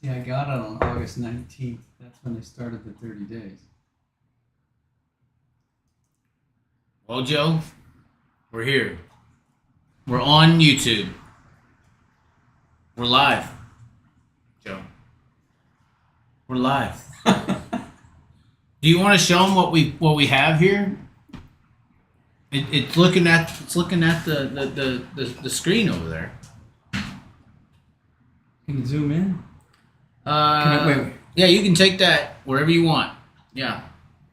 Yeah, I got it on August 19th. That's when they started the 30 days. Well, Joe, we're here. We're on YouTube. We're live. Joe. We're live. Do you want to show them what we have here? It's looking at the screen over there. Can you zoom in? Wait. Yeah, you can take that wherever you want. Yeah.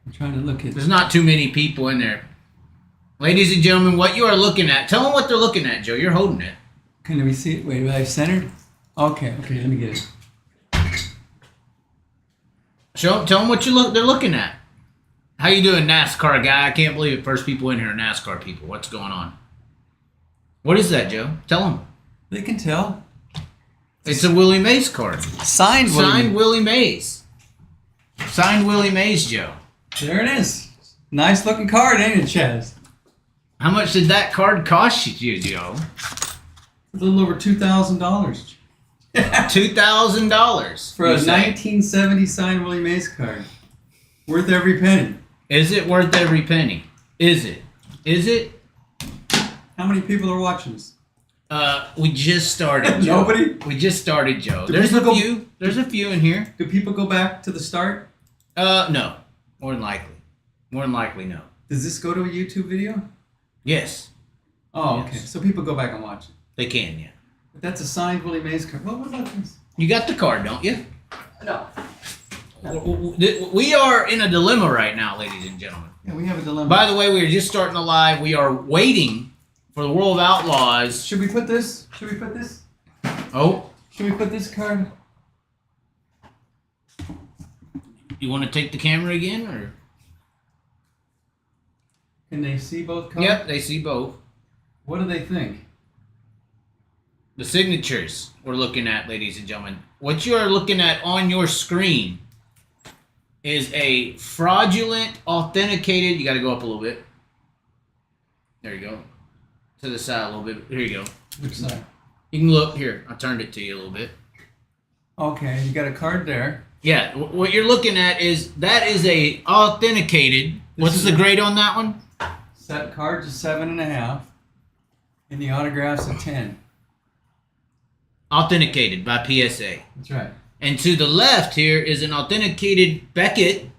I'm trying to look at. There's not too many people in there. Ladies and gentlemen, what you are looking at. Tell them what they're looking at, Joe. You're holding it. Can we see it? Wait, are I centered? Okay, let me get it. Tell them what they're looking at. How you doing, NASCAR guy? I can't believe it. First people in here are NASCAR people. What's going on? What is that, Joe? Tell them. They can tell. It's a Willie Mays card. Signed Willie Mays. Signed Willie Mays, Joe. There it is. Nice looking card, ain't it, Chaz? How much did that card cost you, Joe? A little over $2,000. $2,000 for a 1970 signed Willie Mays card. Worth every penny. Is it worth every penny? Is it? Is it? How many people are watching this? We just started, Joe. Nobody? We just started, Joe. There's a few. There's a few in here. Do people go back to the start? No. More than likely. More than likely, no. Does this go to a YouTube video? Yes. Oh, Yes. okay. So people go back and watch it. They can, yeah. But that's a signed Willie Mays card. What about this? You got the card, don't you? No. We are in a dilemma right now, ladies and gentlemen. Yeah, we have a dilemma. By the way, we are just starting a live. We are waiting for the World of Outlaws. Should we put this? Should we put this? Oh. Should we put this card? You want to take the camera again, or? Can they see both cards? Yep, they see both. What do they think? The signatures we're looking at, ladies and gentlemen. What you are looking at on your screen is a fraudulent, authenticated. You got to go up a little bit. There you go. To the side a little bit. Here you go. Which side? You can look here. I turned it to you a little bit. Okay, you got a card there. Yeah, what you're looking at is a authenticated. What's the grade on that one? Set cards is 7.5, and the autographs a 10. Authenticated by PSA. That's right. And to the left here is an authenticated Beckett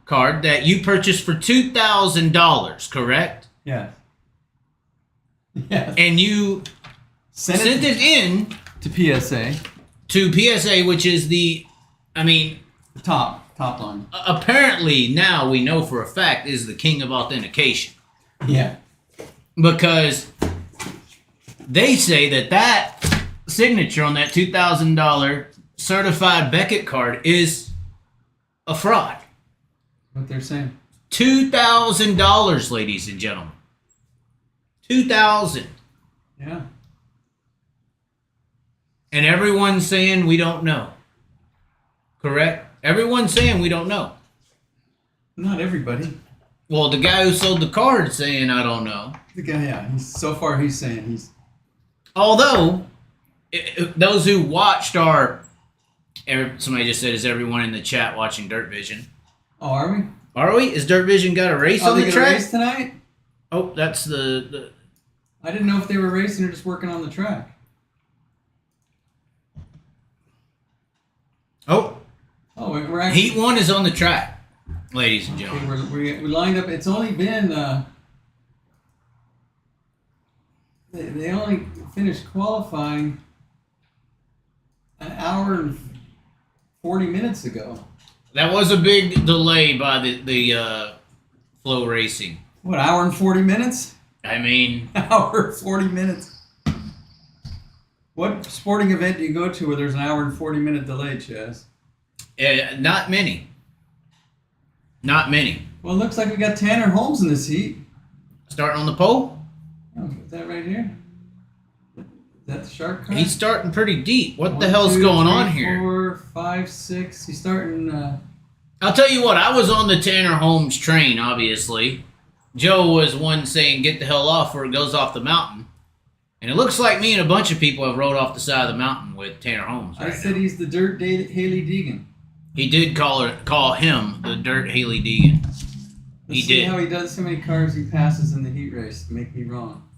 card that you purchased for $2,000, correct? Yes. Yes. And you sent it in to PSA. To PSA, which is the top line. Apparently now we know for a fact is the king of authentication. Yeah. Because they say that signature on that $2,000 certified Beckett card is a fraud. What they're saying. $2,000, ladies and gentlemen. $2,000. Yeah. And everyone's saying we don't know. Correct? Everyone's saying we don't know. Not everybody. Well, the guy who sold the card saying I don't know. The guy, yeah. So far he's saying he's... Although, those who watched somebody just said, is everyone in the chat watching Dirt Vision? Oh, are we? Are we? Is Dirt Vision got a race on the track? Race tonight? Oh, that's the... I didn't know if they were racing or just working on the track. Oh, we're actually... Heat 1 is on the track, ladies and gentlemen. Okay, we lined up. It's only been... They only finished qualifying an hour and 40 minutes ago. That was a big delay by the Flow Racing. What, hour and 40 minutes? I mean... Hour and 40 minutes. What sporting event do you go to where there's an hour and 40 minute delay, Chaz? Not many. Not many. Well, it looks like we got Tanner Holmes in this heat. Starting on the pole? Oh, is that right here? Is that the shark card? He's starting pretty deep. What the hell's going on here? 4, 5, 6. He's starting... I'll tell you what. I was on the Tanner Holmes train, obviously. Joe was one saying, get the hell off or it goes off the mountain. And it looks like me and a bunch of people have rode off the side of the mountain with Tanner Holmes. I said he's the Dirt Haley Deegan. He did call him the Dirt Haley Deegan. Let's see how he does so many cars he passes in the heat race to make me wrong.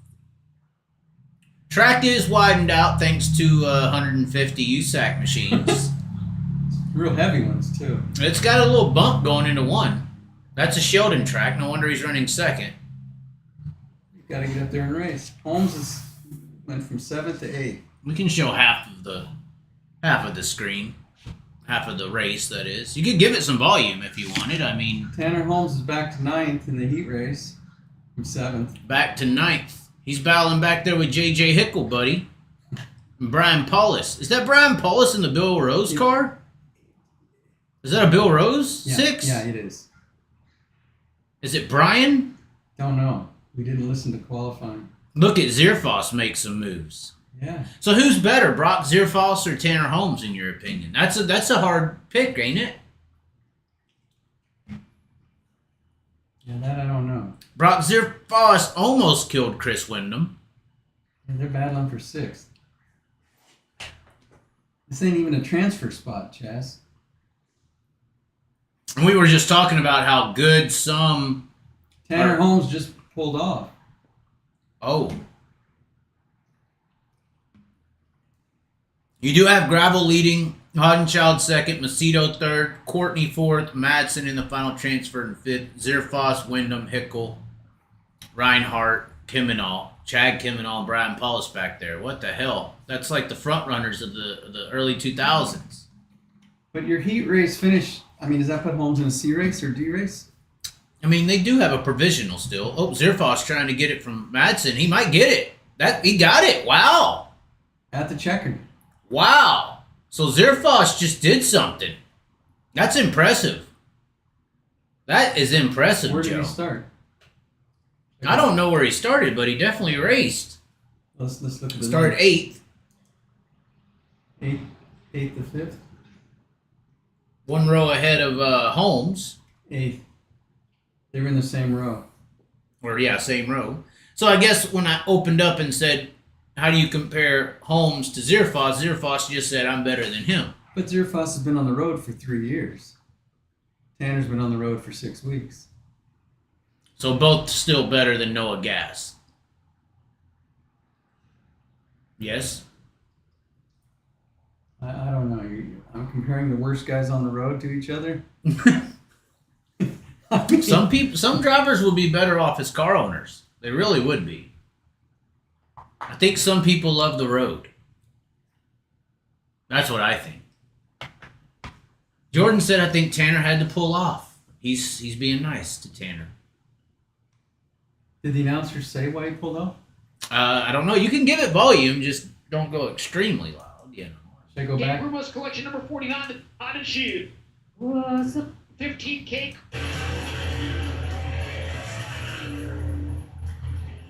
Track is widened out thanks to 150 USAC machines. Real heavy ones, too. It's got a little bump going into one. That's a Sheldon track. No wonder he's running second. You got to get up there and race. Holmes went from 7th to 8th. We can show half of the screen. Half of the race, that is. You could give it some volume if you wanted. I mean... Tanner Holmes is back to 9th in the heat race from 7th. Back to 9th. He's battling back there with J.J. Hickle, buddy. And Brian Paulus. Is that Brian Paulus in the Bill Rose car? Is that a Bill Rose? Yeah, 6? Yeah, it is. Is it Brian? Don't know. We didn't listen to qualifying. Look at Zierfoss make some moves. Yeah. So who's better, Brock Zierfoss or Tanner Holmes, in your opinion? That's a hard pick, ain't it? Yeah, that I don't know. Brock Zierfoss almost killed Chris Windham. Yeah, they're battling for 6th. This ain't even a transfer spot, Chaz. And we were just talking about how good some... Tanner Holmes just pulled off. Oh. You do have Gravel leading, Hoddenchild second, Macedo third, Courtney fourth, Madsen in the final transfer in fifth, Zierfoss, Wyndham, Hickle, Reinhardt, Kiminall, Chad Kiminall, and Brian Paulus back there. What the hell? That's like the front runners of the early 2000s. But your heat race finish, I mean, does that put Holmes in a C race or D race? I mean, they do have a provisional still. Oh, Zierfoss trying to get it from Madsen. He might get it. He got it. Wow. At the checker. Wow. So Zierfoss just did something. That's impressive. That is impressive, Where did Joe. he start? I don't know where he started, but he definitely raced. Let's look at the Started 8th. 8th to 5th? 1 row ahead of Holmes. 8th. They were in the same row. Or, yeah, same row. So I guess when I opened up and said, how do you compare Holmes to Zierfoss? Zierfoss just said, I'm better than him. But Zierfoss has been on the road for 3 years. Tanner's been on the road for 6 weeks. So both still better than Noah Gass. Yes? I don't know. I'm comparing the worst guys on the road to each other. Some drivers would be better off as car owners. They really would be. I think some people love the road. That's what I think. Jordan said I think Tanner had to pull off. He's being nice to Tanner. Did the announcer say why he pulled off? I don't know. You can give it volume, just don't go extremely loud. You know. Should I go back? Rumors collection number 49 on and shoot. 15K.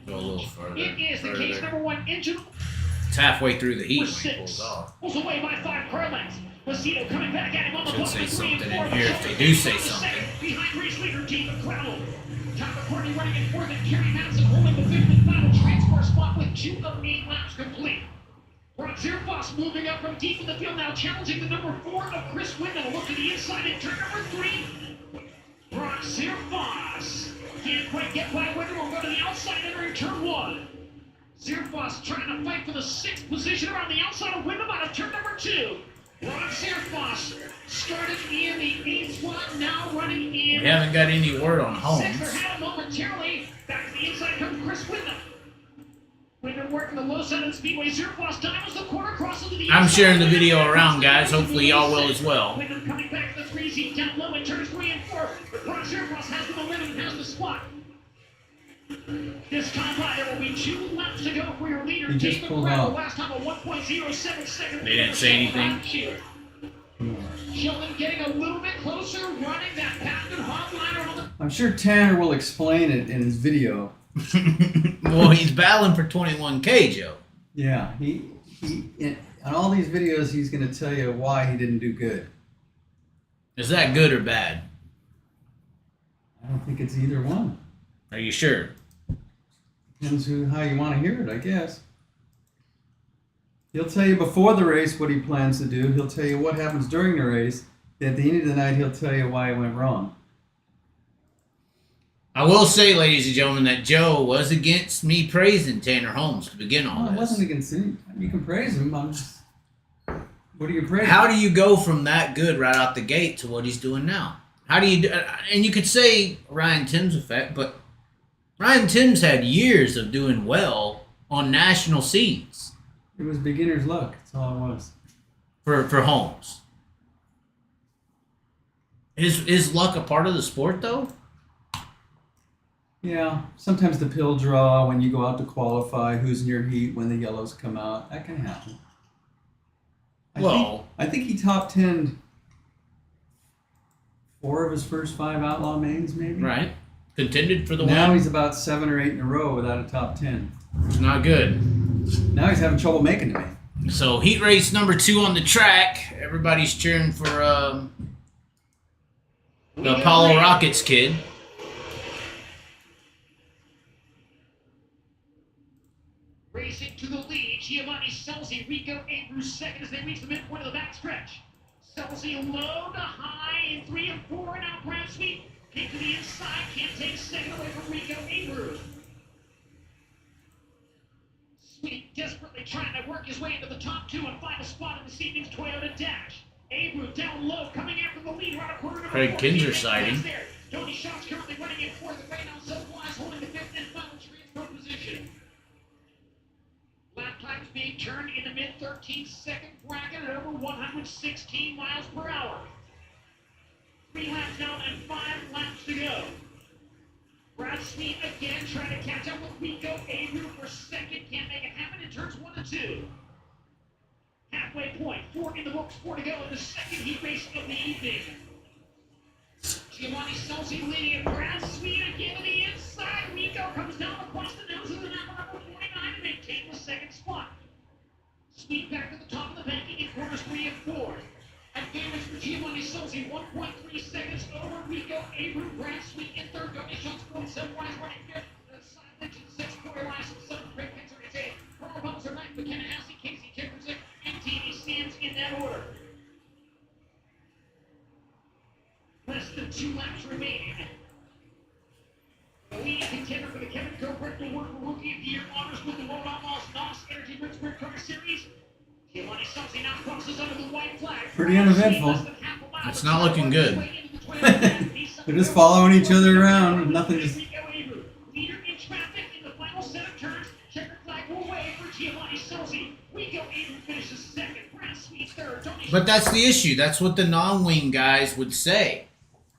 Go a little further. It is the case number 1 engine. It's halfway through the heat For when he 6. pulls off. Pulls away by 5 car lengths. Macedo coming back at him on the Should bottom say of 3 and something 4. in here if they do say something. Behind race leader Damon Shoults. Top of Courtney running in 4th and Kerry Madsen holding the 5th and final transfer spot with 2 of 8 laps complete. Brock Zierfoss moving up from deep in the field now, challenging the number 4 of Chris Windham. Look to the inside in turn number 3. Brock Zierfoss can't quite get by Windham. Will go to the outside entering turn 1. Zierfoss trying to fight for the 6th position around the outside of Windham out of turn number 2. Brock Zierfoss started in the 8th spot, now running in. We haven't got any word on Holmes. 6th had him momentarily. Back to the inside comes Chris Windham. Windham working the low side of the speedway. Zierfoss dials the corner, crosses to the I'm inside. sharing the video around, guys. Hopefully y'all will as well. Windham coming back to the 3 seat down low in turns 3 and 4. But Brock Zierfoss has the momentum and has the spot. This time by there will be 2 laps to go for your leader. He just pulled out. Last time a 1.07 second. They didn't say anything. Sheldon getting a little bit closer, running that patented hardliner on the. I'm sure Tanner will explain it in his video. Well, he's battling for 21K, Joe. Yeah, on all these videos, he's going to tell you why he didn't do good. Is that good or bad? I don't think it's either one. Are you sure? Depends how you want to hear it, I guess. He'll tell you before the race what he plans to do. He'll tell you what happens during the race. At the end of the night, he'll tell you why it went wrong. I will say, ladies and gentlemen, that Joe was against me praising Tanner Holmes to begin all No, this. it wasn't against him. You can praise him. I'm just, what are you praising? How do you go from that good right out the gate to what he's doing now? How do you do, and you could say Ryan Tim's effect, but Ryan Tim's had years of doing well on national scenes. It was beginner's luck. That's all it was. For Holmes. Is luck a part of the sport, though? Yeah. Sometimes the pill draw when you go out to qualify, who's in your heat when the yellows come out. That can happen. I think he top 10 4 of his first 5 outlaw mains, maybe. Right. Contended for the Now win. he's about 7 or 8 in a row without a top 10. It's not good. Now he's having trouble making the main. So heat race number 2 on the track. Everybody's cheering for the Apollo Rockets kid. Racing to the lead, Giovanni Selzy, Rico Andrews second as they reach the midpoint of the backstretch. Selzy low to high in 3 and 4, and now Brad Sweet kick to the inside, can't take second away from Rico Andrews. Sweet desperately trying to work his way into the top 2 and find a spot in this evening's Toyota Dash. Avery down low, coming after the lead right quarter number Craig 4. Kinzer sighting. Tony Shots currently running in fourth, the Rain on Subwise holding the 5th and final transfer position. Lap times being turned in the mid-13-second bracket at over 116 miles per hour. 3 laps down and 5 laps to go. Brad Sweet again trying to catch up with Rico Avery for second. Can't make it happen in turns 1 and 2. Halfway point, 4 in the books, 4 to go in the second heat race of the evening. Giovanni Selzy leading it. Brad Sweet again to the inside. Rico comes down across the nose of the number 29 to maintain the second spot. Sweet back to the top of the banking in corners 3 and 4. Advantage for Giovanni Selzy, 1.3 seconds over Rico Avery. Brad Sweet in third. Tony Shots going 7 wise running fifth. The side legend 6, Corey Larson 7, Craig Kinzer is 8. Carl Bumps are 9th. McKenna Hassey, Casey Jefferson, and TV stands in that order. Less than 2 laps remaining. The leading contender for the Kevin Gilbert Award for Rookie of the Year honors with the World Outlaws NOS Energy Drink Sprint Car Series. Giovanni Selzy now crosses under the white flag. Pretty uneventful. It's not looking good. They're just following each other around. Nothing just. Leader in traffic in the final set of turns. Checker flag will wave for Giovanni Selzy. Rico Avery finishes second. Brad Sweet third. But that's the issue. That's what the non-wing guys would say.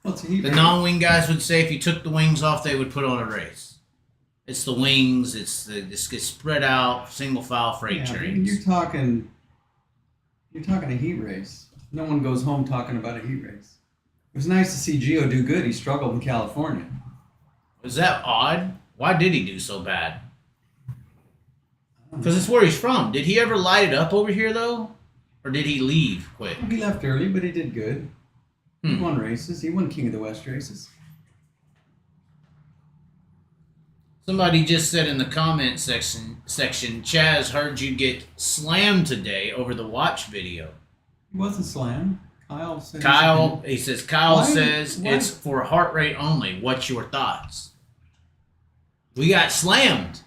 What's a heat The race? non-wing guys would say if you took the wings off, they would put on a race. It's the wings. This gets spread out, single file freight Yeah, trains. you're talking a heat race. No one goes home talking about a heat race. It was nice to see Gio do good. He struggled in California. Was that odd? Why did he do so bad? Because it's where he's from. Did he ever light it up over here, though? Or did he leave quick? He left early, but he did good. He won races. He won King of the West races. Somebody just said in the comment section, Chaz heard you get slammed today over the watch video. He wasn't slammed. Kyle said. He says, Kyle Why- says why- it's for heart rate only. What's your thoughts? We got slammed.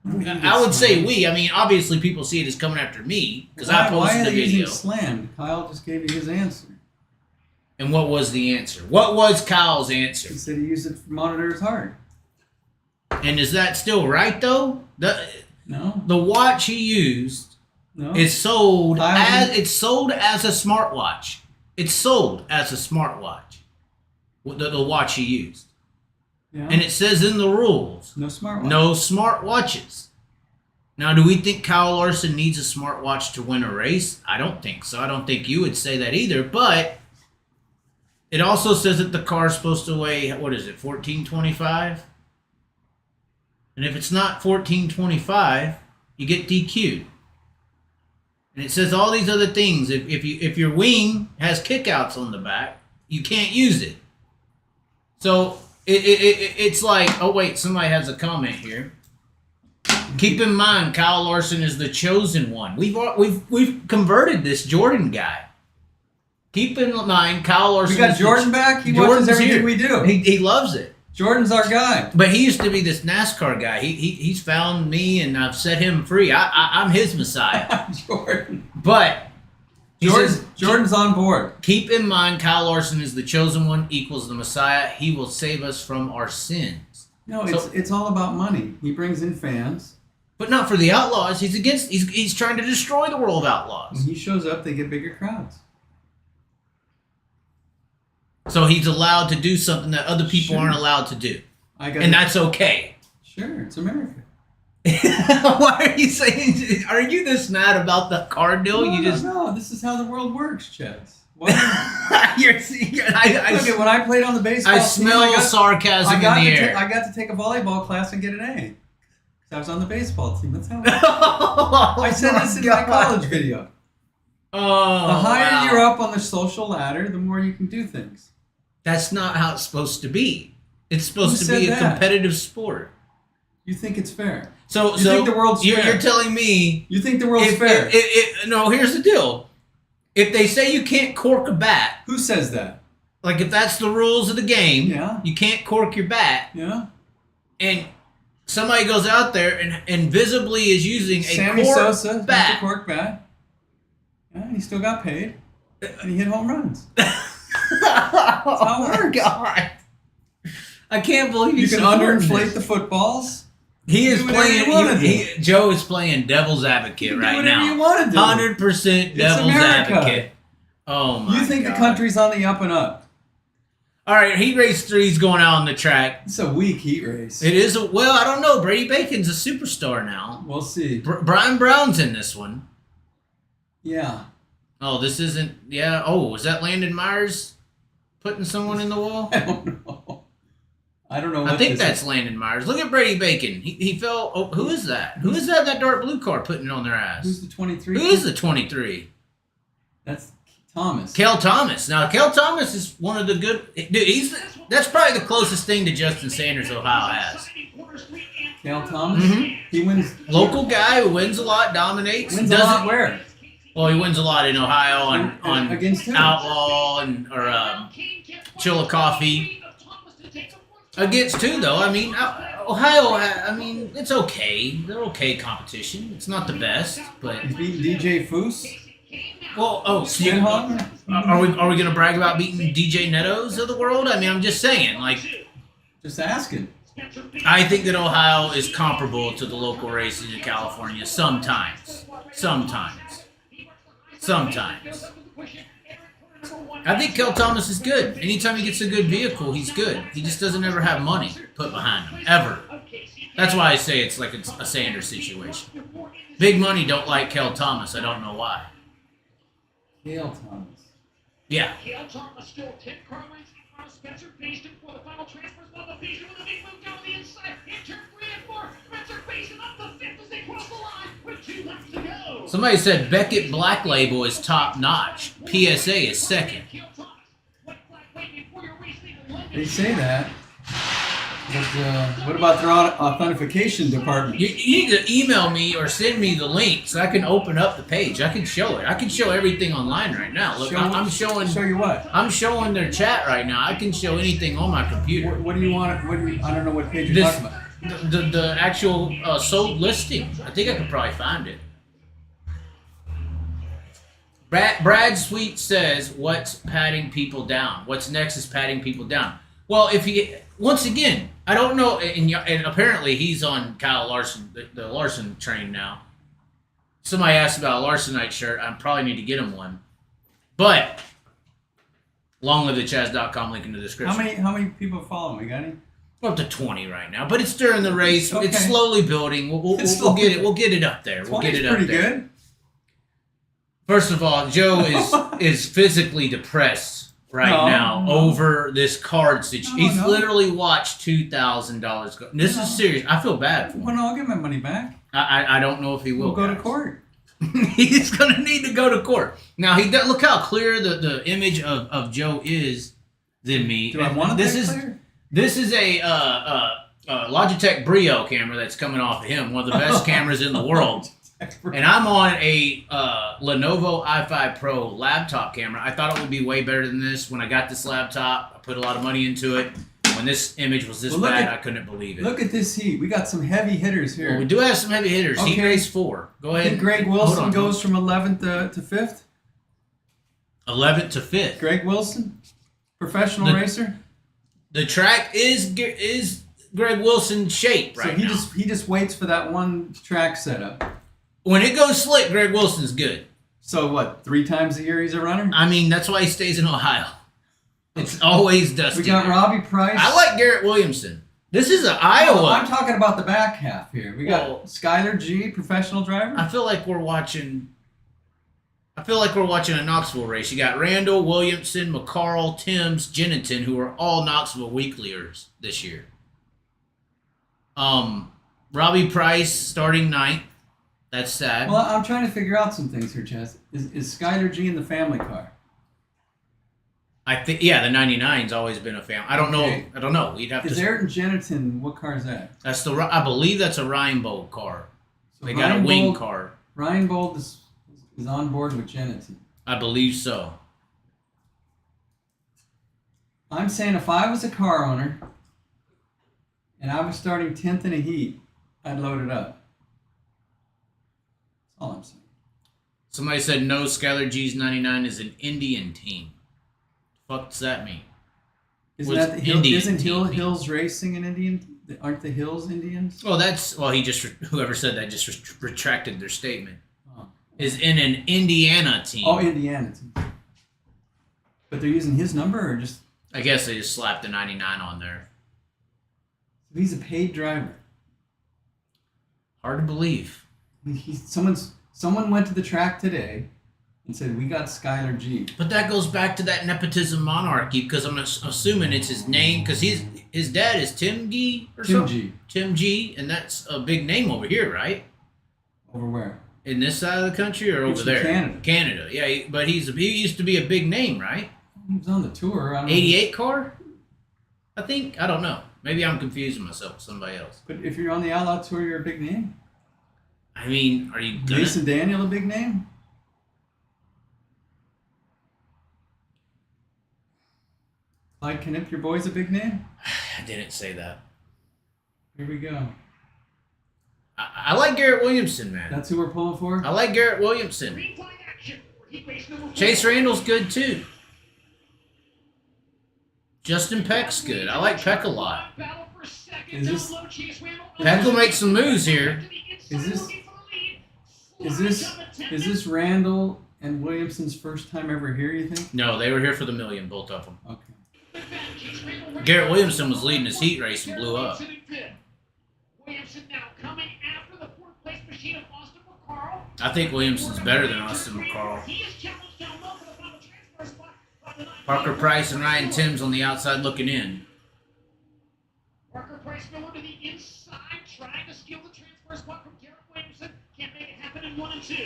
I would say we. I mean, obviously people see it as coming after me because I Why posted are the they using video. slammed? Kyle just gave you his answer. And what was the answer? What was Kyle's answer? He said he used it to monitor his heart. And is that still right though? No, The watch he used no. is sold Kyle- as a smartwatch. It's sold as a smartwatch. The watch he used. Yeah. And it says in the rules, No smartwatch. no smartwatches. Now, do we think Kyle Larson needs a smartwatch to win a race? I don't think so. I don't think you would say that either. But it also says that the car is supposed to weigh, what is it, 1425? And if it's not 1425, you get DQ'd. And it says all these other things. If your wing has kickouts on the back, you can't use it. So it's like, oh wait, somebody has a comment here. Keep in mind, Kyle Larson is the chosen one. We've converted this Jordan guy. Keep in mind, Kyle Larson. We got Jordan back. He watches everything we do. He loves it. Jordan's our guy. But he used to be this NASCAR guy. He's found me and I've set him free. I'm his Messiah. Jordan. But Jordan's on board. Keep in mind, Kyle Larson is the chosen one equals the Messiah. He will save us from our sins. No, it's all about money. He brings in fans. But not for the Outlaws. He's trying to destroy the world of Outlaws. When he shows up, they get bigger crowds. So he's allowed to do something that other people aren't allowed to do. And that's okay. Sure, it's America. Why are you saying? Are you this mad about the car deal? No, this is how the world works, Chaz. Look, when I played on the baseball I smell sarcasm in the air. I got to take a volleyball class and get an A. Because I was on the baseball team. That's how I said this in my college video. Oh, the higher you're up on the social ladder, the more you can do things. That's not how it's supposed to be. It's supposed to be a competitive sport. You think it's fair? So you think the world's fair? You're telling me you think the world's fair? No, here's the deal. If they say you can't cork a bat, who says that? Like if that's the rules of the game, yeah. You can't cork your bat. Yeah. And somebody goes out there and visibly is using Sammy a cork Sosa bat. A cork bat. Yeah, and he still got paid. And he hit home runs. That's how it works. God. I can't believe you can underinflate the footballs. He is playing. Joe is playing devil's advocate right now. You want to do. 100% devil's advocate. Oh my! You think the country's on the up and up? All right, heat race 3's going out on the track. It's a weak heat race. It is. Well, I don't know. Brady Bacon's a superstar now. We'll see. Brian Brown's in this one. Yeah. Oh, this isn't. Yeah. Oh, was that Landon Myers putting someone in the wall? I don't know. I don't know. I think that's Landon Myers. Look at Brady Bacon. He fell. Oh, who is that? Who is that? That dark blue car putting it on their ass. Who's the 23? Who is the 23? That's Thomas. Kel Thomas. Now, Kel Thomas is one of the good. Dude, that's probably the closest thing to Justin Sanders Ohio has. Kel Thomas. Mm-hmm. He wins. Local guy who wins a lot, dominates. Wins a lot where? Well, he wins a lot in Ohio on against Outlaw or Chillicothe. Against two, though. I mean, Ohio, I mean, it's okay. They're okay competition. It's not the best, but... He's beating DJ Foose? Well, are we going to brag about beating DJ Nettos of the world? I mean, I'm just saying, like... Just asking. I think that Ohio is comparable to the local races in California sometimes. I think Kel Thomas is good. Anytime he gets a good vehicle, he's good. He just doesn't ever have money put behind him, ever. That's why I say it's like a Sanders situation. Big money don't like Kel Thomas. I don't know why. Kel Thomas. Yeah. Kel Thomas still 10 car lengths from Spencer Basin for the final transfers on the Basin with a big move down the inside. In turn 3 and 4. Spencer Basin up the 5th as they cross the line with 2 laps to go. Somebody said Beckett Black Label is top notch. PSA is second. They say that. But what about their authentication department? You need to email me or send me the link so I can open up the page. I can show it. I can show everything online right now. Look, I'm showing. Show you what? I'm showing their chat right now. I can show anything on my computer. What do you want? I don't know what page you're talking about. The actual sold listing. I think I could probably find it. Brad Sweet says, "What's patting people down? What's next is patting people down." Well, if he once again, I don't know, and apparently he's on Kyle Larson, the Larson train now. Somebody asked about a Larsonite shirt. I probably need to get him one. But long live the Chaz.com link in the description. How many people follow me? Got any? We're up to 20 right now, but it's during the race. Okay. It's slowly building. We'll get it. We'll get it up there. We'll get it up there. Pretty good. First of all, Joe is physically depressed now over this card situation. He's literally watched $2,000 go. This is serious. I feel bad for him. Well, no, I'll get my money back. I don't know if he will. We'll go to court. He's going to need to go to court. Now, he does, look how clear the image of Joe is than me. Do I want to clear? This is a Logitech Brio camera that's coming off of him, one of the best cameras in the world. And I'm on a Lenovo i5 Pro laptop camera. I thought it would be way better than this. When I got this laptop, I put a lot of money into it. When this image was this bad, I couldn't believe it. Look at this heat. We got some heavy hitters here. Well, we do have some heavy hitters. Okay. Heat race 4. Go ahead. I think Greg Wilson goes from 11th to 5th. 11th to 5th. Greg Wilson, professional racer. The track is Greg Wilson's shape right now. He just waits for that one track setup. When it goes slick, Greg Wilson's good. So what? 3 times a year he's a runner? I mean, that's why he stays in Ohio. It's always dusty. We got there. Robbie Price. I like Garrett Williamson. This is an Iowa. Oh, I'm talking about the back half here. We got Skylar G, professional driver. I feel like we're watching a Knoxville race. You got Randall, Williamson, McCarl, Timms, Jennington, who are all Knoxville weekliers this year. Robbie Price starting 9th. That's sad. Well, I'm trying to figure out some things here, Chaz. Is Skylar G in the family car? I think the 99's always been a family. I don't know. We'd have Is to. Ayrton Jennington, what car is that? That's I believe that's a Reinbold car. So They got a wing car. Ryan Bold is on board with Jennington. I believe so. I'm saying if I was a car owner and I was starting 10th in a heat, I'd load it up. That's all I'm saying. Somebody said no, Skylar G's 99 is an Indian team. Fuck does that mean? Isn't Hills Racing an Indian? Aren't the Hills Indians? Whoever said that just retracted their statement. Oh. Is in an Indiana team. Oh, Indiana team. But they're using his number or just... I guess they just slapped the 99 on there. He's a paid driver. Hard to believe. Someone went to the track today and said, we got Skylar G. But that goes back to that nepotism monarchy because I'm assuming it's his name because his dad is Tim G or Tim something. G. Tim G, and that's a big name over here, right? Over where? In this side of the country or over there? Canada. Canada, yeah. But he used to be a big name, right? He was on the tour. 88 car? I think. I don't know. Maybe I'm confusing myself with somebody else. But if you're on the Outlaw tour, you're a big name. I mean, are you gonna... Mason Daniel a big name? Clyde Knipp, your boy's a big name? I didn't say that. Here we go. I like Garrett Williamson, man. That's who we're pulling for? I like Garrett Williamson. Green flag action. Heat race number 4. Chase Randall's good, too. Justin Peck's good. I like Peck a lot. Peck will make some moves here. Is this Randall and Williamson's first time ever here, you think? No, they were here for the million, both of them. Okay. Garrett Williamson was leading his heat race and blew up. Williamson now coming after the 4th place machine of Austin McCarl. I think Williamson's better than Austin McCarl. He is challenged down low for the final transfer spot by the 9. Parker Price and Ryan Timms on the outside looking in. Parker Price going to the inside, trying to steal the transfer spot from Garrett Williamson. Can't make it happen in 1 and 2.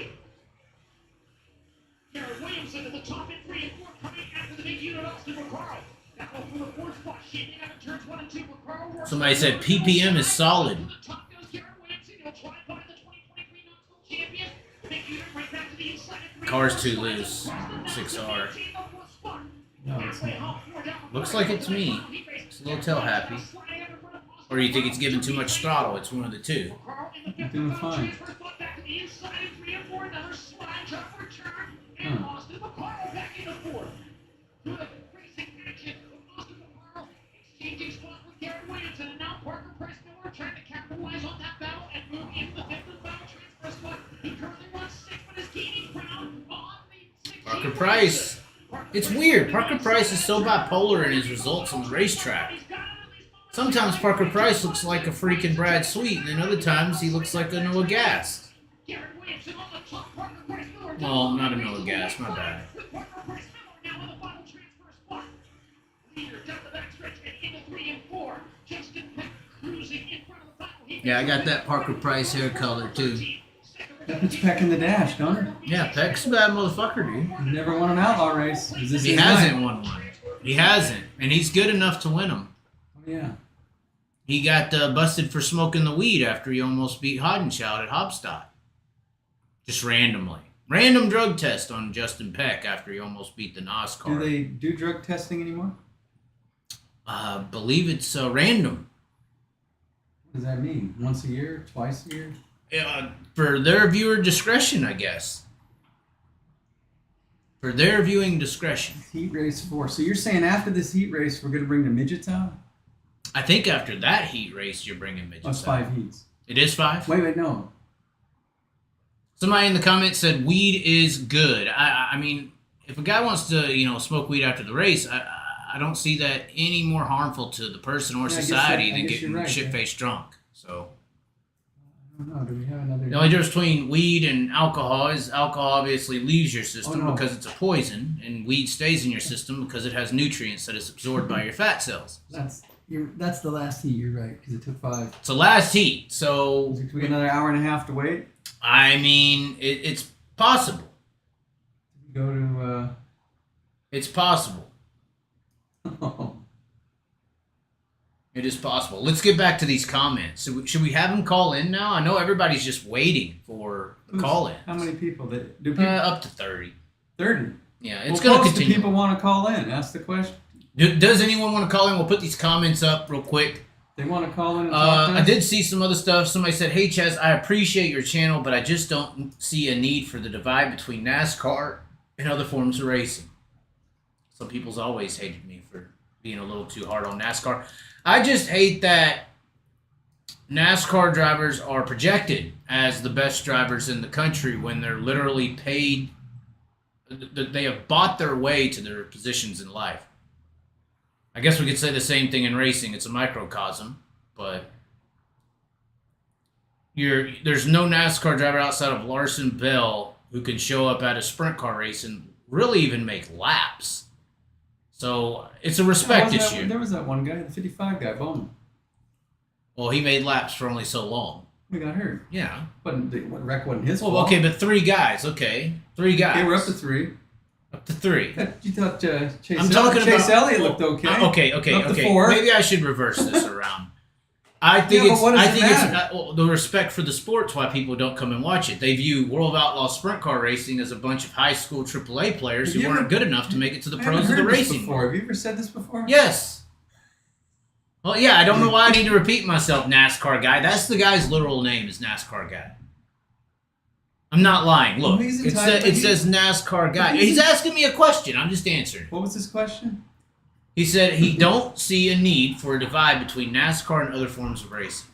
Garrett Williamson at the top in 3 and 4, coming after the big unit Austin McCarl. Battle for the 4th spot, shaping out in turns 1 and 2. McCarl. Somebody said PPM is solid. To the top goes Garrett Williamson. He'll try to find the 2023 Knoxville champion. Big unit right back to the inside at 3. Car's too loose. 6R. No, it's not. Looks like it's me. It's a little tail happy. Or do you think it's giving too much throttle? It's one of the two. You're doing fine. Parker Price. It's weird. Parker Price is so bipolar in his results on the racetrack. Sometimes Parker Price looks like a freaking Brad Sweet, and then other times he looks like a Noah Gas. Well, not a Noah Gas, my bad. Yeah, I got that Parker Price hair color too. That puts Peck in the dash, don't it? Yeah, Peck's a bad motherfucker, dude. He's never won an outlaw race. Is this He his hasn't night? won one. He hasn't, and he's good enough to win them. Oh, yeah. he got busted for smoking the weed after he almost beat Hodenshout at Hopstock. Just randomly. Random drug test on Justin Peck after he almost beat the NASCAR. Do they do drug testing anymore? Believe it's random. What does that mean? Once a year? Twice a year? For their viewer discretion, I guess. For their viewing discretion. Heat race 4. So you're saying after this heat race, we're going to bring the midgets out? I think after that heat race, you're bringing midgets That's out. 5 heats. It is 5? Wait, no. Somebody in the comments said weed is good. I mean, if a guy wants to, smoke weed after the race, I don't see that any more harmful to the person or society than getting shit-faced drunk. So, I don't know. Do we have another? the only difference between weed and alcohol is alcohol obviously leaves your system because it's a poison, and weed stays in your system because it has nutrients that is absorbed by your fat cells. That's the last heat. You're right, because it took 5. It's the last heat, so Do we get another hour and a half to wait? I mean, it's possible. Go to. It's possible. Oh. It is possible. Let's get back to these comments. Should we have them call in now? I know everybody's just waiting for the call in. How many people? Do people? Up to 30. 30. Yeah, it's going to Do continue. people want to call in? Ask the question. Does anyone want to call in? We'll put these comments up real quick. They want to call in and talk to us? I did see some other stuff. Somebody said, "Hey Chaz, I appreciate your channel, but I just don't see a need for the divide between NASCAR and other forms of racing." Some people's always hated me for being a little too hard on NASCAR. I just hate that NASCAR drivers are projected as the best drivers in the country when they're literally paid. They have bought their way to their positions in life. I guess we could say the same thing in racing. It's a microcosm, but there's no NASCAR driver outside of Larson Bell who can show up at a sprint car race and really even make laps. So it's a respect issue. There was that one guy, the 55 guy, Bowman. Well, he made laps for only so long. We got hurt. Yeah. What wreck wasn't his fault. Well, okay, but 3 guys. Okay, 3 guys. Okay, we're up to 3. Up to 3. You thought I'm talking Chase about, Elliott looked okay. Okay. Up to 4. Maybe I should reverse this around. I think but what does it matter? it's the respect for the sport's why people don't come and watch it. They view World of Outlaws sprint car racing as a bunch of high school AAA players who weren't good enough to make it to the pros of the racing. Have you ever said this before? Yes. Well, yeah, I don't know why I need to repeat myself, NASCAR guy. That's the guy's literal name is NASCAR guy. I'm not lying. Look, it says NASCAR guy. He's asking me a question. I'm just answering. What was his question? He said he don't see a need for a divide between NASCAR and other forms of racing.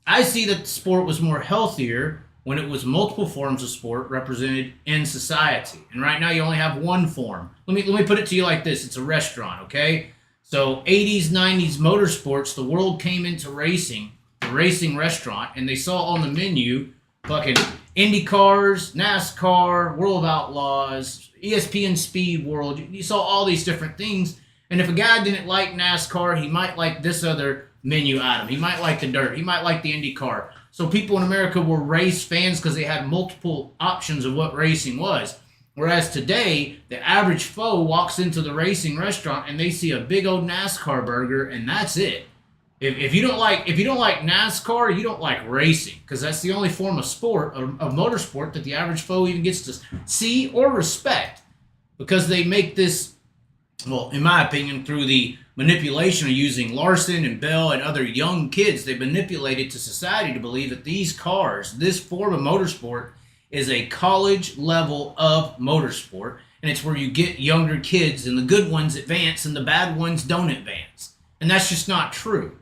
I see that the sport was more healthier when it was multiple forms of sport represented in society. And right now you only have one form. Let me put it to you like this. It's a restaurant, okay? So 80s, 90s motorsports, the world came into racing, the racing restaurant, and they saw on the menu fucking Indy cars, NASCAR, World of Outlaws, ESPN Speed World. You saw all these different things. And if a guy didn't like NASCAR, he might like this other menu item. He might like the dirt. He might like the Indy car. So people in America were race fans because they had multiple options of what racing was. Whereas today, the average foe walks into the racing restaurant and they see a big old NASCAR burger and that's it. If you don't like NASCAR, you don't like racing because that's the only form of sport, of motorsport, that the average foe even gets to see or respect, because they make this, well, in my opinion, through the manipulation of using Larson and Bell and other young kids, they manipulated to society to believe that these cars, this form of motorsport, is a college level of motorsport, and it's where you get younger kids and the good ones advance and the bad ones don't advance. And that's just not true.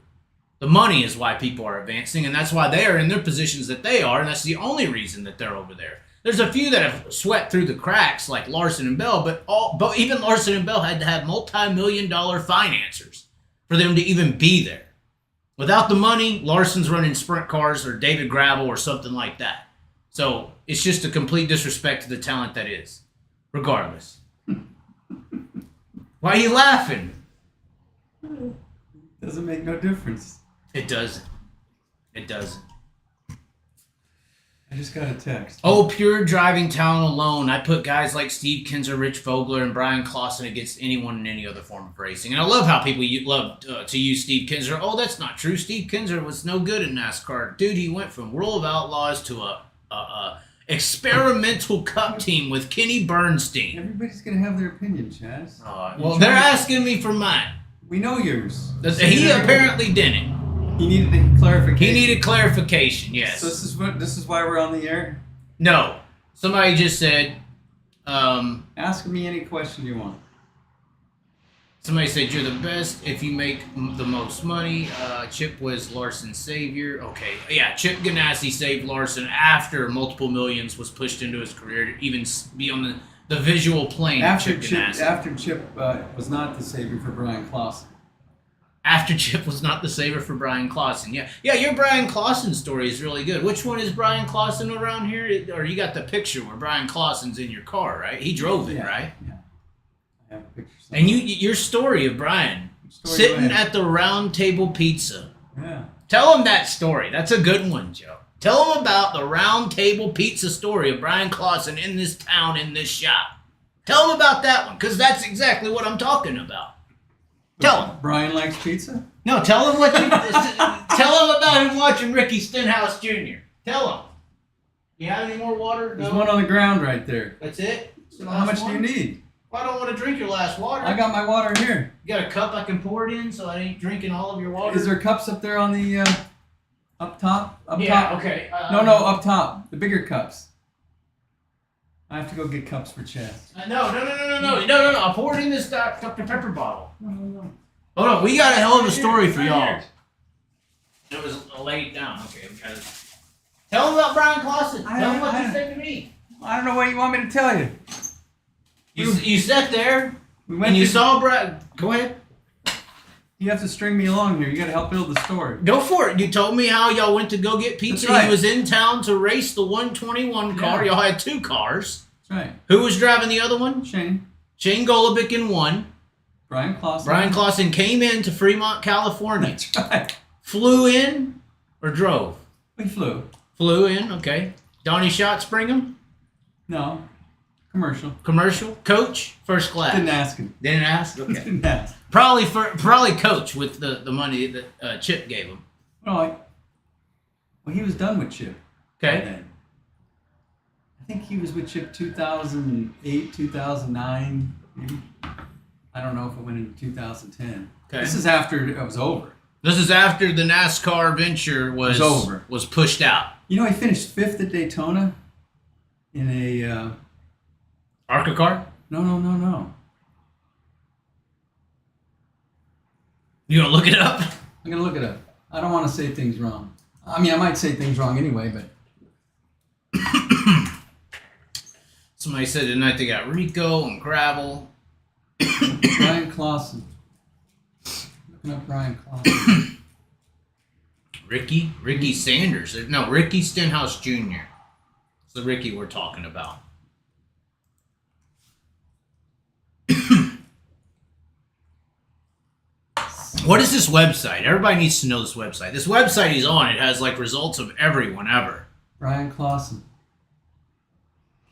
The money is why people are advancing, and that's why they are in their positions that they are, and that's the only reason that they're over there. There's a few that have swept through the cracks, like Larson and Bell, but even Larson and Bell had to have multi-million-dollar financiers for them to even be there. Without the money, Larson's running sprint cars or David Gravel or something like that. So it's just a complete disrespect to the talent that is, regardless. Why are you laughing? Doesn't make no difference. It doesn't. It doesn't. I just got a text. Oh, pure driving talent alone. I put guys like Steve Kinzer, Rich Vogler, and Brian Clausen against anyone in any other form of racing. And I love how people love to use Steve Kinzer. Oh, that's not true. Steve Kinzer was no good in NASCAR. Dude, he went from World of Outlaws to a experimental cup team with Kenny Bernstein. Everybody's going to have their opinion, Chaz. Well, they're asking me for mine. We know yours. He apparently didn't. He needed clarification. He needed clarification, yes. So this is why we're on the air? No. Somebody just said... Ask me any question you want. Somebody said, you're the best if you make the most money. Chip was Larson's savior. Okay. Yeah, Chip Ganassi saved Larson after multiple millions was pushed into his career to even be on the visual plane of Chip Ganassi. After Chip was not the savior for Brian Clausen. After Chip was not the savior for Brian Clausen. Yeah, your Brian Clausen story is really good. Which one is Brian Clausen around here? Or you got the picture where Brian Clausen's in your car, right? He drove it, right? Yeah. I have a picture. And your story of Brian sitting at the Round Table Pizza. Yeah. Tell him that story. That's a good one, Joe. Tell him about the Round Table Pizza story of Brian Clausen in this town, in this shop. Tell him about that one, because that's exactly what I'm talking about. Tell him. Brian likes pizza? No, tell him what you... tell him about him watching Ricky Stenhouse Jr. Tell him. You have any more water? There's one on the ground right there. That's it? How much do you need? Well, I don't want to drink your last water. I got my water here. You got a cup I can pour it in so I ain't drinking all of your water? Is there cups up there on the... up top? Up yeah, top? Okay. No, up top. The bigger cups. I have to go get cups for Chaz. No. I'll pour it in this Dr. Pepper bottle. No. Hold on, we got a hell of a story for y'all. It was laid down. Okay, tell him about Brian Clausen. Tell him what you said to me. I don't know what you want me to tell you. You sat there and you saw Brian. Go ahead. You have to string me along here. You got to help build the story. Go for it. You told me how y'all went to go get pizza. That's right. He was in town to race the 121 car. Yeah. Y'all had two cars. That's right. Who was driving the other one? Shane Shane Golobic in one. Brian Clausen. Brian Clausen came in to Fremont, California. That's right. Flew in or drove? We flew. Flew in, okay. Donnie Schatz bring him? No. Commercial. Commercial? Coach? First class? Didn't ask him. Didn't ask? Okay. Didn't ask. Probably coach with the money that Chip gave him. Well, he was done with Chip. Okay. Then. I think he was with Chip 2008, 2009, maybe. I don't know if it went into 2010. Okay. This is after it was over. This is after the NASCAR venture was over. Was pushed out. You know, he finished 5th at Daytona in a... ARCA car? No. You gonna look it up? I'm going to look it up. I don't want to say things wrong. I mean, I might say things wrong anyway, but... Somebody said tonight they got Rico and Gravel. Brian Clausen. Looking up Brian Clausen. Ricky Sanders. No, Ricky Stenhouse Jr. It's the Ricky we're talking about. What is this website? Everybody needs to know this website. This website he's on, it has like results of everyone ever. Brian Clausen.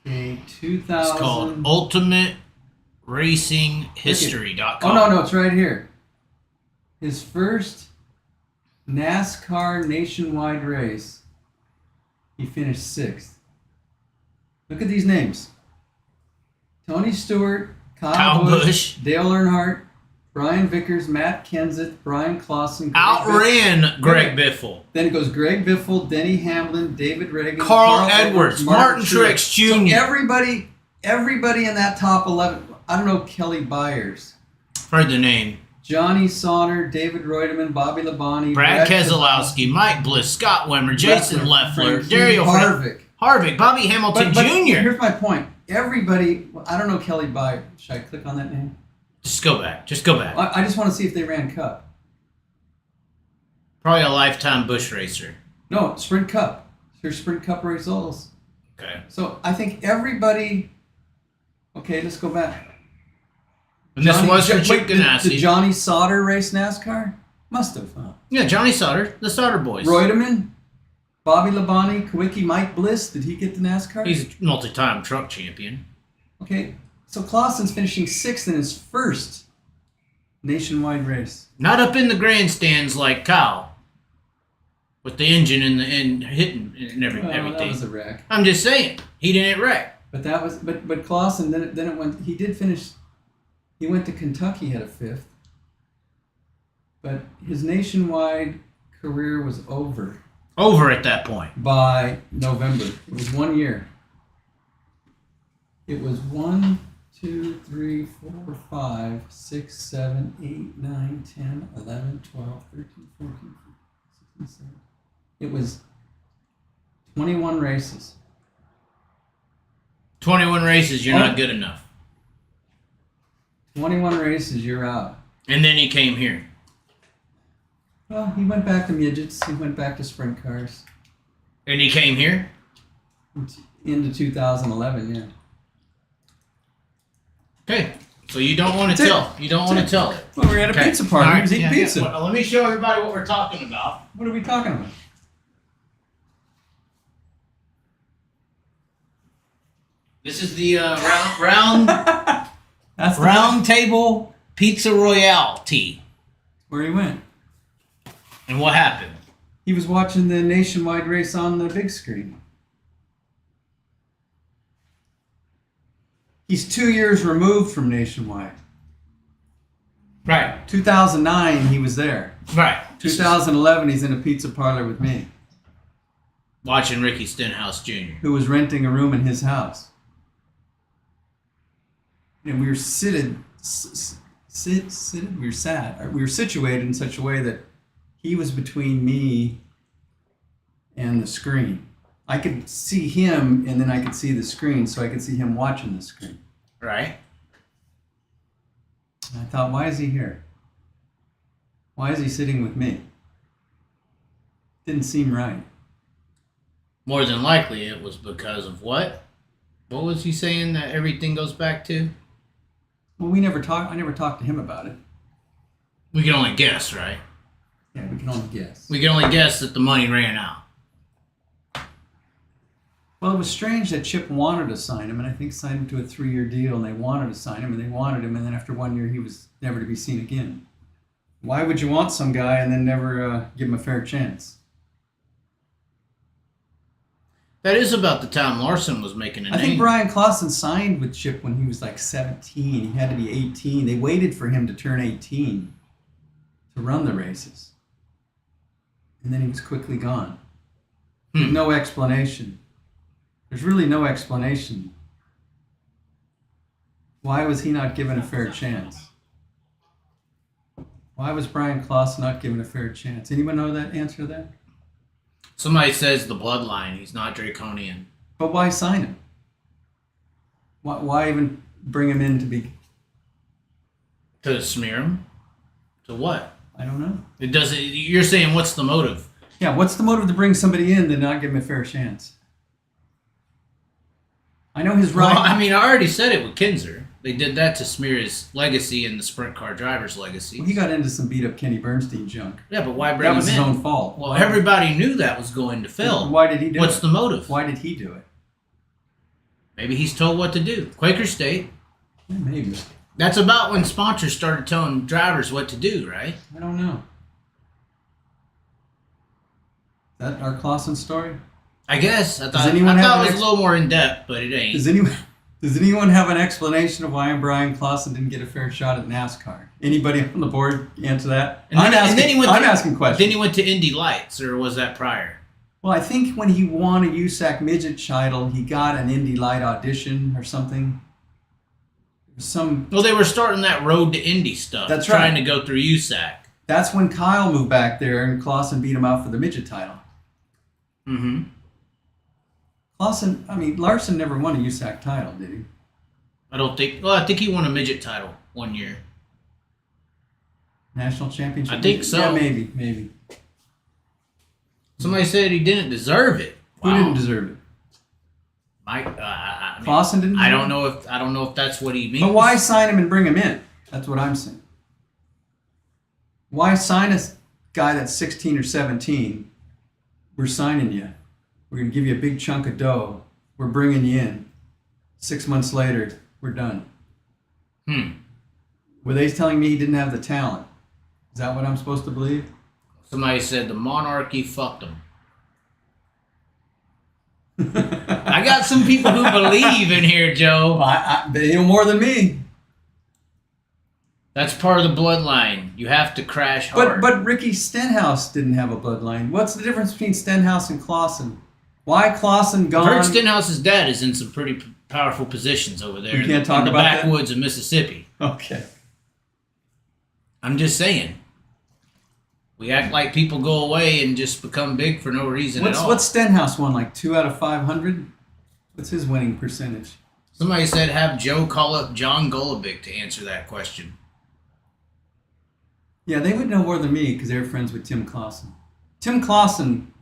Okay, 2000. It's called UltimateRacingHistory.com. Oh, no, it's right here. His first NASCAR nationwide race, he finished 6th. Look at these names. Tony Stewart, Kyle Busch, Dale Earnhardt, Brian Vickers, Matt Kenseth, Brian Clausen. Outran Greg Biffle. Then it goes Greg Biffle, Denny Hamlin, David Reagan, Carl Edwards, Martin Truex Jr. So everybody in that top 11, I don't know, Kelly Byers. Heard the name. Johnny Sauter, David Reutemann, Bobby Labonte, Brad Keselowski, Mike Bliss, Scott Wimmer, Jason Leffler, Dario Harvick, Bobby Hamilton Jr. Here's my point. Everybody, I don't know Kelly Byers. Should I click on that name? Just go back. I just want to see if they ran Cup. Probably a lifetime Busch racer. No, Sprint Cup. Here's Sprint Cup results. Okay. So I think everybody... Okay, let's go back. And this was for Chip Ganassi. Did Johnny Sauter race NASCAR? Must have, huh? Yeah, Johnny Sauter. The Sauter boys. Reutemann, Bobby Labonte, Kawicki, Mike Bliss, did he get the NASCAR? He's a multi-time truck champion. Okay, so Clausen's finishing 6th in his first nationwide race. Not up in the grandstands like Kyle, with the engine and hitting and everything. That was a wreck. I'm just saying, he didn't wreck. But that was but Clausen then it went. He did finish. He went to Kentucky, had a 5th. But his nationwide career was over. Over at that point. By November. It was 1 year. It was 1, 2, 3, 4, 5, 6, 7, 8, 9, 10, 11, 12, 13, 14, 15, 16, 17. It was 21 races. 21 races, you're not good enough. 21 races, you're out. And then he came here. Well, he went back to midgets. He went back to sprint cars. And he came here? Into 2011, yeah. Okay. So you don't want to tell. You don't want to tell it. Well, we're at a pizza party. All He was eating pizza. Well, let me show everybody what we're talking about. What are we talking about? This is the round table pizza royale tea. Where he went. And what happened? He was watching the nationwide race on the big screen. He's 2 years removed from nationwide. Right. 2009, he was there. Right. 2011, he's in a pizza parlor with me. Watching Ricky Stenhouse Jr. Who was renting a room in his house. And we were we were situated in such a way that he was between me and the screen. I could see him, and then I could see the screen, so I could see him watching the screen. Right. And I thought, why is he here? Why is he sitting with me? Didn't seem right. More than likely, it was because of what? What was he saying that everything goes back to? Well, I never talked to him about it. We can only guess, right? Yeah, we can only guess. We can only guess that the money ran out. Well, it was strange that Chip wanted to sign him, and I think signed him to a 3-year deal, and they wanted to sign him, and they wanted him, and then after 1 year, he was never to be seen again. Why would you want some guy and then never give him a fair chance? That is about the time Larson was making a name. I think Brian Clausen signed with Chip when he was like 17. He had to be 18. They waited for him to turn 18 to run the races. And then he was quickly gone. No explanation. There's really no explanation. Why was he not given a fair chance? Why was Brian Clausen not given a fair chance? Anyone know that answer to that? Somebody says the bloodline. He's not draconian. But why sign him? Why even bring him in to be... To smear him? To what? I don't know. It doesn't. You're saying what's the motive? Yeah, what's the motive to bring somebody in to not give him a fair chance? I know his right... Well, I mean, I already said it with Kinzer. They did that to smear his legacy and the sprint car driver's legacy. Well, he got into some beat-up Kenny Bernstein junk. Yeah, but why bring him in? That was his own fault. Well, everybody knew that was going to Phil. Why did he do it? What's the motive? Why did he do it? Maybe he's told what to do. Quaker State. Yeah, maybe. That's about when sponsors started telling drivers what to do, right? I don't know. Is that our Clausen story? I guess. I thought it was a little more in-depth, but it ain't. Does anyone have an explanation of why Brian Clausen didn't get a fair shot at NASCAR? Anybody on the board answer that? I'm asking questions. Then he went to Indy Lights, or was that prior? Well, I think when he won a USAC midget title, he got an Indy Light audition or something. Well, they were starting that road to Indy stuff. That's trying right. to go through USAC. That's when Kyle moved back there and Clausen beat him out for the midget title. Mm-hmm. Larson never won a USAC title, did he? I think he won a midget title 1 year. National championship? I think so. Yeah, maybe. Somebody said he didn't deserve it. Wow. Who didn't deserve it? Clausen didn't. I don't know if that's what he means. But why sign him and bring him in? That's what I'm saying. Why sign a guy that's 16 or 17? We're signing you. We're going to give you a big chunk of dough. We're bringing you in. 6 months later, we're done. Were they telling me he didn't have the talent? Is that what I'm supposed to believe? Somebody said the monarchy fucked him. I got some people who believe in here, Joe. Well, they know more than me. That's part of the bloodline. You have to crash hard. But Ricky Stenhouse didn't have a bloodline. What's the difference between Stenhouse and Clausen? Why Clausen gone? I've heard Stenhouse's dad is in some pretty powerful positions over there You can't talk in the about that? backwoods of Mississippi. Okay. I'm just saying. We act like people go away and just become big for no reason at all. What's Stenhouse won? Like 2 out of 500? What's his winning percentage? Somebody said have Joe call up John Golobic to answer that question. Yeah, they would know more than me because they were friends with Tim Clausen. Tim Clausen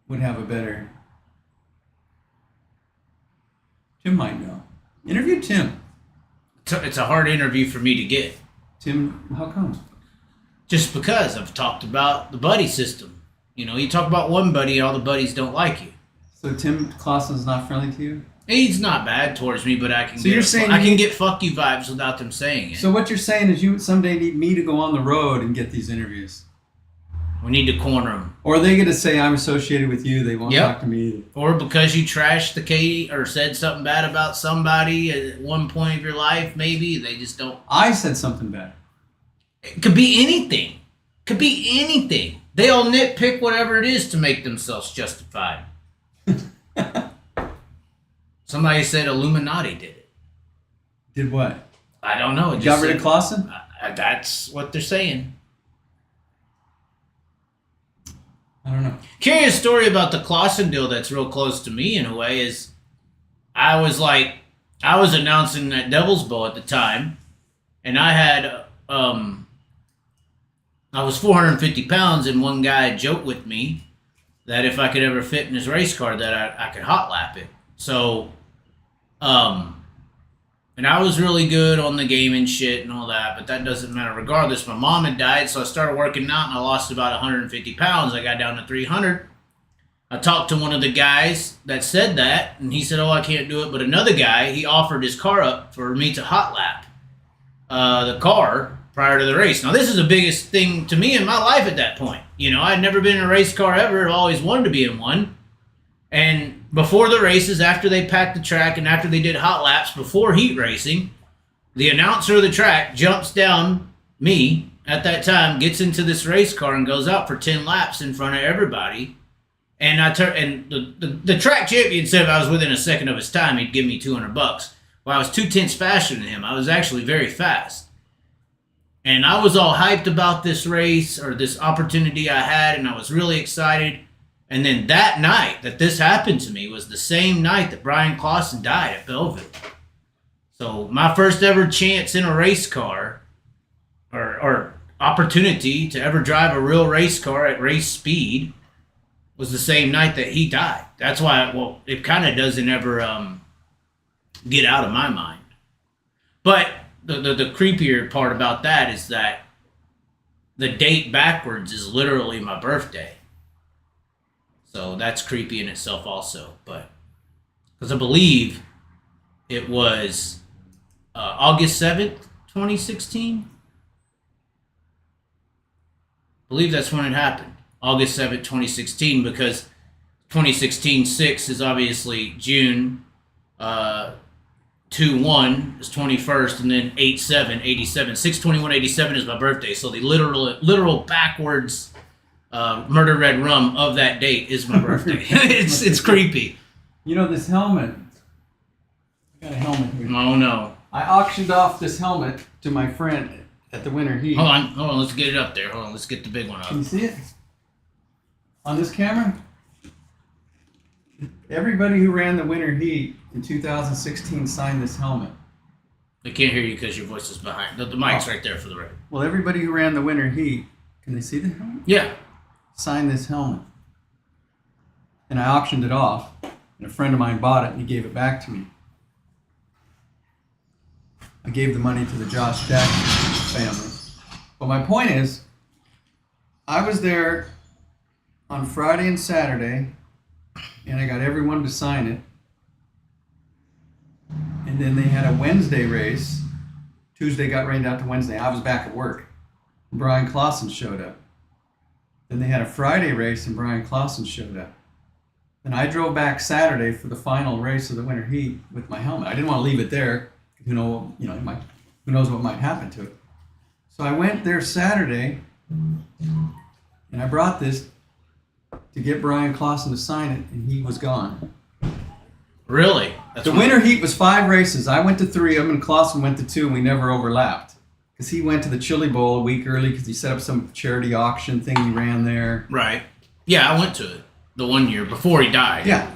would have a better... Tim might know. Interview Tim. It's a hard interview for me to get. Tim, how come? Just because I've talked about the buddy system. You know, you talk about one buddy, all the buddies don't like you. So Tim Clausen's not friendly to you? He's not bad towards me, but I can get fuck you vibes without them saying it. So what you're saying is you someday need me to go on the road and get these interviews. We need to corner them. Or are they going to say I'm associated with you? They won't talk to me either. Or because you trashed the Katie or said something bad about somebody at one point of your life, maybe they just don't. I said something bad. It could be anything. Could be anything. They all nitpick whatever it is to make themselves justified. Somebody said Illuminati did it. Did what? I don't know. It Got rid of Clausen? That's what they're saying. I don't know. Curious story about the Clausen deal that's real close to me in a way is I was announcing at Devil's Bowl at the time, and I had I was 450 pounds, and one guy joked with me that if I could ever fit in his race car that I could hot lap it. So, and I was really good on the game and shit and all that, but that doesn't matter regardless. My mom had died, so I started working out, and I lost about 150 pounds. I got down to 300. I talked to one of the guys that said that, and he said, oh, I can't do it. But another guy, he offered his car up for me to hot lap the car prior to the race. Now, this is the biggest thing to me in my life at that point. You know, I'd never been in a race car ever. I've always wanted to be in one. And before the races, after they packed the track and after they did hot laps before heat racing, the announcer of the track jumps down me at that time, gets into this race car and goes out for 10 laps in front of everybody. And the track champion said if I was within a second of his time, he'd give me $200. Well, I was 2/10 faster than him. I was actually very fast. And I was all hyped about this race or this opportunity I had, and I was really excited. And then that night that this happened to me was the same night that Brian Clausen died at Belleville. So my first ever chance in a race car or opportunity to ever drive a real race car at race speed was the same night that he died. That's why, it kind of doesn't ever get out of my mind. But the creepier part about that is that the date backwards is literally my birthday. So that's creepy in itself also. But because I believe it was August 7th, 2016. I believe that's when it happened. August 7th, 2016, because 2016 6 is obviously June. 2/1 is 21st, and then 8/7, 87. 6/21/87 is my birthday. So the literal backwards Murder Red Rum of that date is my birthday. It's creepy. You know, this helmet. I got a helmet here. Oh no. I auctioned off this helmet to my friend at the Winter Heat. Hold on, let's get it up there. Hold on, let's get the big one up. Can you see it? On this camera? Everybody who ran the Winter Heat in 2016 signed this helmet. They can't hear you because your voice is behind. The mic's right there for the record. Well, everybody who ran the Winter Heat, can they see the helmet? Yeah. Signed this helmet. And I auctioned it off, and a friend of mine bought it, and he gave it back to me. I gave the money to the Josh Jackson family. But my point is, I was there on Friday and Saturday and I got everyone to sign it. And then they had a Wednesday race. Tuesday got rained out to Wednesday. I was back at work. Brian Clausen showed up. Then they had a Friday race, and Brian Clausen showed up. Then I drove back Saturday for the final race of the winter heat with my helmet. I didn't want to leave it there. Who knows what might happen to it. So I went there Saturday, and I brought this to get Brian Clausen to sign it, and he was gone. Really? The winter heat was 5 races. I went to 3 of them, and Clausen went to 2, and we never overlapped. Because he went to the Chili Bowl a week early because he set up some charity auction thing he ran there. Right. Yeah, I went to it the one year before he died. Yeah.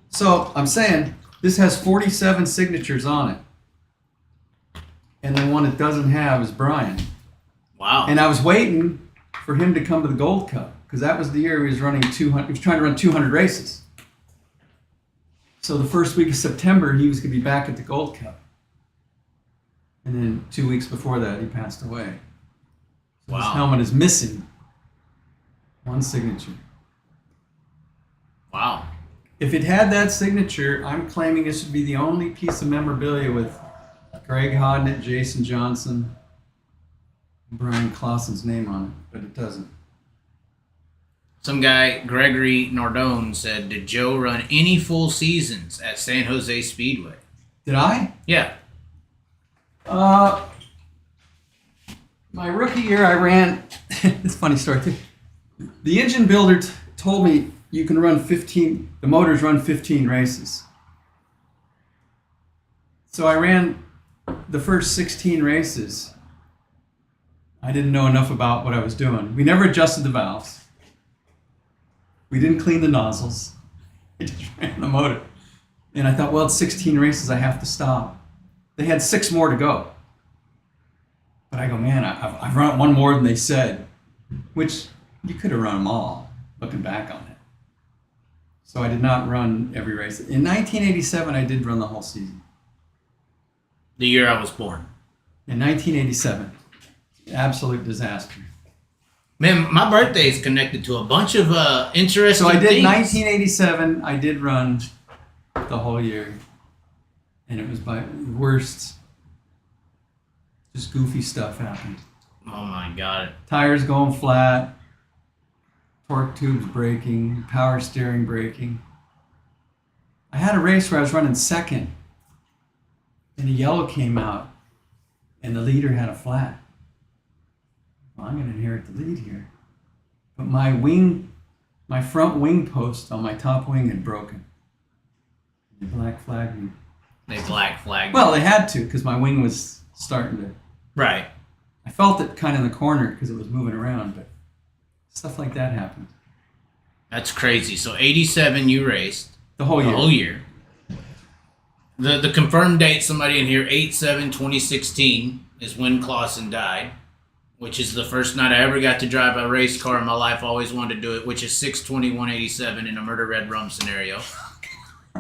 So I'm saying this has 47 signatures on it. And the one it doesn't have is Brian. Wow. And I was waiting for him to come to the Gold Cup because that was the year he was running 200. He was trying to run 200 races. So the first week of September, he was going to be back at the Gold Cup. And then 2 weeks before that, he passed away. So His helmet is missing 1 signature. Wow. If it had that signature, I'm claiming this would be the only piece of memorabilia with Greg Hodnett, Jason Johnson, and Brian Clausen's name on it, but it doesn't. Some guy, Gregory Nardone, said, did Joe run any full seasons at San Jose Speedway? Did I? Yeah. My rookie year, I ran. It's a funny story too. The engine builder told me you can run 15. The motors run 15 races. So I ran the first 16 races. I didn't know enough about what I was doing. We never adjusted the valves. We didn't clean the nozzles. I just ran the motor. And I thought, well, it's 16 races. I have to stop. They had 6 more to go. But I go, man, I've run one more than they said, which you could have run them all, looking back on it. So I did not run every race. In 1987, I did run the whole season. The year I was born. In 1987, absolute disaster. Man, my birthday is connected to a bunch of interesting So I did things. 1987, I did run the whole year. And it was by the worst, just goofy stuff happened. Oh my God. Tires going flat, torque tubes breaking, power steering breaking. I had a race where I was running second, and a yellow came out, and the leader had a flat. Well, I'm going to inherit the lead here. But my front wing post on my top wing had broken. The black flagged me. They black flagged. Well, they had to because my wing was starting to. Right. I felt it kind of in the corner because it was moving around, but stuff like that happened. That's crazy. So 87 you raced. The whole year. The whole year. The confirmed date, somebody in here, 8/7/2016 is when Clausen died, which is the first night I ever got to drive a race car in my life. I always wanted to do it, which is 6/21/87 in a Murder Red Rum scenario.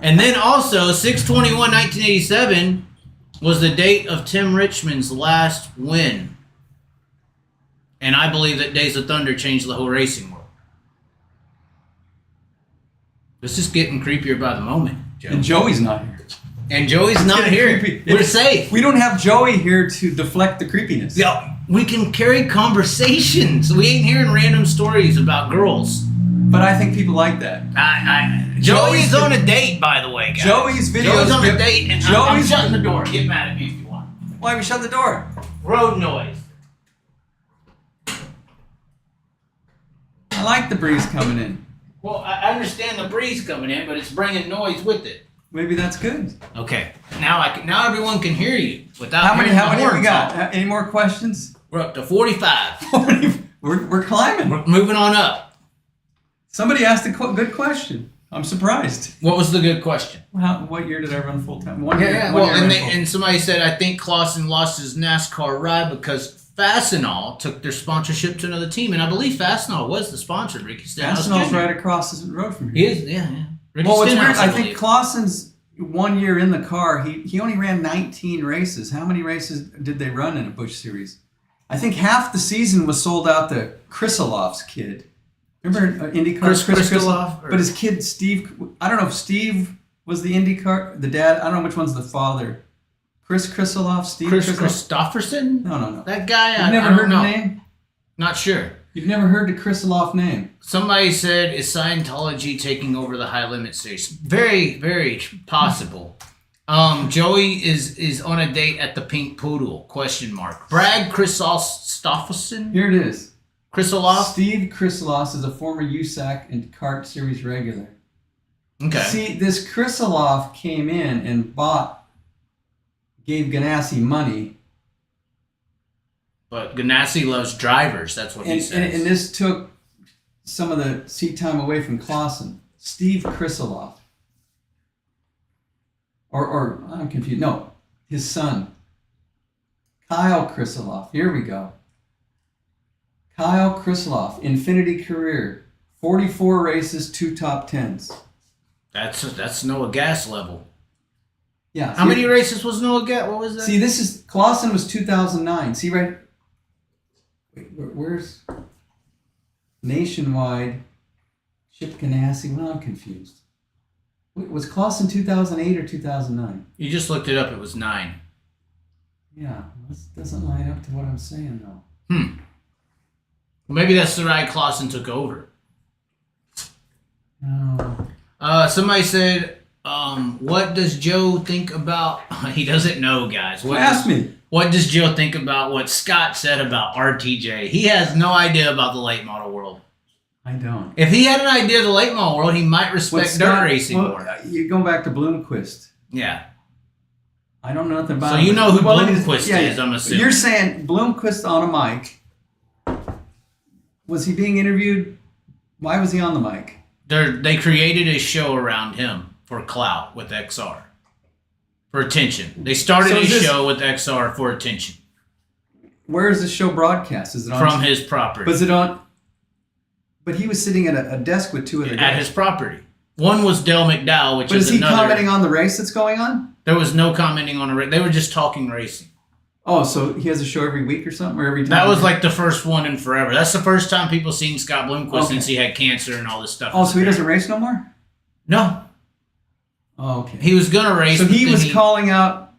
And then also 6/21/1987 was the date of Tim Richmond's last win. And I believe that Days of Thunder changed the whole racing world. This is getting creepier by the moment, Joe. And Joey's not here. And Joey's not here. Creepy. We're safe. We don't have Joey here to deflect the creepiness. Yeah, we can carry conversations. We ain't hearing random stories about girls. But I think people like that. Joey's on a date, by the way, guys. Joey's videos. Joey's on a date, and I'm Joey's shutting the door. Get mad at me if you want. Why we shut the door? Road noise. I like the breeze coming in. Well, I understand the breeze coming in, but it's bringing noise with it. Maybe that's good. Okay, now everyone can hear you without How many hearing the we horns got? all. Any more questions? We're up to 45. We're climbing. We're moving on up. Somebody asked a good question. I'm surprised. What was the good question? What year did I run full time? One Yeah, year. yeah. One Well, year and somebody said, I think Clausen lost his NASCAR ride because Fastenal took their sponsorship to another team, and I believe Fastenal was the sponsor. Ricky Stenhouse Fastenal's Jr. right across the road from He here. is, yeah. Ricky Well, what's weird, Stenhouse, I think believe. Clausen's 1 year in the car, he only ran 19 races. How many races did they run in a Busch Series? I think half the season was sold out to Krisalov's kid. Remember IndyCar? Chris Kristoloff? But his kid Steve, I don't know if Steve was the IndyCar, the dad. I don't know which one's the father. Chris Kristoloff, Steve Christopherson? No. That guy, You've never heard the name? Not sure. You've never heard the Kristoloff name? Somebody said, is Scientology taking over the High Limit series? Very, very possible. Joey is on a date at the Pink Poodle, ? Brad Kristofferson? Here it is. Kristoloff? Steve Kristoloff is a former USAC and kart series regular. Okay. See, this Kristoloff came in and gave Ganassi money. But Ganassi loves drivers. That's what he says. And this took some of the seat time away from Clausen. Steve Kristoloff. Or I'm confused. No, his son. Kyle Kristoloff. Here we go. Kyle Kristoloff, Infinity career. 44 races, 2 top 10s. That's Noah Gas level. Yeah. How many races was Noah Gas? What was that? See, Clausen was 2009. See, right? Wait, where's Nationwide? Chip Ganassi. Well, I'm confused. Was Clausen 2008 or 2009? You just looked it up. It was 9. Yeah, this doesn't line up to what I'm saying, though. Well, maybe that's the ride Clausen took over. No. Somebody said, what does Joe think about... He doesn't know, guys. Ask me. What does Joe think about what Scott said about RTJ? He has no idea about the late model world. I don't. If he had an idea of the late model world, he might respect dirt racing more. You're going back to Bloomquist. Yeah. I don't know nothing about So him. you know who Bloomquist is, I'm assuming. You're saying Bloomquist on a mic. Was he being interviewed? Why was he on the mic? They created a show around him for clout with XR. For attention. They started a show with XR for attention. Where is the show broadcast? Is it on from his property? Was it on? But he was sitting at a desk with 2 other guys. At his property. One was Dale McDowell, which is another. But is he commenting on the race that's going on? There was no commenting on a race. They were just talking racing. Oh, so he has a show every week or something, or every time? That was like the first one in forever. That's the first time people seen Scott Bloomquist since he had cancer and all this stuff. Oh, so he doesn't race no more? No. Oh, okay. He was gonna race. So he was calling out.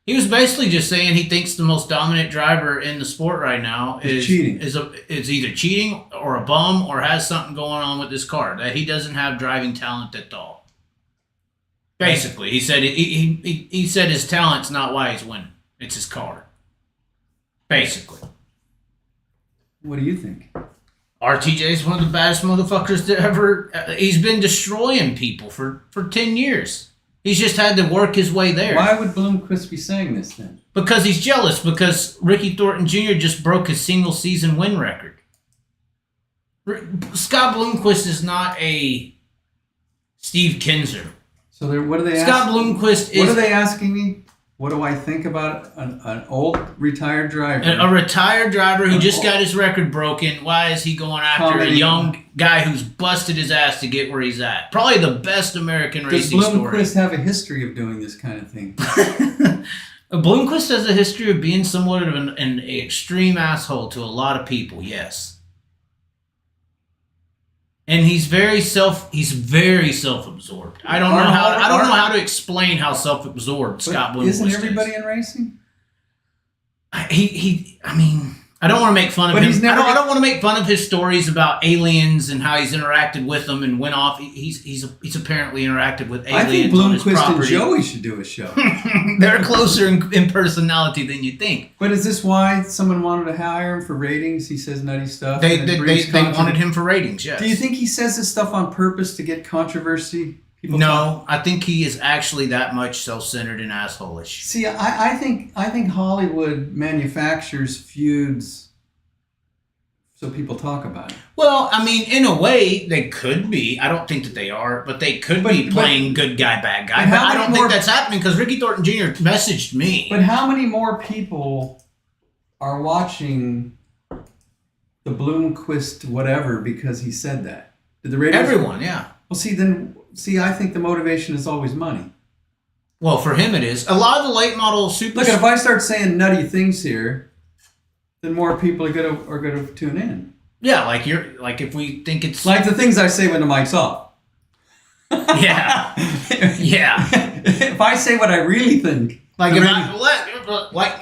He was basically just saying he thinks the most dominant driver in the sport right now is cheating. Is either cheating or a bum or has something going on with his car, that he doesn't have driving talent at all. Basically, he said he said his talent's not why he's winning; it's his car. Basically. What do you think? RTJ is one of the baddest motherfuckers that ever. He's been destroying people for 10 years. He's just had to work his way there. Why would Bloomquist be saying this then? Because he's jealous. Because Ricky Thornton Jr. just broke his single season win record. Scott Bloomquist is not a Steve Kinzer. So what are they? Scott Bloomquist is. What are they asking me? What do I think about an old retired driver? A retired driver who just got his record broken. Why is he going after a young guy who's busted his ass to get where he's at? Probably the best American racing story. Does Bloomquist have a history of doing this kind of thing? Bloomquist has a history of being somewhat of an extreme asshole to a lot of people, yes. And he's very self-absorbed. I don't know how to explain how self-absorbed Scott Bloomquist is. Isn't everybody in racing? I mean, I don't want to make fun of him. I don't want to make fun of his stories about aliens and how he's interacted with them and went off. He's apparently interacted with aliens. I think Bloomquist and Joey should do a show. They're closer in personality than you think. But is this why someone wanted to hire him for ratings? He says nutty stuff. They wanted him for ratings. Yes. Do you think he says this stuff on purpose to get controversy? No, I think he is actually that much self-centered and asshole-ish. See, I think Hollywood manufactures feuds so people talk about it. Well, I mean, in a way, they could be. I don't think that they are, but they could be playing good guy, bad guy. But I don't think that's happening because Ricky Thornton Jr. messaged me. But how many more people are watching the Bloomquist whatever because he said that? Did the ratings? Everyone, yeah. Well, I think the motivation is always money. Well, for him it is. A lot of the late model super. Look, if I start saying nutty things here, then more people are gonna tune in. Yeah, like if we think it's Like the things I say when the mic's off. yeah, yeah. If I say what I really think, Like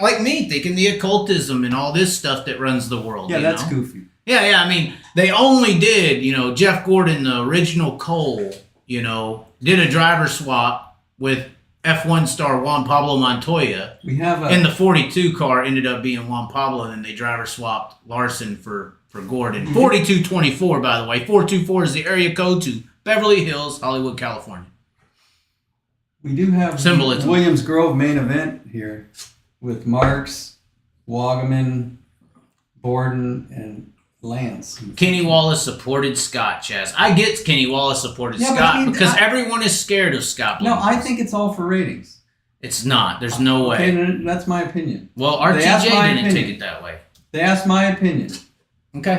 like me thinking the occultism and all this stuff that runs the world. yeah, that's know? goofy. Yeah. I mean, they only did, Jeff Gordon, the original Cole, did a driver swap with F1 star Juan Pablo Montoya. We have And the 42 car ended up being Juan Pablo, and then they driver swapped Larson for Gordon. 4224, by the way. 424 is the area code to Beverly Hills, Hollywood, California. We do have Symbolism. Williams Grove main event here with Marks, Wagaman, Borden, and Lance. Kenny Wallace supported Scott, Chaz. I get Kenny Wallace supported Yeah, but Scott because everyone is scared of Scott. No, Blumenthal. I think it's all for ratings. It's not. There's no way. Okay, then that's my opinion. Well, They asked RTJ my didn't opinion. take it that way. They asked my opinion. Okay.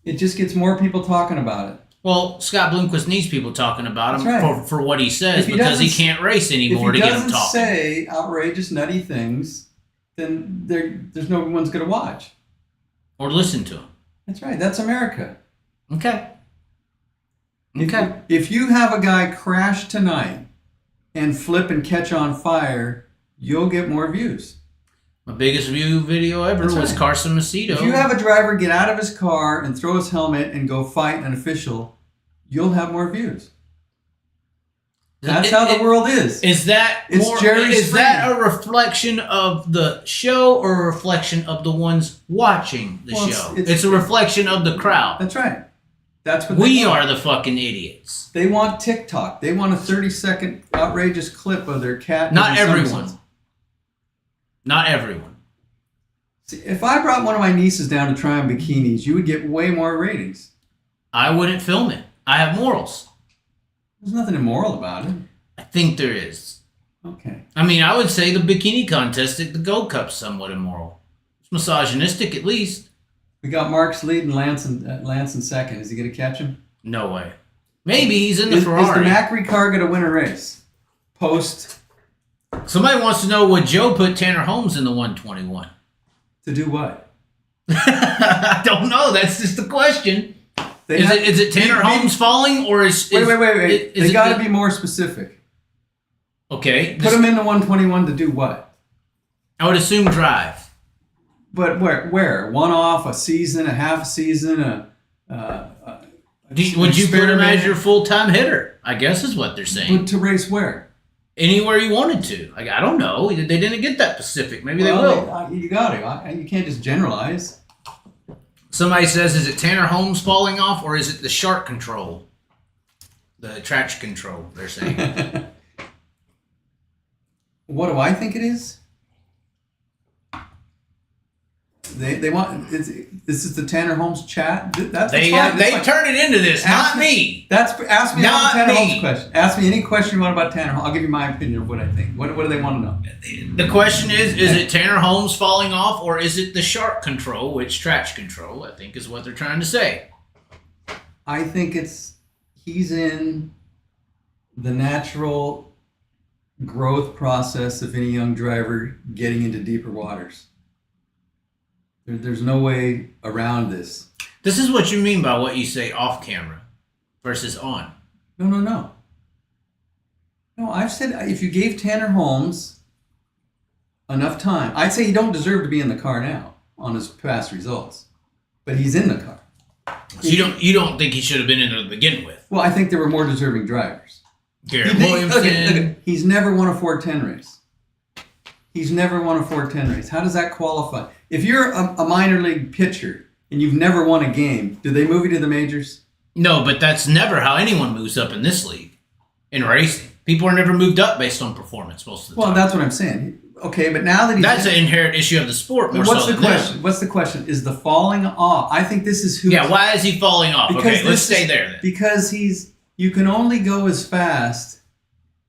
It just gets more people talking about it. Well, Scott Bloomquist needs people talking about him That's right. for what he says If he because he doesn't- can't race anymore If to he get him doesn't talking. say outrageous, nutty things, then there's no one's going to watch. Or listen to him. That's right. That's America. Okay. Okay. If you have a guy crash tonight and flip and catch on fire, you'll get more views. My biggest view video ever That's was right. Carson Macedo. If you have a driver get out of his car and throw his helmet and go fight an official, you'll have more views. That's how the world is. Is that It's more, Jerry is Springer. that a reflection of the show or a reflection of the ones watching the Well, show? it's- It's a reflection of the crowd. That's right. That's what We they want. are the fucking idiots. They want TikTok. They want a 30-second outrageous clip of their cat. Not doing everyone. something. Not everyone. See, if I brought one of my nieces down to try on bikinis, you would get way more ratings. I wouldn't film it. I have morals. There's nothing immoral about it. I think there is. Okay. I mean, I would say the bikini contest at the Gold Cup's somewhat immoral. It's misogynistic, at least. We got Mark's lead and Lance in second. Is he going to catch him? No way. Maybe he's in the Is the Ferrari. Macri car going to win a race? Post Somebody wants to know, would Joe put Tanner Holmes in the 121? to do what? I don't know. That's just the question. They Is it Tanner Holmes falling, or is Wait. is They it got to the- be more specific. Okay. Put him in the 121 to do what? I would assume drive. But where? One off, a season, a half season, Would you put him as your full-time hitter? I guess is what they're saying. But to race where? Anywhere you wanted to. I don't know. They didn't get that specific. Maybe they will. You got to. You can't just generalize. Somebody says, is it Tanner Holmes falling off, or is it the shark control? The traction control, they're saying. What do I think it is? They want this is the Tanner Holmes chat. That's They fine. That's fine. turn it into this, not me. Ask me Not about Tanner me. Holmes question. Ask me any question you want about Tanner Holmes. I'll give you my opinion of what I think. What do they want to know? The question is it Tanner Holmes falling off, or is it the shark control, which traction control, I think, is what they're trying to say. I think he's in the natural growth process of any young driver getting into deeper waters. There's no way around this. This is what you mean by what you say off camera versus on. No, I've said if you gave Tanner Holmes enough time, I'd say he don't deserve to be in the car now on his past results, but he's in the car. So you don't think he should have been in there to begin with? Well, I think there were more deserving drivers. Garrett Williamson. Look, he's never won a 410 race. He's never won a 410 race. How does that qualify? If you're a minor league pitcher and you've never won a game, do they move you to the majors? No, but that's never how anyone moves up in this league. In racing. People are never moved up based on performance most of the Well, time. that's what I'm saying. Okay, but now that he's... That's an inherent issue of the sport more What's so the than question? them. What's the question? Is the falling off? I think this is who... Yeah, why is he falling off? Because Okay, let's this stay is- there then. Because you can only go as fast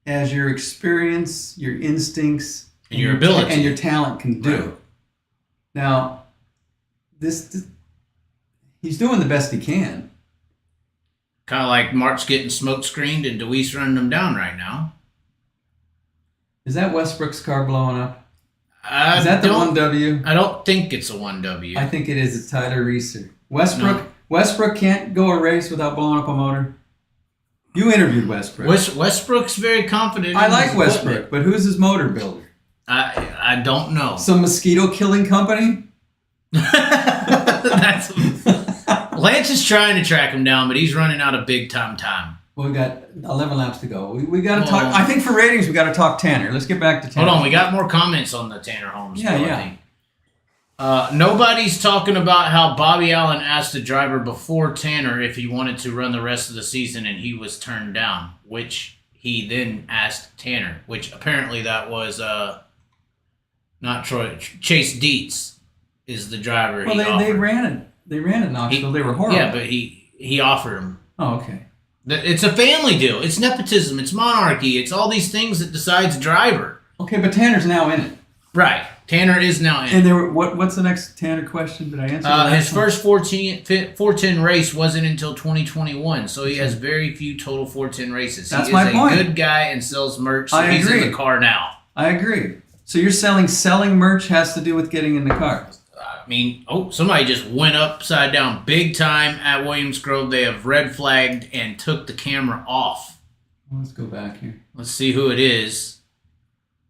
as your experience, your instincts, And your ability. and your talent can do. Right. Now, this he's doing the best he can. Kind of like Mark's getting smoke screened and Deweese running them down right now. Is that Westbrook's car blowing up? I Is that the don't- 1W? I don't think it's a 1W. I think it is. It's Tyler Reeser. Westbrook. No. Westbrook can't go a race without blowing up a motor. You interviewed Westbrook. Westbrook's very confident. I in like his Westbrook, equipment. but who's his motor builder? I don't know. Some mosquito killing company? That's Lance is trying to track him down, but he's running out of big time. Well, we got 11 laps to go. We got to talk. I think for ratings, we got to talk Tanner. Let's get back to Tanner. Hold on, we got more comments on the Tanner Holmes. Yeah, deal, yeah. I think. Nobody's talking about how Bobby Allen asked the driver before Tanner if he wanted to run the rest of the season, and he was turned down, which he then asked Tanner, which apparently that was not Troy. Chase Dietz is the driver. Well, they ran it. They ran it Knoxville. They were horrible. Yeah, but he offered him. Oh, okay. It's a family deal. It's nepotism. It's monarchy. It's all these things that decides driver. Okay, but Tanner's now in it. Right. Tanner is now in. And there were what's the next Tanner question? Did I answer? His first 410 race wasn't until 2021, so he has very few total 410 races. That's he is my point. a good guy and sells merch, so I he's agree. in the car now. I agree. So you're selling merch has to do with getting in the car. I mean, somebody just went upside down big time at Williams Grove. They have red flagged and took the camera off. Let's go back here. Let's see who it is.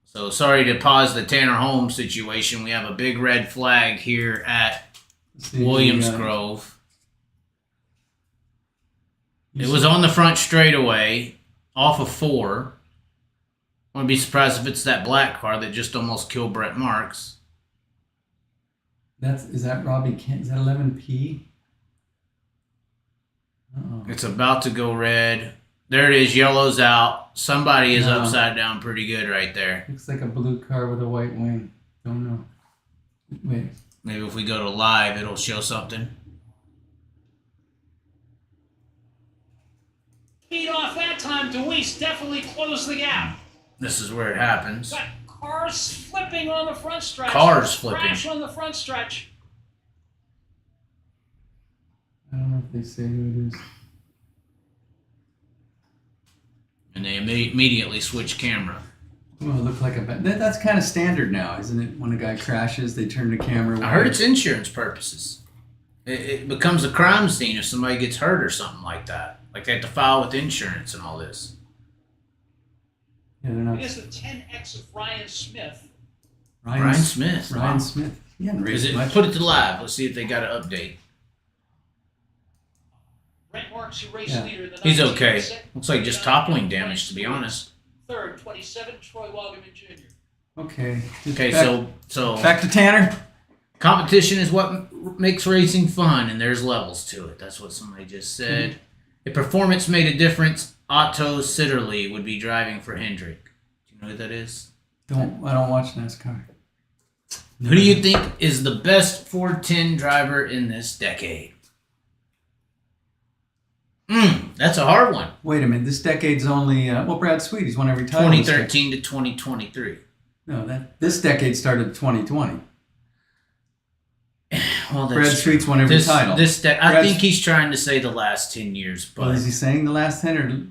So sorry to pause the Tanner Holmes situation. We have a big red flag here at Williams Grove. It was on the front straightaway off of 4. I wouldn't be surprised if it's that black car that just almost killed Brett Marks. Is that Robbie Kent? Is that 11P? Uh-oh. It's about to go red. There it is. Yellow's out. Somebody is upside down pretty good right there. Looks like a blue car with a white wing. Don't know. Wait. Maybe if we go to live, it'll show something. Speed off that time. DeWeese definitely closed the gap. This is where it happens. Got cars flipping on the front stretch. Cars flipping. Crash on the front stretch. I don't know if they say who it is. And they immediately switch camera. Well, it looked like that's kind of standard now, isn't it? When a guy crashes, they turn the camera away. I heard it's insurance purposes. It becomes a crime scene if somebody gets hurt or something like that. Like they have to file with insurance and all this. Yeah, they're not. Here's the 10X of Ryan Smith. Ryan Smith. Ryan Wow. Smith. He hadn't raced much. Put it to live. Let's see if they got an update. Brent Marks, who race Yeah. leader in the He's 19th okay. set. Looks like just toppling damage, to be honest. Third, 27, Troy Wagaman Jr. Okay. Okay, Back- so back to Tanner. competition is what makes racing fun, and there's levels to it. That's what somebody just said. If performance made a difference, Otto Sitterly would be driving for Hendrick. Do you know who that is? I don't watch NASCAR. Who do you think is the best 410 driver in this decade? That's a hard one. Wait a minute. This decade's only Brad Sweety's won every title. 2013 to 2023. No, this decade started 2020. Well, that's Brad true. Sweet's won every title. I think he's trying to say the last 10 years, but Well, is he saying the last 10 or?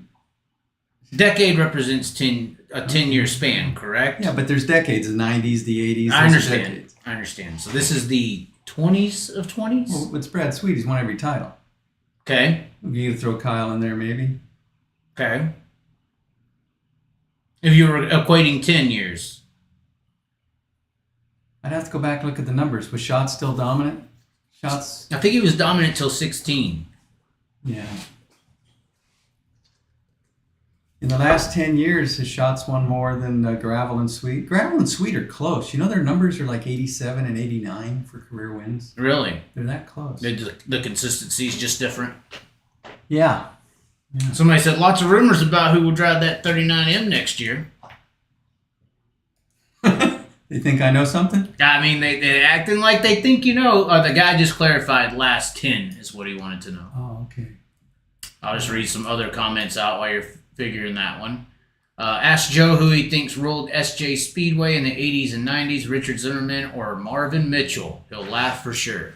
decade represents a 10-year span, correct? Yeah, but there's decades. The 90s, the 80s. I those are understand. decades. I understand. So this is the 20s of 20s? Well, it's Brad Sweet. He's won every title. Okay. You could throw Kyle in there, maybe. Okay. If you were equating 10 years. I'd have to go back and look at the numbers. Was Shots still dominant? Shots? I think he was dominant till 16. Yeah. In the last 10 years, his Shots won more than Gravel and Sweet. Gravel and Sweet are close. You know their numbers are like 87 and 89 for career wins. Really? They're that close. The consistency is just different. Yeah. Somebody said lots of rumors about who will drive that 39M next year. They think I know something? I mean, they're acting like they think you know. The guy just clarified last 10 is what he wanted to know. Oh, okay. I'll just read some other comments out while you're figuring that one. Ask Joe who he thinks ruled SJ Speedway in the 80s and 90s, Richard Zimmerman or Marvin Mitchell. He'll laugh for sure.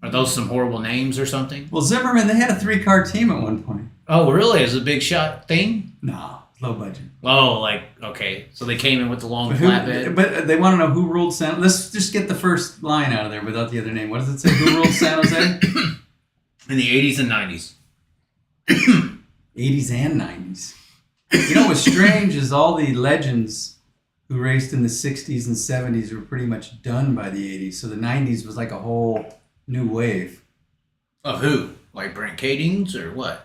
Are those some horrible names or something? Well, Zimmerman, they had a 3-car team at one point. Oh, really? Is a big shot thing? No. Low budget. Oh, like, okay. So they came in with the long flatbed. But they want to know who ruled San. Let's just get the first line out of there without the other name. What does it say? Who ruled San Jose? In the 80s and 90s. 80s and 90s. You know what's strange is all the legends who raced in the 60s and 70s were pretty much done by the 80s. So the 90s was like a whole new wave. Of who? Like Brent Kadings or what?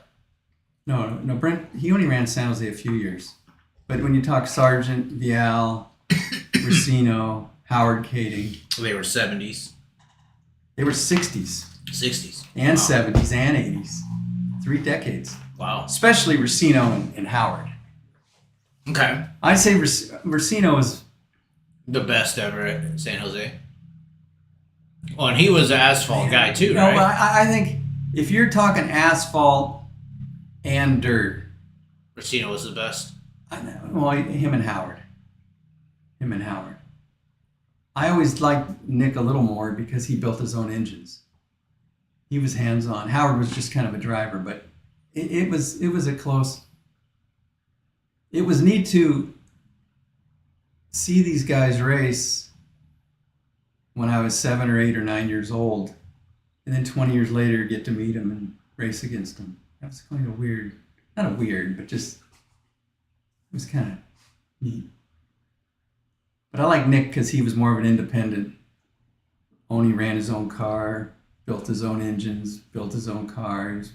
No, Brent, he only ran San Jose a few years. But when you talk Sargent, Vial, Racino, Howard Kading. They were 70s. They were 60s. 60s. And 70s and 80s. 3 decades. Wow. Especially Racino and Howard. Okay. I'd say Racino is the best ever at San Jose. Oh, and he was an asphalt guy too, no, right? I think if you're talking asphalt and dirt, Racino was the best. Well, him and Howard. I always liked Nick a little more because he built his own engines. He was hands-on. Howard was just kind of a driver, but it was a close. It was neat to see these guys race when I was 7 or 8 or 9 years old, and then 20 years later get to meet them and race against them. That was kind of weird. Not a weird, but just, it was kind of neat. But I like Nick because he was more of an independent. Only ran his own car, built his own engines, built his own cars.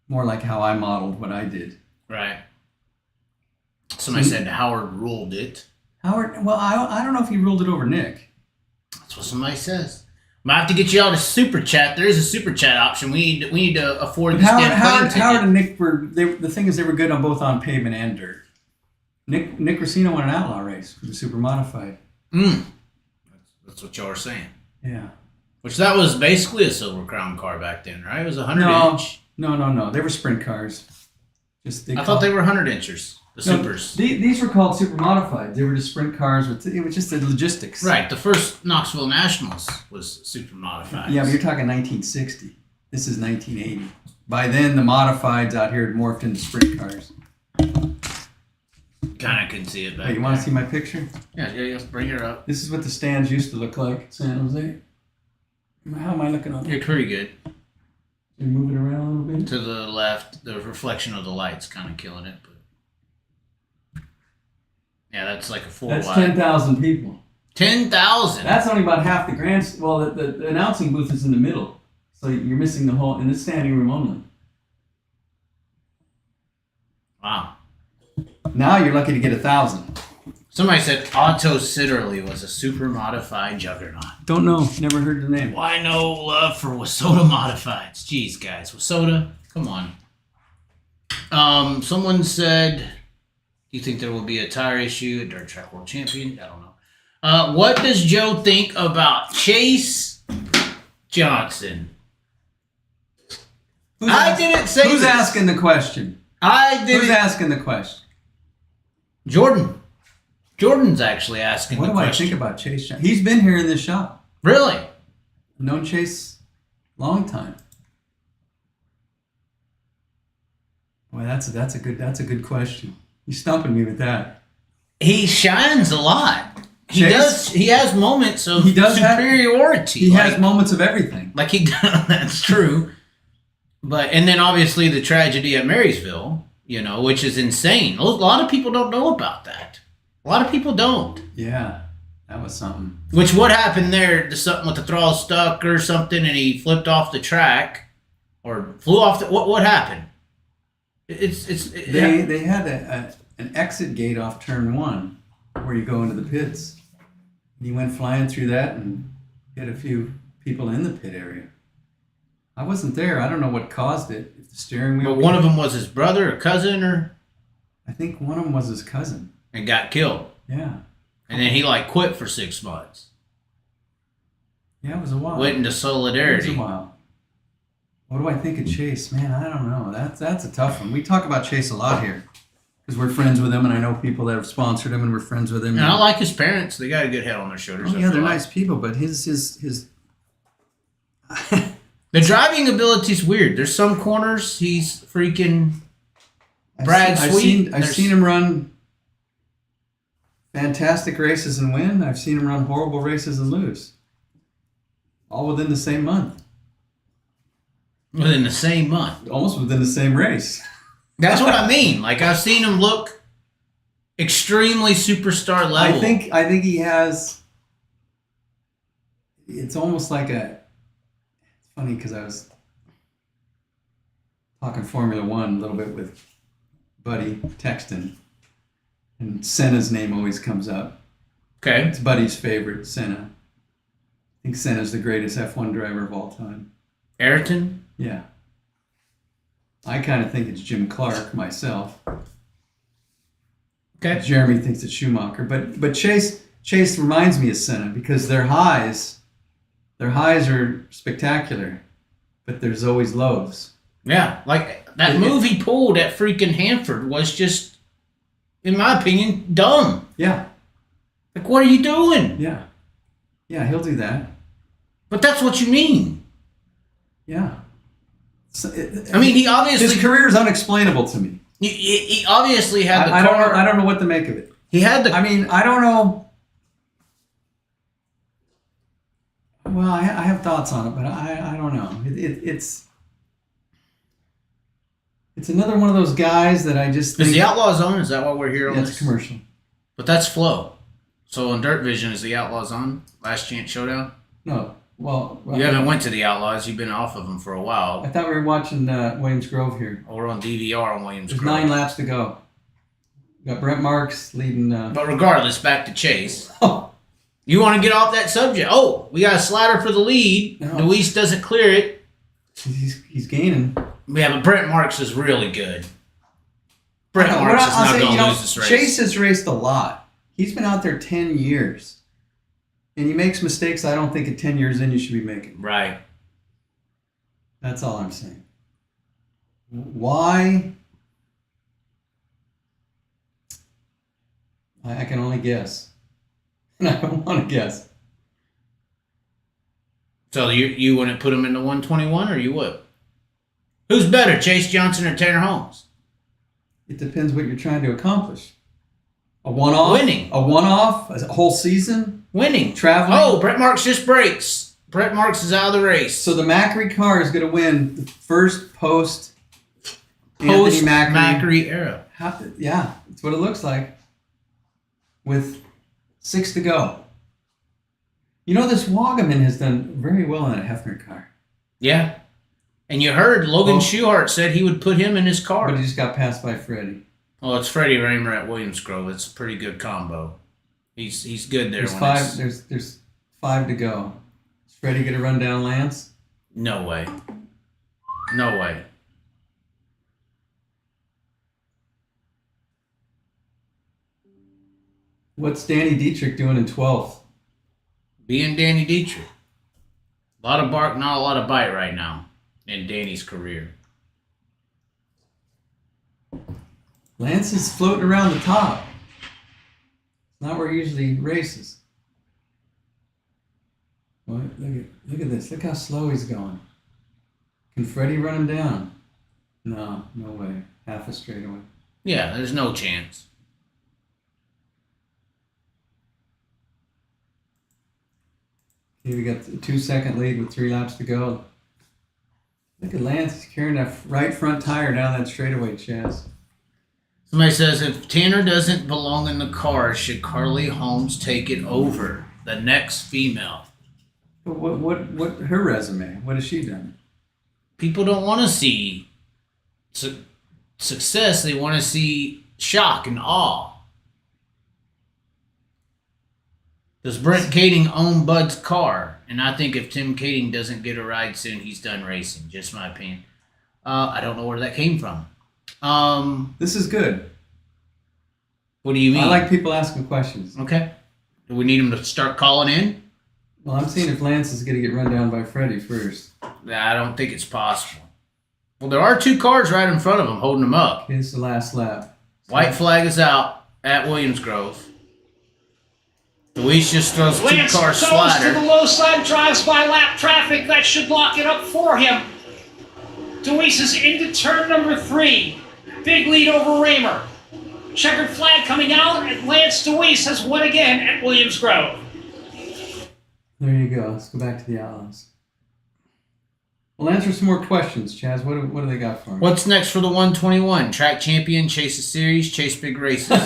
More like how I modeled what I did. Right. Somebody said Howard ruled it. Howard, well, I don't know if he ruled it over Nick. That's what somebody says. Might have to get you all to super chat. There is a super chat option. We need to afford this damn plane ticket. Howard and Nick the thing is they were good on both on pavement and dirt. Nick Racino won an outlaw race for the super modified. That's what y'all are saying. Yeah. Which that was basically a Silver Crown car back then, right? It was 100-inch. No. They were sprint cars. I thought they were 100-inchers. The supers. These were called super modified. They were just sprint cars. It was just the logistics. Right. The first Knoxville Nationals was super modified. Yeah, but you're talking 1960. This is 1980. By then, the modifieds out here had morphed into sprint cars. Kind of couldn't see it back Hey, you want to see my picture? Yeah, let's bring her up. This is what the stands used to look like at San Jose. How am I looking on? You're pretty good. You move it around a little bit? To the left, the reflection of the light's kind of killing it. But yeah, that's like a 4 That's wide. 10,000 people. 10,000? That's only about half the grand. Well, the announcing booth is in the middle. So you're missing the whole, in the standing room only. Wow. Now you're lucky to get 1,000. Somebody said Otto Sitterly was a super modified juggernaut. Don't know. Never heard the name. Why no love for Wasota modifieds? Jeez, guys. Wasota, come on. Someone said, do you think there will be a tire issue at Dirt Track World Champion? I don't know. What does Joe think about Chase Johnson? I didn't say Who's this. asking the question? I didn't. Who's asking the question? Jordan. Jordan's actually asking What the do I question. think about Chase Johnson? He's been here in this shop. Really? I've known Chase long time. Well, that's a good question. You're stumping me with that. He shines a lot. He Chase? does. He has moments of He does superiority. He has moments of everything. Like he does. That's true. But and then obviously the tragedy at Marysville, which is insane. A lot of people don't know about that. A lot of people don't. Yeah, that was something. Which what happened there? Something with the throttle stuck or something, and he flipped off the track, or flew off the. What happened? They had an exit gate off turn 1 where you go into the pits. And he went flying through that and hit a few people in the pit area. I wasn't there. I don't know what caused it. If the steering wheel. But one of them was his brother or cousin, or. I think one of them was his cousin. And got killed. Yeah. And then he quit for 6 months. Yeah, it was a while. Went into solidarity. It was a while. What do I think of Chase? Man, I don't know. That's a tough one. We talk about Chase a lot here because we're friends with him, and I know people that have sponsored him, and we're friends with him. And I like his parents. They got a good head on their shoulders. Oh, yeah, they're nice people, but his the driving ability's weird. There's some corners he's freaking I've seen him run fantastic races and win. I've seen him run horrible races and lose. All within the same month. Within the same month. Almost within the same race. That's what I mean. Like, I've seen him look extremely superstar level. I think he has. It's almost like a. It's funny because I was talking Formula One a little bit with Buddy texting, and Senna's name always comes up. Okay. It's Buddy's favorite, Senna. I think Senna's the greatest F1 driver of all time. Ayrton? Yeah. I kind of think it's Jim Clark myself. Okay. Jeremy thinks it's Schumacher, but Chase reminds me of Senna because their highs are spectacular, but there's always lows. Yeah, like that move he pulled at freaking Hanford was just, in my opinion, dumb. Yeah. Like, what are you doing? Yeah. Yeah, he'll do that. But that's what you mean. Yeah. I mean, he obviously... His career is unexplainable to me. He obviously had the car... I don't know what to make of it. He had the... I mean, I don't know... Well, I have thoughts on it, but I don't know. It's another one of those guys that I just think... Is the Outlaws on? Is that what we're here on It's this? commercial. But that's Flow. So on Dirt Vision, is the Outlaws on? Last Chance Showdown? No. Well, You haven't went to the Outlaws. You've been off of them for a while. I thought we were watching Williams Grove here. Or on DVR on Williams There's Grove. 9 laps to go. We got Brent Marks leading... But regardless, back to Chase. Oh, You want to get off that subject. Oh, we got a slider for the lead. No. Luis doesn't clear it. he's gaining. Yeah, but Brent Marks is really good. Brent Marks is not going to lose this race. Chase has raced a lot. He's been out there 10 years. And he makes mistakes I don't think at 10 years in you should be making. Right. That's all I'm saying. Why? I can only guess. And I don't want to guess. So you wouldn't put him in the 121, or you would? Who's better, Chase Johnson or Tanner Holmes? It depends what you're trying to accomplish. A one-off? Winning. A one-off? A whole season? Winning. Traveling? Oh, Brett Marks just breaks. Brett Marks is out of the race. So the Macri car is going to win the first Anthony Macri era. Yeah, that's what it looks like. With 6 to go. You know, this Wagaman has done very well in a Hefner car. Yeah. And you heard Logan Schuhart said he would put him in his car. But he just got passed by Freddie. Well, it's Freddie Raymer at Williams Grove. It's a pretty good combo. He's good there. There's 5 to go. Is Freddie going to run down Lance? No way. No way. What's Danny Dietrich doing in 12th? Being Danny Dietrich. A lot of bark, not a lot of bite right now in Danny's career. Lance is floating around the top. It's not where he usually races. What? Look at this. Look how slow he's going. Can Freddie run him down? No way. Half a straightaway. Yeah, there's no chance. Okay, we got a 2-second lead with 3 laps to go. Look at Lance. He's carrying that right front tire down that straightaway, Chaz. Somebody says, if Tanner doesn't belong in the car, should Carly Holmes take it over? The next female. But what her resume? What has she done? People don't want to see success. They want to see shock and awe. Does Brent Kading own Bud's car? And I think if Tim Kading doesn't get a ride soon, he's done racing. Just my opinion. I don't know where that came from. This is good. What do you mean? I like people asking questions. Okay. Do we need him to start calling in? Well, I'm seeing if Lance is going to get run down by Freddie first. I don't think it's possible. Well, there are 2 cars right in front of him holding him up. Okay, it's the last lap. White flag is out at Williams Grove. Luis just throws Lance 2-car goes to slider. the low side, drives by lap traffic. That should lock it up for him. Luis is into turn number 3. Big lead over Raymer. Checkered flag coming out, and Lance Deweese has won again at Williams Grove. There you go. Let's go back to the Outlaws. We'll answer some more questions, Chaz. What do they got for me? What's next for the 121? Track champion, chase a series, chase big races.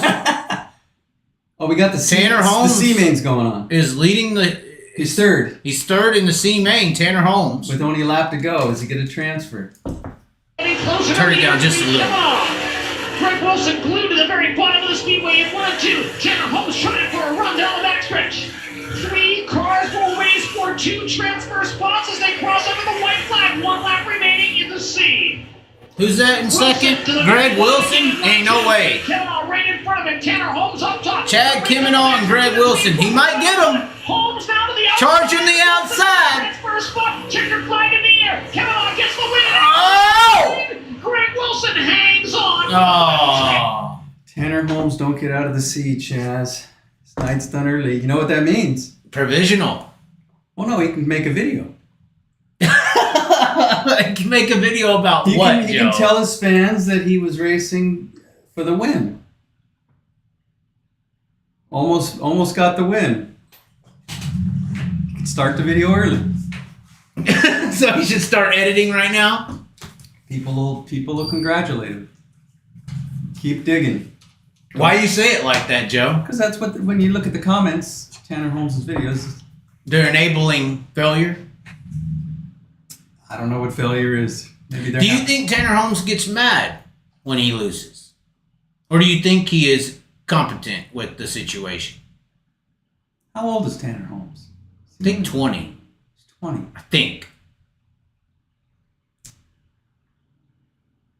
Oh, we got the Tanner Holmes. The C-Main's going on. Is leading the... He's third. He's third in the C-Main, Tanner Holmes. With only a lap to go. Is he going to transfer? Turn it down just a little. Greg Wilson glued to the very bottom of the speedway in 1-2. Tanner Holmes trying for a run down the backstretch. 3 cars will race for 2 transfer spots as they cross over the white flag. 1 lap remaining in the C. Who's that in second? Greg Wilson? Ain't no way. Kavanaugh right in front of him. Tanner Holmes up top. Chad Kavanaugh and Greg Wilson. He might get him. Holmes down to the outside. Charging the outside. Transfer spot. Checkered flag in the air. Kavanaugh gets the win. Oh! Greg Wilson hangs on. Oh. Tanner Holmes, don't get out of the sea, Chaz. This night's done early. You know what that means? Provisional. Well, no, he can make a video. He can make a video about He what, can Joe? tell his fans that he was racing for the win. Almost got the win. He can start the video early. So he should start editing right now? People will congratulate him. Keep digging. Why you say it like that, Joe? Because that's what, when you look at the comments, Tanner Holmes' videos, They're enabling failure? I don't know what failure is. Maybe they're Do you think Tanner Holmes gets mad when he loses? Or do you think he is competent with the situation? How old is Tanner Holmes? I think 20. He's 20. I think.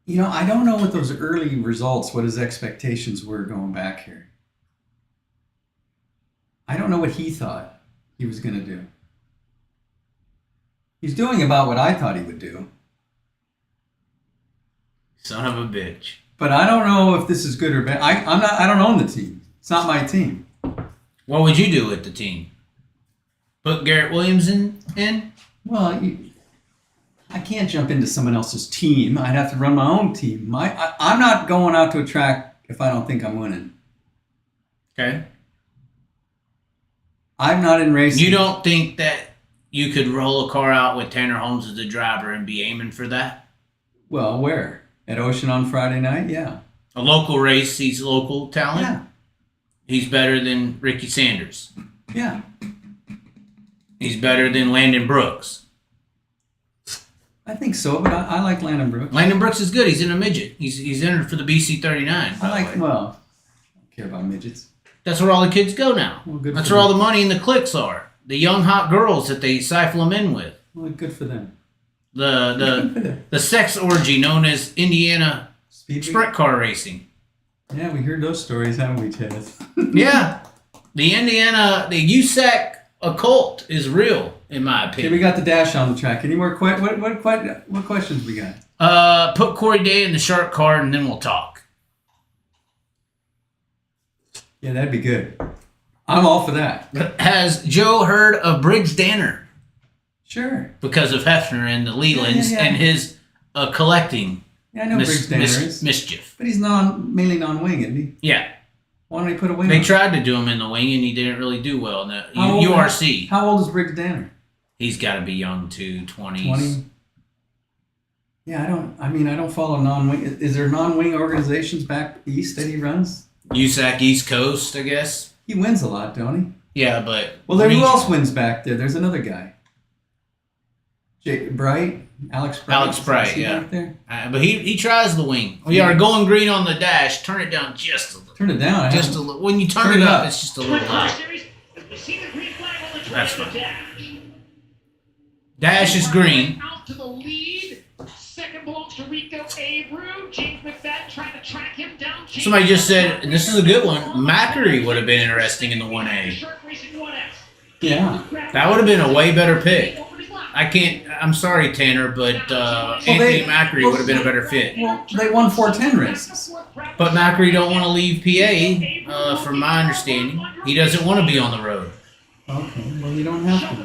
You know, I don't know what those early results, what his expectations were going back here. I don't know what he thought he was going to do. He's doing about what I thought he would do. Son of a bitch. But I don't know if this is good or bad. I don't own the team. It's not my team. What would you do with the team? Put Garrett Williams in? Well, I can't jump into someone else's team. I'd have to run my own team. I'm not going out to a track if I don't think I'm winning. Okay. I'm not in racing. You don't think that you could roll a car out with Tanner Holmes as the driver and be aiming for that? Well, where? At Ocean on Friday night? Yeah. A local race, he's local talent? Yeah. He's better than Ricky Sanders. Yeah. He's better than Landon Brooks. I think so, but I like Landon Brooks. Landon Brooks is good. He's in a midget. He's entered for the BC 39. I like, well, I don't care about midgets. That's where all the kids go now. Well, good That's for where all them. the money and the clicks are. The young hot girls that they siphon them in with. Well, good for them. The sex orgy known as Indiana Speed sprint car racing. Yeah, we heard those stories, haven't we, Chaz? Yeah. The USAC occult is real, in my Okay, we opinion. got the dash on the track. Any more what questions we got? Put Corey Day in the shark car and then we'll talk. Yeah, that'd be good. I'm all for that. Has Joe heard of Briggs Danner? Sure. Because of Hefner and the Lelands Yeah. and his collecting Yeah, I know Briggs Danner is. mischief. But he's mainly non-wing, isn't he? Yeah. Why don't he put a wing They on? tried to do him in the wing and he didn't really do well in the How old- URC. How old is Briggs Danner? He's got to be young too, 20s. 20? Yeah, I don't follow non-wing. Is there non-wing organizations back east that he runs? USAC East Coast, I guess. He wins a lot, don't he? Yeah, but... Well, then who regional. else wins back there? There's another guy. Alex Bright. Alex Bright, Is he yeah. back there? But he tries the wing. We are going green on the dash. Turn it down just a little. Turn it down. Just a little. When you turn it up, it's just a little high. That's fine. Dash is green. Out to the lead. Second belongs to Rico Abreu. James McFadden trying to track him down. Somebody just said, and this is a good one, Macri would have been interesting in the 1A. Yeah. That would have been a way better pick. I'm sorry, Tanner, but Anthony Macri would have been a better fit. Well, they won 410 races. But Macri don't want to leave PA, from my understanding. He doesn't want to be on the road. Okay, well, you don't have to.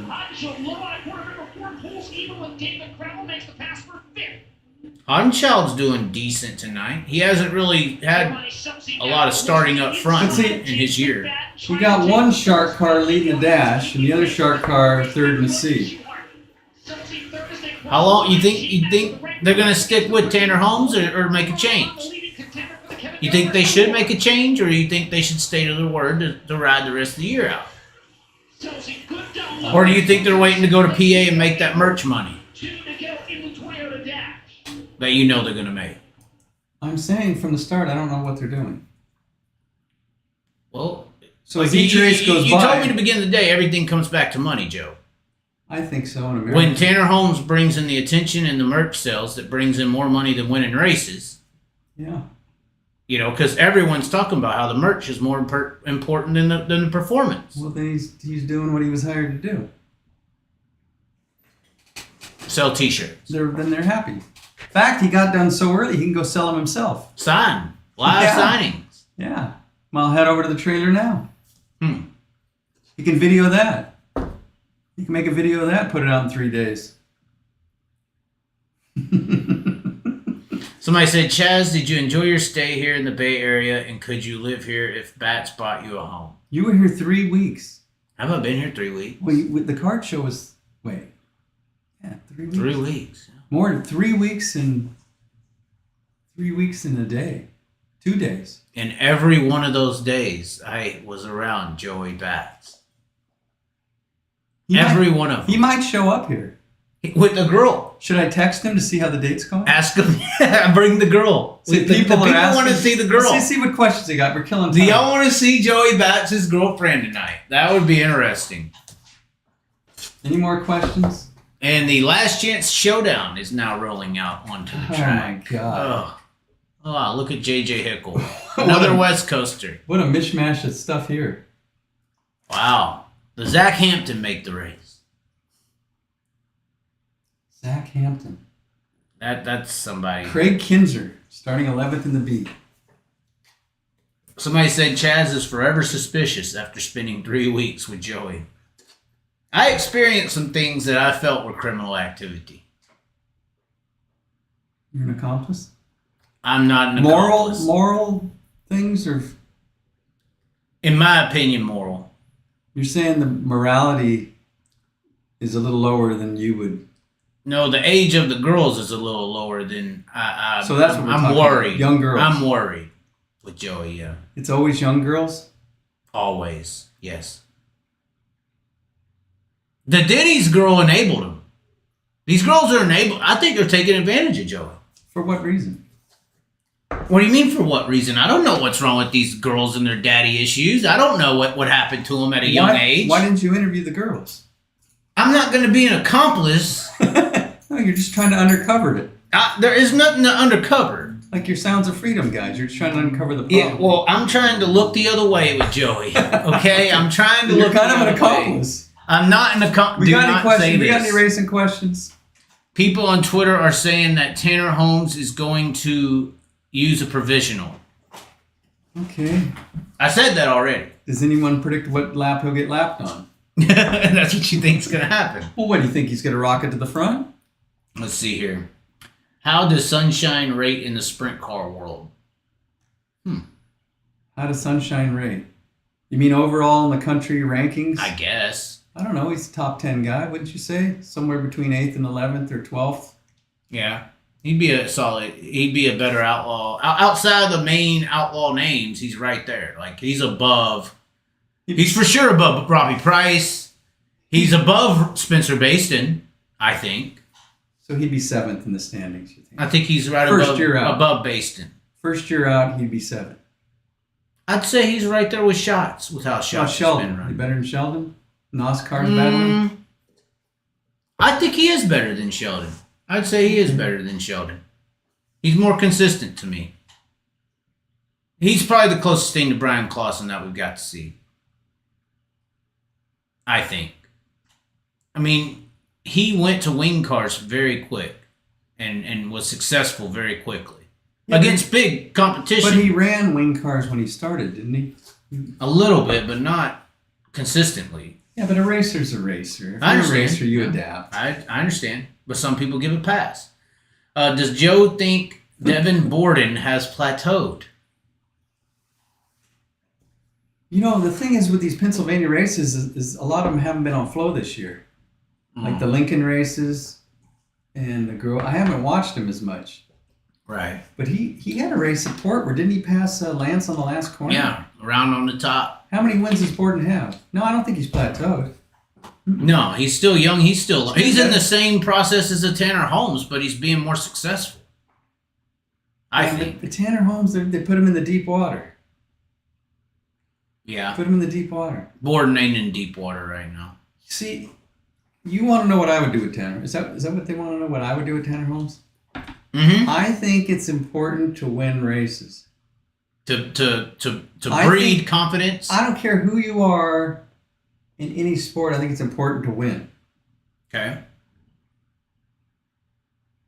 Honchild's doing decent tonight. He hasn't really had a lot of starting up front in his year. We got one shark car leading the dash, and the other shark car third in the C. How long you think they're gonna stick with Tanner Holmes or make a change? You think they should make a change, or you think they should stay to their word to ride the rest of the year out? Or do you think they're waiting to go to PA and make that merch money that you know they're gonna make? I'm saying from the start, I don't know what they're doing. Well, so as each race goes by, you told me to begin the day, everything comes back to money, Joe. I think so in America. When Tanner Holmes brings in the attention and the merch sales, that brings in more money than winning races. Yeah. You know, because everyone's talking about how the merch is more important than the performance. Well, then he's doing what he was hired to do. Sell T-shirts. Then they're happy. In fact, he got done so early, he can go sell them himself. Sign. Live signings. Yeah. Well, I'll head over to the trailer now. You can video that. You can make a video of that and put it out in 3 days. Somebody said, Chaz, did you enjoy your stay here in the Bay Area, and could you live here if Bats bought you a home? You were here 3 weeks. I haven't been here 3 weeks. Wait, the card show was, 3 weeks. 3 weeks. More than 3 weeks and 3 weeks in a day. 2 days. And every one of those days, I was around Joey Bats. Every one of them. He might show up here. With the girl. Should I text him to see how the date's going? Ask him. Bring the girl. See, the people want to see the girl. See what questions they got. We're killing time. Do y'all want to see Joey Bats' girlfriend tonight? That would be interesting. Any more questions? And the Last Chance Showdown is now rolling out onto the track. Oh, my God. Oh, look at J.J. Hickle. Another West Coaster. What a mishmash of stuff here. Wow. Does Zach Hampton make the race? Zach Hampton. That's somebody. Craig Kinzer, starting 11th in the B. Somebody said Chaz is forever suspicious after spending 3 weeks with Joey. I experienced some things that I felt were criminal activity. You're an accomplice? I'm not an accomplice. Moral things, or? In my opinion, moral. You're saying the morality is a little lower than you would. No, the age of the girls is a little lower than I. So that's what we're I'm worried. About. Young girls. I'm worried with Joey. Yeah. It's always young girls. Always, yes. The Denny's girl enabled him. These girls are enabled. I think they're taking advantage of Joey. For what reason? What do you mean for what reason? I don't know what's wrong with these girls and their daddy issues. I don't know what happened to them at a young age. Why didn't you interview the girls? I'm not going to be an accomplice. No, you're just trying to uncover it. There is nothing to uncover. Like your Sounds of Freedom guys. You're just trying to uncover the problem. Yeah, well, I'm trying to look the other way with Joey. Okay? I'm trying to You're look kind the of an other accomplice. way. I'm not an accomplice. We got any questions? We got any racing questions? People on Twitter are saying that Tanner Holmes is going to use a provisional. Okay. I said that already. Does anyone predict what lap he'll get lapped on? That's what you think's going to happen. Well, what do you think? He's going to rocket to the front? Let's see here. How does Sunshine rate in the sprint car world? How does Sunshine rate? You mean overall in the country rankings? I guess. I don't know. He's a top 10 guy, wouldn't you say? Somewhere between 8th and 11th or 12th. Yeah. He'd be a better outlaw. Outside of the main outlaw names, he's right there. Like, he's above. He's for sure above Robbie Price. He's above Spencer Baston, I think. So he'd be 7th in the standings, you think? I think he's right above Baston. First year out, he'd be 7th. I'd say he's right there with Shots, with how Shots has been running. You better than Sheldon? NASCAR's battling? I think he is better than Sheldon. I'd say he is better than Sheldon. He's more consistent to me. He's probably the closest thing to Brian Clausen that we've got to see. I think. I mean, he went to wing cars very quick and was successful very quickly. Yeah, against big competition. But he ran wing cars when he started, didn't he? A little bit, but not consistently. Yeah, but a racer's a racer. If I you're understand. a racer, you adapt. I understand. But some people give a pass. Does Joe think Devin Borden has plateaued? You know, the thing is with these Pennsylvania races is a lot of them haven't been on flow this year. Like the Lincoln races and the girl. I haven't watched him as much. Right. But he had a race at Port where didn't he pass Lance on the last corner? Yeah, around on the top. How many wins does Borden have? No, I don't think he's plateaued. No, he's still young. He's in the same process as a Tanner Holmes, but he's being more successful. I think. The Tanner Holmes, they put him in the deep water. Yeah. Put him in the deep water. Borden ain't in deep water right now. See, you want to know what I would do with Tanner. Is that what they want to know, what I would do with Tanner Holmes? Mm-hmm. I think it's important to win races. To breed confidence. I don't care who you are in any sport. I think it's important to win. Okay.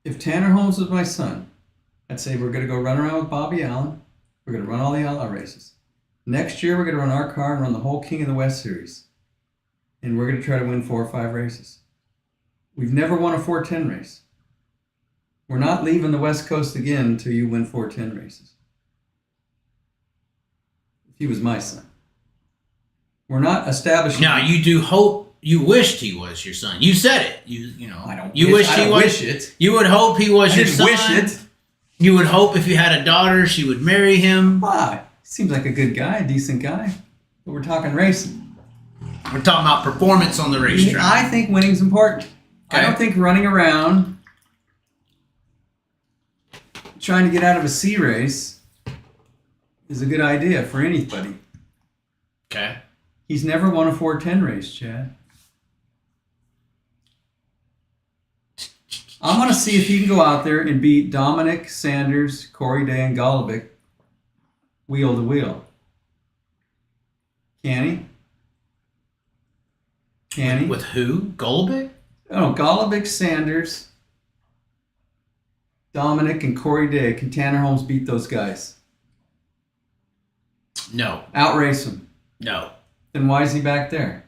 If Tanner Holmes was my son, I'd say we're going to go run around with Bobby Allen. We're going to run all the outlaw races. Next year, we're going to run our car and run the whole King of the West series. And we're going to try to win 4 or 5 races. We've never won a 410 race. We're not leaving the West Coast again until you win 410 races. If he was my son. We're not establishing... Now, you do hope, you wished he was your son. You said it. You know. I don't you wish, wished I he don't was. wish it. You would hope he was I your didn't son. wish it. You would hope if you had a daughter, she would marry him. Why? Seems like a good guy, a decent guy. But we're talking racing. We're talking about performance on the racetrack. I think winning's important. Okay. I don't think running around trying to get out of a C race is a good idea for anybody. Okay. He's never won a 410 race, Chad. I'm going to see if he can go out there and beat Dominic, Sanders, Corey Day, and Golovic wheel to wheel. Can he? Can he? With who? Golovic? Oh, Golovic, Sanders, Dominic, and Corey Day. Can Tanner Holmes beat those guys? No. Outrace them. No. Then why is he back there?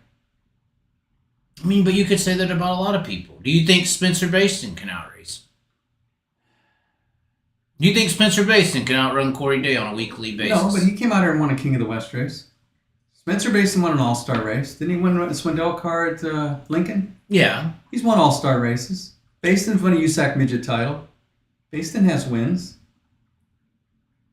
I mean, but you could say that about a lot of people. Do you think Spencer Baston can outrace? Do you think Spencer Baston can outrun Corey Day on a weekly basis? No, but he came out here and won a King of the West race. Spencer Baston won an all-star race. Didn't he win a Swindell car at Lincoln? Yeah. He's won all-star races. Baston's won a USAC midget title. Baston has wins.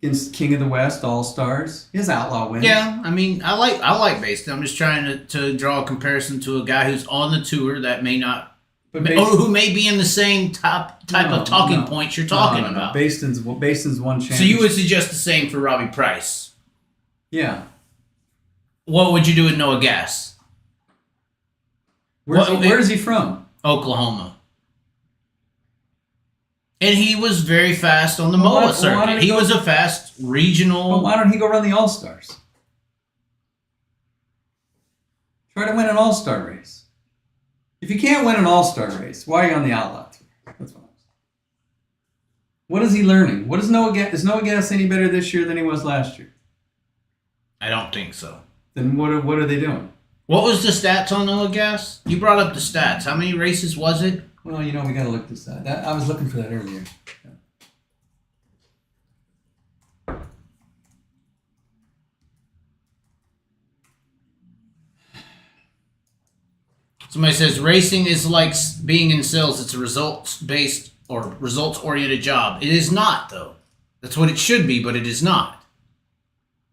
Against King of the West, all-stars. He has outlaw wins. Yeah, I mean, I like Baston. I'm just trying to draw a comparison to a guy who's on the tour that may not, or who may be in the same type of talking points you're talking about. Baston's won championship. So you would suggest the same for Robbie Price? Yeah. What would you do with Noah Gass? Where is he from? Oklahoma. And he was very fast on the MOA circuit. He was a fast regional. Well, why don't he go run the All-Stars? Try to win an All-Star race. If you can't win an All-Star race, why are you on the Outlaw Tour? That's what I'm saying. What is he learning? What is Noah Gass? Is Noah Gass any better this year than he was last year? I don't think so. Then what are they doing? What was the stats on Noah Gass? You brought up the stats. How many races was it? Well, we got to look this up. I was looking for that earlier. Somebody says racing is like being in sales. It's a results-based or results-oriented job. It is not, though. That's what it should be, but it is not.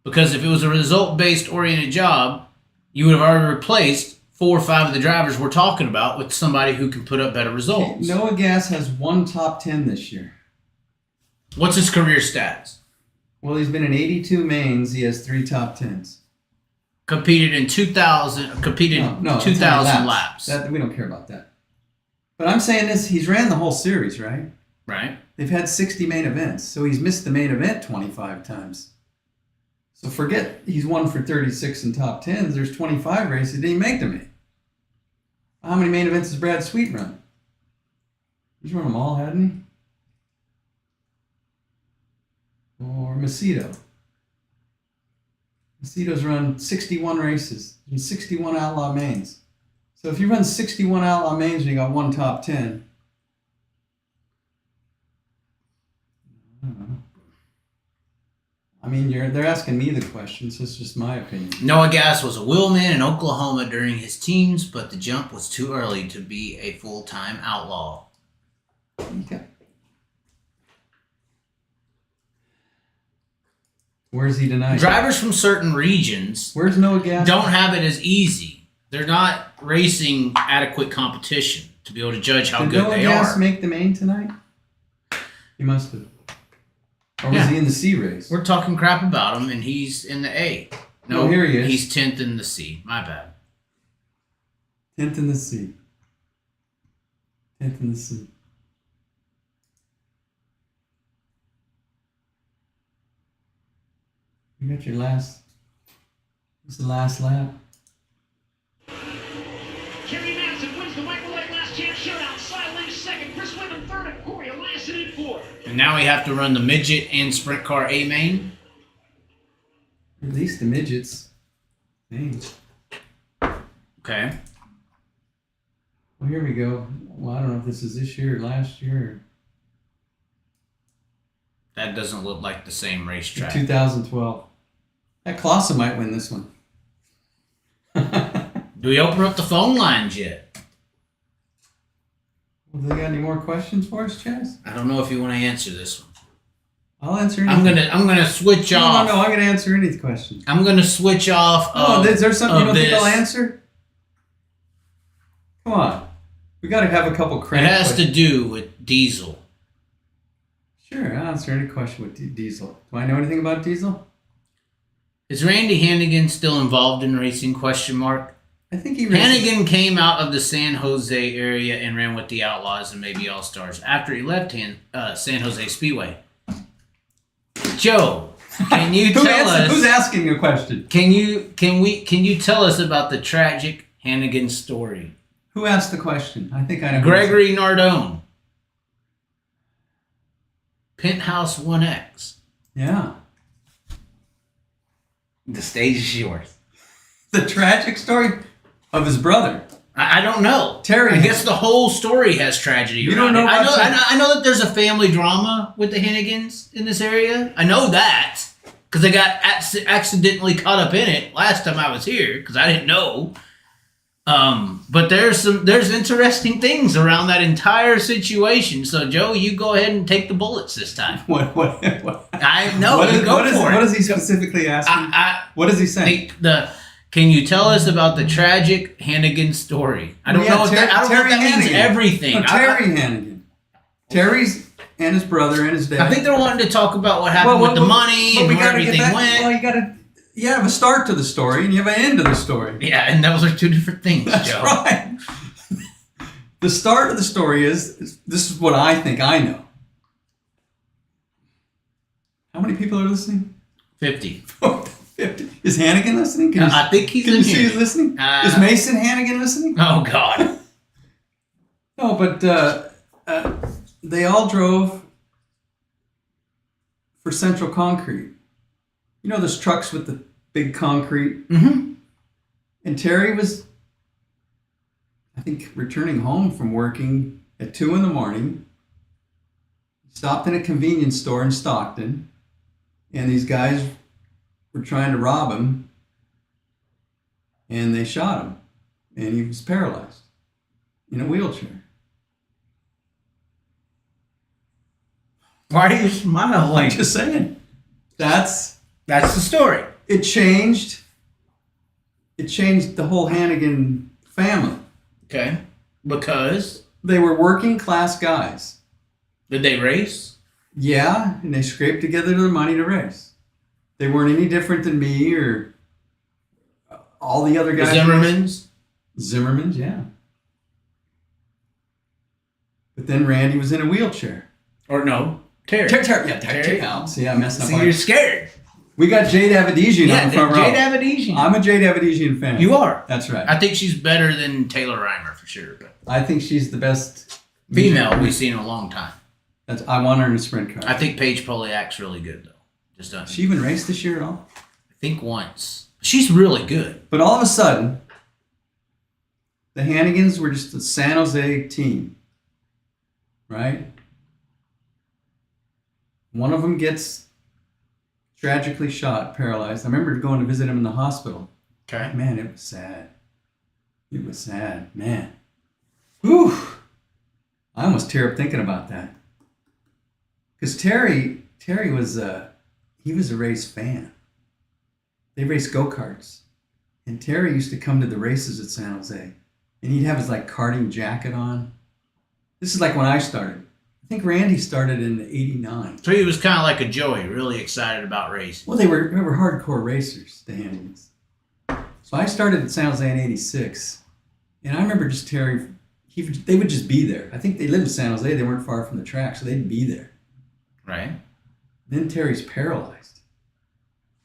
Because if it was a result-based oriented job, you would have already replaced 4 or 5 of the drivers we're talking about with somebody who can put up better results. Noah Gass has 1 top 10 this year. What's his career stats? Well, he's been in 82 mains. He has 3 top 10s. Competed in 2,000 laps. We don't care about that. But I'm saying this, he's ran the whole series, right? Right. They've had 60 main events, so he's missed the main event 25 times. So forget he's won for 36 in top 10s. There's 25 races he didn't make the main. How many main events has Brad Sweet run? He's run them all, hadn't he? Or Macedo. Macedo's run 61 races and 61 outlaw mains. So if you run 61 outlaw mains and you got 1 top 10, I mean, they're asking me the questions. So it's just my opinion. Noah Gass was a wheelman in Oklahoma during his teens, but the jump was too early to be a full-time outlaw. Okay. Where's he tonight? Drivers from certain regions Where's Noah Gass? don't have it as easy. They're not racing adequate competition to be able to judge how Did good Noah they Gass are. make the main tonight? He must have. Or was Yeah. he in the C race? We're talking crap about him, and he's in the A. No, Oh, here he is. He's 10th in the C. My bad. 10th in the C. 10th in the C. You got your last. It's the last lap. Kerry Madsen wins the microwave last chance showdown. Cy Lee second. Chris Wyndham third. And Corey Eliason in fourth. And now we have to run the midget and sprint car A main. At least the midgets. Dang. Okay. Well, here we go. Well, I don't know if this is this year or last year That doesn't look like the same or racetrack. 2012. That Clausen might win this one. Do we open up the phone lines yet? Well, they got any more questions for us, Chaz? I don't know if you want to answer this one. I'll answer anything. I'm gonna switch off. No, I'm gonna answer any question. I'm gonna switch off. Oh, is there something you don't think this. I'll answer? Come on. We got to have a couple It crank has to questions. do with diesel. Sure, I'll answer any question with Diesel. Do I know anything about Diesel? Is Randy Hannigan still involved in racing? Question mark. I think he races. Hannigan came out of the San Jose area and ran with the Outlaws and maybe All Stars after he left San Jose Speedway. Joe, can you tell us? Who's asking a question? Can you tell us about the tragic Hannigan story? Who asked the question? I think I know. Gregory Nardone. Penthouse 1X. Yeah. The stage is yours. The tragic story of his brother. I don't know. Terry. I guess the whole story has tragedy. You around don't know it. about I know that there's a family drama with the Hannigans in this area. I know that because I got accidentally caught up in it last time I was here because I didn't know. But there's interesting things around that entire situation. So Joe, you go ahead and take the bullets this time. What? I know. You go for it. What is he specifically asking? What is he saying? Can you tell us about the tragic Hannigan story? I don't know if that means everything. No, Terry Hannigan. Terry's and his brother and his dad. I think they're wanting to talk about what happened with the money and where everything went. Well, you have a start to the story and you have an end to the story. Yeah, and those are two different things, That's Joe. right. The start of the story is this is what I think I know. How many people are listening? 50. 50. Is Hannigan listening? I think he's Can in you see here. he's listening? Is Mason Hannigan listening? Oh, God. No, but they all drove for Central Concrete. You know those trucks with the big concrete? Mm-hmm. And Terry was, I think, returning home from working at 2 a.m. Stopped in a convenience store in Stockton, and these guys were trying to rob him, and they shot him, and he was paralyzed in a wheelchair. Why are you smiling? I'm just saying. That's the story. it changed the whole Hannigan family. Okay. Because? They were working class guys. Did they race? Yeah, and they scraped together the money to race. They weren't any different than me or all the other guys. Zimmermans, yeah. But then Randy was in a wheelchair. Or no, Terry. Terry. See, I'm messing up. So you're scared. We got Jade Avedisian on the front row. Jade Avedisian. I'm a Jade Avedisian fan. You are. That's right. I think she's better than Taylor Reimer for sure. But I think she's the best female we've seen in a long time. I want her in a sprint car. I think Paige Poliak's really good though. Just doesn't. She even raced this year at all? I think once. She's really good. But all of a sudden, the Hannigans were just a San Jose team, right? One of them gets tragically shot, paralyzed. I remember going to visit him in the hospital. Okay. Man, it was sad. It was sad, man. Whew. I almost tear up thinking about that. Because Terry was he was a race fan. They raced go-karts. And Terry used to come to the races at San Jose. And he'd have his like karting jacket on. This is like when I started. I think Randy started in '89. So he was kind of like a Joey, really excited about racing. Well, they were hardcore racers, the Hannians. So I started at San Jose in '86. And I remember just Terry, they would just be there. I think they lived in San Jose. They weren't far from the track, so they'd be there. Right. Then Terry's paralyzed.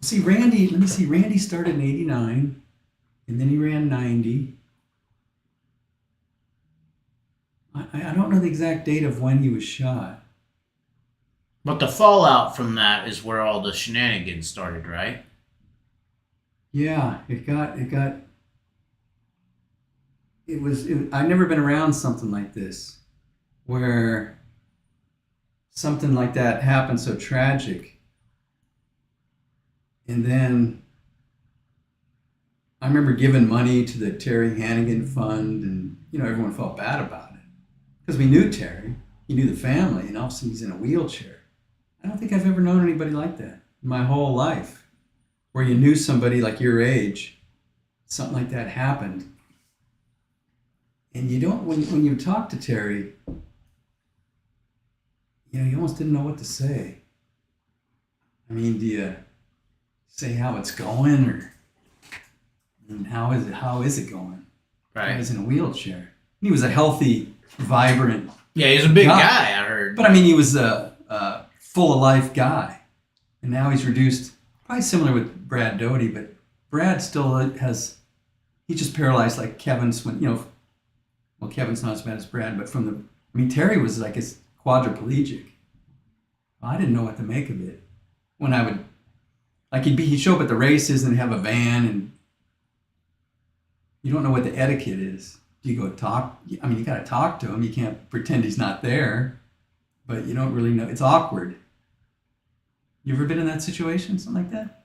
See, Randy started in '89, and then he ran 90. I don't know the exact date of when he was shot. But the fallout from that is where all the shenanigans started, right? Yeah, I've never been around something like this, where something like that happened so tragic. And then I remember giving money to the Terry Hannigan Fund, and everyone felt bad about it because we knew Terry, he knew the family, and all of a sudden he's in a wheelchair. I don't think I've ever known anybody like that in my whole life, where you knew somebody like your age, something like that happened, and you don't when you talk to Terry, you almost didn't know what to say. I mean, do you say how it's going, or how is it going? Right. He was in a wheelchair. He was a healthy, vibrant. Yeah, he's a big guy, I heard. But I mean, he was a full of life guy, and now he's reduced. Probably similar with Brad Doty, but Brad still has. He's just paralyzed like Kevin's when Well, Kevin's not as bad as Brad, but Terry was like his quadriplegic. I didn't know what to make of it. When I would, he'd show up at the races and have a van, and you don't know what the etiquette is. Do you go talk? I mean, you got to talk to him. You can't pretend he's not there, but you don't really know. It's awkward. You ever been in that situation, something like that?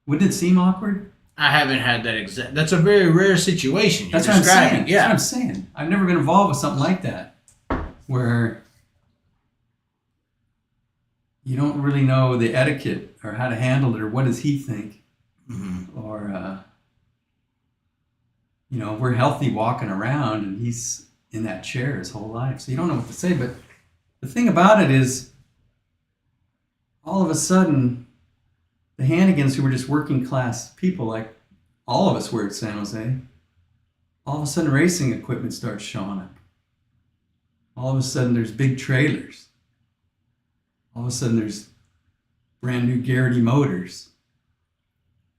Wouldn't it seem awkward? I haven't had that exact. That's a very rare situation. That's what I'm saying. Yeah. That's what I'm saying. I've never been involved with something like that, where you don't really know the etiquette or how to handle it, or what does he think, or we're healthy walking around, and he's in that chair his whole life, so you don't know what to say. But the thing about it is, all of a sudden, the Hannigans, who were just working class people like all of us were at San Jose, all of a sudden racing equipment starts showing up. All of a sudden there's big trailers. All of a sudden there's brand new Garrity motors.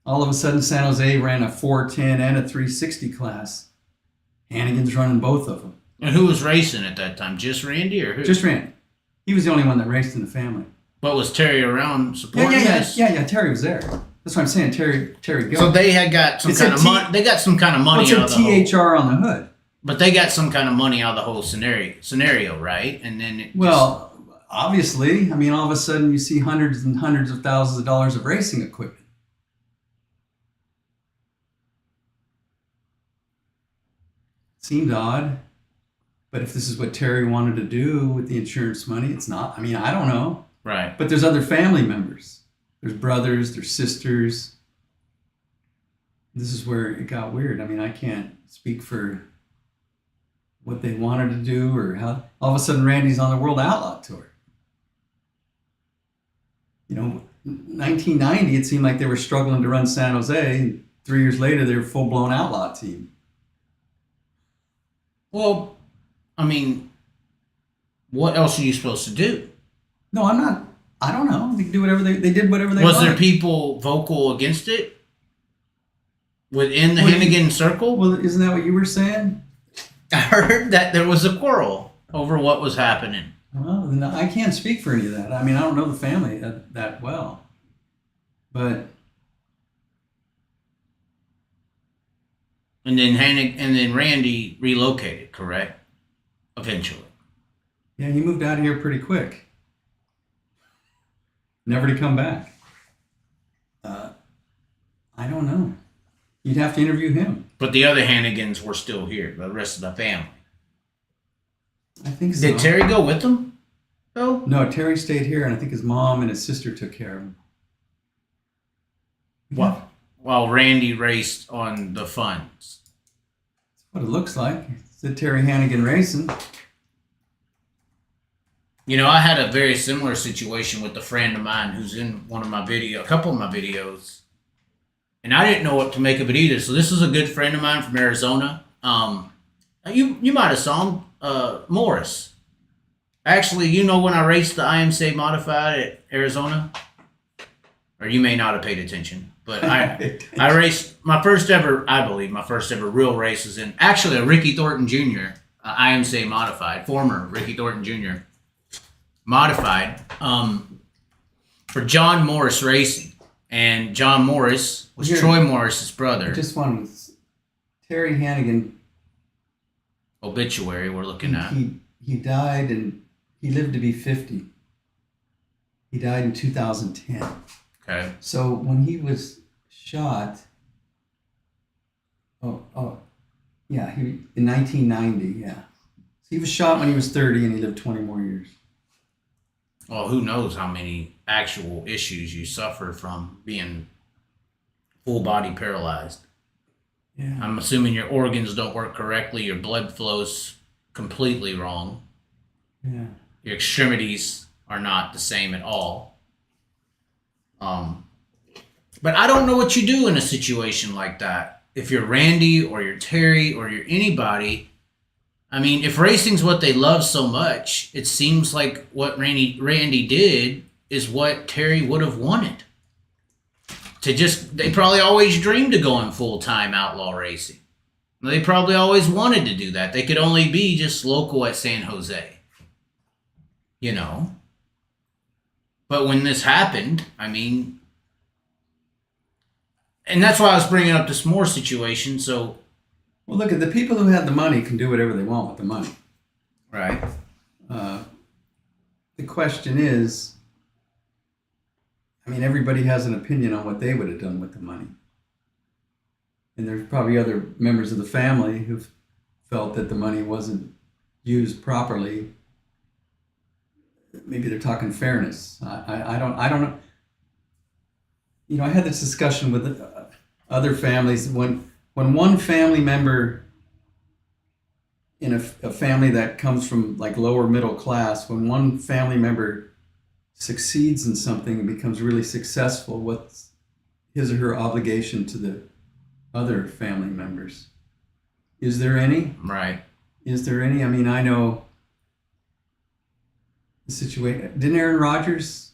All of a sudden San Jose ran a 410 and a 360 class. Hannigan's running both of them. And who was racing at that time? Just Randy or who? Just Randy. He was the only one that raced in the family. But was Terry around supporting this? Yeah, Terry was there. That's what I'm saying. Terry go. So they had got some kind of money. They got some kind of money out of the whole. THR on the hood. But they got some kind of money out of the whole scenario, right? And then obviously, I mean, all of a sudden you see hundreds and hundreds of thousands of dollars of racing equipment. Seemed odd, but if this is what Terry wanted to do with the insurance money, it's not. I mean, I don't know. Right. But there's other family members. There's brothers, there's sisters. This is where it got weird. I mean, I can't speak for what they wanted to do or how. All of a sudden, Randy's on the World Outlaw Tour. 1990, it seemed like they were struggling to run San Jose. And 3 years later, they're a full-blown outlaw team. Well, I mean, what else are you supposed to do? No, I'm not. I don't know. They can do whatever they did whatever they wanted. Was there people vocal against it within the Hannigan circle? Well, isn't that what you were saying? I heard that there was a quarrel over what was happening. Well, then I can't speak for any of that. I mean, I don't know the family that well, but. And then Randy relocated, correct? Eventually. Yeah, he moved out of here pretty quick. never to come back. I don't know. You'd have to interview him. But the other Hannigans were still here, the rest of the family. I think so. Did Terry go with them, though? No, Terry stayed here, and I think his mom and his sister took care of him. What? While Randy raced on the funds. That's what it looks like. It's the Terry Hannigan racing. You know, I had a very similar situation with a friend of mine who's in one of my a couple of my videos. And I didn't know what to make of it either. So this is a good friend of mine from Arizona. You might have saw him, Morris. Actually, you know when I raced the IMCA Modified at Arizona? Or you may not have paid attention. But I raced my first ever real race was in actually a Ricky Thornton Jr. IMCA Modified, former Ricky Thornton Jr. Modified for John Morris Racing. And John Morris was Troy Morris's brother. Just one Terry Hannigan obituary we're looking at. He died and he lived to be 50. He died in 2010. Okay. So when he was shot, in 1990, yeah. So he was shot when he was 30 and he lived 20 more years. Well, who knows how many actual issues you suffer from being full body paralyzed. Yeah. I'm assuming your organs don't work correctly, your blood flows completely wrong. Yeah. Your extremities are not the same at all. But I don't know what you do in a situation like that. If you're Randy or you're Terry or you're anybody, I mean, if racing's what they love so much, it seems like what Randy did is what Terry would have wanted. They probably always dreamed of going full-time outlaw racing. They probably always wanted to do that. They could only be just local at San Jose. You know? But when this happened, I mean... And that's why I was bringing up this Moore situation, so... Well, look, at the people who have the money can do whatever they want with the money. Right. The question is, I mean, everybody has an opinion on what they would have done with the money. And there's probably other members of the family who felt that the money wasn't used properly. Maybe they're talking fairness. I don't know. You know, I had this discussion with other families when one family member in a family that comes from like lower middle class, when one family member succeeds in something and becomes really successful, what's his or her obligation to the other family members? Is there any? Right. Is there any? I mean, I know the situation. Didn't Aaron Rodgers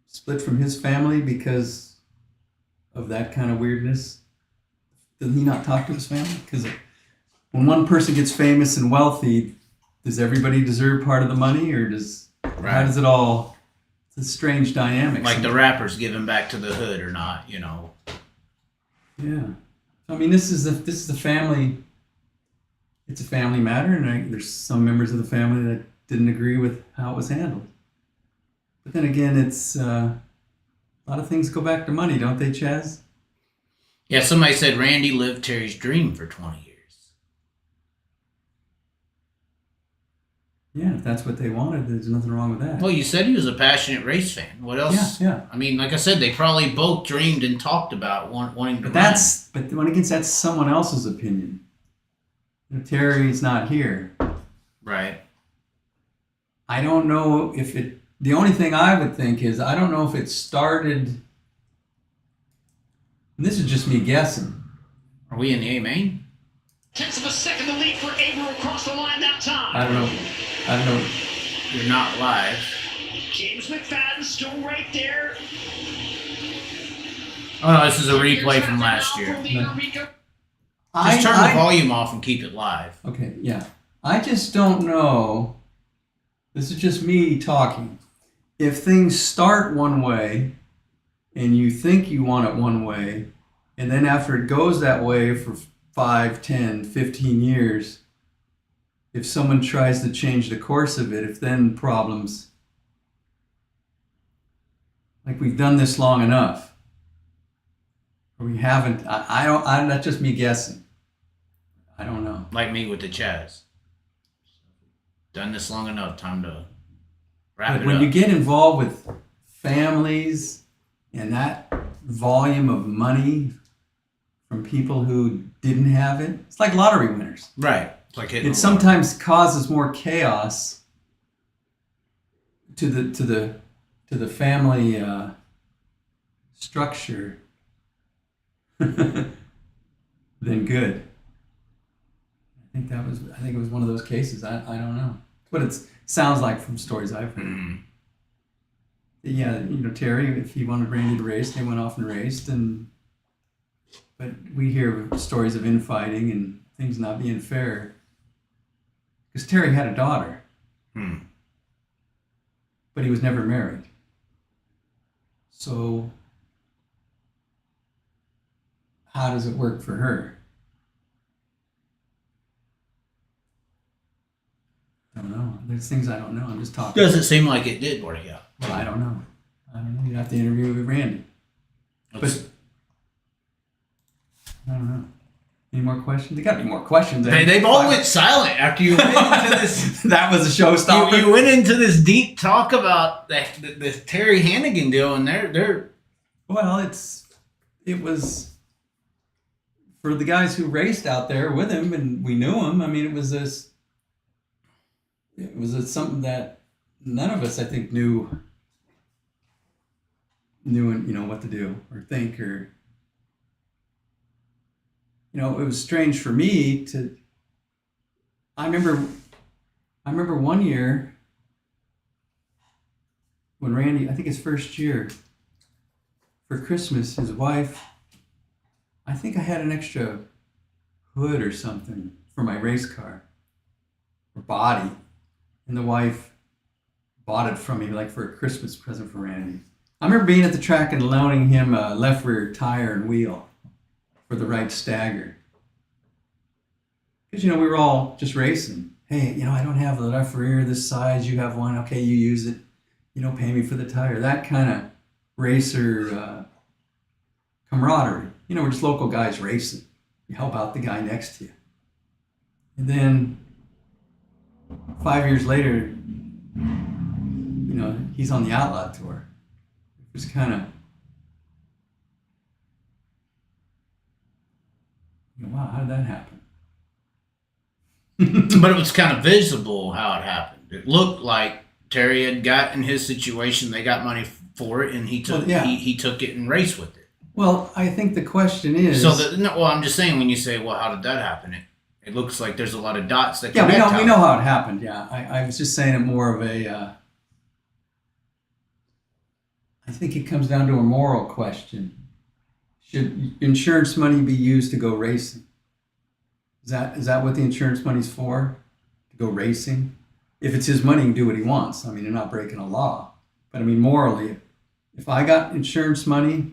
split from his family because of that kind of weirdness? Did he not talk to his family? Because when one person gets famous and wealthy, does everybody deserve part of the money, or how does it all? It's a strange dynamic. Like the rappers giving back to the hood or not, you know. Yeah, I mean, this is the family. It's a family matter, and there's some members of the family that didn't agree with how it was handled. But then again, it's a lot of things go back to money, don't they, Chaz? Yeah, somebody said Randy lived Terry's dream for 20 years. Yeah, if that's what they wanted, there's nothing wrong with that. Well, you said he was a passionate race fan. What else? Yeah. I mean, like I said, they probably both dreamed and talked about wanting to run. But when it gets, that's someone else's opinion. You know, Terry's not here. Right. I don't know if it... The only thing I would think is, I don't know if it started... And this is just me guessing. Are we in the A-main? Tenths of a second to lead for Abel across the line that time. I don't know. You're not live. James McFadden still right there. Oh no, this is a replay from last year. Just turn the volume off and keep it live. Okay, yeah. I just don't know. This is just me talking. If things start one way and you think you want it one way, and then after it goes that way for 5, 10, 15 years, if someone tries to change the course of it, if then problems, like we've done this long enough. Or we haven't. I don't. That's just me guessing. I don't know. Like me with the Chaz. Done this long enough. Time to wrap But it when up. you get involved with families and that volume of money from people who didn't have it, it's like lottery winners. Right. It's like hitting It sometimes causes more chaos to the family structure than good. I think it was one of those cases. I don't know. But it sounds like from stories I've heard. Mm-hmm. Yeah, Terry, if he wanted Randy to race, they went off and raced, but we hear stories of infighting and things not being fair. Because Terry had a daughter, but he was never married. So how does it work for her? I don't know. There's things I don't know. I'm just talking. Doesn't seem like it did work out. Well, I don't know. You'd have to interview with Randy. But I don't know. Any more questions? There got to be more questions. They've all went silent after you went into this. That was a showstopper. You went into this deep talk about the Terry Hannigan deal, and they're. Well, it was for the guys who raced out there with him, and we knew him. I mean, it was something that none of us, I think, knew what to do or think or. It was strange for me to. I remember one year when Randy, I think his first year, for Christmas, his wife, I think I had an extra hood or something for my race car or body, and the wife bought it from me like for a Christmas present for Randy. I remember being at the track and loaning him a left rear tire and wheel for the right stagger. Because, we were all just racing. Hey, I don't have the left rear this size. You have one. Okay, you use it. Pay me for the tire. That kind of racer camaraderie. We're just local guys racing. You help out the guy next to you. And then 5 years later, he's on the Outlaw tour. It was kind of, wow, how did that happen? But it was kind of visible how it happened. It looked like Terry had got in his situation. They got money for it, and he took he took it and raced with it. Well, I think the question is. I'm just saying when you say, well, how did that happen? It looks like there's a lot of dots that. Yeah, we know how it happened. Yeah, I was just saying it more of a. I think it comes down to a moral question. Should insurance money be used to go racing? Is that what the insurance money's for? To go racing? If it's his money, he can do what he wants. I mean, you're not breaking a law. But I mean, morally, if I got insurance money,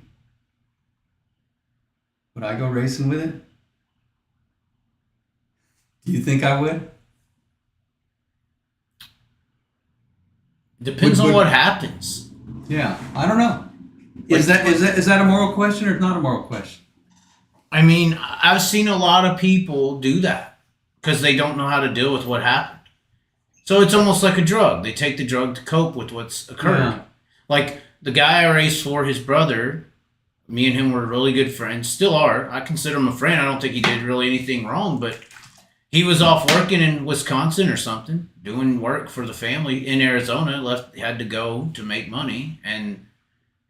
would I go racing with it? Do you think I would? Depends on what happens. Yeah, I don't know. Is that a moral question or not a moral question? I mean, I've seen a lot of people do that because they don't know how to deal with what happened. So it's almost like a drug. They take the drug to cope with what's occurred. Yeah. Like the guy I raced for, his brother, me and him were really good friends, still are. I consider him a friend. I don't think he did really anything wrong, but he was off working in Wisconsin or something, doing work for the family in Arizona, had to go to make money, and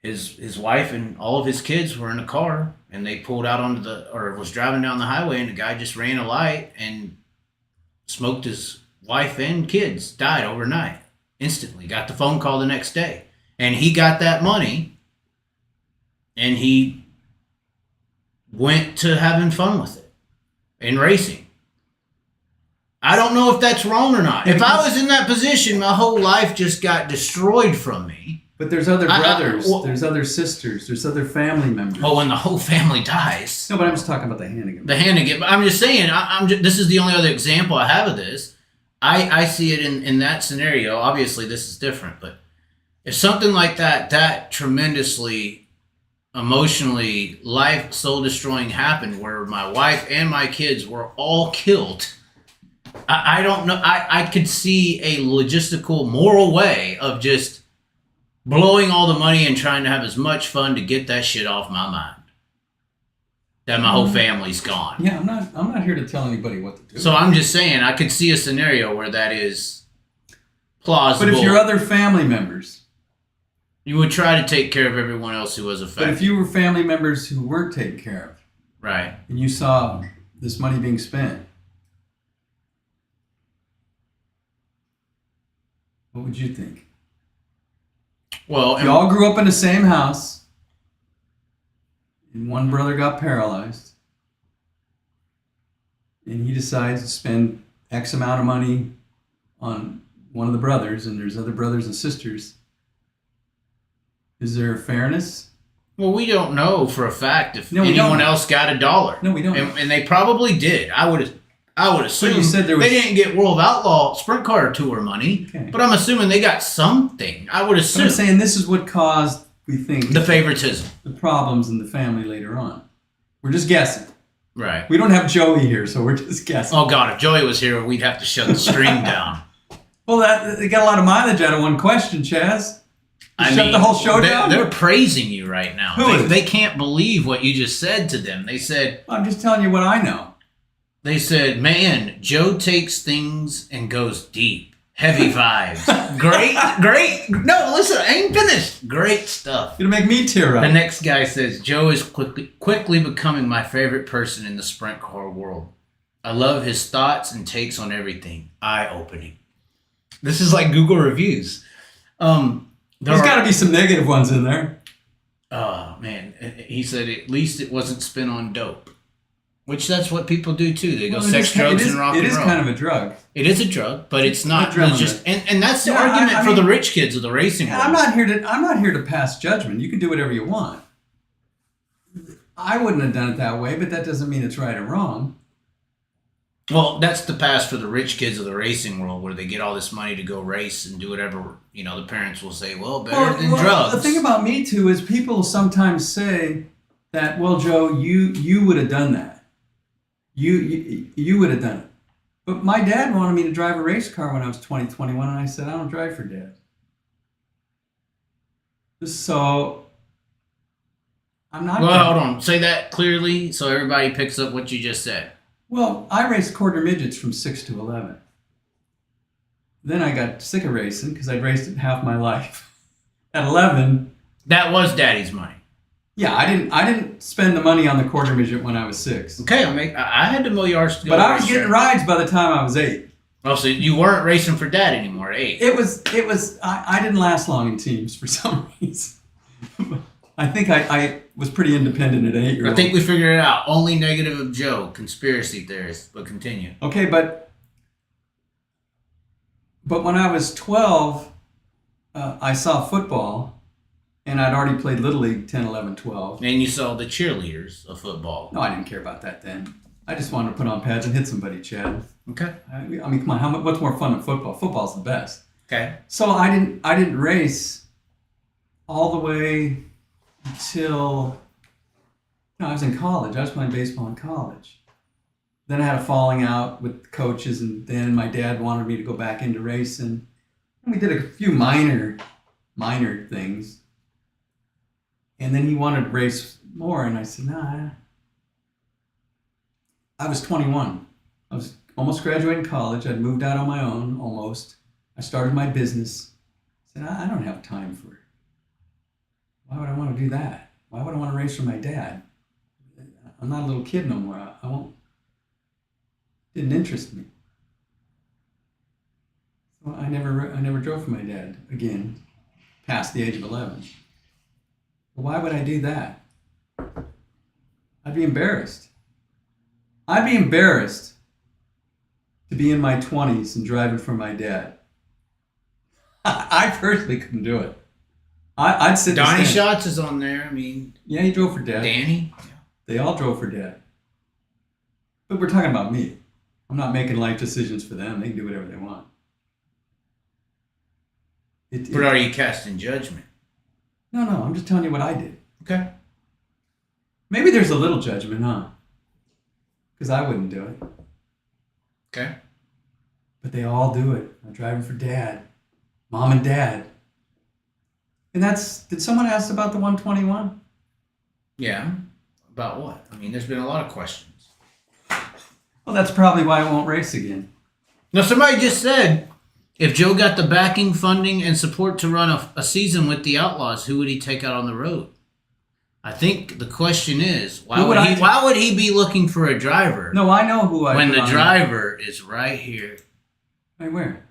his wife and all of his kids were in a car, and they pulled out was driving down the highway, and the guy just ran a light and smoked his wife and kids, died overnight, instantly. Got the phone call the next day. And he got that money, and he went to having fun with it and racing. I don't know if that's wrong or not. If I was in that position, my whole life just got destroyed from me. But there's other brothers, there's other sisters, there's other family members. Oh, when the whole family dies. No, but I'm just talking about the Hannigan. The Hannigan. But I'm just saying, this is the only other example I have of this. I see it in that scenario. Obviously, this is different, but if something like that tremendously emotionally life soul destroying happened, where my wife and my kids were all killed, I don't know. I could see a logistical, moral way of just blowing all the money and trying to have as much fun to get that shit off my mind. That my whole family's gone. Yeah, I'm not here to tell anybody what to do. So I'm just saying, I could see a scenario where that is plausible. But if your other family members, you would try to take care of everyone else who was affected. but if you were family members who weren't taken care of, right, and you saw this money being spent, what would you think? well, You all grew up in the same house, and one brother got paralyzed, and he decides to spend X amount of money on one of the brothers, and there's other brothers and sisters. Is there fairness? well, we don't know for a fact if No, we anyone don't. else got $1. No, we don't. And they probably did. I would assume you said there was- they didn't get World of Outlaw Sprint Car Tour money, Okay. but I'm assuming they got something. I would But assume I'm saying this is what caused, we think, the favoritism. the problems in the family later on. We're just guessing. Right. We don't have Joey here, so we're just guessing. Oh God, if Joey was here, we'd have to shut the stream down. Well, they got a lot of mileage out of one question, Chaz. You shut the whole show down? They're praising you right now. Who is? They can't believe what you just said to them. They said, I'm just telling you what I know. man, Joe takes things and goes deep. Heavy vibes. Great. No, listen, I ain't finished. Great stuff. You're gonna make me tear The up. next guy says, Joe is quickly becoming my favorite person in the sprint car world. I love his thoughts and takes on everything. Eye-opening. This is like Google reviews. There's got to be some negative ones in there. Oh, man. He said at least it wasn't spent on dope. Which that's what people do too. They go Well, sex, drugs, and rock and roll. It is kind of a drug. It is a drug, but it's not Adrenaline. just. And that's the Yeah, argument I for the mean- rich kids of the racing world. I'm not here to pass judgment. You can do whatever you want. I wouldn't have done it that way, but that doesn't mean it's right or wrong. Well, that's the past for the rich kids of the racing world, where they get all this money to go race and do whatever. The parents will say, "Well, better than drugs." The thing about me too is people sometimes say that, well, Joe, you would have done that. You would have done it. But my dad wanted me to drive a race car when I was 20, 21, and I said, I don't drive for Dad. So I'm not. Well, hold on. Say that clearly so everybody picks up what you just said. Well, I raced quarter midgets from 6 to 11. Then I got sick of racing because I'd raced it half my life. At 11, That was Daddy's money. yeah, I didn't spend the money on the quarter midget when I was 6. Okay, I had to mill yards to go. But I was race getting track. rides by the time I was 8. Oh, so you weren't racing for Dad anymore at 8. It was I didn't last long in teams for some reason. I think I was pretty independent at 8 years old. I think we figured it out. Only negative of Joe, conspiracy theorist. But continue. Okay, but when I was 12, I saw football, and I'd already played Little League 10, 11, 12. And you saw the cheerleaders of football. No, I didn't care about that then. I just wanted to put on pads and hit somebody, Chad. Okay. I mean, come on, what's more fun than football? Football's the best. Okay. So I didn't race all the way until I was in college. I was playing baseball in college. Then I had a falling out with coaches, and then my dad wanted me to go back into racing. And we did a few minor things. And then he wanted to race more, and I said, nah. I was 21. I was almost graduating college. I'd moved out on my own, almost. I started my business. I said, I don't have time for it. Why would I want to do that? Why would I want to race for my dad? I'm not a little kid no more. I won't. Didn't interest me. So I never drove for my dad again, past the age of 11. Why would I do that? I'd be embarrassed. I'd be embarrassed to be in my 20s and driving for my dad. I personally couldn't do it. I'd sit. Donnie Shots is on there. I mean, yeah, he drove for Dad. Danny. They all drove for Dad. But we're talking about me. I'm not making life decisions for them. They can do whatever they want. But are you casting judgment? No, I'm just telling you what I did. Okay. Maybe there's a little judgment, huh? Because I wouldn't do it. Okay. But they all do it. I'm driving for Dad. Mom and Dad. And did someone ask about the 121? Yeah. About what? I mean, there's been a lot of questions. Well, that's probably why I won't race again. Now, somebody just said, if Joe got the backing, funding, and support to run a season with the Outlaws, who would he take out on the road? I think the question is, why would he be looking for a driver? No, I know who I when the driver is right here. Wait, where?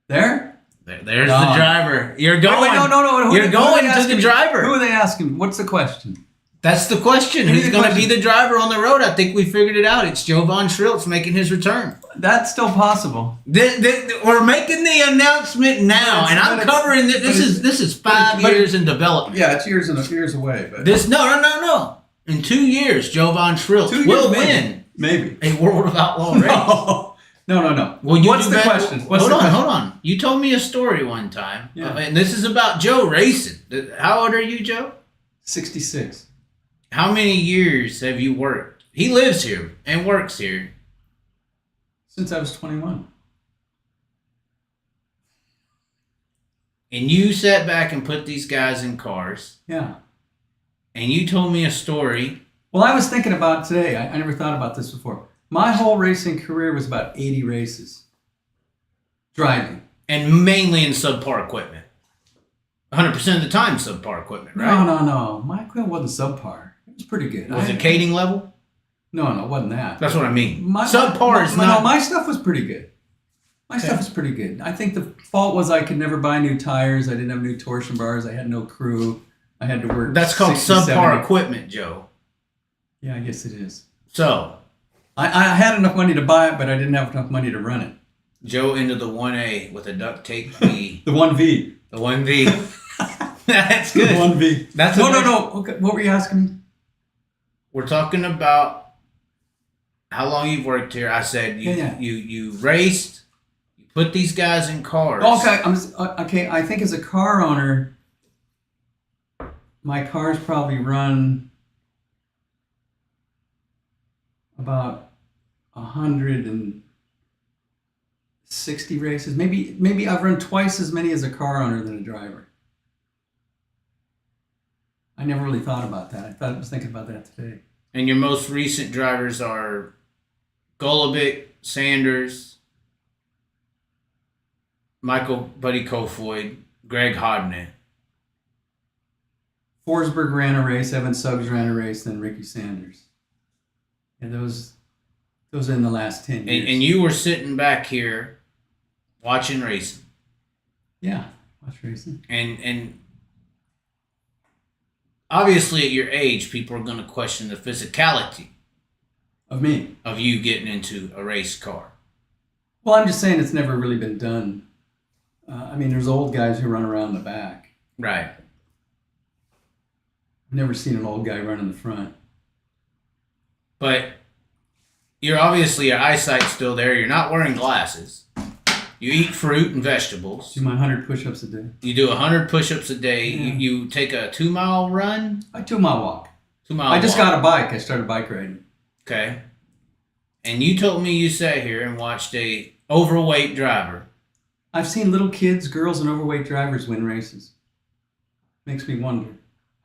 There? There's the driver. You're going. Wait, no. You're going to the driver. Who are they asking? What's the question? That's the question. Who's going to be the driver on the road? I think we figured it out. It's Joe Vonschriltz making his return. That's still possible. We're making the announcement now, and I'm covering this. This is 5 years in development. Yeah, it's years away. But no. In 2 years, Joe Vonschriltz will win maybe a World of Outlaw race. No. Well, what's the question? Hold on. You told me a story one time, and this is about Joe racing. How old are you, Joe? 66. How many years have you worked? He lives here and works here. Since I was 21. And you sat back and put these guys in cars. Yeah. And you told me a story. Well, I was thinking about today. I never thought about this before. My whole racing career was about 80 races. Driving. And mainly in subpar equipment. 100% of the time subpar equipment, right? No. My equipment wasn't subpar. It was pretty good. Was it cading level? No, it wasn't that. That's what I mean. Subpar is not... No, my stuff was pretty good. Stuff was pretty good. I think the fault was I could never buy new tires. I didn't have new torsion bars. I had no crew. I had to work. That's called 60, subpar 70. equipment, Joe. Yeah, I guess it is. So... I had enough money to buy it, but I didn't have enough money to run it. Joe into the 1A with a duct tape V. The 1V. The 1V. That's good. The 1V. That's no. Okay, what were you asking me? We're talking about how long you've worked here. I said you raced, you put these guys in cars. Okay, I think as a car owner, my cars probably run about 160 races. Maybe I've run twice as many as a car owner than a driver. I never really thought about that. I was thinking about that today. And your most recent drivers are Golubic, Sanders, Michael Buddy Kofoid, Greg Hodnett. Forsberg ran a race, Evan Suggs ran a race, then Ricky Sanders. And those are in the last 10 years. And you were sitting back here watching racing. Yeah, watch racing. And obviously at your age, people are going to question the physicality of me. Of you getting into a race car. Well, I'm just saying it's never really been done. There's old guys who run around the back. Right. I've never seen an old guy run in the front. But you're obviously, your eyesight's still there. You're not wearing glasses. You eat fruit and vegetables. Do my 100 push-ups a day. You do 100 push-ups a day. Yeah. You take a 2-mile run? A 2-mile walk. 2-mile I just got a bike. I started bike riding. Okay. And you told me you sat here and watched a overweight driver. I've seen little kids, girls, and overweight drivers win races. Makes me wonder,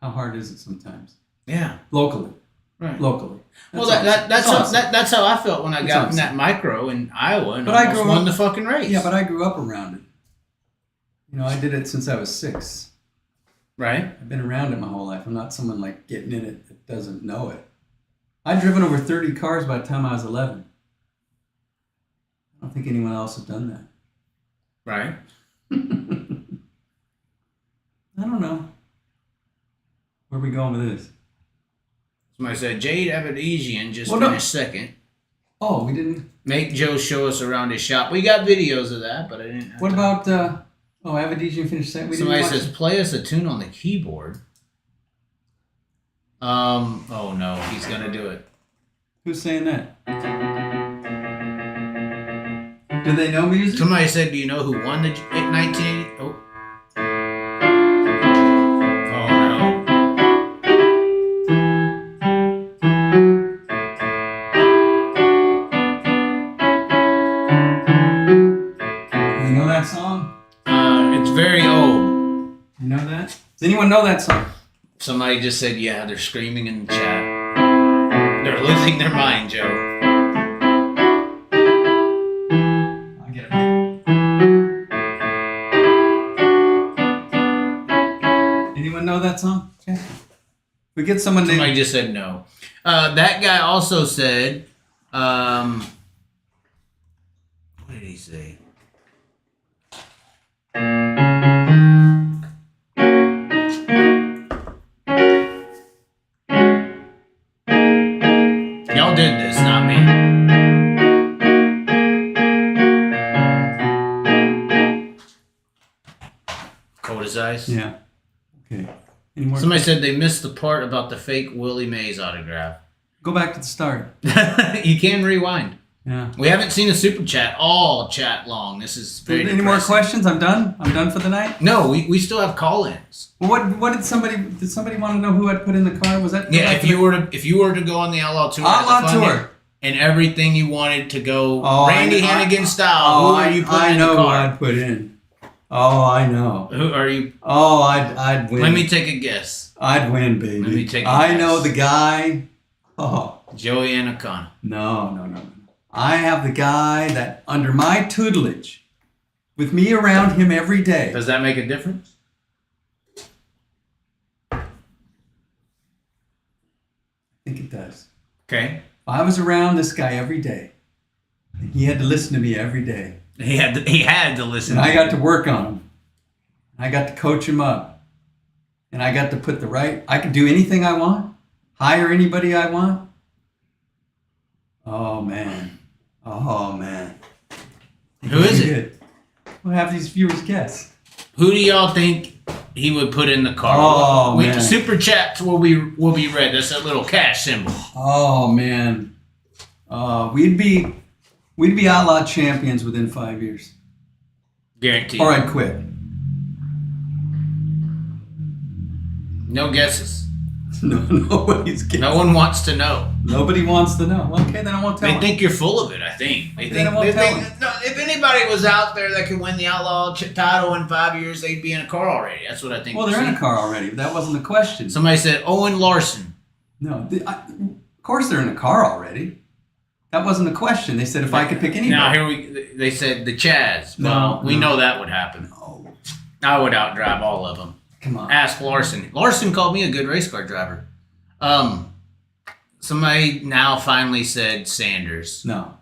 how hard is it sometimes? Yeah. Locally. Right. Locally. That's how I felt when I got in that micro in Iowa and almost won the fucking race. Yeah, but I grew up around it. I did it since I was 6. Right. I've been around it my whole life. I'm not someone like getting in it that doesn't know it. I'd driven over 30 cars by the time I was 11. I don't think anyone else has done that. Right. I don't know. Where are we going with this? Somebody said Jade Abedesian just finished second. Oh, we didn't. Make Joe show us around his shop. We got videos of that, but I didn't have What time. about, Abedesian finished second? Somebody says, play us a tune on the keyboard. Oh no, he's going to do it. Who's saying that? Do they know music? Somebody said, do you know who won the 1980? Oh. very old. You know that? Does anyone know that song? Somebody just said, yeah, they're screaming in the chat. They're losing their mind, Joe. I'll get it. Anyone know that song? Yeah. We get someone named... Somebody just said no. That guy also said, what did he say? Y'all did this, not me. Cold as ice? Yeah. Okay. Any more? Somebody said they missed the part about the fake Willie Mays autograph. Go back to the start. You can rewind. Yeah. We haven't seen a super chat all chat long. This is very Any more depressing. questions? I'm done. I'm done for the night. No, we still have call-ins. Well, what did somebody want to know who I'd put in the car? Was that Yeah, if you were to go on the Outlaw tour, Outlaw tour, and everything you wanted to go Randy I Hannigan style, who are you putting in the I know car? who I'd put in. Oh, I know. Who are you? Oh, I'd win. Let me take a guess. I'd win, baby. Let me take a I guess. know the guy. Oh. Joey Anaconda. No. I have the guy that under my tutelage, with me around him every day. Does that make a difference? I think it does. Okay. If I was around this guy every day, and he had to listen to me every day. He had to listen. And I got to work on him. I got to coach him up. And I got to put I could do anything I want, hire anybody I want. Oh, man. Who is it? Good. We'll have these viewers guess. Who do y'all think he would put in the car? Oh, man. Super chats will be read. That's that little cash symbol. Oh, man. We'd be Outlaw champions within 5 years. Guaranteed. Or I'd quit. No guesses. Nobody's guessing. No one wants to know. Nobody wants to know. Okay, then I won't tell They them. think you're full of it, I think. They think, no, if anybody was out there that could win the Outlaw title in 5 years, they'd be in a car already. That's what I think. Well, they're in a car already. That wasn't the question. Somebody said Owen Larson. No, of course they're in a car already. That wasn't the question. They said if I could pick anybody. Now they said the Chaz. Well, we know that would happen. No. I would outdrive all of them. Come on. Ask Larson. Larson called me a good race car driver. Somebody now finally said Sanders. No.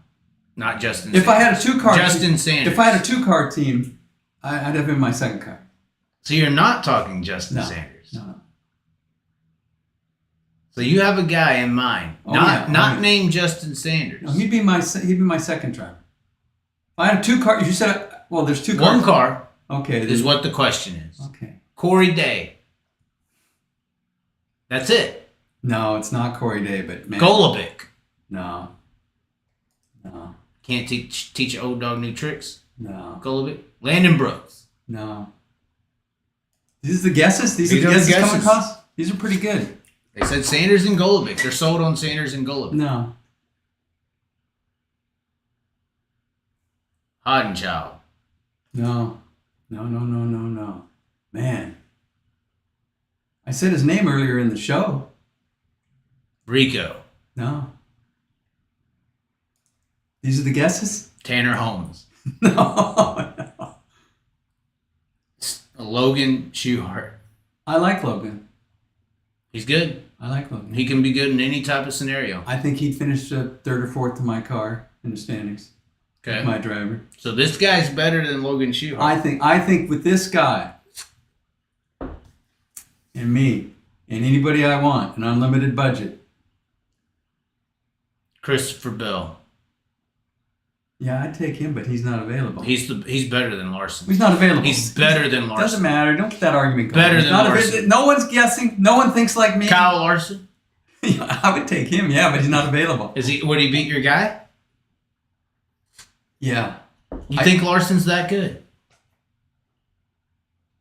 Not Justin If Sanders. I had a two-car Justin Sanders. If I had a two-car team, I'd have him in my second car. So you're not talking Justin Sanders. No. So you have a guy in mind, not named Justin Sanders. No, he'd be my second driver. If I had a two-car, you said, well, there's two cars. One car. Okay. Is what the question is. Okay. Corey Day. That's it. No, it's not Corey Day, but man. Golubic. No. Can't teach old dog new tricks. No. Golubic. Landon Brooks. No. These are the guesses? These are the guesses coming across? These are pretty good. They said Sanders and Golubic. They're sold on Sanders and Golubic. No. Hoddenchild. No. Man. I said his name earlier in the show. Rico. No. These are the guesses? Tanner Holmes. No. Logan Schuhart. I like Logan. He's good. I like Logan. He can be good in any type of scenario. I think he'd finish third or fourth to my car in the standings. Okay. My driver. So this guy's better than Logan Schuhart. I think with this guy and me and anybody I want, an unlimited budget. Christopher Bell. Yeah, I'd take him, but he's not available. He's better than Larson. He's not available. He's better than Larson. Doesn't matter. Don't get that argument going. Better He's than not Larson. No one's guessing. No one thinks like me. Kyle Larson. I would take him, yeah, but he's not available. Would he beat your guy? Yeah. You think Larson's that good?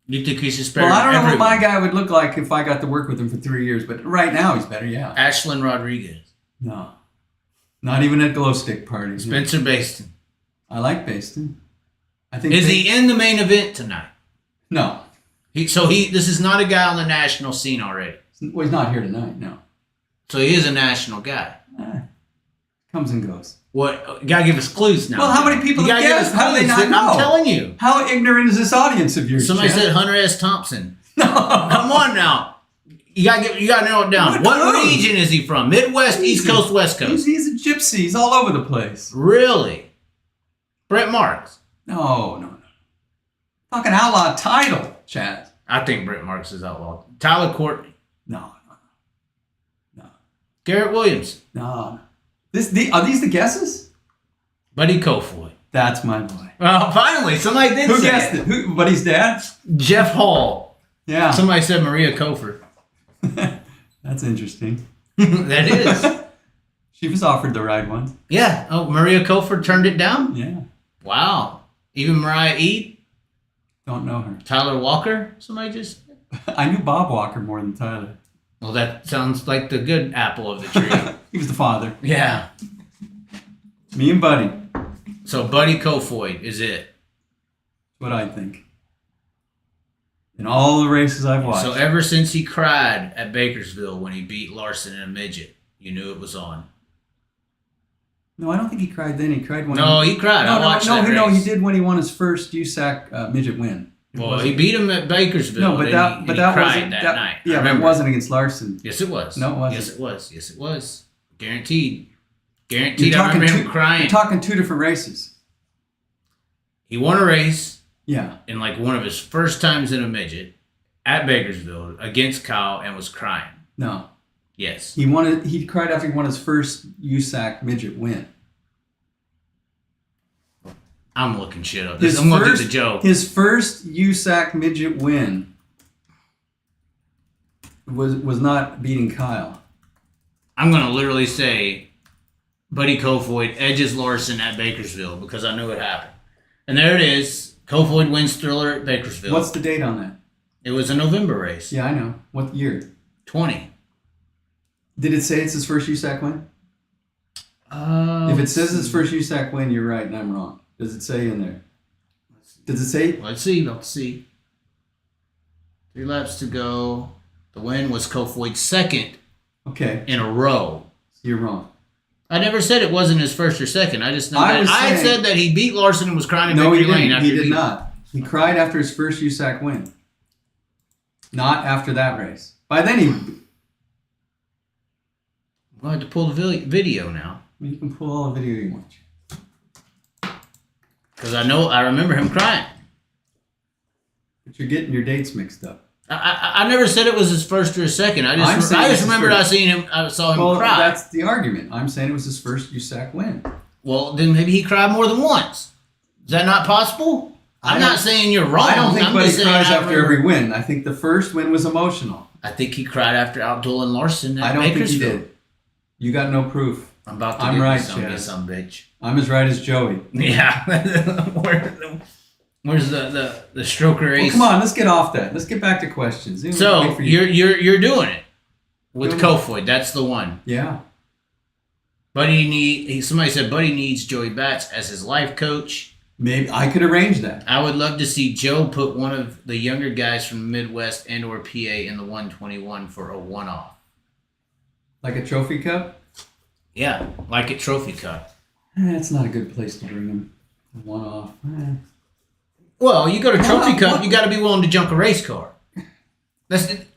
You think he's just better Well, I don't than know what everyone? my guy would look like if I got to work with him for 3 years, but right now he's better, yeah. Ashlyn Rodriguez. No. Not even at glow stick parties. Spencer Baston. I like Baston. I think Is he in the main event tonight? No. This is not a guy on the national scene already. Well, he's not here tonight, no. So he is a national guy. Comes and goes. What? You gotta give us clues now. Well, how many people have guessed? How do they not know? I'm telling you. How ignorant is this audience of yours? Somebody Chaz? said Hunter S. Thompson. No. Come on now. You gotta narrow it down. What region is he from? Midwest, East Coast, West Coast? He's a gypsy. He's all over the place. Really? Brett Marks. No. Fucking outlaw title, Chaz. I think Brett Marks is outlawed. Tyler Courtney. No. Garrett Williams. No. Are these the guesses? Buddy Kofoid. That's my boy. Well, finally, somebody did Who say guessed it? Who? Buddy's dad? Jeff Hall. Yeah. Somebody said Maria Kofor. That's interesting. That is. She was offered the ride once. Yeah. Oh, Maria Kofor turned it down? Yeah. Wow. Even Mariah Eade? Don't know her. Tyler Walker? Somebody just... I knew Bob Walker more than Tyler. Well, that sounds like the good apple of the tree. He was the father. Yeah. Me and Buddy. So Buddy Kofoid is it. What I think. In all the races I've watched. So ever since he cried at Bakersville when he beat Larson in a midget, you knew it was on. No, I don't think he cried then. He cried when he cried. I watched that race. No, he did when he won his first USAC midget win. Well, he beat him at Bakersville. No, but that cried wasn't that night. Yeah, but it wasn't against Larson. Yes, it was. No, it wasn't. Yes, it was. Yes, it was. Guaranteed. You're I remember him crying. You're talking two different races. He won a race. Yeah. In like one of his first times in a midget at Bakersville against Kyle and was crying. No. Yes. He cried after he won his first USAC midget win. I'm looking shit up. I'm going to do the joke. His first USAC midget win was not beating Kyle. I'm going to literally say Buddy Kofoid edges Larson at Bakersville because I knew it happened. And there it is. Kofoid wins Thriller at Bakersville. What's the date on that? It was a November race. Yeah, I know. What year? 20. Did it say it's his first USAC win? If it says his first USAC win, you're right and I'm wrong. Does it say in there? Does it say? Let's see. 3 laps to go. The win was Kofoid's second in a row. You're wrong. I never said it wasn't his first or second. I just know I said that he beat Larson and was crying in victory lane. He did not. He cried after his first USAC win. Not after that race. By then he... We'll have to pull the video now. You can pull all the video you want. Because I remember him crying. But you're getting your dates mixed up. I never said it was his first or his second. I just remembered I saw him cry. That's the argument. I'm saying it was his first USAC win. Well, then maybe he cried more than once. Is that not possible? I'm not saying you're wrong. I don't think Buddy cries after every win. I think the first win was emotional. I think he cried after Abdul and Larson at I don't Bakersfield. think he did. You got no proof. I'm about to I'm right, Chaz. Chaz. Bitch. I'm as right as Joey. Yeah. Where's the stroker ace? Well, come on, let's get off that. Let's get back to questions. So you're doing it with Kofoid. That's the one. Yeah. Somebody said Buddy needs Joey Batts as his life coach. Maybe I could arrange that. I would love to see Joe put one of the younger guys from the Midwest and/or PA in the 121 for a one-off. Like a trophy cup? Yeah, like a trophy cup. That's not a good place to bring him. One-off. Well, you go to trophy cup, you got to be willing to junk a race car.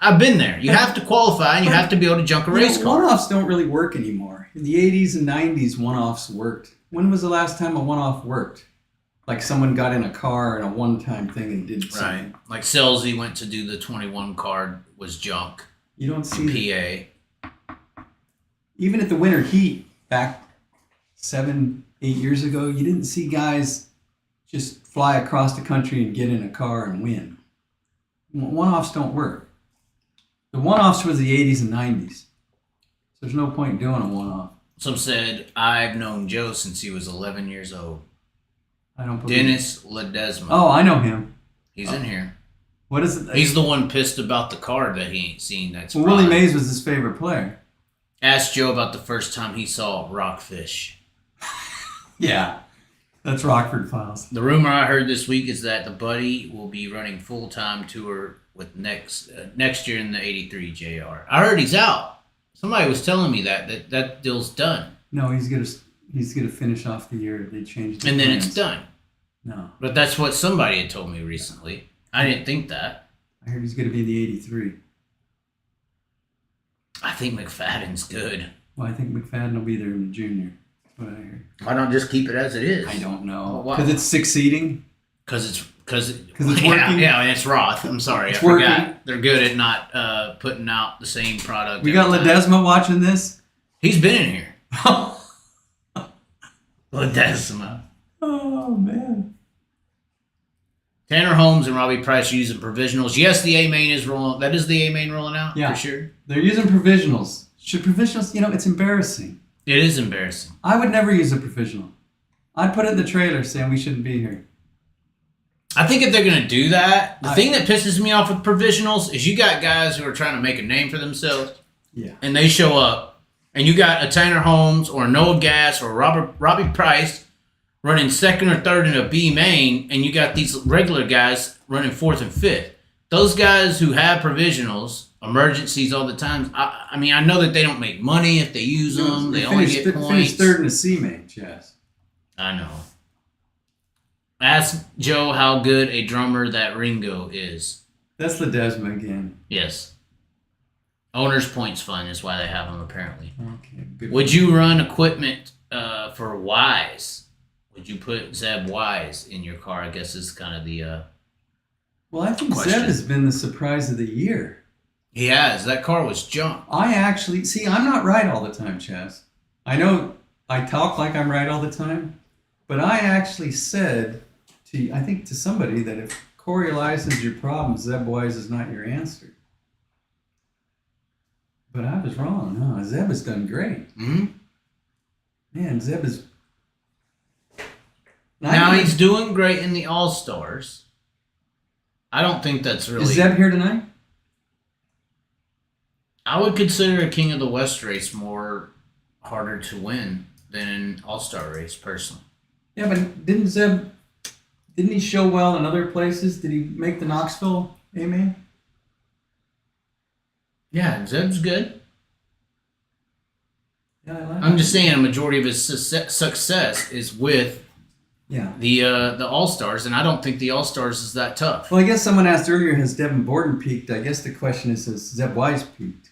I've been there. You have to qualify and you have to be able to junk a race car. One-offs don't really work anymore. In the 80s and 90s, one-offs worked. When was the last time a one-off worked? Like someone got in a car and a one-time thing and did something. Right. Like Selzy went to do the 21 card was junk. You don't see PA. Even at the winter heat back 7-8 years ago, you didn't see guys just fly across the country and get in a car and win. One-offs don't work. The one-offs was the 80s and 90s. So there's no point doing a one-off. Some said, I've known Joe since he was 11 years old. I don't believe Dennis Ledesma. Oh, I know him. He's in here. What is it? He's the one pissed about the card that he ain't seen. That's well, Willie Mays was his favorite player. Ask Joe about the first time he saw rockfish. Yeah. That's Rockford Files. The rumor I heard this week is that the Buddy will be running full-time tour with next year in the 83 JR. I heard he's out. Somebody was telling me that deal's done. No, he's gonna finish off the year. They changed. And then it's done. No, But that's what somebody had told me recently. I didn't think that. I heard he's gonna be in the 83. I think McFadden's good. Well, I think McFadden will be there in the junior. That's what I heard. Why not just keep it as it is? I don't know. Why? Because it's succeeding. Because it's working. Yeah, and it's Roth. I'm sorry, It's I forgot. working. They're good at not putting out the same product. We got every time. Ledesma watching this. He's been in here. Ledesma. Oh man. Tanner Holmes and Robbie Price using provisionals. Yes, the A main is rolling. That is the A main rolling out. Yeah. For sure. They're using provisionals. Should provisionals? It's embarrassing. It is embarrassing. I would never use a provisional. I'd put it in the trailer saying we shouldn't be here. I think if they're going to do that, the thing that pisses me off with provisionals is you got guys who are trying to make a name for themselves. Yeah. And they show up, and you got a Tanner Holmes or a Noah Gass or Robbie Price running second or third in a B main, and you got these regular guys running fourth and fifth. Those guys who have provisionals, emergencies all the time, I mean, I know that they don't make money if they use them. They only get points. Finished third in a C main, Chaz. I know. Ask Joe how good a drummer that Ringo is. That's Ledesma again. Yes. Owner's Points Fund is why they have them, apparently. Okay. Good. Would you run equipment for Wise? Would you put Zeb Wise in your car? I guess is kind of the Well, I think question. Zeb has been the surprise of the year. He has. That car was junk. I actually see. I'm not right all the time, Chaz. I know I talk like I'm right all the time, but I actually said I think to somebody that if Corey Elias is your problem, Zeb Wise is not your answer. But I was wrong. No, Zeb has done great. Mm-hmm. Man, Zeb is. Now he's doing great in the All-Stars. I don't think that's really... Is Zeb here tonight? I would consider a King of the West race more harder to win than an All-Star race, personally. Yeah, but didn't he show well in other places? Did he make the Knoxville A-Main? Yeah, Zeb's good. Yeah, I like I'm it. just saying a majority of his success is with the All-Stars, and I don't think the All-Stars is that tough. Well, I guess someone asked earlier, has Devin Borden peaked? I guess the question is, has Zeb Wise peaked?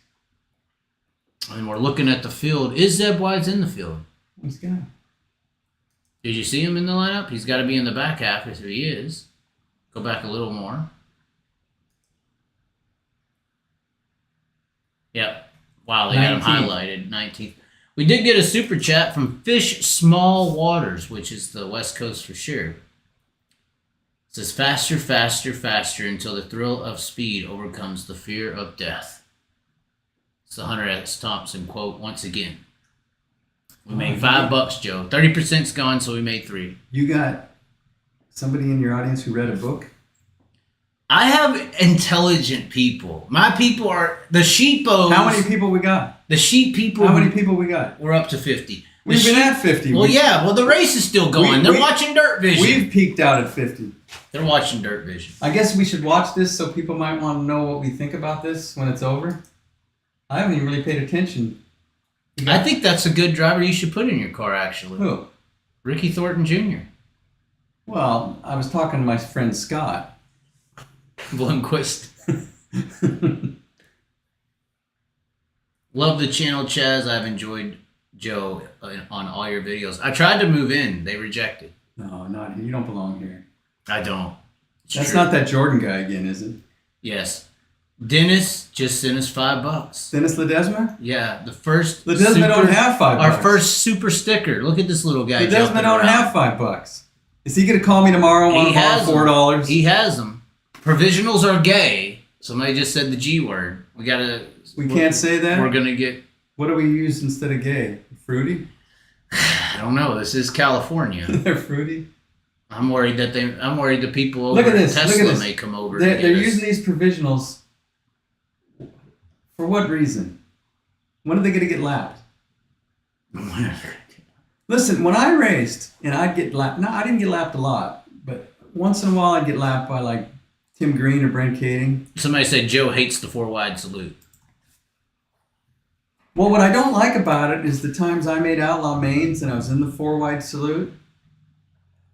And we're looking at the field. Is Zeb Wise in the field? He's got. Did you see him in the lineup? He's got to be in the back half if he is. Go back a little more. Yep. Wow, they got him 19th. highlighted. 19th. We did get a super chat from Fish Small Waters, which is the West Coast for sure. It says, faster, faster, faster until the thrill of speed overcomes the fear of death. It's the Hunter S. Thompson quote once again. We made $5, Joe. 30%'s gone, so we made $3. You got somebody in your audience who read a book? I have intelligent people. My people are the sheepos. How many people we got? The sheep people. How many people we got? We're up to 50. We've been at 50. Well, yeah. Well, the race is still going. They're watching Dirt Vision. We've peaked out at 50. They're watching Dirt Vision. I guess we should watch this so people might want to know what we think about this when it's over. I haven't even really paid attention. I think that's a good driver you should put in your car, actually. Who? Ricky Thornton Jr. Well, I was talking to my friend Scott. Blomquist. Love the channel, Chaz. I've enjoyed Joe on all your videos. I tried to move in. They rejected. No, not you. Don't belong here. I don't. It's That's true. not that Jordan guy again, is it? Yes. Dennis just sent us $5. Dennis Ledesma? Yeah, the first. Ledesma don't have $5. Our first super sticker. Look at this little guy. Ledesma jumping don't around. have $5. Is he gonna call me tomorrow and want to borrow $4? He has them. Provisionals are gay. Somebody just said the G word. We can't say that. We're gonna get. What do we use instead of gay? Fruity? I don't know. This is California. They're fruity. I'm worried the people over Look at at this. Tesla Look at this. may come over. They're to get us. using these provisionals. For what reason? When are they going to get lapped? Look Listen, when I raced, and I'd get lapped. No, I didn't get lapped a lot, but once in a while I'd get lapped by like Tim Green or Brent Kading. Somebody said Joe hates the 4-wide salute. Well, what I don't like about it is the times I made outlaw mains and I was in the 4-wide salute.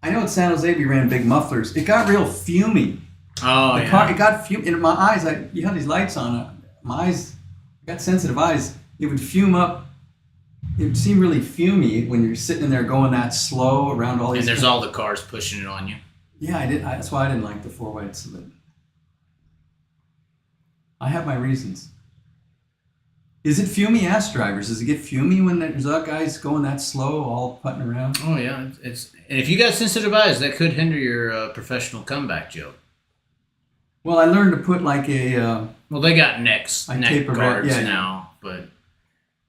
I know at San Jose we ran big mufflers. It got real fumy. Oh, The car, it got fume in my eyes. You had these lights on. My eyes, I got sensitive eyes. It would fume up. It would seem really fumy when you're sitting in there going that slow around all these. And there's all the cars pushing it on you. Yeah, that's why I didn't like the 4-wide salute. I have my reasons. Is it fumy? Ask drivers. Does it get fumy when there's other guys going that slow, all putting around? Oh yeah, and if you got sensitive eyes, that could hinder your professional comeback, Joe. Well, I learned to put like a. Well, they got neck taper guards yeah. now,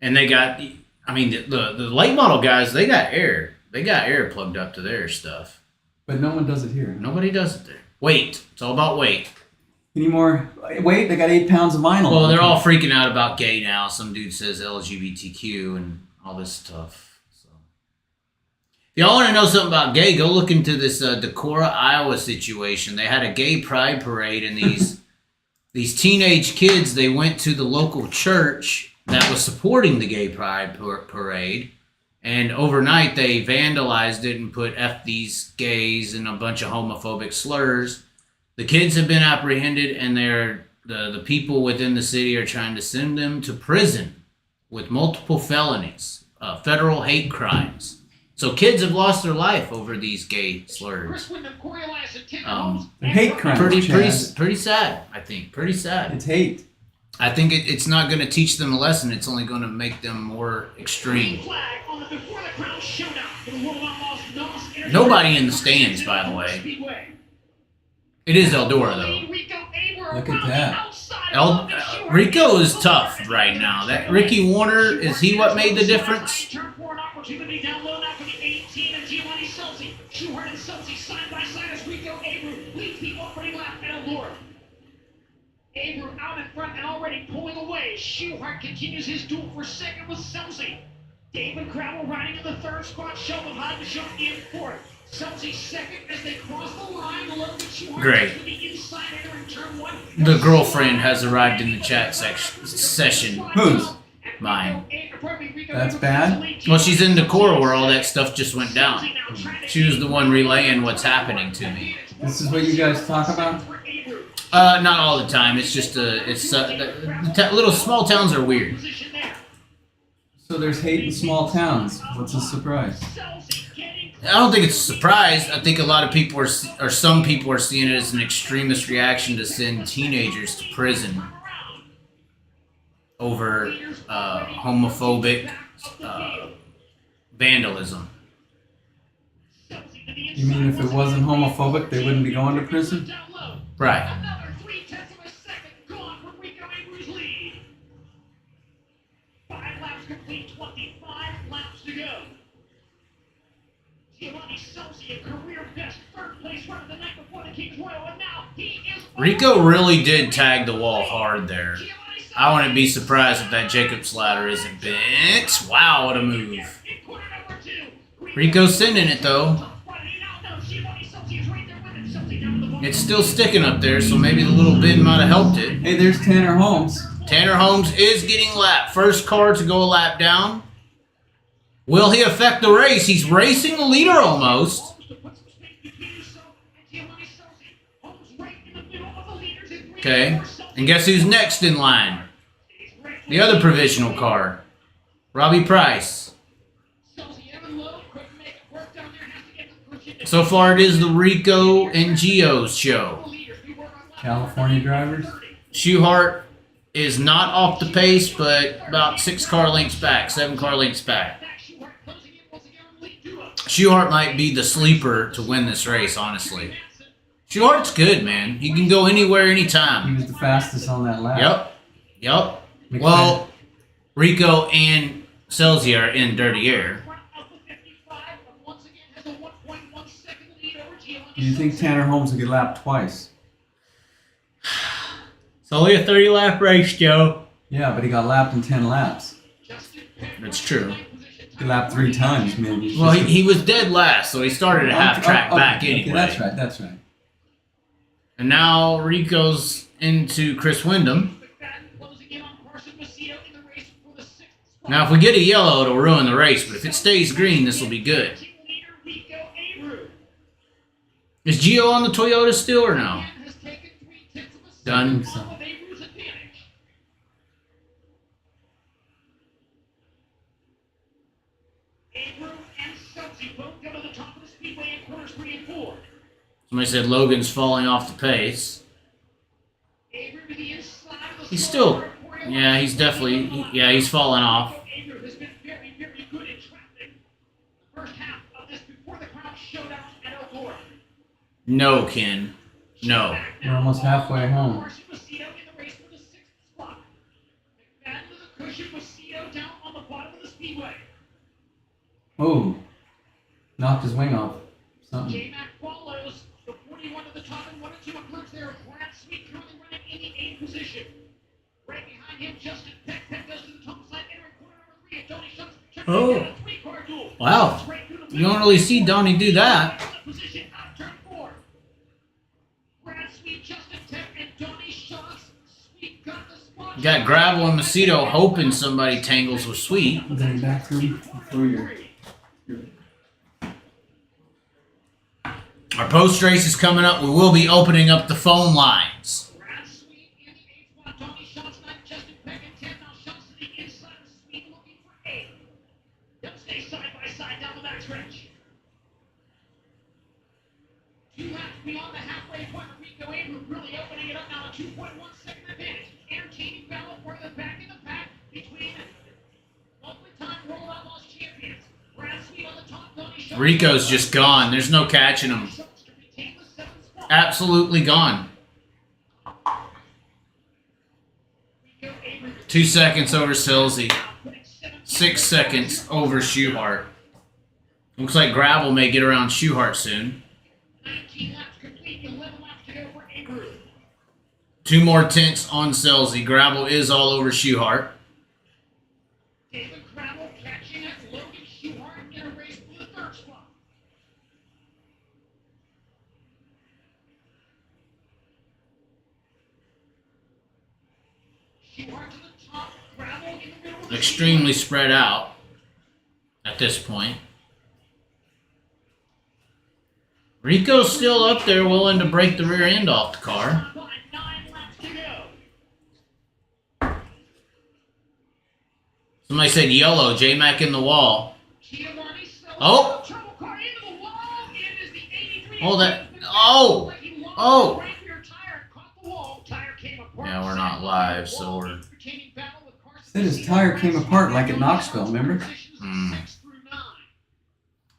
and they got. I mean, the late model guys, they got air. They got air plugged up to their stuff. But no one does it here. Nobody does it there. Weight. It's all about weight. Any more weight? They got 8 pounds of vinyl. Well, they're all freaking out about gay now. Some dude says LGBTQ and all this stuff. So, if y'all want to know something about gay, go look into this Decorah, Iowa situation. They had a gay pride parade, and these teenage kids, they went to the local church that was supporting the gay pride parade, and overnight they vandalized it and put F these gays and a bunch of homophobic slurs. The kids have been apprehended, and the people within the city are trying to send them to prison with multiple felonies, federal hate crimes. So kids have lost their life over these gay slurs. Hate crimes. Pretty sad, I think. Pretty sad. It's hate. I think it's not going to teach them a lesson. It's only going to make them more extreme. Nobody in the stands, by the way. It is Eldora, though. Look at that. Rico is tough right now. That Ricky Warner, is he what made the difference? Abram out in front and already pulling away. Schaar continues his duel for second with Selzy. David Crowell riding in the third spot. Sheldon Hodgson in fourth. Selzy second as they cross the line. Great. The girlfriend has arrived in the chat session. Whose? Mine. That's bad? Well, she's in Decorah where all that stuff just went down. She was the one relaying what's happening to me. This is what you guys talk about? Not all the time. It's just little small towns are weird. So there's hate in small towns. What's the surprise? I don't think it's a surprise. I think a lot of people some people are seeing it as an extremist reaction to send teenagers to prison over homophobic vandalism. You mean if it wasn't homophobic, they wouldn't be going to prison? Right. Rico really did tag the wall hard there. I wouldn't be surprised if that Jacob's ladder isn't bent. Wow, what a move. Rico's sending it though. It's still sticking up there, so maybe the little bend might have helped it. Hey, there's Tanner Holmes. Tanner Holmes is getting lapped. First car to go a lap down. Will he affect the race? He's racing the leader almost. Okay, and guess who's next in line? The other provisional car, Robbie Price. So far, it is the Rico and Gio's show. California drivers. Schaar is not off the pace, but about 7 car lengths back. Schaar might be the sleeper to win this race, honestly. Schaar's good, man. He can go anywhere, anytime. He was the fastest on that lap. Yep. Well, Rico and Selzy are in dirty air. Do you think Tanner Holmes will get lapped twice? It's only a 30-lap race, Joe. Yeah, but he got lapped in 10 laps. That's true. He lapped 3 times, maybe. Well, he was dead last, so he started a half track back anyway. Okay, that's right. And now Rico's into Chris Wyndham. Now, if we get a yellow, it'll ruin the race, but if it stays green, this will be good. Is Gio on the Toyota still or no? Done. Somebody said Logan's falling off the pace. He's still, yeah, he's definitely, he's falling off. No, Ken. No. We're almost halfway home. Oh, knocked his wing off. Something. J-Mac follows the 41 to the top and 1 and 2 approach there. Brad Sweet currently running in the 8th position. Right behind him, Justin Peck. Peck goes to the top side, entering corner number 3. And Tony Shoults turning a 3-car duel. Wow. You don't really see Donnie do that. Position out turn 4. Brad Sweet, Justin Peck, and Donnie Shoults. Sweet got the spot. You got Gravel and Macedo hoping somebody tangles with Sweet. Then back to him before you're. Our post race is coming up. We will be opening up the phone lines. Brad Sweet in the 8th spot. Donnie Shoults, 9, Justin Peck, and 10. Now Shoults to the inside of Sweet looking for 8. They'll stay side by side down the back stretch. 2 laps beyond the halfway point. Rico Abreu really opening it up now. A 2.1 second advantage. Entertaining battle for the back in the pack between multi-time World Outlaws champions. Brad Sweet on the top. Donnie Shoults. Rico's just gone. There's no catching him. Absolutely gone. 2 seconds over Silsey. 6 seconds over Schuhart. Looks like Gravel may get around Schuhart soon. 19 laps complete, 11 laps to go for Abreu. 2 more tenths on Silsey. Gravel is all over Schuhart. David Gravel catching at Logan Schuhart in a race for the 3rd spot. Schuhart to the top, Gravel in the middle. Extremely spread out at this point. Rico's still up there willing to break the rear end off the car. 9 laps to go. Somebody said yellow, J-Mac in the wall. Giovanni Silva, Oh. trouble car into the wall. It is the 83. Oh, that, oh, oh. Right rear tire caught the wall. Tire came apart. Yeah, we're not live, so we're... Said his tire came apart like at Knoxville, remember? Hmm.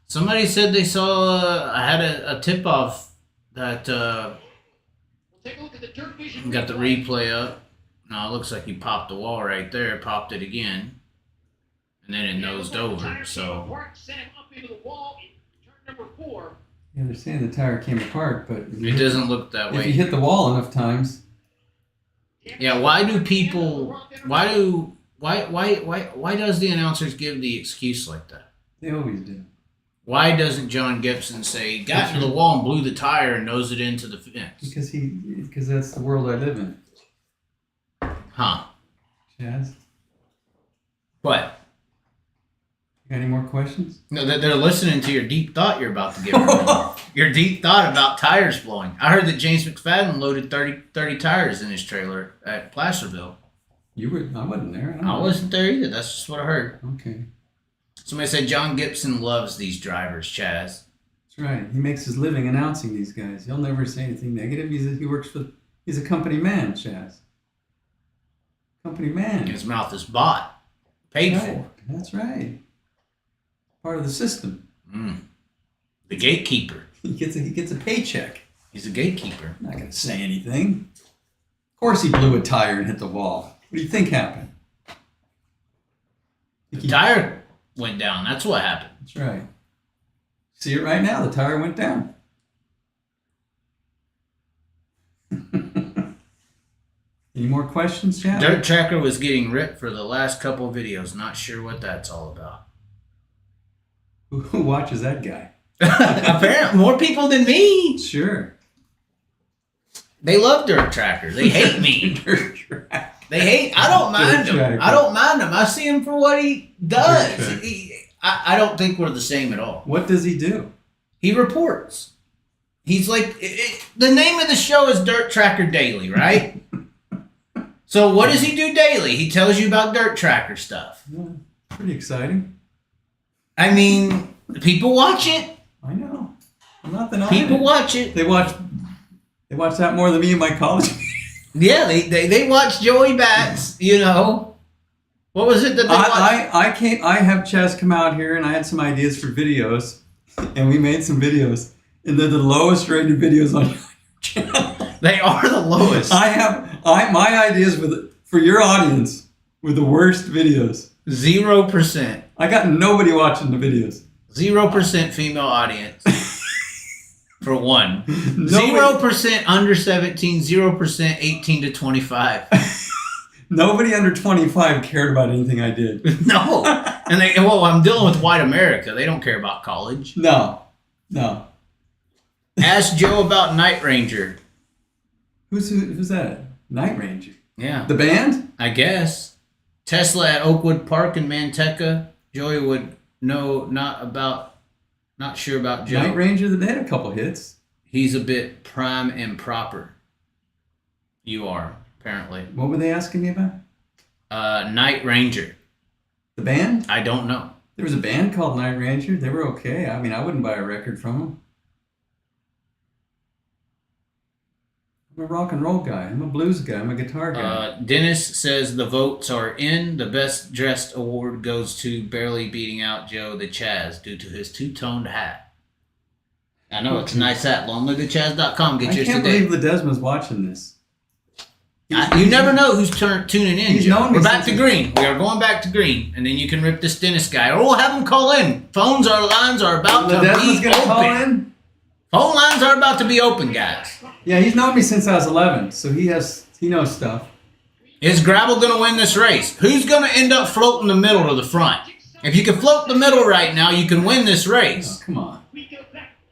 Somebody said they saw, I had a tip-off that, got the replay up. No, it looks like he popped the wall right there, popped it again. And then it nosed over, so... Yeah, they're saying the tire came apart, but It doesn't look that if you way. hit the wall enough times, Yeah, why do people, why does the announcers give the excuse like that? they always do. Why doesn't John Gibson say, got into the wall and blew the tire and nosed it into the fence? Because that's the world I live in. Huh. Chaz, What? got any more questions? No, they're listening to your deep thought you're about to give them. Your deep thought about tires blowing. I heard that James McFadden loaded 30 tires in his trailer at Placerville. I wasn't there. I wasn't there either. That's just what I heard. Okay. Somebody said John Gibson loves these drivers, Chaz. That's right. He makes his living announcing these guys. He'll never say anything negative. He's a company man, Chaz. Company man. His mouth is bought, paid Right. for. That's right. Part of the system. The gatekeeper. He gets a paycheck. He's a gatekeeper. I'm not going to say anything. Of course he blew a tire and hit the wall. What do you think happened? The tire went down. That's what happened. That's right. See it right now. The tire went down. Any more questions, Chad? Dirt Tracker was getting ripped for the last couple of videos. Not sure what that's all about. Who watches that guy? Apparently, more people than me. Sure. They love Dirt Tracker. They hate me. Dirt track. They hate. I don't mind Dirt him. Tracker. I don't mind him. I see him for what he does. Dirt Tracker. I don't think we're the same at all. What does he do? He reports. He's like, the name of the show is Dirt Tracker Daily, right? So what does he do daily? He tells you about Dirt Tracker stuff. Yeah, pretty exciting. I mean, people watch it. I know. I'm not denying People it. watch it. They watch that more than me in my college. Yeah, they watch Joey Bats, you know. What was it that they watched? I have Chaz come out here and I had some ideas for videos and we made some videos and they're the lowest rated videos on your channel. They are the lowest. My ideas for your audience were the worst videos. 0%. I got nobody watching the videos. 0% female audience. For one. Nobody- 0% under 17, 0% 18 to 25. Nobody under 25 cared about anything I did. No. And I'm dealing with white America. They don't care about college. No. Ask Joe about Night Ranger. Who's that? Night Ranger. Yeah. The band? I guess. Tesla at Oakwood Park in Manteca. Joey would know not sure about Joe. Night Ranger, they had a couple hits. He's a bit prime and proper. You are, apparently. What were they asking me about? Night Ranger. The band? I don't know. There was a band called Night Ranger. They were okay. I mean, I wouldn't buy a record from them. I'm a rock and roll guy. I'm a blues guy. I'm a guitar guy. Dennis says the votes are in. The best dressed award goes to barely beating out Joe the Chaz due to his two-toned hat. I know it's a nice hat. LonelyTheChaz.com. Get I yours can't today. believe Ledesma's watching this. You never know who's tuning in. He's Joe. known me We're back to since- green. We are going back to green, and then you can rip this Dennis guy, or we'll have him call in. Lines are about to Ledesma's be gonna call open. in? Phone lines are about to be open, guys. Yeah, he's known me since I was 11, so he knows stuff. Is Gravel going to win this race? Who's going to end up floating the middle to the front? If you can float the middle right now, you can win this Oh, race. come on.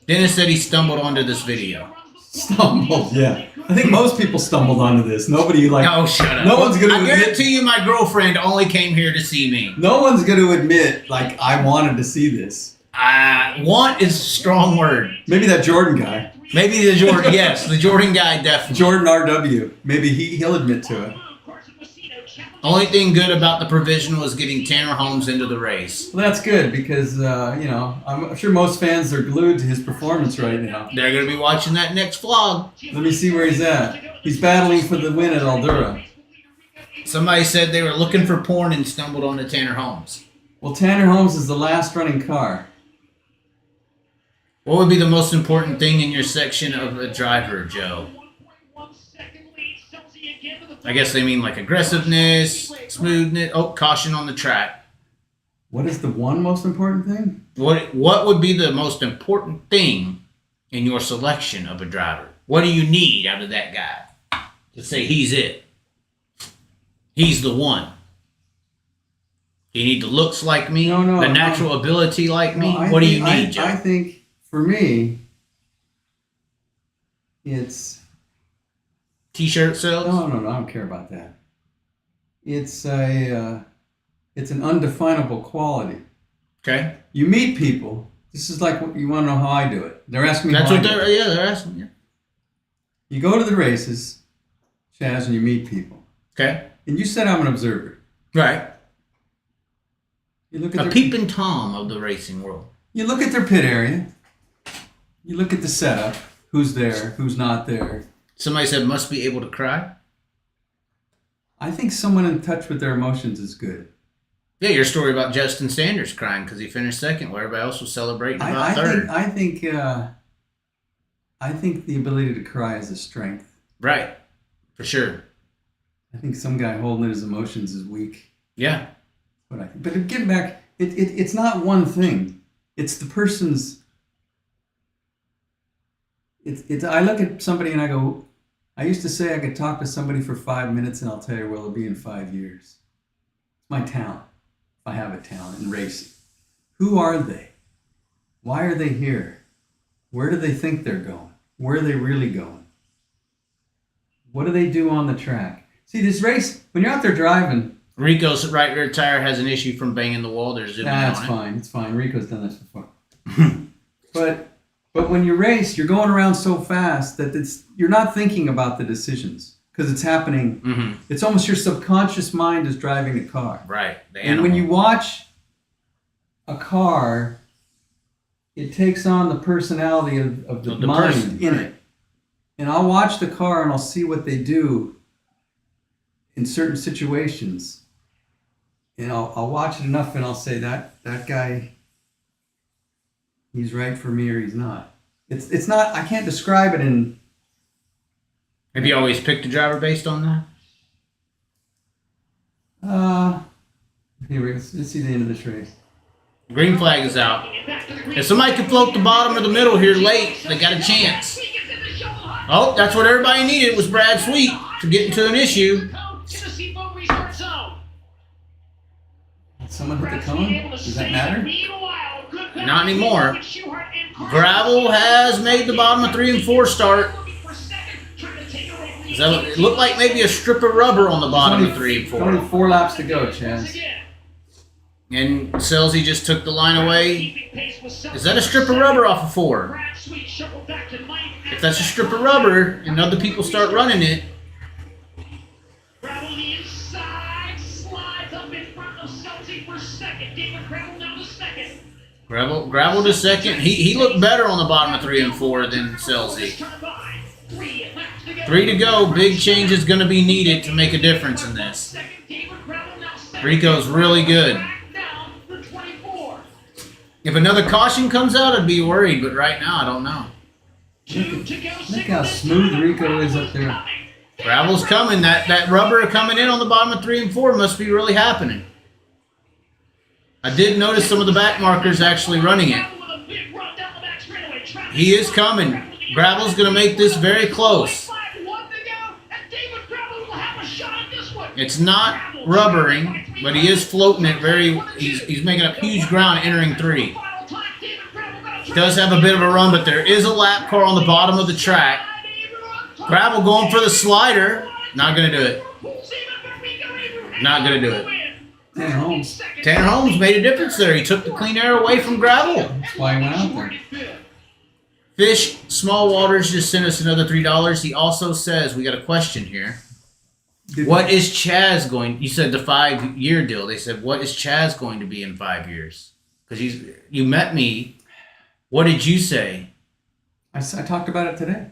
Dennis said he stumbled onto this video. Stumbled, yeah. I think most people stumbled onto this. Nobody Oh, shut up. No one's gonna I admit- guarantee you my girlfriend only came here to see me. No one's going to admit, like, I wanted to see this. Want is a strong word. Maybe that Jordan guy. Maybe the Jordan, yes, the Jordan guy definitely. Jordan RW. Maybe he'll admit to it. Only thing good about the provisional is getting Tanner Holmes into the race. Well, that's good because, I'm sure most fans are glued to his performance right now. They're going to be watching that next vlog. Let me see where he's at. He's battling for the win at Eldora. Somebody said they were looking for porn and stumbled onto Tanner Holmes. Well, Tanner Holmes is the last running car. What would be the most important thing in your section of a driver, Joe? I guess they mean like aggressiveness, smoothness, caution on the track. What is the one most important thing? What would be the most important thing in your selection of a driver? What do you need out of that guy to say he's it? He's the one. Do you need the looks like me? No, the natural ability like me? No, What do you need, Joe? I think for me, it's T-shirt sales? no, I don't care about that. It's an undefinable quality. Okay. You meet people. This is like you want to know how I do it. They're asking me. That's how what I do it. they're asking you. You go to the races, Chaz, and you meet people. Okay. And you said I'm an observer. Right. You look at A their, peeping Tom of the racing world. You look at their pit area. You look at the setup. Who's there? Who's not there? Somebody said must be able to cry. I think someone in touch with their emotions is good. Yeah, your story about Justin Sanders crying because he finished second while everybody else was celebrating about I third. think the ability to cry is a strength. Right. For sure. I think some guy holding his emotions is weak. Yeah. But getting back, it's not one thing. It's the person's. I look at somebody and I go, I used to say I could talk to somebody for 5 minutes and I'll tell you where they'll be in 5 years. It's my talent. If I have a talent in racing. Who are they? Why are they here? Where do they think they're going? Where are they really going? What do they do on the track? See, this race, when you're out there driving... Rico's right rear tire has an issue from banging the wall. There's That's fine. It's fine. Rico's done this before. But when you race, you're going around so fast that you're not thinking about the decisions because it's happening. Mm-hmm. It's almost your subconscious mind is driving the car. Right. And when you watch a car, it takes on the personality of the mind person in it. And I'll watch the car and I'll see what they do in certain situations. And I'll watch it enough and I'll say that guy, he's right for me or he's not. It's not, I can't describe it in... Have you always picked a driver based on that? Here we go. Let's see the end of this race. Green flag is out. If somebody can float the bottom or the middle here late, they got a chance. Oh, that's what everybody needed was Brad Sweet to get into an issue. Someone hit the cone? Does that matter? Not anymore. Gravel has made the bottom of 3 and 4 start. It looked like maybe a strip of rubber on the bottom of 3 and 4. Only 4 laps to go, Chaz. And Selzy just took the line away. Is that a strip of rubber off of 4? If that's a strip of rubber and other people start running it, Gravel to second. He looked better on the bottom of 3 and 4 than Selzy. 3 to go. Big change is going to be needed to make a difference in this. Rico's really good. If another caution comes out, I'd be worried, but right now I don't know. Look how smooth Rico is up there. Gravel's coming. That rubber coming in on the bottom of 3 and 4 must be really happening. I did notice some of the back markers actually running it. He is coming. Gravel's going to make this very close. It's not rubbering, but he is floating it very. He's making up huge ground entering 3. He does have a bit of a run, but there is a lap car on the bottom of the track. Gravel going for the slider. Not going to do it. Not going to do it. Tanner Holmes made a difference there. He took the clean air away from Gravel. That's why he went out there. Fish Small Waters just sent us another $3. He also says, we got a question here. What is Chaz going? You said the 5-year deal. They said, what is Chaz going to be in 5 years? Because you met me. What did you say? I talked about it today.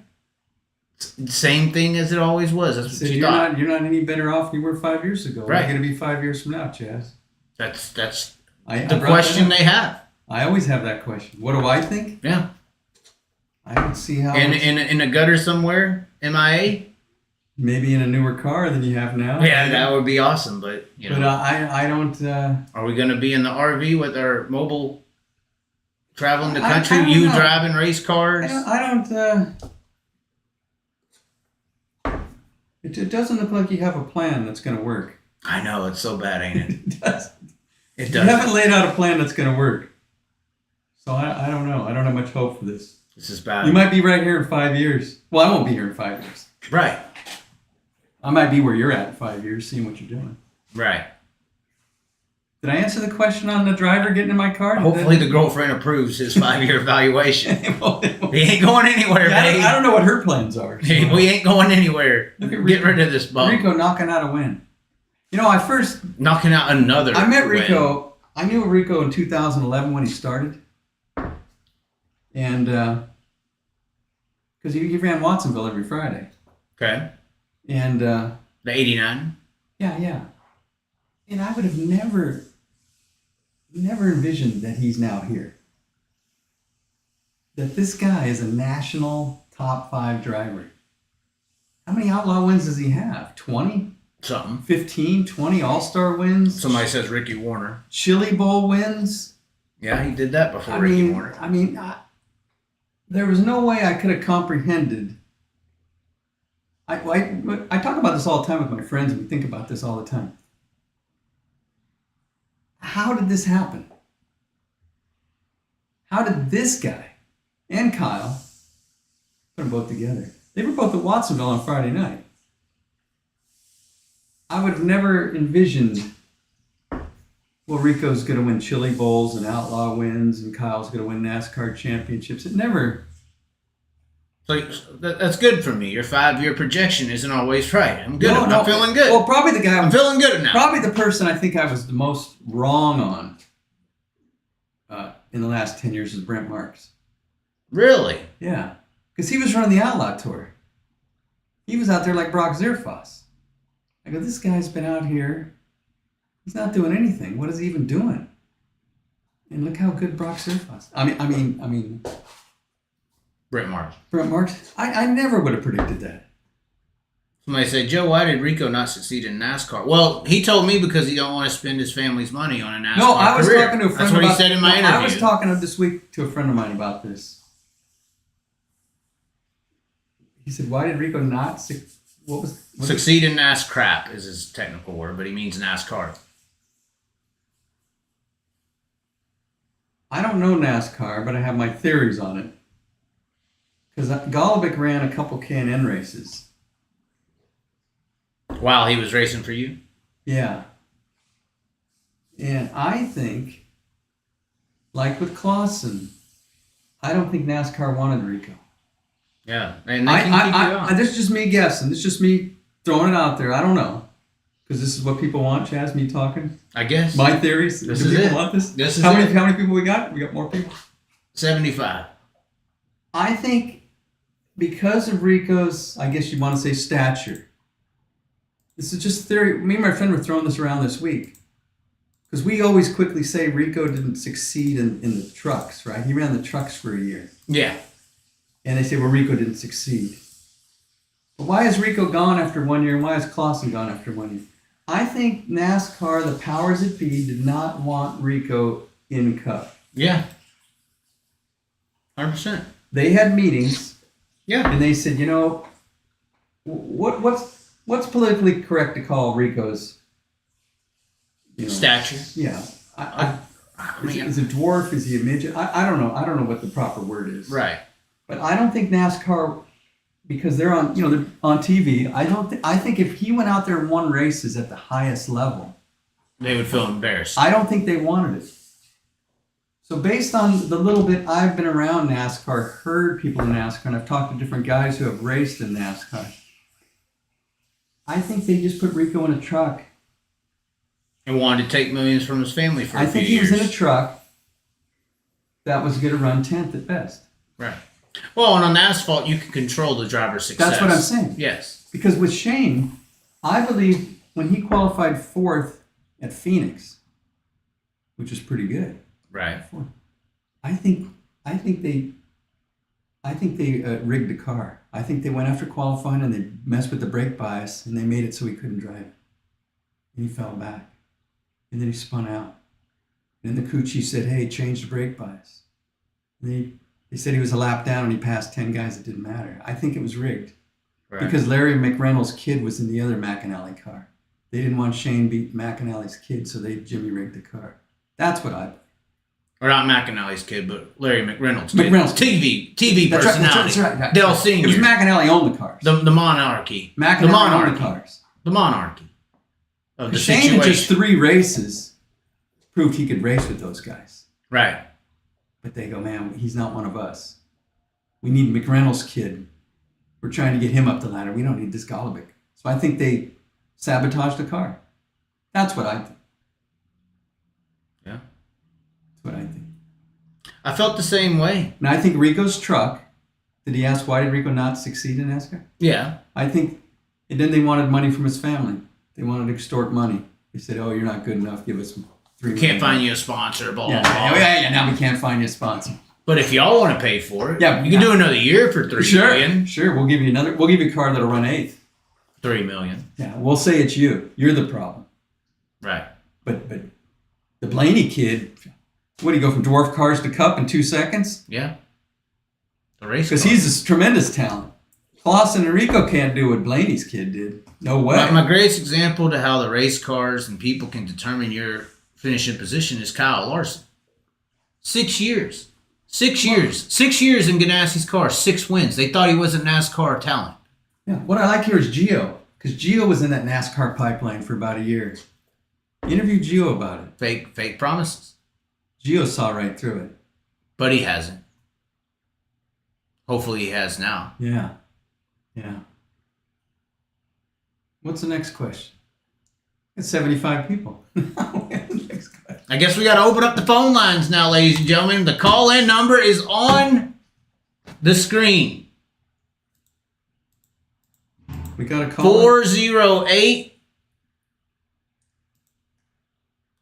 Same thing as it always was. That's what you thought. You're not any better off than you were 5 years ago. Right. You're going to be 5 years from now, Chaz. That's the question they have. I always have that question. What do I think? Yeah. I don't see how. In a gutter somewhere, MIA. Maybe in a newer car than you have now. Yeah, that would be awesome. But you know, but I don't. Are we going to be in the RV with our mobile traveling the country? I don't you know. driving race cars? It doesn't look like you have a plan that's going to work. I know, it's so bad, ain't it? It does. It You does. haven't laid out a plan that's going to work. So I don't know. I don't have much hope for this. This is bad. You might be right here in 5 years. Well, I won't be here in 5 years. Right. I might be where you're at in 5 years, seeing what you're doing. Right. Did I answer the question on the driver getting in my car? Hopefully the girlfriend approves his 5-year evaluation. He ain't going anywhere, Yeah, babe. I don't know what her plans are. So. We ain't going anywhere. Look at Get rid of this bum. Rico knocking out a win. You know, Knocking out another I met win. Rico. I knew Rico in 2011 when he started. And because he ran Watsonville every Friday. Okay. And the 89. Yeah. And I would have never envisioned that he's now here. That this guy is a national top 5 driver. How many Outlaw wins does he have? 20? Something. 15, 20 All-Star wins? Somebody says Ricky Warner. Chili Bowl wins? Yeah, he did that before Ricky Warner. There was no way I could have comprehended. I talk about this all the time with my friends, and we think about this all the time. How did this happen? How did this guy and Kyle put them both together? They were both at Watsonville on Friday night. I would have never envisioned, well, Rico's going to win Chili Bowls and Outlaw wins, and Kyle's going to win NASCAR championships. It never. So that's good for me. Your 5-year projection isn't always right. I'm good. I'm feeling good. Well, probably the guy. I'm feeling good now. Probably the person I think I was the most wrong on in the last 10 years is Brent Marks. Really? Yeah, because he was running the Outlaw Tour. He was out there like Brock Zerfoss. I go, this guy's been out here. He's not doing anything. What is he even doing? And look how good Brock Zerfoss. I mean. Brent Marks. Brent Marks. I never would have predicted that. Somebody said, Joe, why did Rico not succeed in NASCAR? Well, he told me because he don't want to spend his family's money on a NASCAR No, I was career. talking to a friend That's what about, he said in my interview. I was talking this week to a friend of mine about this. He said, why did Rico not succeed in NASCAR is his technical word, but he means NASCAR. I don't know NASCAR, but I have my theories on it. Because Golovic ran a couple K&N races. While he was racing for you? Yeah. And I think, like with Clausen, I don't think NASCAR wanted Rico. Yeah. And they can keep you on. This is just me guessing. This is just me throwing it out there. I don't know. Because this is what people want, Chaz, me talking. I guess. My theories. This Do is people it. want this? This is how it. many people we got? We got more people? 75. I think because of Rico's, I guess you want to say, stature. This is just theory. Me and my friend were throwing this around this week. Because we always quickly say Rico didn't succeed in the trucks, right? He ran the trucks for a year. Yeah. And they say, well, Rico didn't succeed. But why is Rico gone after 1 year, and why is Clausen gone after 1 year? I think NASCAR, the powers that be, did not want Rico in Cup. Yeah. 100%. They had meetings. Yeah. And they said, what's politically correct to call Rico's stature? Yeah. Is it dwarf? Is he a midget? I don't know. I don't know what the proper word is. Right. But I don't think NASCAR, because they're on, they're on TV. I think if he went out there and won races at the highest level, they would feel embarrassed. I don't think they wanted it. So based on the little bit I've been around NASCAR, heard people in NASCAR, and I've talked to different guys who have raced in NASCAR, I think they just put Rico in a truck. And wanted to take millions from his family for a few I think he years. was in a truck that was going to run 10th at best. Right. Well, and on asphalt, you can control the driver's success. That's what I'm saying. Yes. Because with Shane, I believe when he qualified 4th at Phoenix, which is pretty good. Right. I think they rigged the car. I think they went after qualifying and they messed with the brake bias and they made it so he couldn't drive it. And he fell back. And then he spun out. And then the crew chief said, hey, change the brake bias. And they said he was a lap down and he passed 10 guys. It didn't matter. I think it was rigged. Right. Because Larry McReynolds' kid was in the other McAnally car. They didn't want Shane beat McAnally's kid, so they Jimmy rigged the car. That's what I... Or not McAnally's kid, but Larry McReynolds' kid. TV that's personality. Right, right. Dale Sr. It was McAnally owned the cars. The monarchy. McAnally owned the cars. The monarchy. Of the Shane in just 3 races proved he could race with those guys. Right. But they go, man, he's not one of us. We need McReynolds' kid. We're trying to get him up the ladder. We don't need this Golovic. So I think they sabotaged the car. That's what I think. Yeah. That's what I think. I felt the same way. And I think Rico's truck, did he ask why did Rico not succeed in NASCAR? Yeah. I think, and then they wanted money from his family. They wanted to extort money. They said, oh, you're not good enough. Give us $3 million. Can't find you a sponsor, blah, blah, blah. Yeah, now we can't find you a sponsor. But if y'all want to pay for it, yeah, you can do another year for $3 million. Sure, we'll give you a car that'll run 8th. $3 million. Yeah, we'll say it's you. You're the problem. Right. But the Blaney kid, what, do you go from dwarf cars to Cup in 2 seconds? Yeah. The race Because he's a tremendous talent. Clausen and Rico can't do what Blaney's kid did. No way. My greatest example to how the race cars and people can determine your finishing position is Kyle Larson. 6 years. 6 years. 6 years in Ganassi's car. 6 wins. They thought he was a NASCAR talent. Yeah. What I like here is Gio, because Gio was in that NASCAR pipeline for about a year. Interview Gio about it. Fake promises. Gio saw right through it. But he hasn't. Hopefully he has now. Yeah. Yeah. What's the next question? It's 75 people. Next question. I guess we got to open up the phone lines now, ladies and gentlemen. The call-in number is on the screen. We got a call. 408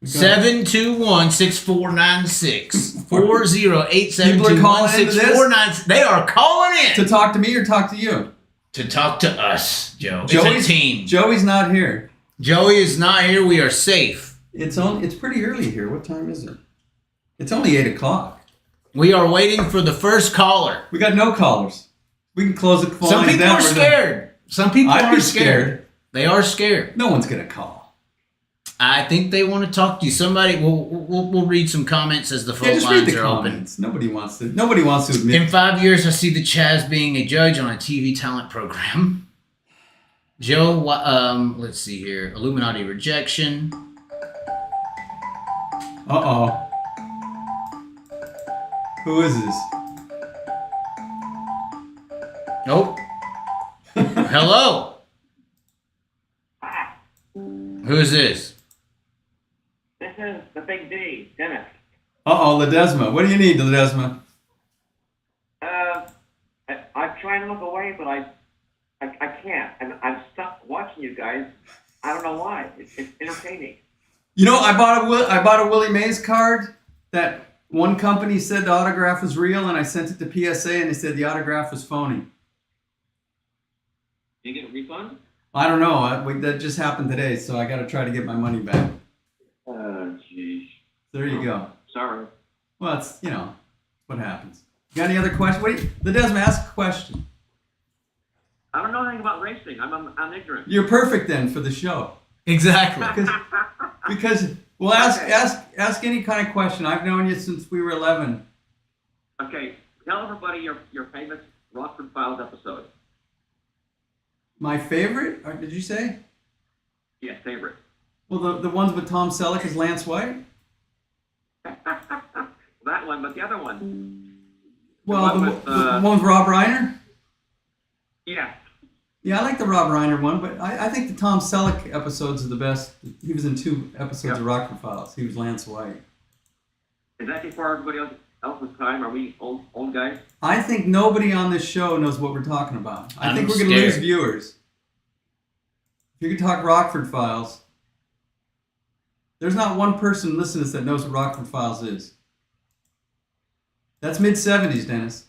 721-6496. 408 721-6496. They are calling in. To talk to me or talk to you? To talk to us, Joe. It's a team. Joey's not here. Joey is not here. We are safe. It's pretty early here. What time is it? It's only 8 o'clock. We are waiting for the first caller. We got no callers. We can close the phone. Some people are scared. Some people are scared. They are scared. No one's gonna call. I think they want to talk to you. Somebody, we'll read some comments as the phone lines are open. Nobody wants to admit. In 5 years, I see the Chaz being a judge on a TV talent program. Joe, let's see here. Illuminati rejection. Uh-oh. Who is this? Nope. Hello. Who is this? This is the Big D, Dennis. Uh-oh, Ledesma. What do you need, Ledesma? I'm trying to look away, but I can't. And I'm stuck watching you guys. I don't know why. It's entertaining. You know, I bought a Willie Mays card that one company said the autograph was real, and I sent it to PSA, and they said the autograph was phony. Did you get a refund? I don't know. That just happened today, so I got to try to get my money back. Oh, jeez. There you go. Sorry. Well, it's, what happens. You got any other questions? Ledesma, ask a question. I don't know anything about racing. I'm ignorant. You're perfect then for the show. Exactly. Because well, ask any kind of question. I've known you since we were 11. Okay, tell everybody your famous Rockford Files episode. My favorite? Or did you say? Yes, favorite. Well, the ones with Tom Selleck as Lance White. That one, but the other one. Well, the one with Rob Reiner. Yeah. Yeah, I like the Rob Reiner one, but I think the Tom Selleck episodes are the best. He was in 2 episodes of Rockford Files. He was Lance White. Is that before everybody else's time? Are we old guys? I think nobody on this show knows what we're talking about. I think we're going to scared. lose viewers. If you could talk Rockford Files, there's not one person listening to this that knows what Rockford Files is. That's mid-70s, Dennis.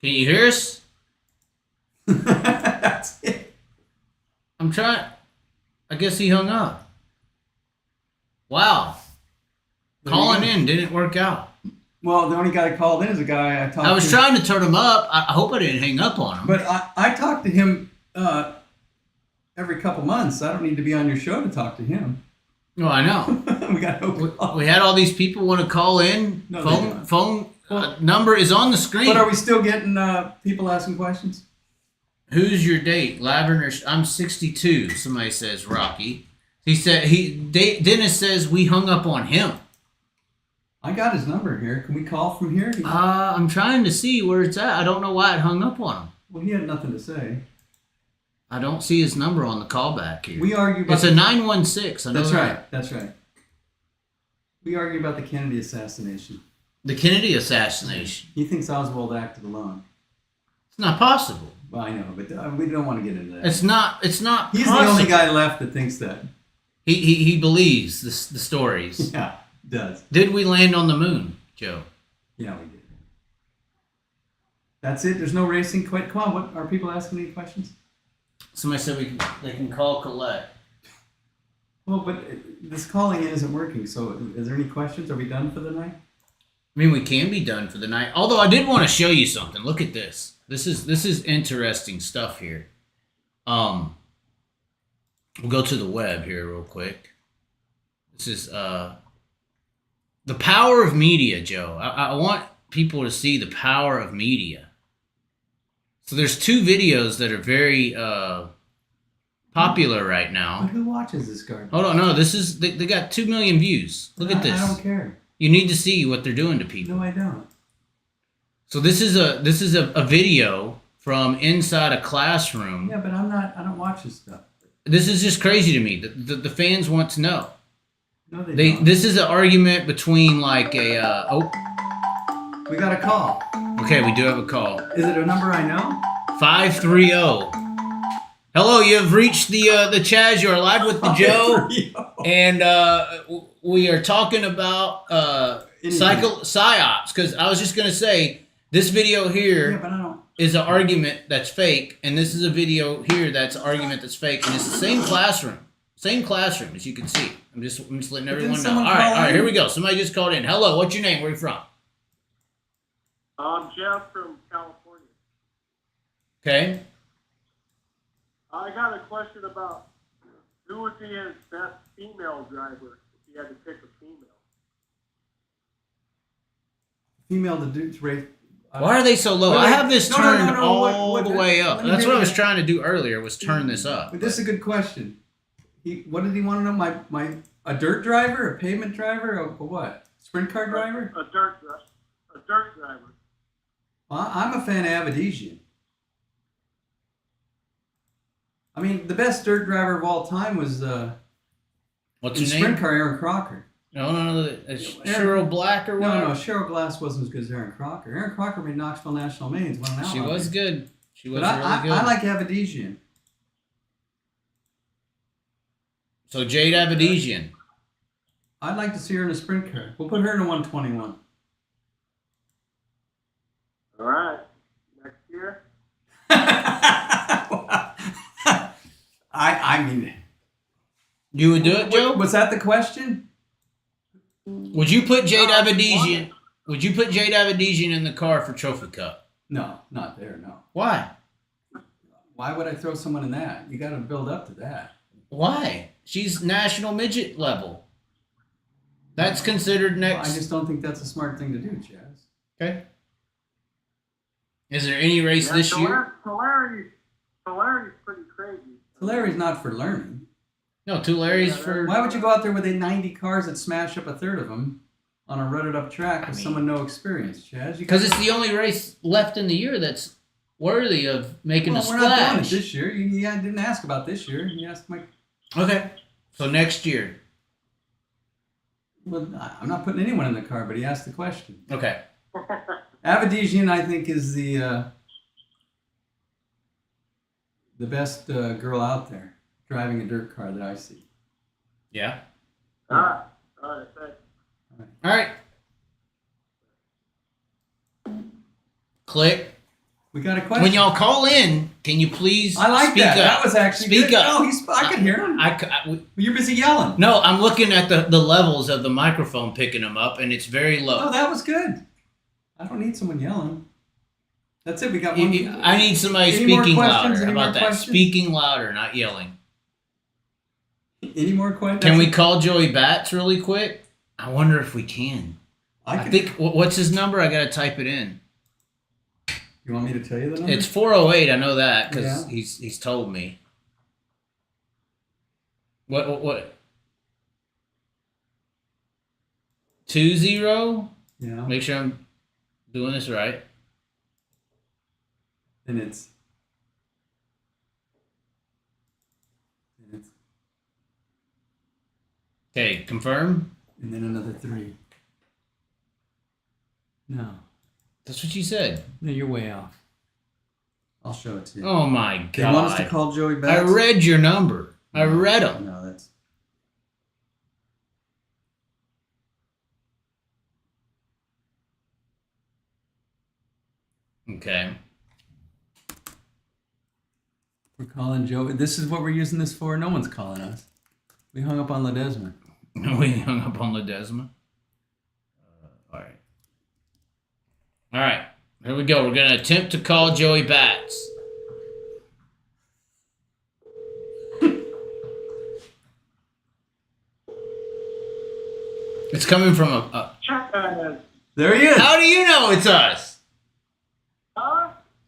Can you hear us? That's it. I'm trying. I guess he hung up. Wow. Calling in didn't work out. Well, the only guy that called in is a guy I talked to. I was trying to turn him up. I hope I didn't hang up on him. But I talk to him every couple months. I don't need to be on your show to talk to him. No, I know. We got to open. We had all these people want to call in. No, they don't. Phone number is on the screen. But are we still getting people asking questions? Who's your date? Lavender. I'm 62. Somebody says Rocky. He said Dennis says we hung up on him. I got his number here. Can we call from here? I'm trying to see where it's at. I don't know why it hung up on him. Well, he had nothing to say. I don't see his number on the callback here. We argue about it's a 916. I know That's that. right. That's right. We argue about the Kennedy assassination. The Kennedy assassination. He thinks Oswald acted alone. It's not possible. Well, I know, but we don't want to get into that. It's not He's possible. the only guy left that thinks that. He believes the stories. Yeah, does. Did we land on the moon, Joe? Yeah, we did. That's it. There's no racing. Come on. What are people asking any questions? Somebody said they can call Colette. Well, but this calling in isn't working. So, is there any questions? Are we done for the night? I mean, we can be done for the night. Although I did want to show you something. Look at this. This is interesting stuff here. We'll go to the web here real quick. This is The power of media, Joe. I want people to see the power of media. So there's two videos that are very popular right But now. who watches this garbage? Hold on, no, this is they got 2 million views. Look at this. I don't care. You need to see what they're doing to people. No, I don't. So this is a video from inside a classroom. Yeah, but I don't watch this stuff. This is just crazy to me. The fans want to know. No, they don't. This is an argument between like a We got a call. okay, we do have a call. Is it a number I know? 530. Hello, you have reached the Chaz. You are live with the Joe, 530. and we are talking about Anything. psyops. Because I was just gonna say this video here Yeah, but I don't. is an argument that's fake, and this is a video here that's an argument that's fake, and it's the same classroom as you can see. I'm just letting everyone know. someone All call right, in? here we go. Somebody just called in. Hello, what's your name? Where are you from? I'm Jeff from California. Okay. I got a question about who would be his best female driver if he had to pick a female. Female to do to race. Why are they so low? Wait, I have this no, turned no, all the way up. let me That's hear what I was that. trying to do earlier, was turn this up. But this is a good question. What did he want to know? A dirt driver, a pavement driver, or what? Sprint car driver? A dirt driver. Well, I'm a fan of Avedisian. I mean, the best dirt driver of all time was What's in your sprint name? car Aaron Crocker. No. It's Cheryl Black or what? No, Cheryl Glass wasn't as good as Aaron Crocker. Aaron Crocker made Knoxville National Mains, won an She outlaw was race. good. She was But really good. I like Avedisian. So Jade Avedisian. I'd like to see her in a sprint car. We'll put her in a 121. All right. Next year. I mean, You would do it, Joe? was that the question? Would you put Jade No, Avedisian? Would you put Jade Avedisian in the car for Trophy Cup? No, not there. No. Why? Why would I throw someone in that? You got to build up to that. Why? She's national midget level. That's considered Well, I next. just don't think that's a smart thing to do, Chaz. Okay. Is there any race Yeah, this year? Polarity's pretty crazy. Larry's not for learning. No, Tulari's Yeah, for. Why would you go out there with 90 cars that smash up a third of them on a rutted up track with someone no experience, Chaz? Because it's the only race left in the year that's worthy of making a we're not doing it splash. this year. You didn't ask about this year. You asked Mike. Okay. So next year. Well, I'm not putting anyone in the car, but he asked the question. Okay. Avedisian, I think, is the best girl out there driving a dirt car that I see. Yeah. All right. Thanks. All right. Click. We got a question. When y'all call in, can you please I like speak that. up? That was actually Speak good. up. No, I could hear him. You're busy yelling. No, I'm looking at the levels of the microphone picking them up, and it's very Oh, low. that was good. I don't need someone yelling. That's it. We got one. I need somebody Any more speaking questions? louder. How Any more about that? questions? Speaking louder, not yelling. Any more questions? Can we call Joey Bats really quick? I wonder if we can. I can- think, what's his number? I got to type it in. You want me to tell you the number? It's 408. I know that because Yeah. he's told me. What? 20? Yeah. Make sure I'm doing this right. And it's. Okay, confirm. And then another 3. No. That's what you said. No, you're way off. I'll show it to you. Oh my They want us to god! call Joey I Bats? read your number. I read them. No, that's. Okay. We're calling Joe. This is what we're using this for. No one's calling us. We hung up on Ledesma. We hung up on Ledesma. All right. All right. Here we go. We're going to attempt to call Joey Bats. It's coming from a There he is. How do you know it's us?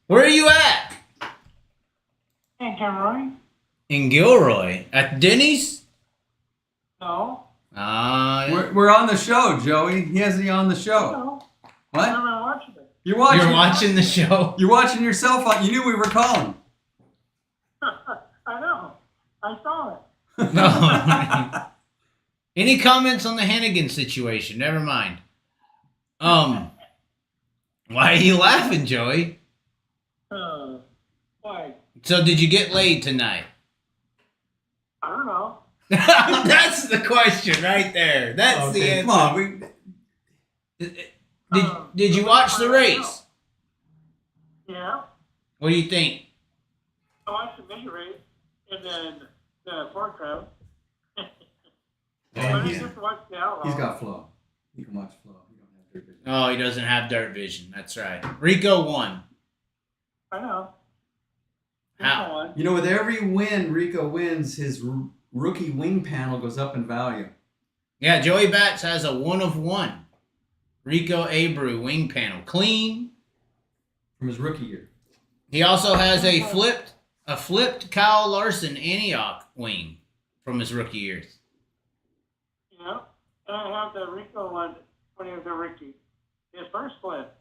Where are you at? Hey, Gilroy? In Gilroy. At Denny's? No. We're on the show, Joey. He has you on the show. No. What? I'm not watching it. You're watching. You're watching the show? You're watching your cell phone. You knew we were calling. I know. I saw it. No. Any comments on the Hannigan situation? Never mind. Why are you laughing, Joey? Why? So did you get laid tonight? I don't know. That's the question right there. That's the answer. Come on. Did you watch the race? Yeah. What do you think? I watched the mini race and then the fork crowd. Yeah, I just watched the Outlaws. He's got flow. You can watch flow. You don't have dirt vision. Oh, he doesn't have dirt vision. That's right. Rico won. I know. How? You know, with every win Rico wins, his rookie wing panel goes up in value. Yeah, Joey Bats has a 1 of 1. Rico Abreu wing panel. Clean. From his rookie year. He also has a flipped Kyle Larson Antioch wing from his rookie years. Yeah. And I have the Rico one when he was a rookie. His first flip.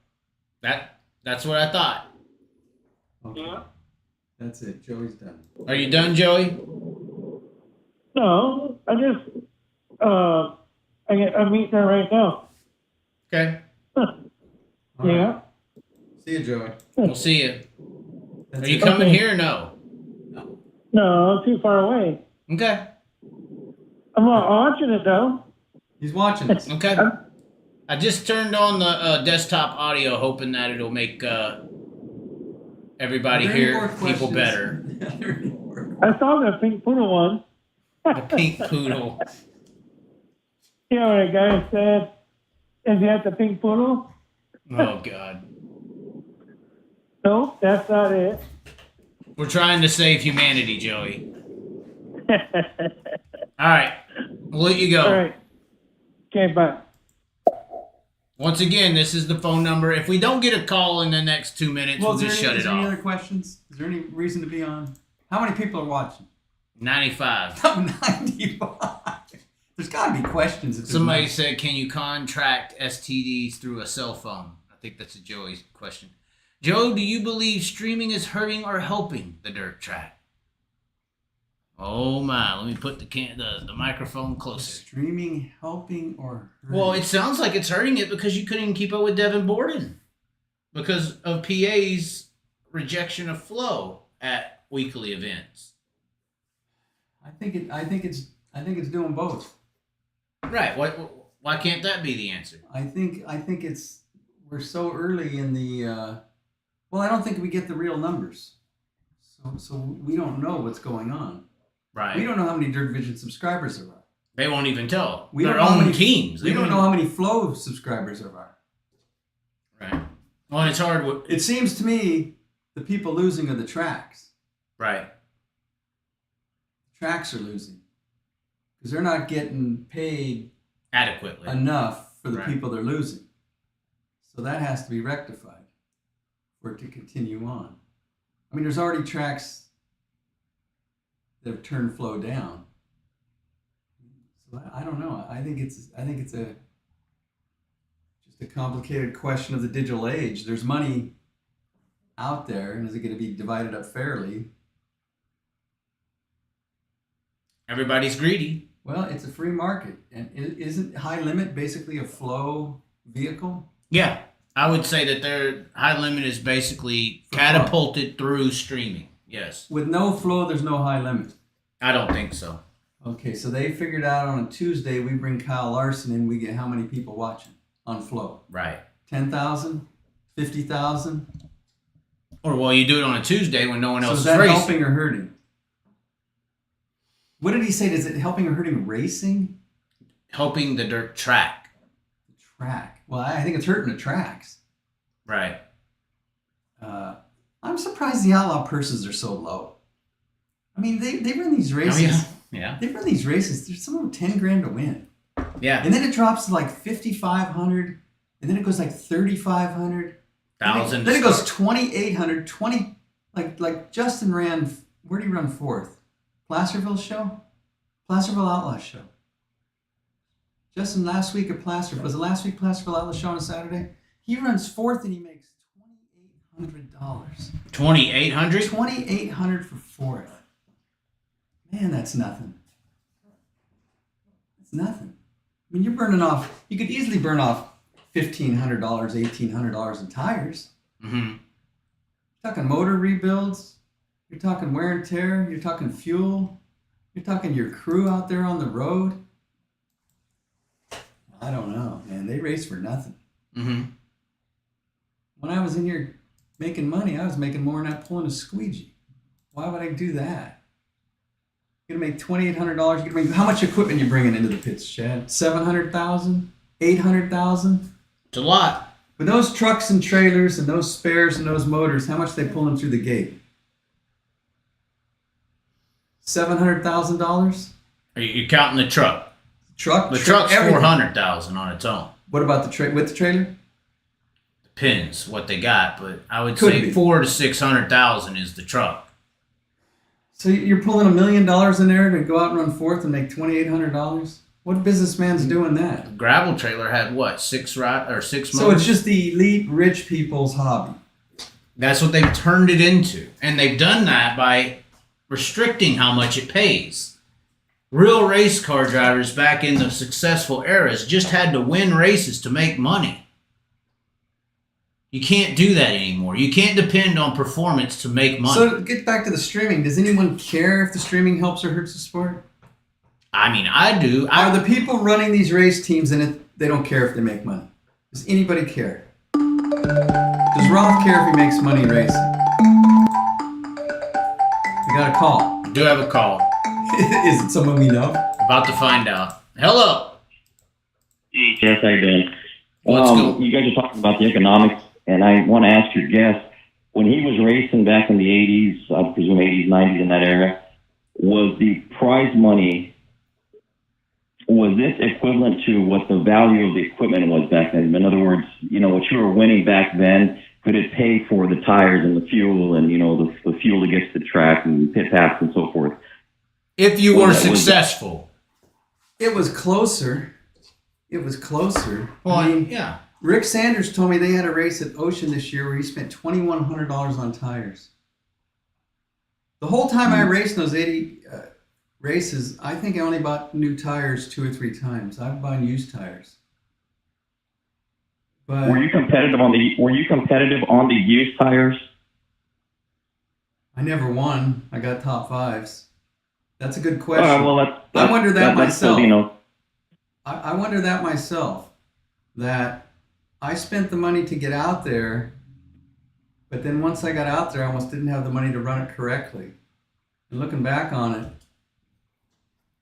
That's what I thought. Okay. Yeah. That's it. Joey's done. Are you done, Joey? No, I just I'm meeting her right now. Okay. All Yeah. right. See you, Joey. We'll see you. That's Are you it. coming here or no? No. No, I'm too far away. Okay. I'm not watching it though. He's watching us. Okay. I just turned on the desktop audio, hoping that it'll make everybody Are there any hear more people questions? better. Are there any more? I saw the pink poodle one. The pink poodle. You know what a guy said? Is he at the pink poodle? Oh, God. Nope, that's not it. We're trying to save humanity, Joey. All right. We'll let you go. All right. Okay, bye. Once again, this is the phone number. If we don't get a call in the next 2 minutes, we'll just shut is it there any off. other questions? Is there any reason to be on? How many people are watching? 95. 95. There's got to be questions. If there's Somebody not. said, can you contract STDs through a cell phone? I think that's a Joey's question. Joe, do you believe streaming is hurting or helping the dirt track? Oh my, let me put the microphone closer. Streaming helping or hurting? Well, it sounds like it's hurting it because you couldn't even keep up with Devin Borden because of PA's rejection of flow at weekly events. I think it's doing both. Right. Why can't that be the answer? I think we're so early in the. Well, I don't think we get the real numbers, so we don't know what's going on. Right. We don't know how many Dirt Vision subscribers there are. They won't even tell. We Their don't know how own many teams. We don't know how many Flow subscribers there are. Right. Well, it's hard. It seems to me the people losing are the tracks. Right. Tracks are losing because they're not getting paid Adequately. enough for the Right. people they're losing. So that has to be rectified for it to continue on. I mean, there's already tracks that have turned Flow down. So I don't know. I think it's just a complicated question of the digital age. There's money out there, and is it going to be divided up fairly? Everybody's greedy. Well, it's a free market, and isn't High Limit basically a Flow vehicle? Yeah. I would say that their high limit is basically catapulted through streaming. Yes. With no Flow, there's no High Limit. I don't think so. Okay, so they figured out on a Tuesday we bring Kyle Larson in, we get how many people watching on Flow? Right. 10,000? 50,000? Or, well, you do it on a Tuesday when no one So else is is that racing. helping or hurting? What did he say? Is it helping or hurting racing? Helping the dirt track. The track. Well, I think it's hurting the tracks. Right. I'm surprised the outlaw purses are so low. I mean, they run these races. Oh, yeah. They run these races. There's some of them $10,000 to win. Yeah. And then it drops to like 5,500, and then it goes like 3,500. Thousand. Then it goes 2,800, 20. Like Justin ran. Where did he run fourth? Placerville show, Placerville Outlaws show. Justin last week at Placerville, was it last week Placerville Outlaws show on a Saturday? He runs fourth and he makes $2,800. 2,800. $2,800 for fourth. Man, that's nothing. It's nothing. I mean, you're burning off. You could easily burn off $1,500, $1,800 in tires. Mm-hmm. You're talking motor rebuilds. You're talking wear and tear. You're talking fuel. You're talking your crew out there on the road. I don't know, man. They race for nothing. Mm-hmm. When I was in here making money, I was making more than that pulling a squeegee. Why would I do that? You're gonna make $2,800. You're gonna make how much equipment you bringing into the pits, Chad? 700,000, 800,000. It's a lot. With those trucks and trailers and those spares and those motors, how much they pulling through the gate? $700,000. You're counting the truck. The truck's everything. 400,000 on its own. What about the with the trailer? Depends what they got, but I would Could say be. 400,000 to 600,000 is the truck. So you're pulling $1 million in there to go out and run fourth and make $2,800? What businessman's doing that? The gravel trailer had what, 6 motors? So it's just the elite rich people's hobby. That's what they've turned it into, and they've done that by restricting how much it pays. Real race car drivers back in the successful eras just had to win races to make money. You can't do that anymore. You can't depend on performance to make money. So get back to the streaming. Does anyone care if the streaming helps or hurts the sport? I mean, I do. Are the people running these race teams in it, they don't care if they make money? Does anybody care? Does Roth care if he makes money racing? We got a call. We do have a call. Is it someone we know? About to find out. Hello. Hey, Chaz, how you doing? Let's go. You guys are talking about the economics, and I want to ask your guest, when he was racing back in the 80s, I presume 80s, 90s, in that era, was the prize money, was this equivalent to what the value of the equipment was back then? In other words, what you were winning back then, could it pay for the tires and the fuel and, the fuel to get to the track and pit pass and so forth? If you were successful. It was closer. It was closer. Well, I mean, yeah. Rick Sanders told me they had a race at Ocean this year where he spent $2,100 on tires. The whole time I raced those 80 races, I think I only bought new tires 2 or 3 times. I've bought used tires. But Were you competitive on the used tires? I never won. I got top 5s. That's a good question. Well, I wonder that that's myself. I wonder that myself. That I spent the money to get out there, but then once I got out there, I almost didn't have the money to run it correctly. And looking back on it,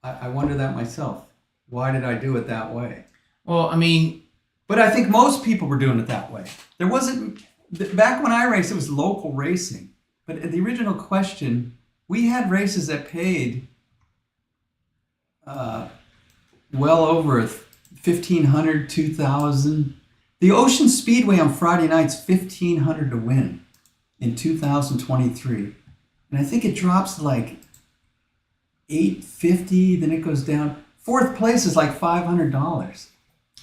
I wonder that myself. Why did I do it that way? Well, I mean, but I think most people were doing it that way. There wasn't, back when I raced, it was local racing. But the original question, we had races that paid well over $1,500, $2,000. The Ocean Speedway on Friday nights, $1,500 to win in 2023, and I think it drops to like $850. Then it goes down. 4th place is like $500.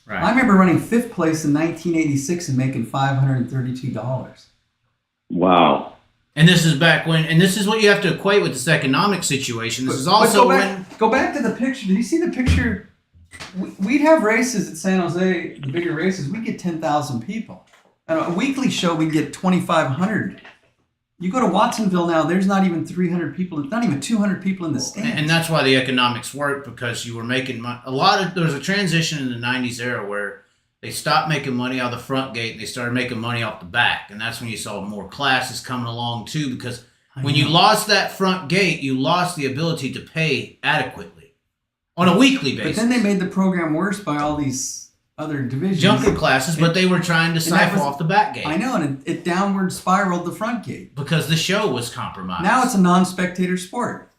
right. I remember running 5th place in 1986 and making $532. Wow. And this is back when, and this is what you have to equate with this economic situation. This is also go back to the picture. Did you see the picture? We'd have races at San Jose, the bigger races. We'd get 10,000 people. And a weekly show, we'd get 2,500. You go to Watsonville now, there's not even 300 people, not even 200 people in the stands. And that's why the economics work, because you were making money. There was a transition in the 90s era where they stopped making money out of the front gate and they started making money off the back. And that's when you saw more classes coming along too, because when you lost that front gate, you lost the ability to pay adequately on a weekly basis. But then they made the program worse by all these other divisions. Junker classes, but they were trying to siphon off the back gate. I know, and it downward spiraled the front gate. Because the show was compromised. Now it's a non-spectator sport.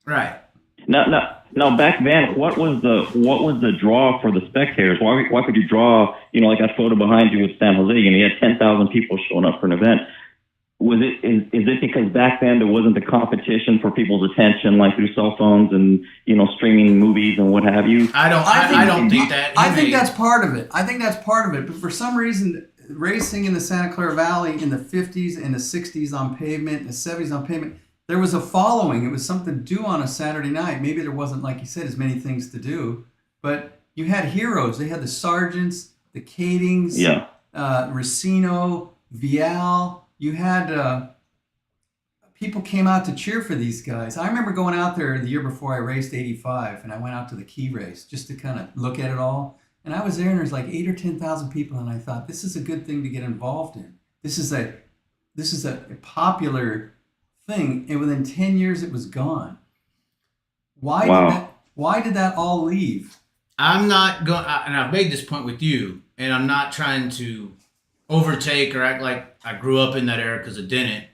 Right. Now, Now back then, what was the draw for the spectators? Why could you draw? Like that photo behind you with San Jose, you had 10,000 people showing up for an event. Is it because back then there wasn't the competition for people's attention, like through cell phones and streaming movies and what have you? I don't think that. I think that's part of it. But for some reason, racing in the Santa Clara Valley in the 50s and the 60s on pavement, and the 70s on pavement, there was a following. It was something to do on a Saturday night. Maybe there wasn't, like you said, as many things to do, but you had heroes. They had the Sargents, the Kadings, Racino, Vial. You had people came out to cheer for these guys. I remember going out there the year before I raced 85, and I went out to the key race just to kind of look at it all. And I was there, and there's like 8,000 or 10,000 people, and I thought, this is a good thing to get involved in. This is a popular thing, and within 10 years, it was gone. Why did that all leave? I'm not going, and I've made this point with you, and I'm not trying to overtake or act like I grew up in that era, because I didn't.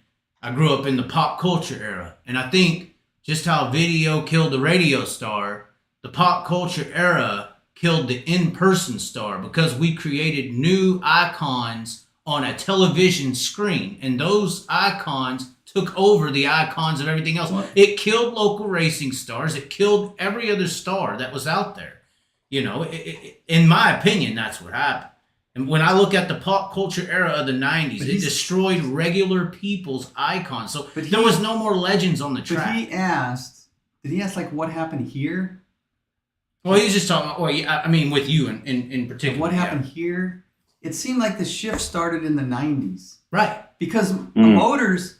I grew up in the pop culture era. And I think just how video killed the radio star, the pop culture era killed the in-person star, because we created new icons on a television screen. And those icons took over the icons of everything else. What? It killed local racing stars. It killed every other star that was out there. In my opinion, that's what happened. And when I look at the pop culture era of the 90s, it destroyed regular people's icons. So there was no more legends on the track. But did he ask like what happened here? Well, he was just talking about, with you in particular. What happened here? It seemed like the shift started in the 90s. Right. Because motors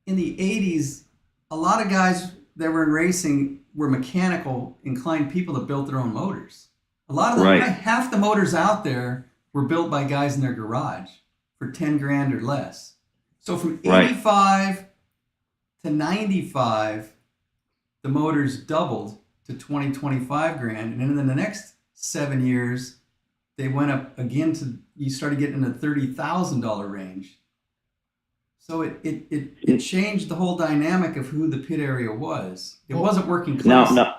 in the 80s, a lot of guys that were in racing were mechanical inclined people that built their own motors. A lot of them, half the motors out there were built by guys in their garage for 10 grand or less. So from 85 to 95, the motors doubled to 20, 25 grand. And then in the next 7 years, they went up again you started getting in the $30,000 range. So it changed the whole dynamic of who the pit area was. It wasn't working class. No.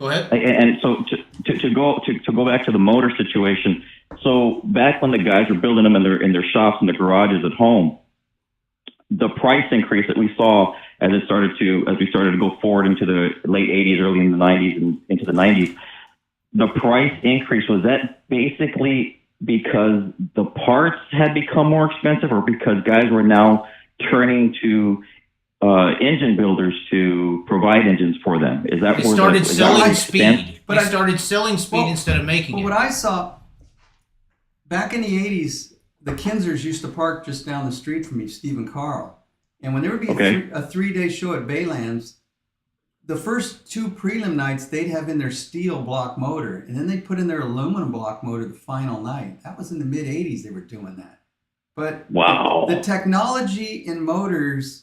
Go ahead. And so to go back to the motor situation. So back when the guys were building them in their shops and their garages at home, the price increase that we saw as we started to go forward into the late 80s, early in the 90s, and into the 90s, the price increase, was that basically because the parts had become more expensive, or because guys were now turning to engine builders to provide engines for them? Is that they started selling speed? But I started selling speed instead of making it. What I saw back in the 80s, the Kinsers used to park just down the street from me, Steve and Carl. And when there would be a 3-day show at Baylands, the first 2 prelim nights, they'd have in their steel block motor, and then they'd put in their aluminum block motor the final night. That was in the mid 80s they were doing that. But the technology in motors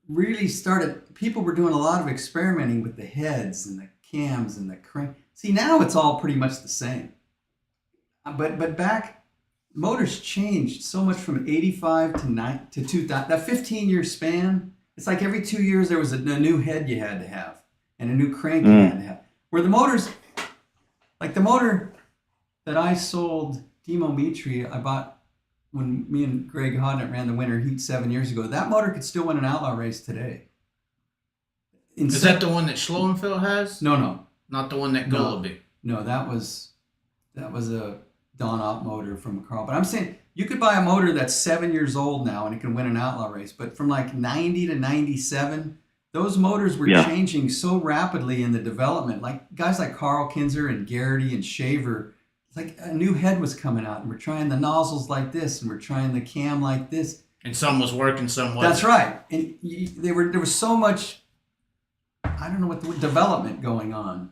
really started, people were doing a lot of experimenting with the heads and the cams and the crank. See, now it's all pretty much the same. But back, motors changed so much from 85 to 2000. That 15-year span, it's like every 2 years there was a new head you had to have and a new crank you had to have. Where the motors, like the motor that I sold Demo Mitri, I bought when me and Greg Hodnett ran the Winter Heat 7 years ago, that motor could still win an outlaw race today. Is that the one that Schloenfeld has? No. Not the one that Goluby? No, that was a Don Ott motor from Krob. But I'm saying you could buy a motor that's 7 years old now and it can win an outlaw race. But from like 90 to 97, those motors were changing so rapidly in the development. Like guys like Carl Kinzer and Garrity and Shaver, it's like a new head was coming out, and we're trying the nozzles like this, and we're trying the cam like this. And some was working, some wasn't. That's right. And there was so much, I don't know what the development going on.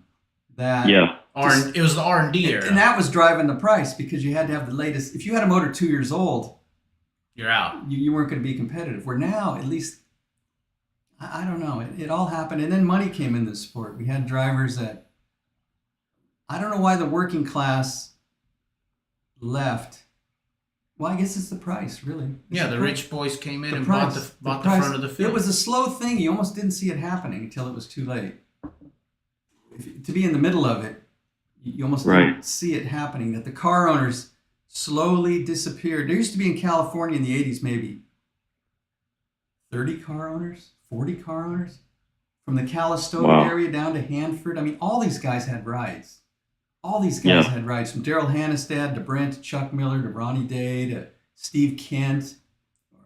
That it was the R&D era. And that was driving the price, because you had to have the latest. If you had a motor 2 years old, you're out. You weren't going to be competitive. Where now, at least, I don't know. It all happened. And then money came in the sport. We had drivers that, I don't know why the working class left Well, I guess it's the price, really. It's Yeah, the the price. rich boys came in The and price. bought the price. front of the field. It was a slow thing. You almost didn't see it happening until it was too late. To be in the middle of it, you almost didn't see it happening. That the car owners slowly disappeared. There used to be in California in the 80s maybe 30 car owners, 40 car owners. From the Calistoga area down to Hanford. I mean, all these guys had rides. All these guys had rides, from Daryl Hannestad to Brent to Chuck Miller to Ronnie Day to Steve Kent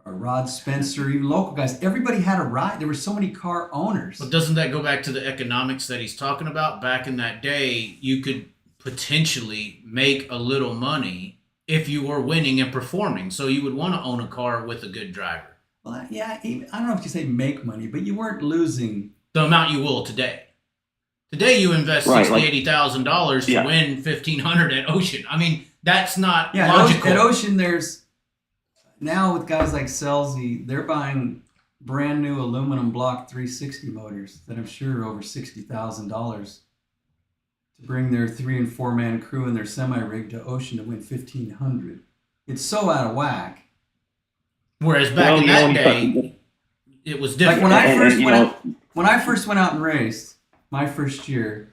or Rod Spencer, even local guys. Everybody had a ride. There were so many car owners. But doesn't that go back to the economics that he's talking about? Back in that day, you could potentially make a little money if you were winning and performing. So you would want to own a car with a good driver. Well, yeah, I don't know if you say make money, but you weren't losing the amount you will today. Today you invest $80,000 to win $1,500 at Ocean. I mean, that's not logical. At Ocean, there's now with guys like Selzy, they're buying brand new aluminum block 360 motors that I'm sure are over $60,000 to bring their 3 and 4 man crew and their semi rig to Ocean to win $1,500. It's so out of whack. Whereas back in that day, it was different. Like when I first went out and raced, my first year,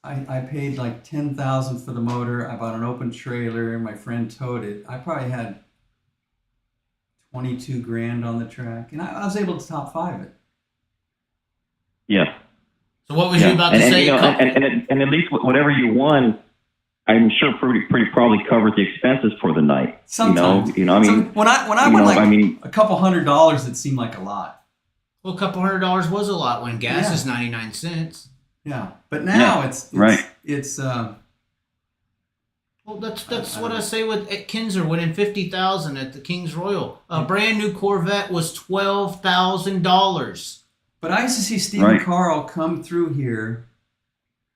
I paid like $10,000 for the motor. I bought an open trailer. My friend towed it. I probably had 22 grand on the track, and I was able to top 5 it. Yeah. So what was you about to say? And at least whatever you won, I'm sure pretty probably covered the expenses for the night. Sometimes. I mean, when I won a couple $100, it seemed like a lot. Well, a couple $100 was a lot when gas is 99 cents. Yeah, but now it's well, that's what I say with at Kinzer winning $50,000 at the King's Royal. A brand new Corvette was $12,000. But I used to see Steve and Carl come through here.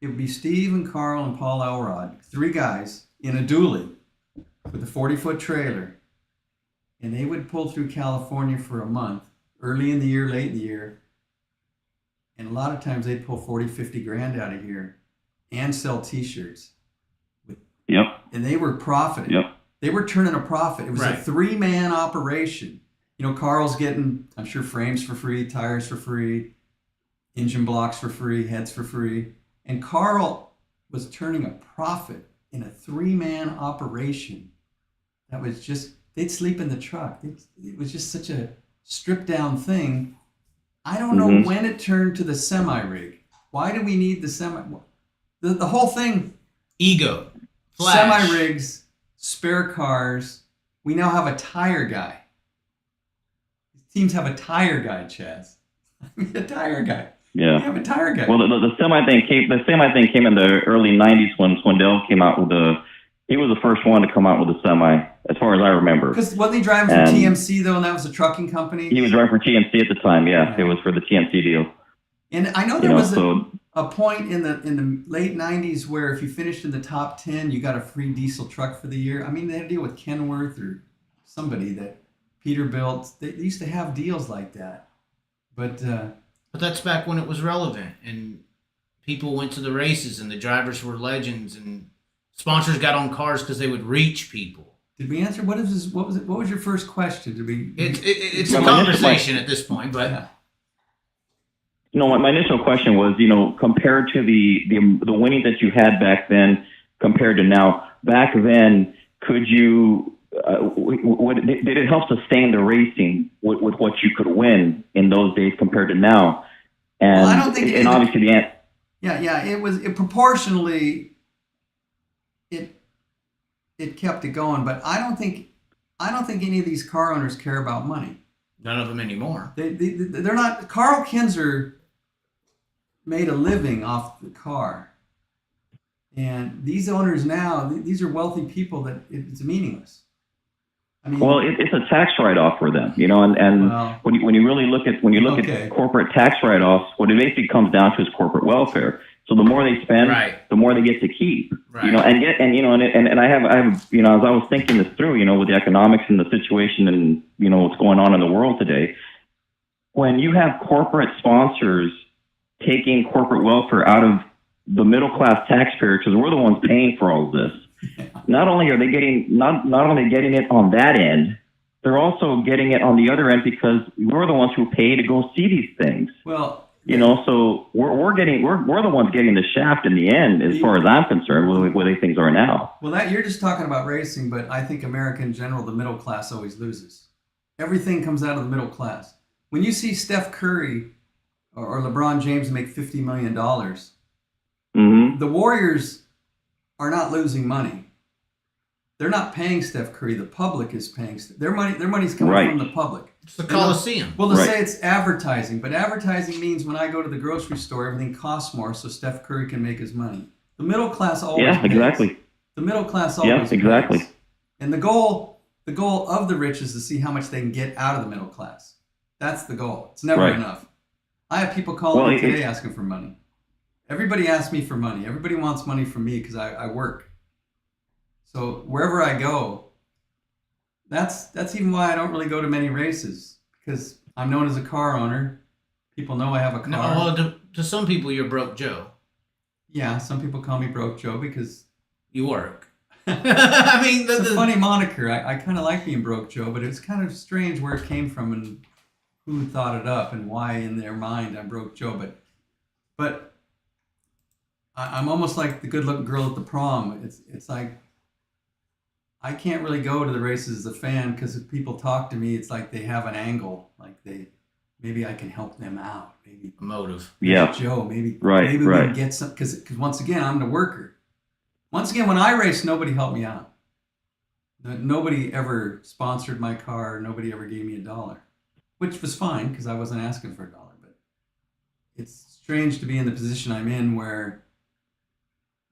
It would be Steve and Carl and Paul Elrod, 3 guys in a dually with a 40-foot trailer, and they would pull through California for a month. Early in the year, late in the year. And a lot of times they'd pull 40, 50 grand out of here and sell T-shirts. And they were profiting. They were turning a profit. It was a 3-man operation. Carl's getting, I'm sure, frames for free, tires for free, engine blocks for free, heads for free. And Carl was turning a profit in a 3-man operation. That was just, they'd sleep in the truck. It was just such a stripped down thing. I don't know when it turned to the semi rig. Why do we need the semi? The whole thing. Ego. Semi rigs, spare cars. We now have a tire guy. Teams have a tire guy, Chaz. A tire guy. Yeah. We have a tire guy. Well, the semi thing came. The semi thing came in the early '90s when Swindell came out with he was the first one to come out with a semi, as far as I remember. Because wasn't he driving for TMC, though, and that was a trucking company? He was driving for TMC at the time, yeah. It was for the TMC deal. And I know there was a point in the late 90s where if you finished in the top 10, you got a free diesel truck for the year. I mean, they had a deal with Kenworth or somebody that Peter built. They used to have deals like that. But that's back when it was relevant, and people went to the races, and the drivers were legends, and sponsors got on cars because they would reach people. Did we answer? What was your first question? It's a conversation at this point, but. Yeah. My initial question was, compared to the winning that you had back then compared to now. Back then, could you? Did it help sustain the racing with what you could win in those days compared to now? And I don't think. And obviously the answer. Yeah. It was proportionally. It kept it going, but I don't think any of these car owners care about money. None of them anymore. They're not. Carl Kinzer made a living off the car, and these owners now, these are wealthy people that it's meaningless. I mean, well, it's a tax write-off for them, and when you really look at corporate tax write-offs, what it basically comes down to is corporate welfare. So the more they spend, the more they get to keep. Right. And I have as I was thinking this through, with the economics and the situation and what's going on in the world today, when you have corporate sponsors taking corporate welfare out of the middle class taxpayer, because we're the ones paying for all of this. not only are they getting not only getting it on that end, they're also getting it on the other end because we're the ones who pay to go see these things. Well, So we're the ones getting the shaft in the end, as far as I'm concerned, with the way things are now. well, that you're just talking about racing, but I think America in general, the middle class always loses. Everything comes out of the middle class. When you see Steph Curry or LeBron James make $50 million, Mm-hmm. the Warriors are not losing money. They're not paying Steph Curry. The public is paying. Their money's coming Right. from the public. It's the Coliseum. Well, to Right. say it's advertising, but advertising means when I go to the grocery store, everything costs more, so Steph Curry can make his money. The middle class always Yeah, pays. exactly. The middle class Yeah, always exactly. pays. And the goal of the rich is to see how much they can get out of the middle class. That's the goal. It's never Right. enough. I have people calling Well, me today asking for money. Everybody asks me for money. Everybody wants money from me because I work. So wherever I go, that's even why I don't really go to many races, because I'm known as a car owner. People know I have a car. No, well, to some people, you're broke Joe. Yeah, some people call me Broke Joe because You work. I mean, it's a funny moniker. I kind of like being Broke Joe, but it's kind of strange where it came from and who thought it up and why in their mind I'm Broke Joe. But I'm almost like the good-looking girl at the prom. It's like I can't really go to the races as a fan because if people talk to me, it's like they have an angle. Like maybe I can help them out. Maybe motive. Yeah. Joe, maybe Right, maybe we right. can get some, because once again I'm the worker. Once again, when I race, nobody helped me out. Nobody ever sponsored my car. Nobody ever gave me $1, which was fine because I wasn't asking for $1. But it's strange to be in the position I'm in where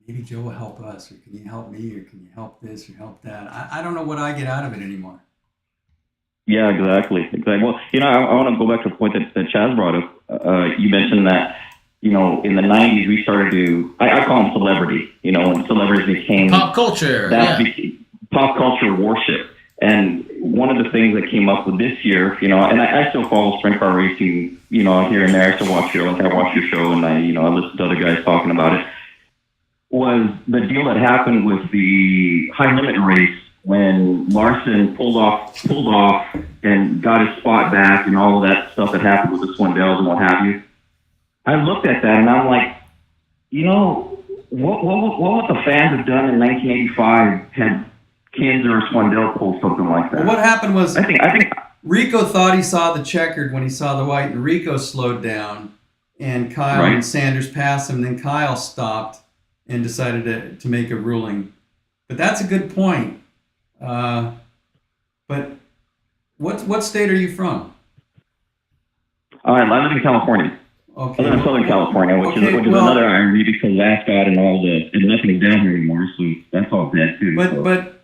maybe Joe will help us, or can you help me, or can you help this or help that? I don't know what I get out of it anymore. Yeah, exactly. Well, I want to go back to the point that Chaz brought up. You mentioned that, in the 90s, we started to, I call them celebrity, when celebrities became Pop culture. that Yeah. became pop culture worship. And one of the things that came up with this year, and I still follow sprint car racing, here and there. I still watch your show, and I listen to other guys talking about it, was the deal that happened with the high limit race when Larson pulled off and got his spot back and all of that stuff that happened with the Swindells and what have you. I looked at that and I'm like, what would the fans have done in 1985 had Kinzer or Swindell pulled something like that? Well, what happened was I think Rico thought he saw the checkered when he saw the white, and Rico slowed down, and Kyle Right. and Sanders passed him. Then Kyle stopped and decided to make a ruling. But that's a good point. But what state are you from? I live in California. Okay. I live in Southern California, which is another irony because Last got and all the and nothing's down here anymore, so that's all bad too. But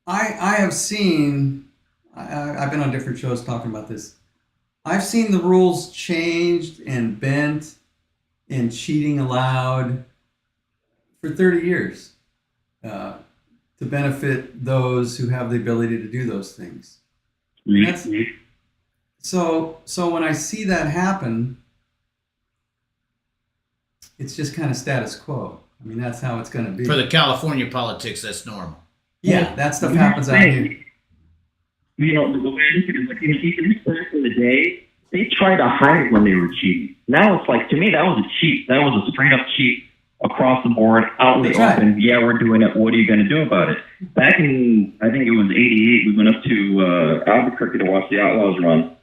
I have seen. I've been on different shows talking about this. I've seen the rules changed and bent and cheating allowed for 30 years to benefit those who have the ability to do those things. That's, so when I see that happen, it's just kind of status quo. I mean, that's how it's going to be. For the California politics, that's normal. Yeah, that stuff happens out here. The way I look at it is like, even back in the day, they tried to hide it when they were cheating. Now it's like, to me, that was a cheat. That was a straight up cheat across the board, out in the open. Yeah, we're doing it. What are you going to do about it? Back in, I think it was 88, we went up to Albuquerque to watch the Outlaws run.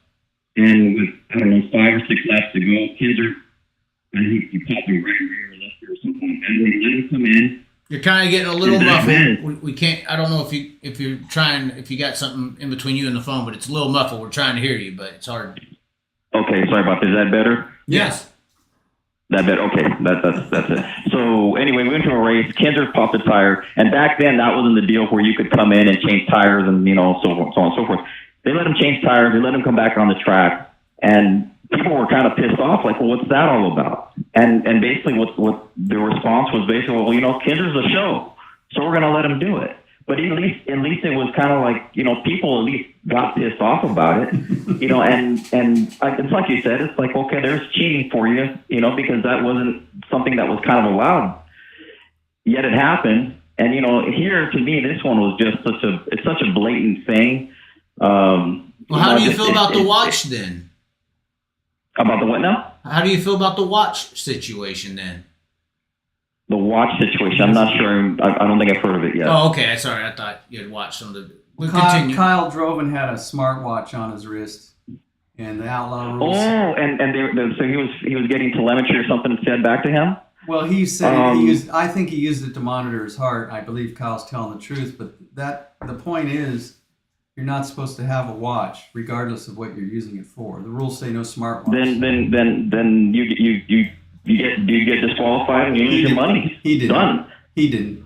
And with, 5 or 6 laps to go, Kinzer, I think he popped me right in the rear or left or something. And we let him come in. You're kind of getting a little muffled. We can't. I don't know if you got something in between you and the phone, but it's a little muffled. We're trying to hear you, but it's hard. Okay, sorry about that. Is that better? Yes. That bit, okay, that's it. So anyway, we went to a race. Kinzer popped a tire, and back then that wasn't the deal where you could come in and change tires and so on and so forth. They let him change tires. They let him come back on the track, and people were kind of pissed off. Like, well, what's that all about? And basically, what the response was basically, well, Kinzer's a show, so we're going to let him do it. But at least it was kind of like, people at least got pissed off about it, and it's like you said, it's like, okay, there's cheating for you, because that wasn't something that was kind of allowed. yet it happened. And here to me, this one was just such a blatant thing. Well, how do you feel about the watch then? About the what now? How do you feel about the watch situation then? The watch situation. I'm not sure. I don't think I've heard of it yet. Oh, okay. Sorry, I thought you had watched some of the. We'll continue. Kyle drove and had a smartwatch on his wrist, and the outlaw rules. Oh, and so he was getting telemetry or something said back to him. Well, he said I think he used it to monitor his heart. I believe Kyle's telling the truth, but the point is, you're not supposed to have a watch, regardless of what you're using it for. The rules say no smartwatch. Then you get disqualified and you lose your money. He didn't. Done. He didn't.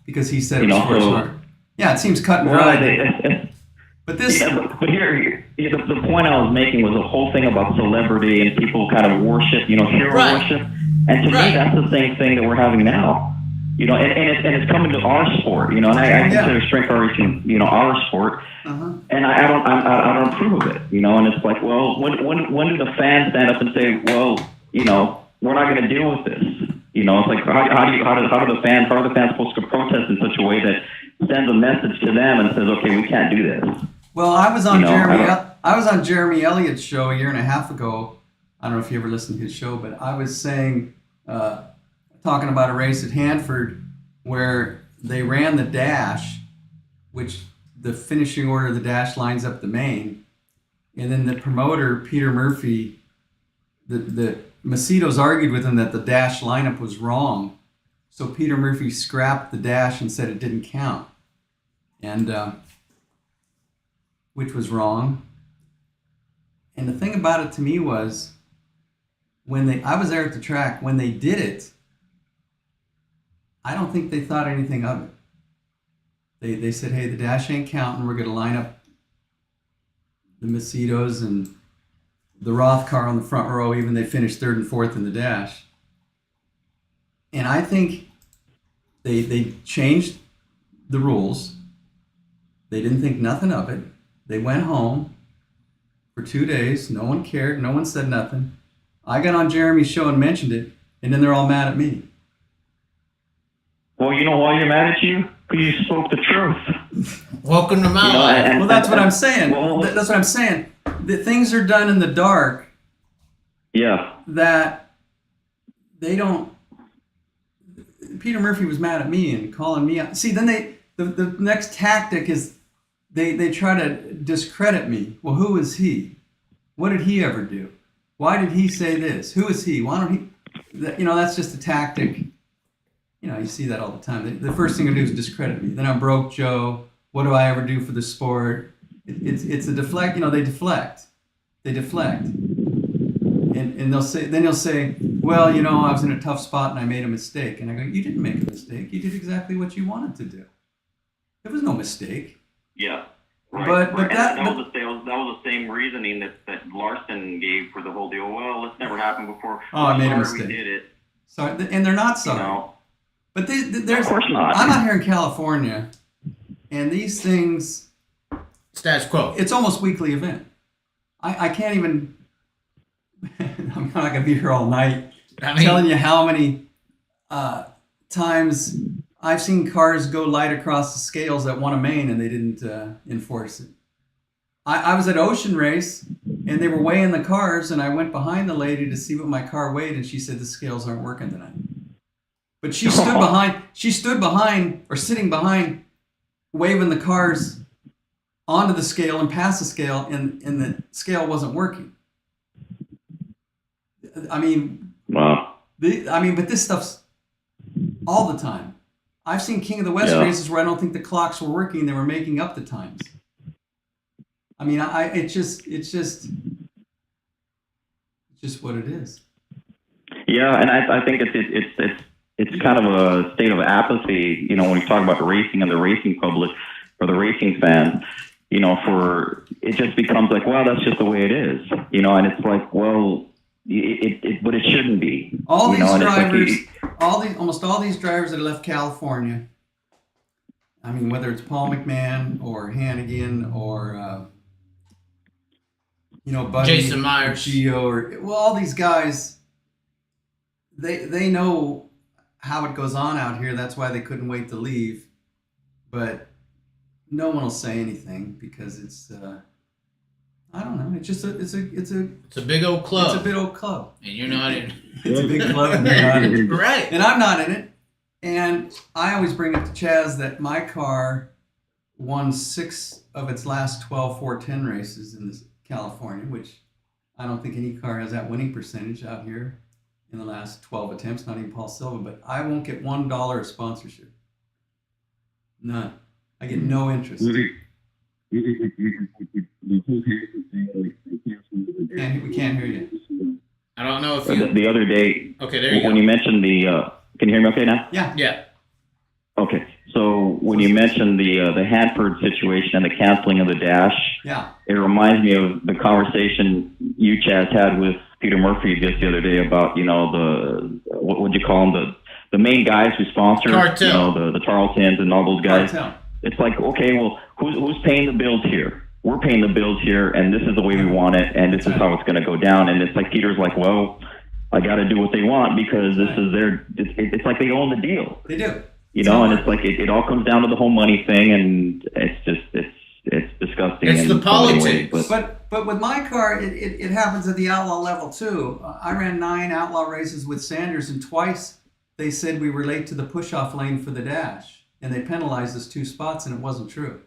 Because he said it was for his heart. Yeah, it seems cut and dry. But this. Yeah, but here, the point I was making was the whole thing about celebrity and people kind of worship, hero worship. And to me, that's the same thing that we're having now. And it's coming to our sport. And I consider strength car racing, our sport. Uh-huh. And I don't approve of it. And it's like, well, when do the fans stand up and say, well, we're not going to deal with this? It's like how are the fans supposed to protest in such a way that sends a message to them and says, okay, we can't do this. Well, I was on Jeremy Elliott's show a year and a half ago. I don't know if you ever listened to his show, but I was saying, talking about a race at Hanford where they ran the dash, which the finishing order of the dash lines up the main, and then the promoter Peter Murphy, the Macedo's argued with him that the dash lineup was wrong, so Peter Murphy scrapped the dash and said it didn't count, and which was wrong. And the thing about it to me was, I was there at the track when they did it, I don't think they thought anything of it. They said, hey, the dash ain't counting. We're going to line up the Macedos and the Roth car on the front row, even they finished third and fourth in the dash. And I think they changed the rules. They didn't think nothing of it. They went home for 2 days. No one cared. No one said nothing. I got on Jeremy's show and mentioned it, and then they're all mad at me. Well, you know why you're mad at you? Because you spoke the truth. Welcome to my life. Well, that's what I'm saying. That's what I'm saying. The things are done in the dark. Yeah. That they don't. Peter Murphy was mad at me and calling me out. See, then the next tactic is they try to discredit me. Well, who is he? What did he ever do? Why did he say this? Who is he? Why don't he? That's just a tactic. You see that all the time. The first thing I do is discredit me. Then I'm broke, Joe. What do I ever do for the sport? It's a deflect. They deflect. They deflect. And they'll say, well, I was in a tough spot and I made a mistake. And I go, you didn't make a mistake. You did exactly what you wanted to do. There was no mistake. Yeah. Right. But that was the same reasoning that Larson gave for the whole deal. Well, it's never happened before. Oh, I made a mistake. We did it. Sorry, and they're not sorry. But there's. Of course not. I'm out here in California, and these things. Status quo. It's almost weekly event. I can't even. I'm not gonna be here all night telling you how many times I've seen cars go light across the scales that won a main and they didn't enforce it. I was at Ocean Race and they were weighing the cars and I went behind the lady to see what my car weighed and she said the scales aren't working tonight. But she stood behind or sitting behind waving the cars onto the scale and past the scale and the scale wasn't working. I mean, wow. But this stuff's all the time. I've seen King of the West races where I don't think the clocks were working; they were making up the times. I mean, it's just what it is. Yeah, and I think it's kind of a state of apathy. When you talk about the racing and the racing public or the racing fans, for it just becomes like, well, that's just the way it is. And it's like, well. But it shouldn't be. All these drivers, almost all these drivers that left California. I mean, whether it's Paul McMahon or Hannigan or Buddy, Jason Myers, Gio, all these guys. They know how it goes on out here. That's why they couldn't wait to leave. But no one will say anything because it's I don't know. It's just it's a big old club. It's a big old club. And you're not in. It's a big club and you're not in it. Right. And I'm not in it. And I always bring up to Chaz that my car won 6 of its last 12 410 races in California, which I don't think any car has that winning percentage out here in the last 12 attempts, not even Paul Silva. But I won't get $1 of sponsorship. None. I get no interest. We can't hear you. I don't know if you... The other day... Okay, there you go. When you mentioned the... can you hear me okay now? Yeah. Okay. So when you mentioned the Hanford situation and the canceling of the dash, it reminds me of the conversation you, Chaz, had with Peter Murphy just the other day about, what would you call them? The main guys who sponsor, Cartel. The Tarletons and all those guys. Cartel. It's like, okay, well, who's paying the bills here? We're paying the bills here, and this is the way we want it, and this is how it's going to go down. And it's like Peter's like, well, I got to do what they want because this is their. It's like they own the deal. They do. And it's like it all comes down to the whole money thing, and it's just it's disgusting. It's the politics. But with my car, it happens at the outlaw level too. I ran 9 outlaw races with Sanders, and twice they said we were late to the push-off lane for the dash, and they penalized us 2 spots, and it wasn't true.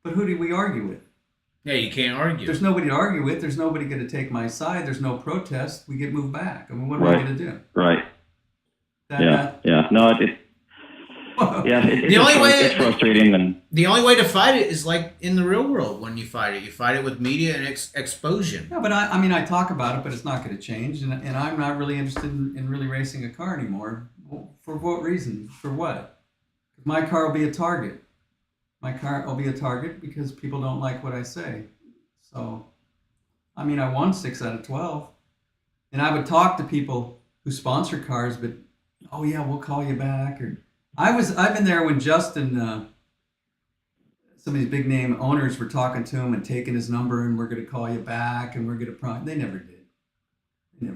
But who did we argue with? Yeah, you can't argue. There's nobody to argue with. There's nobody going to take my side. There's no protest. We get moved back. I mean, what am I going to do? Right. No, it's frustrating. And the only way to fight it is like in the real world. When you fight it with media and exposure. Yeah, but I talk about it, but it's not going to change. And I'm not really interested in really racing a car anymore. For what reason? For what? My car will be a target. My car will be a target because people don't like what I say. So, I won 6 out of 12. And I would talk to people who sponsor cars, but, oh yeah, we'll call you back. Or I've been there when Justin, some of these big name owners were talking to him and taking his number and we're going to call you back and we're going to They never did. They're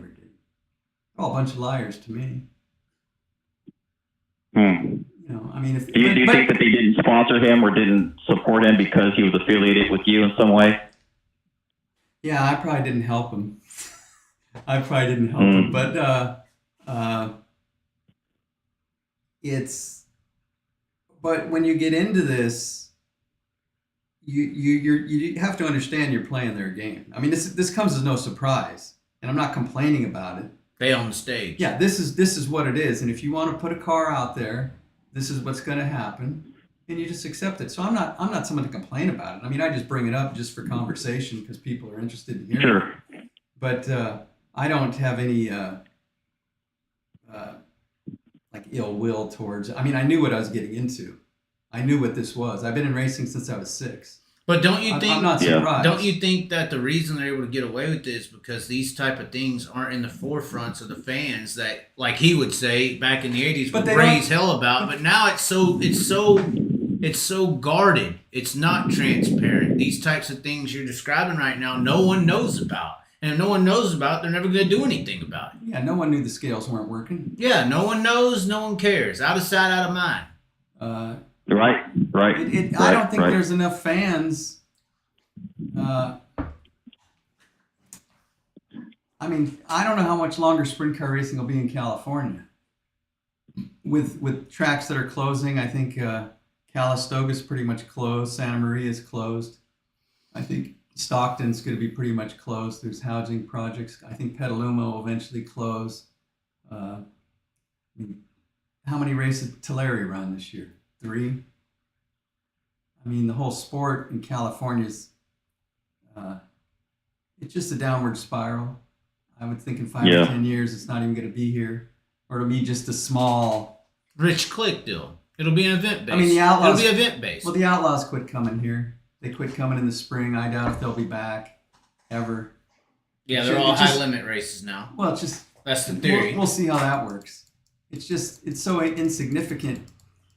all a bunch of liars to me. Do you think that they didn't sponsor him or didn't support him because he was affiliated with you in some way? Yeah, I probably didn't help him. But but when you get into this, you have to understand you're playing their game. This comes as no surprise, and I'm not complaining about it. They own the stage. Yeah, this is what it is, and if you want to put a car out there, this is what's going to happen, and you just accept it. So I'm not someone to complain about it. I just bring it up just for conversation because people are interested in hearing. Sure. It. But I don't have any like ill will towards. I knew what I was getting into. I knew what this was. I've been in racing since I was 6. But don't you think? I'm not surprised. Don't you think that the reason they're able to get away with this is because these type of things aren't in the forefronts of the fans that, like he would say back in the 80s, would raise hell about. But now it's so guarded. It's not transparent. These types of things you're describing right now, no one knows about. And if no one knows about it, they're never going to do anything about it. Yeah, no one knew the scales weren't working. Yeah, no one knows, no one cares. Out of sight, out of mind. Right. I don't think there's enough fans. I don't know how much longer sprint car racing will be in California. With tracks that are closing, I think Calistoga's pretty much closed. Santa Maria is closed. I think Stockton's going to be pretty much closed. There's housing projects. I think Petaluma will eventually close. How many races did Tulare run this year? 3? The whole sport in California is, it's just a downward spiral. I would think in 5 or 10 years, it's not even going to be here. Or it'll be just a small... Rich click deal. It'll be an event base. The Outlaws... It'll be event based. Well, the Outlaws quit coming here. They quit coming in the spring. I doubt if they'll be back ever. Yeah, they're all high limit races now. Well, it's just... That's the theory. We'll see how that works. It's so insignificant.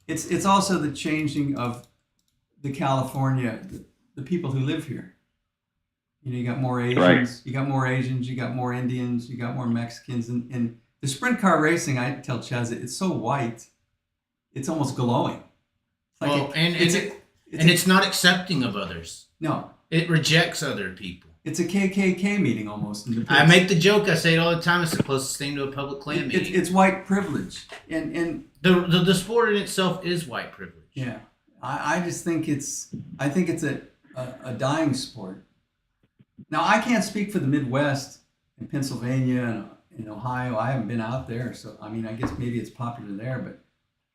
It's also the changing of the California, the people who live here. You got more Asians. Right. You got more Asians. You got more Indians. You got more Mexicans, and The sprint car racing, I tell Chaz, it's so white, it's almost glowing. It's Well, and it's not accepting of others. no, It rejects other people. it's a KKK meeting almost. In the I pits. make the joke. I say it all the time. It's the closest thing to a public Klan meeting. It's white privilege, and The sport in itself is white privilege. yeah, I just think it's a dying sport. Now I can't speak for the Midwest in Pennsylvania and in Ohio. I haven't been out there, so I mean I guess maybe it's popular there, but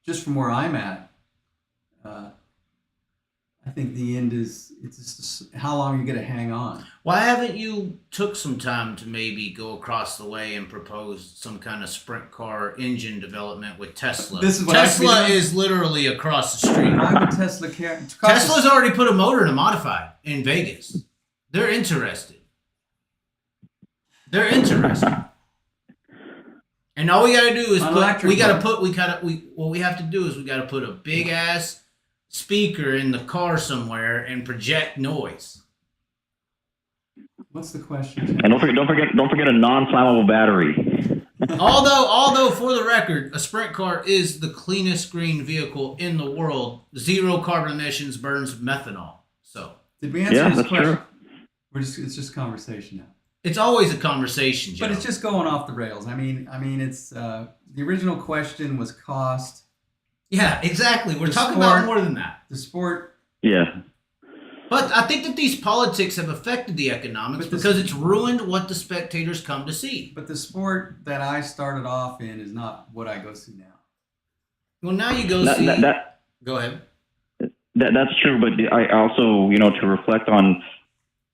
just from where I'm at, I think the end is it's just how long are you going to hang on? Why haven't you took some time to maybe go across the way and propose some kind of sprint car engine development with Tesla? This is what Tesla I mean. is literally across the street. Why would Tesla care? Tesla's already put a motor in a modified in Vegas. They're interested. And all we gotta do is what we have to do is we gotta put a big ass speaker in the car somewhere and project noise. What's the question? And don't forget a non-flammable battery. Although for the record, a sprint car is the cleanest green vehicle in the world. 0 carbon emissions, burns methanol. So Did we answer Yeah, this that's question? true. It's just conversation now. it's always a conversation, Joe. But it's just going off the rails. I mean, it's the original question was cost. yeah, exactly. We're The talking sport- about more than that. The sport, Yeah. But I think that these politics have affected the economics But this- because it's ruined what the spectators come to see. but the sport that I started off in is not what I go see now. Well, now you go That, see. that, Go ahead. that's true, but I also, to reflect on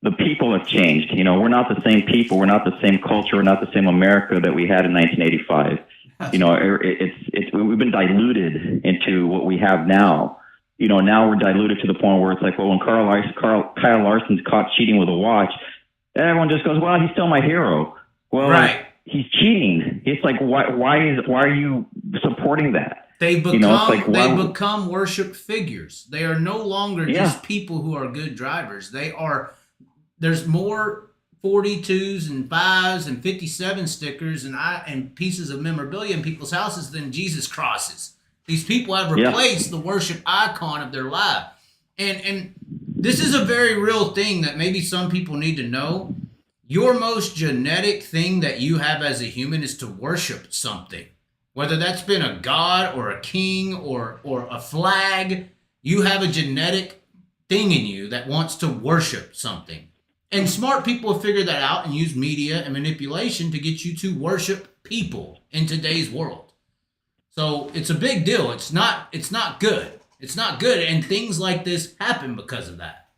the people have changed. We're not the same people. We're not the same culture. We're not the same America that we had in 1985. We've been diluted into what we have now. Now we're diluted to the point where it's like, well, when Kyle Larson's caught cheating with a watch, everyone just goes, well, he's still my hero. Well, Right. he's cheating. It's like, why are you supporting that? They become it's like, they become worship figures. They are no longer Yeah. just people who are good drivers. There's more 42s and 5s and 57 stickers and pieces of memorabilia in people's houses than Jesus crosses. These people have replaced the worship icon of their life. And this is a very real thing that maybe some people need to know. Your most genetic thing that you have as a human is to worship something. Whether that's been a god or a king or a flag, you have a genetic thing in you that wants to worship something. And smart people have figured that out and use media and manipulation to get you to worship people in today's world. So it's a big deal. It's not good. It's not good. And things like this happen because of that.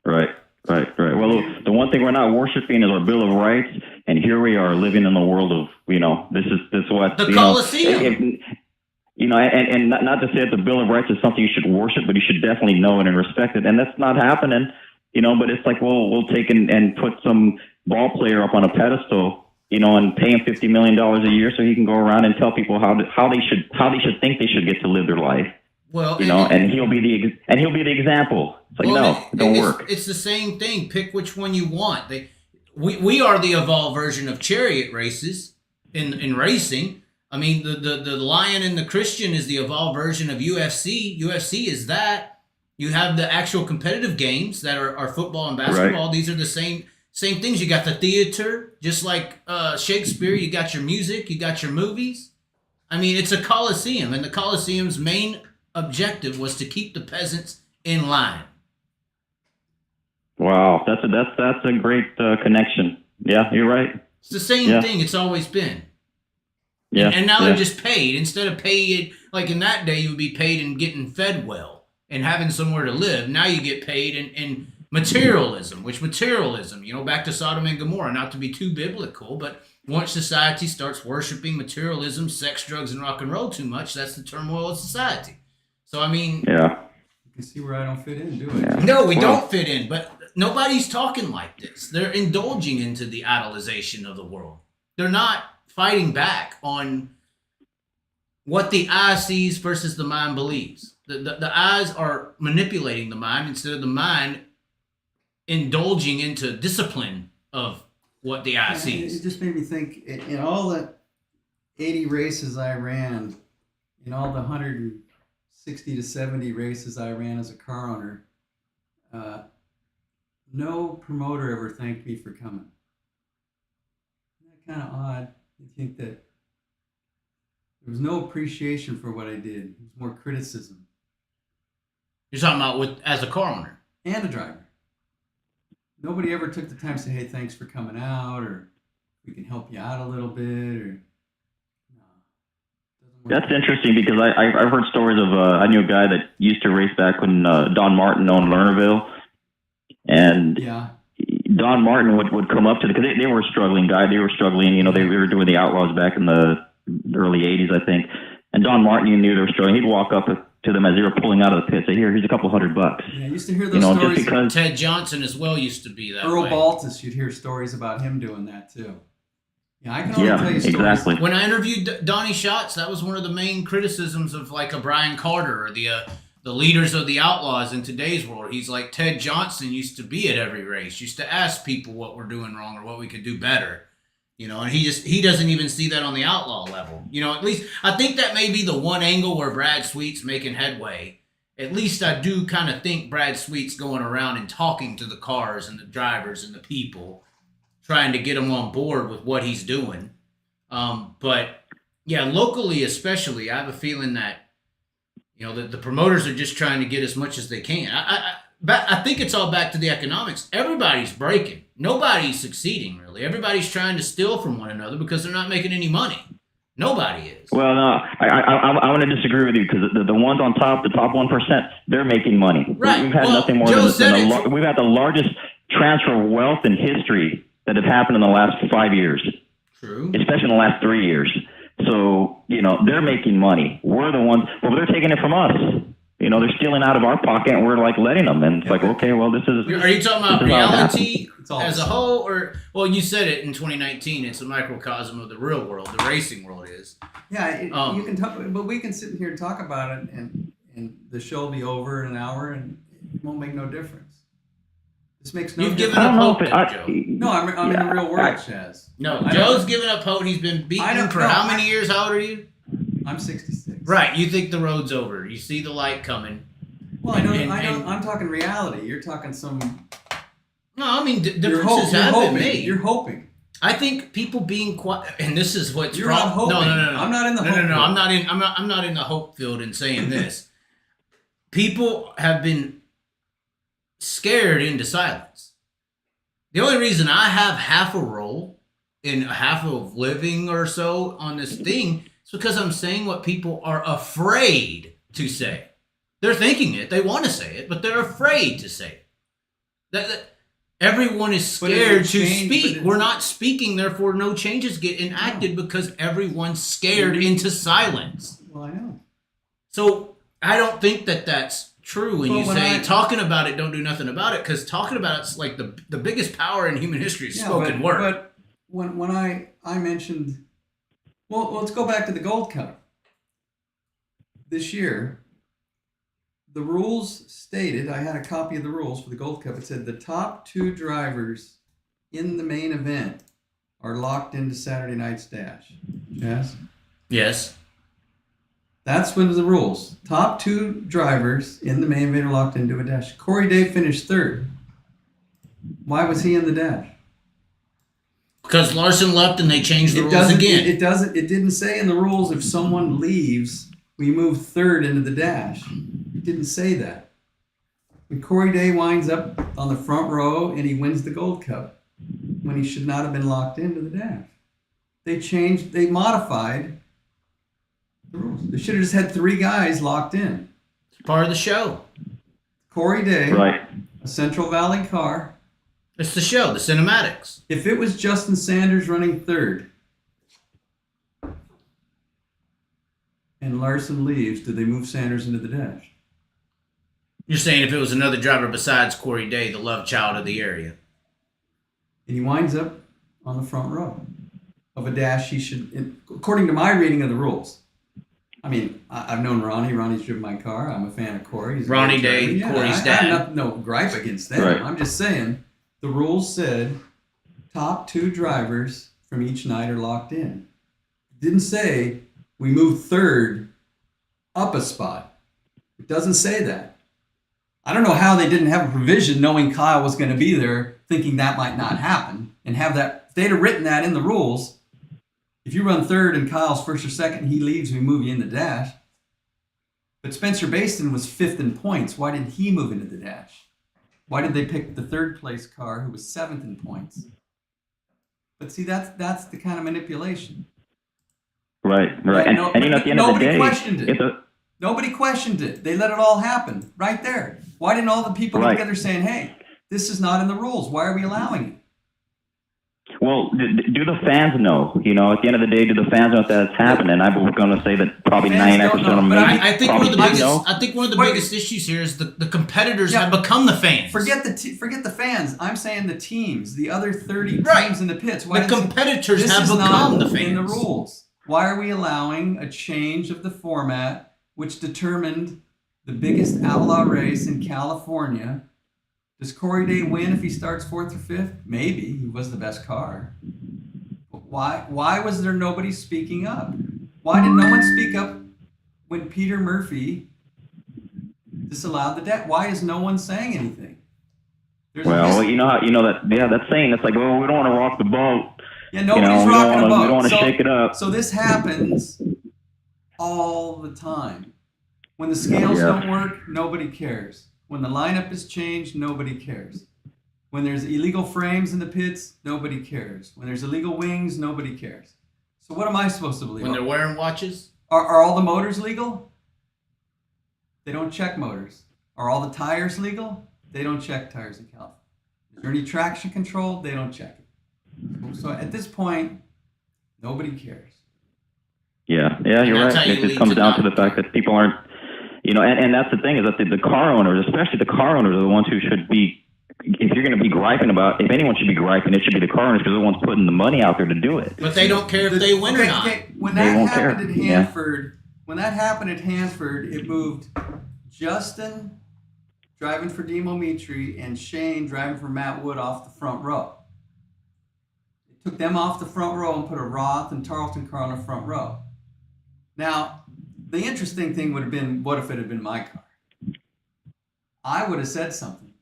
Right. Well, the one thing we're not worshiping is our Bill of Rights, and here we are living in the world of, this is what The Colosseum. And not to say that the Bill of Rights is something you should worship, but you should definitely know it and respect it, and that's not happening. But it's like, well, we'll take and put some ball player up on a pedestal, and pay him $50 million a year so he can go around and tell people how they should think they should get to live their life. Well, and he'll be the example. It's like, it don't work. It's the same thing. Pick which one you want. We are the evolved version of chariot races in racing. I mean, the lion and the Christian is the evolved version of UFC. UFC is that. You have the actual competitive games that are football and basketball. Right. These are the same things. You got the theater, just like Shakespeare. You got your music. You got your movies. I mean, it's a Colosseum, and the Colosseum's main objective was to keep the peasants in line. Wow, that's a great connection. Yeah, you're right. It's the same thing. It's always been. Yeah, and now they're just paid. Instead of paid, like in that day, you would be paid and getting fed well and having somewhere to live. Now you get paid in materialism, back to Sodom and Gomorrah, not to be too biblical, but once society starts worshiping materialism, sex, drugs, and rock and roll too much, that's the turmoil of society. So, I mean... Yeah. You can see where I don't fit in, do it? Yeah. No, we don't fit in, but nobody's talking like this. They're indulging into the idolization of the world. They're not fighting back on what the eye sees versus the mind believes. The eyes are manipulating the mind instead of the mind indulging into discipline of what the eye sees. It just made me think, in all that 80 races I ran, in all the 160 to 70 races I ran as a car owner, no promoter ever thanked me for coming. Isn't that kind of odd? You think that there was no appreciation for what I did. It was more criticism. You're talking about as a car owner and a driver. Nobody ever took the time to say, "Hey, thanks for coming out," or "We can help you out a little bit," or That's interesting because I've heard stories of I knew a guy that used to race back when Don Martin owned Lernerville, and Don Martin would come up to because they were a struggling guy. They were struggling, they were doing the Outlaws back in the early '80s, I think. And Don Martin, you knew they were struggling. He'd walk up to them as they were pulling out of the pit, say, "Here's a couple $100." Yeah, I used to hear those stories. Just because Ted Johnson as well used to be that Earl way. Baltus, you'd hear stories about him doing that too. Yeah, I can only tell you stories. Exactly. When I interviewed Donnie Shoults, that was one of the main criticisms of like a Brian Carter or the leaders of the Outlaws in today's world. He's like, Ted Johnson used to be at every race, used to ask people what we're doing wrong or what we could do better. And he doesn't even see that on the Outlaw level. At least I think that may be the one angle where Brad Sweet's making headway. At least I do kind of think Brad Sweet's going around and talking to the cars and the drivers and the people, trying to get them on board with what he's doing. But yeah, locally especially, I have a feeling that, the promoters are just trying to get as much as they can. I think it's all back to the economics. Everybody's breaking. Nobody's succeeding, really. Everybody's trying to steal from one another because they're not making any money. Nobody is. Well, no, I want to disagree with you because the ones on top, the top 1%, they're making money. Right. We've had nothing more than we've had the largest transfer of wealth in history that have happened in the last 5 years. True. Especially in the last 3 years. So, they're making money. We're the ones, they're taking it from us. They're stealing out of our pocket and we're like letting them. And it's like, okay, well, this is. Are you talking about reality as a whole? Or, well, you said it in 2019, it's a microcosm of the real world, the racing world is. Yeah, you can talk, but we can sit here and talk about it and the show will be over in an hour and it won't make no difference. This makes no difference. You've given up hope, Joe. No, I'm in the real world, Chaz. No, Joe's given up hope. He's been beaten for how many years? How old are you? I'm 66. Right, you think the road's over. You see the light coming. Well, I know. I'm talking reality. You're talking some. No, I mean differences have been made. You're hoping. I think people being quiet, and this is what's you're not hoping. No. I'm not in the hope. No. I'm not in the hope field in saying this. People have been scared into silence. The only reason I have half a role in half of living or so on this thing is because I'm saying what people are afraid to say. They're thinking it, they want to say it, but they're afraid to say it. That everyone is scared to speak. We're not speaking, therefore no changes get enacted because everyone's scared into silence. Well, I know. So I don't think that that's true when you say talking about it don't do nothing about it, because talking about it's like the biggest power in human history is spoken word. But when I mentioned, well, let's go back to the Gold Cup. This year, the rules stated, I had a copy of the rules for the Gold Cup. It said the top 2 drivers in the main event are locked into Saturday night's dash. Yes? Yes. That's one of the rules. Top 2 drivers in the main event are locked into a dash. Corey Day finished 3rd. Why was he in the dash? Because Larson left and they changed the rules again. It didn't say in the rules if someone leaves, we move 3rd into the dash. It didn't say that. And Corey Day winds up on the front row and he wins the Gold Cup when he should not have been locked into the dash. They modified the rules. They should have just had 3 guys locked in. It's part of the show. Corey Day, right. A Central Valley car. It's the show, the cinematics. If it was Justin Sanders running 3rd and Larson leaves, did they move Sanders into the dash? You're saying if it was another driver besides Corey Day, the love child of the area. And he winds up on the front row of a dash he should, according to my reading of the rules. I mean, I've known Ronnie. Ronnie's driven my car. I'm a fan of Corey. Ronnie Day, Corey's dad. I have no gripe against them. Right. I'm just saying the rules said top 2 drivers from each night are locked in. It didn't say we moved third up a spot. It doesn't say that. I don't know how they didn't have a provision knowing Kyle was going to be there, thinking that might not happen, and have that. If they'd have written that in the rules, if you run third and Kyle's first or second and he leaves, we move you in the dash. But Spencer Baston was fifth in points. Why didn't he move into the dash? Why did they pick the third place car who was seventh in points? But see, that's the kind of manipulation. Right. And at the end of the nobody day, questioned it. Nobody questioned it. They let it all happen right there. Why didn't all the people get together saying, hey, this is not in the rules. Why are we allowing it? Well, do the fans know? At the end of the day, do the fans know if that's happening? I'm going to say that probably 99% of them. I think one of the biggest issues here is the competitors have become the fans. Forget the fans. I'm saying the teams, the other 30 teams in the pits. The competitors have become the fans. In the rules. Why are we allowing a change of the format, which determined the biggest outlaw race in California? Does Corey Day win if he starts fourth or fifth? Maybe. He was the best car. But why was there nobody speaking up? Why did no one speak up when Peter Murphy disallowed the debt? Why is no one saying anything? That saying, it's like, well, we don't want to rock the boat. Yeah, nobody's rocking the boat. We don't want to shake it up. So this happens all the time. When the scales don't work, nobody cares. When the lineup is changed, nobody cares. When there's illegal frames in the pits, nobody cares. When there's illegal wings, nobody cares. So what am I supposed to believe? When they're wearing watches? Are all the motors legal? They don't check motors. Are all the tires legal? They don't check tires in California. Is there any traction control? They don't check it. So at this point, nobody cares. Yeah, you're right. It just comes down to the fact that people aren't, and that's the thing is that the car owners, especially the car owners, are the ones who should be, if you're going to be griping about, if anyone should be griping, it should be the car owners because they're the ones putting the money out there to do it. But they don't care if they win or not. When that happened at Hanford, it moved Justin driving for Demo Mitri and Shane driving for Matt Wood off the front row. They took them off the front row and put a Roth and Tarleton car on the front row. Now, the interesting thing would have been, what if it had been my car? I would have said something.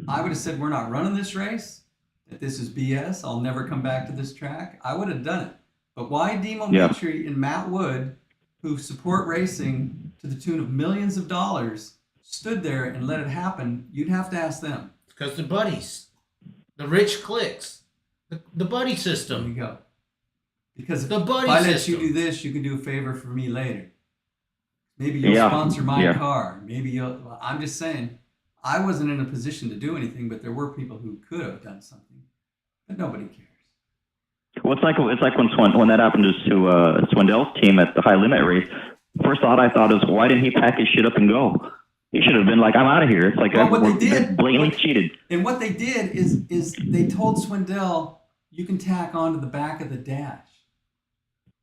I would have said, we're not running this race, that this is BS, I'll never come back to this track. I would have done it. But why Demo Mitri and Matt Wood, who support racing to the tune of millions of dollars, stood there and let it happen? You'd have to ask them. Because they're buddies. The rich cliques. The buddy system. There you go. Because the buddy if I let system. you do this, you can do a favor for me later. Maybe you'll sponsor my car. Maybe you'll. I'm just saying, I wasn't in a position to do anything, but there were people who could have done something, but nobody cares. Well, it's like when that happened to Swindell's team at the high limit race. First thought I thought is, why didn't he pack his shit up and go? He should have been like, I'm out of here. It's like, what they did, blatantly cheated. And what they did is they told Swindell, you can tack onto the back of the dash.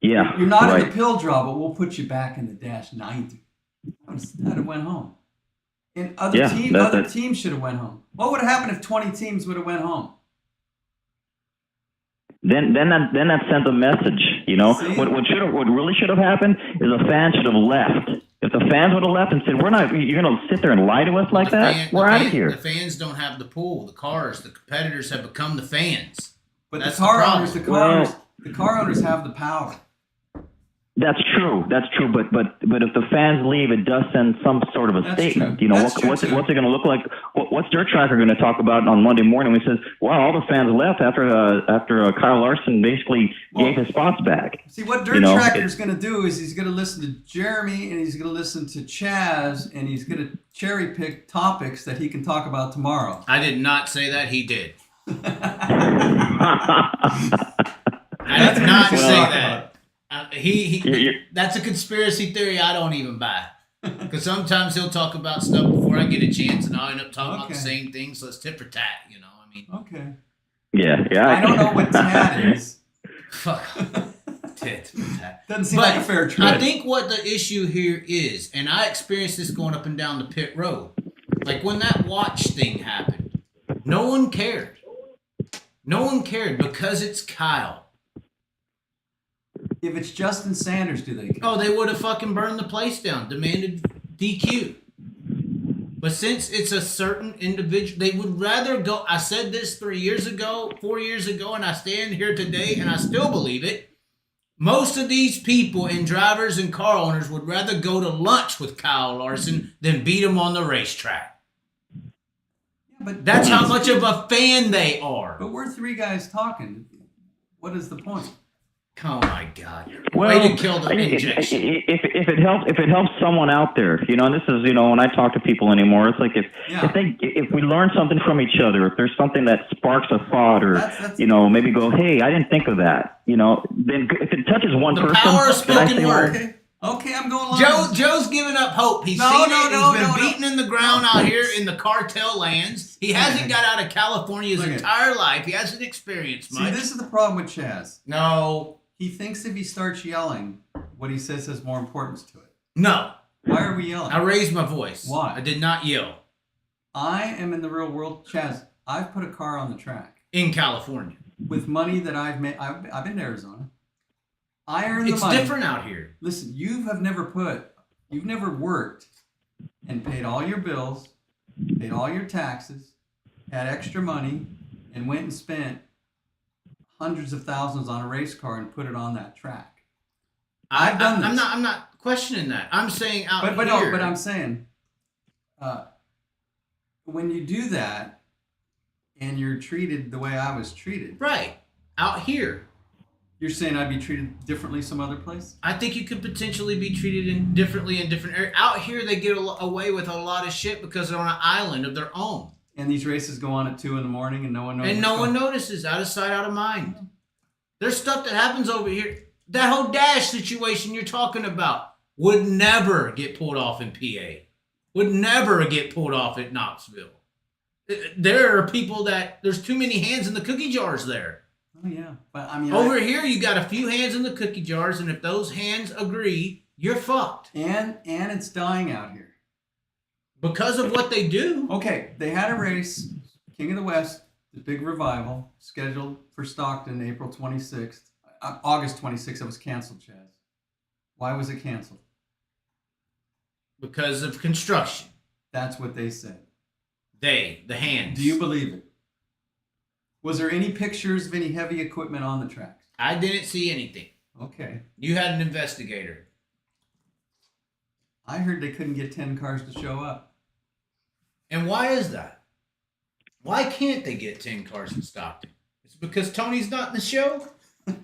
Yeah, you're not in the pill draw, but we'll put you back in the dash 90. I'd have went home. And other teams should have went home. What would have happened if 20 teams would have went home? Then that sent a message. What really should have happened is a fan should have left. If the fans would have left and said, "You're going to sit there and lie to us like that? We're out of here." The fans don't have the pull. The cars, the competitors have become the fans. But the car owners have the power. That's true. But if the fans leave, it does send some sort of a statement. True. What's it going to look like? What's Dirt Tracker going to talk about on Monday morning when he says, "Wow, all the fans left after Kyle Larson basically gave his spots back." See, what Dirt Tracker is going to do is he's going to listen to Jeremy and he's going to listen to Chaz and he's going to cherry pick topics that he can talk about tomorrow. I did not say that. He did. I did not say that. That's a conspiracy theory I don't even buy. Because sometimes he'll talk about stuff before I get a chance, and I'll end up talking about the same thing. So it's tit for tat, Okay. Yeah. I don't know what tat is. Fuck. Tit for tat. Doesn't seem like a fair trade. I think what the issue here is, and I experienced this going up and down the pit road. Like when that watch thing happened, no one cared. No one cared because it's Kyle. If it's Justin Sanders, do they care? Oh, they would have fucking burned the place down, demanded DQ. But since it's a certain individual, they would rather go. I said this 4 years ago, and I stand here today, and I still believe it. Most of these people and drivers and car owners would rather go to lunch with Kyle Larson than beat him on the racetrack. Yeah, but That's how much of a fan they are. But we're three guys talking. What is the point? Oh my God! Well, Way to kill the injection. if it helps someone out there, and this is, when I talk to people anymore, it's like if we learn something from each other, if there's something that sparks a thought, or That's maybe go, hey, I didn't think of that, then if it touches one The person, power of then I spoken say, word. Okay, I'm going along. Joe's giving up hope. He's seen it. He's been beaten in the ground out here in the cartel lands. He hasn't got out of California his entire life. He hasn't experienced much. See, this is the problem with Chaz. No. He thinks if he starts yelling, what he says has more importance to it. No. Why are we yelling? I raised my voice. Why? I did not yell. I am in the real world. Chaz, I've put a car on the track. In California. With money that I've made. I've been to Arizona. I earn the It's money. different out here. Listen, you've never worked and paid all your bills, paid all your taxes, had extra money, and went and spent hundreds of thousands on a race car and put it on that track. I've done this. I'm not questioning that. I'm saying out But here. I'm saying, when you do that, and you're treated the way I was treated, right out here, you're saying I'd be treated differently some other place? I think you could potentially be treated differently in different areas. Out here, they get away with a lot of shit because they're on an island of their own. And these races go on at 2 a.m. and no one knows. And no one notices. Out of sight, out of mind. There's stuff that happens over here. That whole dash situation you're talking about would never get pulled off in PA. Would never get pulled off at Knoxville. There are people that there's too many hands in the cookie jars there. Oh yeah, but I mean over here you got a few hands in the cookie jars, and if those hands agree, you're fucked. And it's dying out here. Because of what they do. Okay, they had a race, King of the West, the big revival, scheduled for Stockton April 26th. August 26th, it was canceled, Chaz. Why was it canceled? Because of construction. That's what they said. The hands. Do you believe it? Was there any pictures of any heavy equipment on the tracks? I didn't see anything. Okay. You had an investigator. I heard they couldn't get 10 cars to show up. And why is that? Why can't they get 10 cars in Stockton? It's because Tony's not in the show?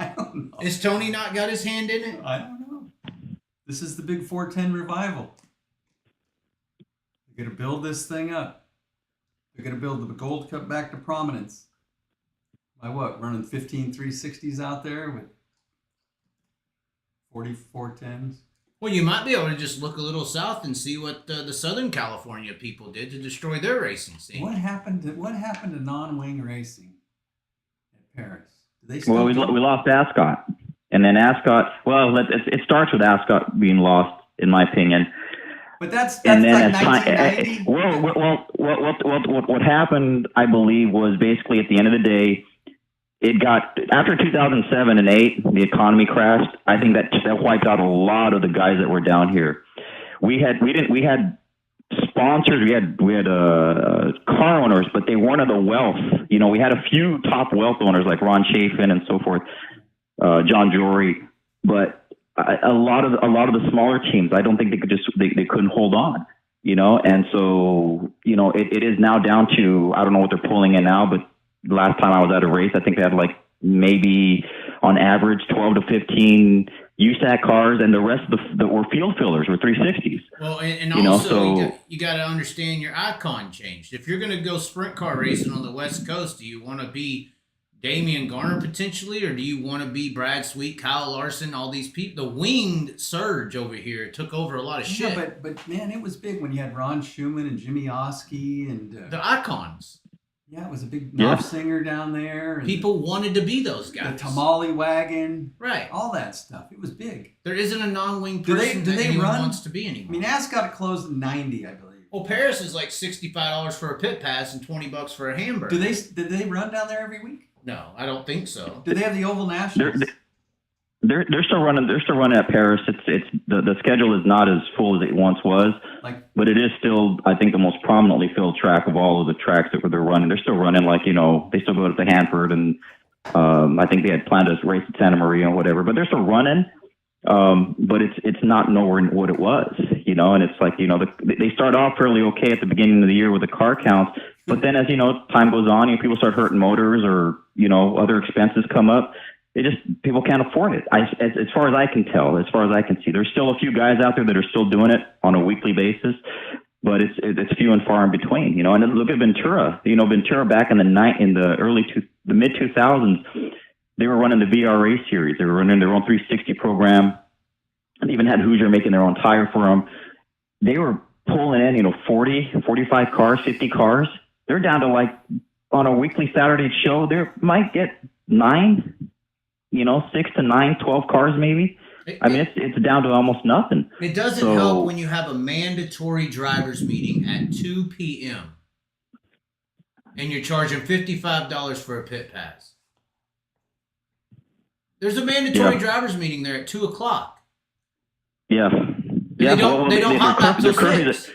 I don't know. Is Tony not got his hand in it? I don't know. This is the big 410 revival. They're going to build this thing up. They're going to build the Gold Cup back to prominence. By what? Running 15 360s out there with 40 410s? Well, you might be able to just look a little south and see what the Southern California people did to destroy their racing scene. What happened to non-wing racing at Paris? Do they still Well, we lost Ascot, and then Ascot. Well, it starts with Ascot being lost, in my opinion. But that's And then like as time, 1990. what happened, I believe, was basically at the end of the day, it got after 2007 and 8, the economy crashed. I think that wiped out a lot of the guys that were down here. We had sponsors, we had car owners, but they weren't of the wealth. We had a few top wealth owners like Ron Chafin and so forth, John Jory, but a lot of the smaller teams, I don't think they couldn't hold on. And so it is now down to, I don't know what they're pulling in now, but last time I was at a race, I think they had like maybe on average 12 to 15 USAC cars, and the rest that were field fillers were 360s. Well, and also you got to understand your icon changed. If you're going to go sprint car racing on the West Coast, do you want to be Damian Garner potentially, or do you want to be Brad Sweet, Kyle Larson, all these people? The winged surge over here took over a lot of shit. Yeah, but man, it was big when you had Ron Schumann and Jimmy Oskey and the icons. Yeah, it was a big North singer down there. And people wanted to be those guys. The tamale wagon. Right. All that stuff. It was big. There isn't a non-wing person that anyone wants to be anymore. I mean, Ascot closed in 90, I believe. Well, Paris is like $65 for a pit pass and $20 for a hamburger. Did they run down there every week? No, I don't think so. Do they have the Oval Nationals? They're still running. They're still running at Paris. It's the schedule is not as full as it once was, but it is still, I think, the most prominently filled track of all of the tracks that they're running. They're still running, like, they still go to Hanford, and I think they had planned to race at Santa Maria or whatever. But they're still running, but it's not nowhere what it was, And it's like, they start off fairly okay at the beginning of the year with the car counts, but then as time goes on, people start hurting motors, or other expenses come up. People can't afford it. As far as I can tell, as far as I can see, there's still a few guys out there that are still doing it on a weekly basis, but it's few and far in between. And then look at Ventura. Ventura back in the mid 2000s, they were running the VRA series. They were running their own 360 program, and even had Hoosier making their own tire for them. They were pulling in 40, 45 cars, 50 cars. They're down to, like, on a weekly Saturday show, they might get 9. 6 to 9, 12 cars maybe. It's down to almost nothing. It doesn't help when you have a mandatory drivers meeting at 2 p.m. and you're charging $55 for a pit pass. There's a mandatory drivers meeting there at 2 o'clock. Yeah. They don't hop out till 6.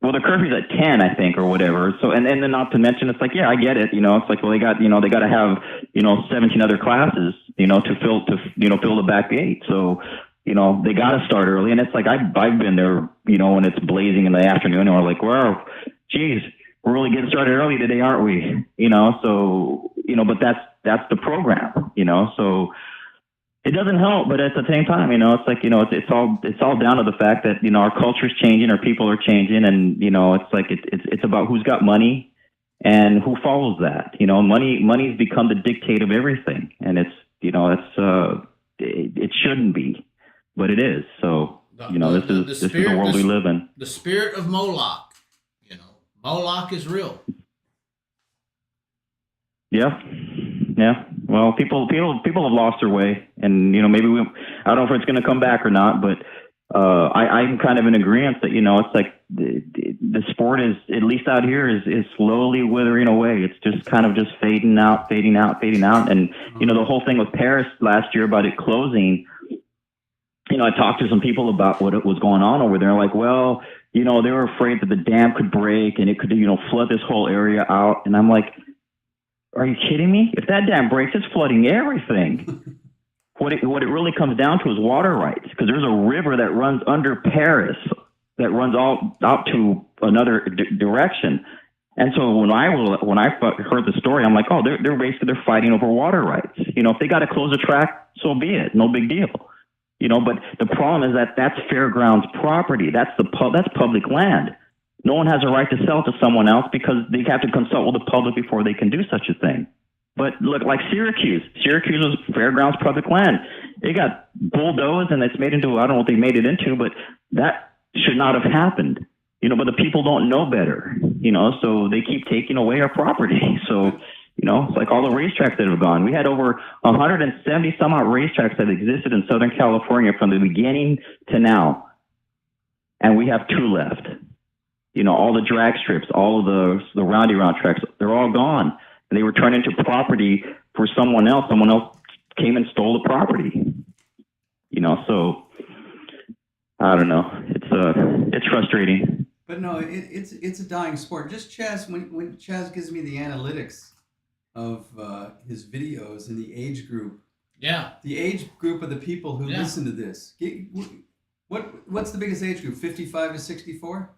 Well, the curfew's at 10, I think, or whatever. So, and then not to mention, it's like, I get it. It's like, well, they got to have, 17 other classes, to fill the back gate. So, they got to start early. And it's like, I've been there, when it's blazing in the afternoon, and we're like, wow, geez, we're really getting started early today, aren't we? So, but that's the program, so. It doesn't help, but at the same time, it's like, it's all down to the fact that, our culture's changing, our people are changing, and, it's like, it's about who's got money and who follows that. Money's become the dictate of everything, and it shouldn't be, but it is. So, this is the world we live in. The spirit of Moloch, Moloch is real. Yeah. Yeah. Well, people have lost their way, and maybe I don't know if it's going to come back or not, but I'm kind of in agreement that it's like the sport is, at least out here, is slowly withering away. It's just kind of just fading out, and the whole thing with Paris last year about it closing. I talked to some people about what was going on over there. Like, well, they were afraid that the dam could break and it could flood this whole area out, and I'm like, are you kidding me? If that dam breaks, it's flooding everything. What it really comes down to is water rights, because there's a river that runs under Paris that runs all out to another direction. And so when I heard the story, I'm like, oh, they're fighting over water rights. If they got to close the track, so be it. No big deal. But the problem is that that's fairgrounds property. That's public land. No one has a right to sell to someone else because they have to consult with the public before they can do such a thing. But look, like Syracuse was fairgrounds public land. It got bulldozed and it's made into, I don't know what they made it into, but that should not have happened. But the people don't know better, so they keep taking away our property. So, it's like all the racetracks that have gone. We had over 170 some odd racetracks that existed in Southern California from the beginning to now. And we have 2 left. All the drag strips, all of the roundy round tracks, they're all gone. And they were turned into property for someone else. Someone else came and stole the property. So I don't know. It's frustrating. But no, it's a dying sport. Just Chaz, when Chaz gives me the analytics of his videos and the age group. Yeah. The age group of the people who listen to this. What's the biggest age group? 55 to 64?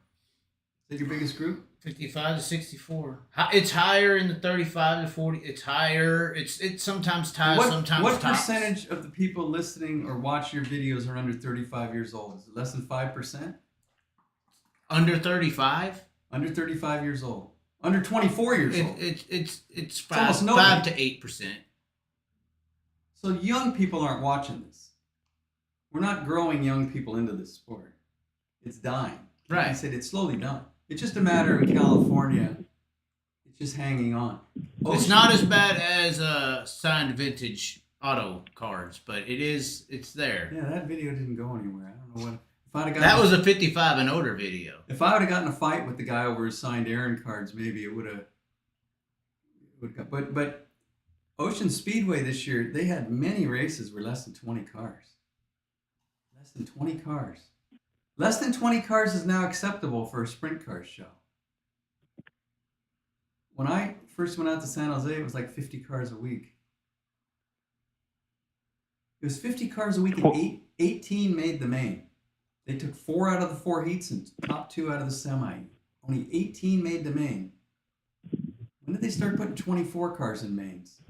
Is that your biggest group? 55 to 64. It's higher in the 35 to 40. It's higher. It sometimes ties, sometimes What tops. percentage of the people listening or watch your videos are under 35 years old? Is it less than 5%? Under 35? Under 35 years old. Under 24 years old. It's 5 to 8%. So young people aren't watching this. We're not growing young people into this sport. It's dying. Right. I said it's slowly dying. It's just a matter in California. It's just hanging on. It's not as bad as signed vintage auto cards, but it's there. Yeah, that video didn't go anywhere. I don't know what. If I'd have that was a 55 and older video. If I would have gotten a fight with the guy over his signed Aaron cards, maybe it would have. But Ocean Speedway this year, they had many races where less than 20 cars. Less than 20 cars. Less than 20 cars is now acceptable for a sprint car show. When I first went out to San Jose, it was like 50 cars a week. It was 50 cars a week and 18 made the main. They took 4 out of the 4 heats and top 2 out of the semi. Only 18 made the main. When did they start putting 24 cars in mains?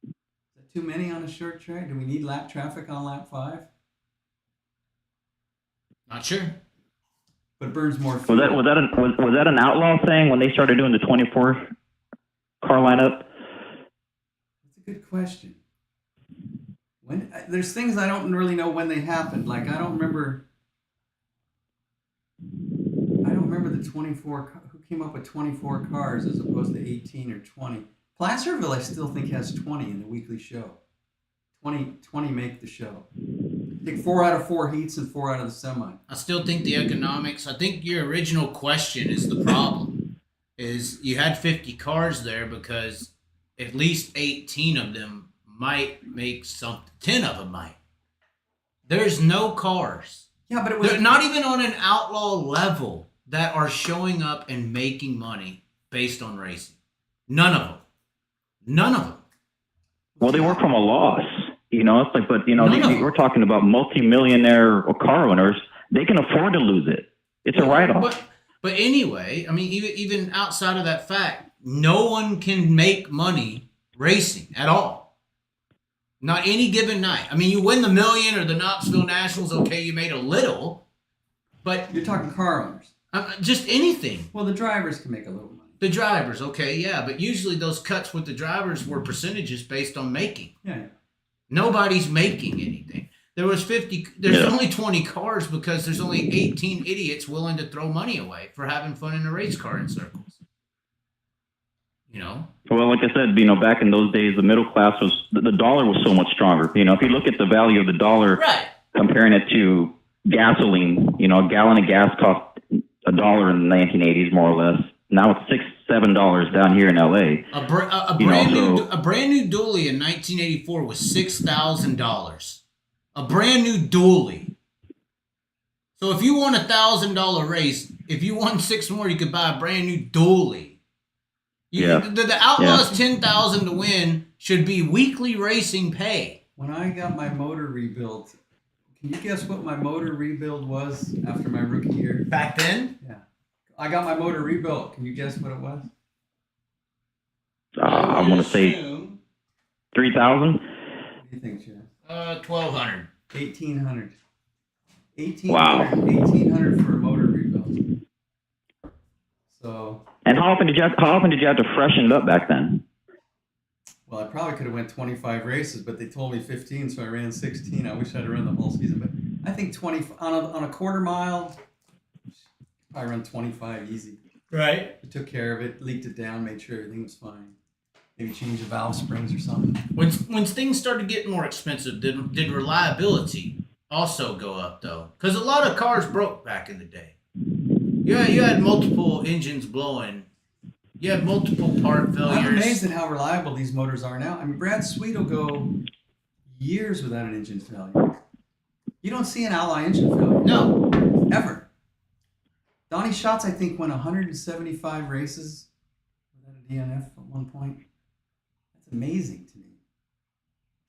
Is that too many on a short track? Do we need lap traffic on lap 5? Not sure. But it burns more fuel. Was that an outlaw thing when they started doing the 24 car lineup? That's a good question. There's things I don't really know when they happened. Like I don't remember the 24. Who came up with 24 cars as opposed to 18 or 20? Placerville, I still think has 20 in the weekly show. 20 make the show. I think 4 out of 4 heats and 4 out of the semi. I still think the economics. I think your original question is the problem. Is you had 50 cars there because at least 18 of them might make something. 10 of them might. There's no cars. Yeah, but it was They're not even on an outlaw level that are showing up and making money based on racing. None of them. None of them. Well, they work from a loss. You know, it's like, but you know, None of them. we're talking about multi-millionaire car owners. They can afford to lose it. It's a write-off. But anyway, I mean, even outside of that fact, no one can make money racing at all. Not any given night. I mean, you win the million or the Knoxville Nationals, okay, you made a little, but you're talking car owners. Just anything. Well, the drivers can make a little money. The drivers, okay, yeah, but usually those cuts with the drivers were percentages based on making. Yeah. Nobody's making anything. There's only 20 cars because there's only 18 idiots willing to throw money away for having fun in a race car in circles. You know? Well, like I said, you know, back in those days, the middle class the dollar was so much stronger. You know, if you look at the value of the dollar, right, comparing it to gasoline, you know, a gallon of gas cost $1 in the 1980s, more or less. Now it's $6-7 down here in LA. A brand new dually in 1984 was $6,000. A brand new dually. So if you won $1,000 race, if you won 6 more, you could buy a brand new dually. The Outlaws 10,000 to win should be weekly racing pay. When I got my motor rebuilt, can you guess what my motor rebuild was after my rookie year? Back then? Yeah. I got my motor rebuilt. Can you guess what it was? I'm going to say 3,000. What do you think, Chaz? 1,200. 1,800. 1,800. Wow. 1,800 for a motor rebuild. So. And how often did you have to freshen it up back then? Well, I probably could have went 25 races, but they told me 15, so I ran 16. I wish I'd run the whole season, but I think 20 on a quarter mile. I run 25 easy. Right. I took care of it, leaked it down, made sure everything was fine. Maybe change the valve springs or something. When things started getting more expensive, did reliability also go up though? Because a lot of cars broke back in the day. You had multiple engines blowing. You had multiple part failures. I'm amazed at how reliable these motors are now. I mean, Brad Sweet will go years without an engine failure. You don't see an ally engine failure. No. Ever. Donnie Schatz, I think, went 175 races without a DNF at one point. That's amazing to me.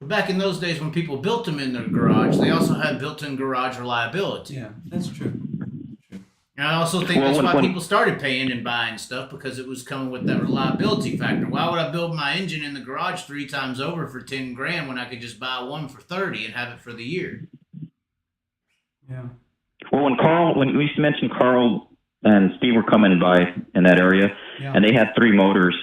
But back in those days when people built them in their garage, they also had built-in garage reliability. Yeah, that's true. And I also think that's why people started paying and buying stuff, because it was coming with that reliability factor. Why would I build my engine in the garage 3 times over for $10,000 when I could just buy one for $30 and have it for the year? Yeah. Well, when we mentioned Carl and Steve were coming by in that area, and they had 3 motors.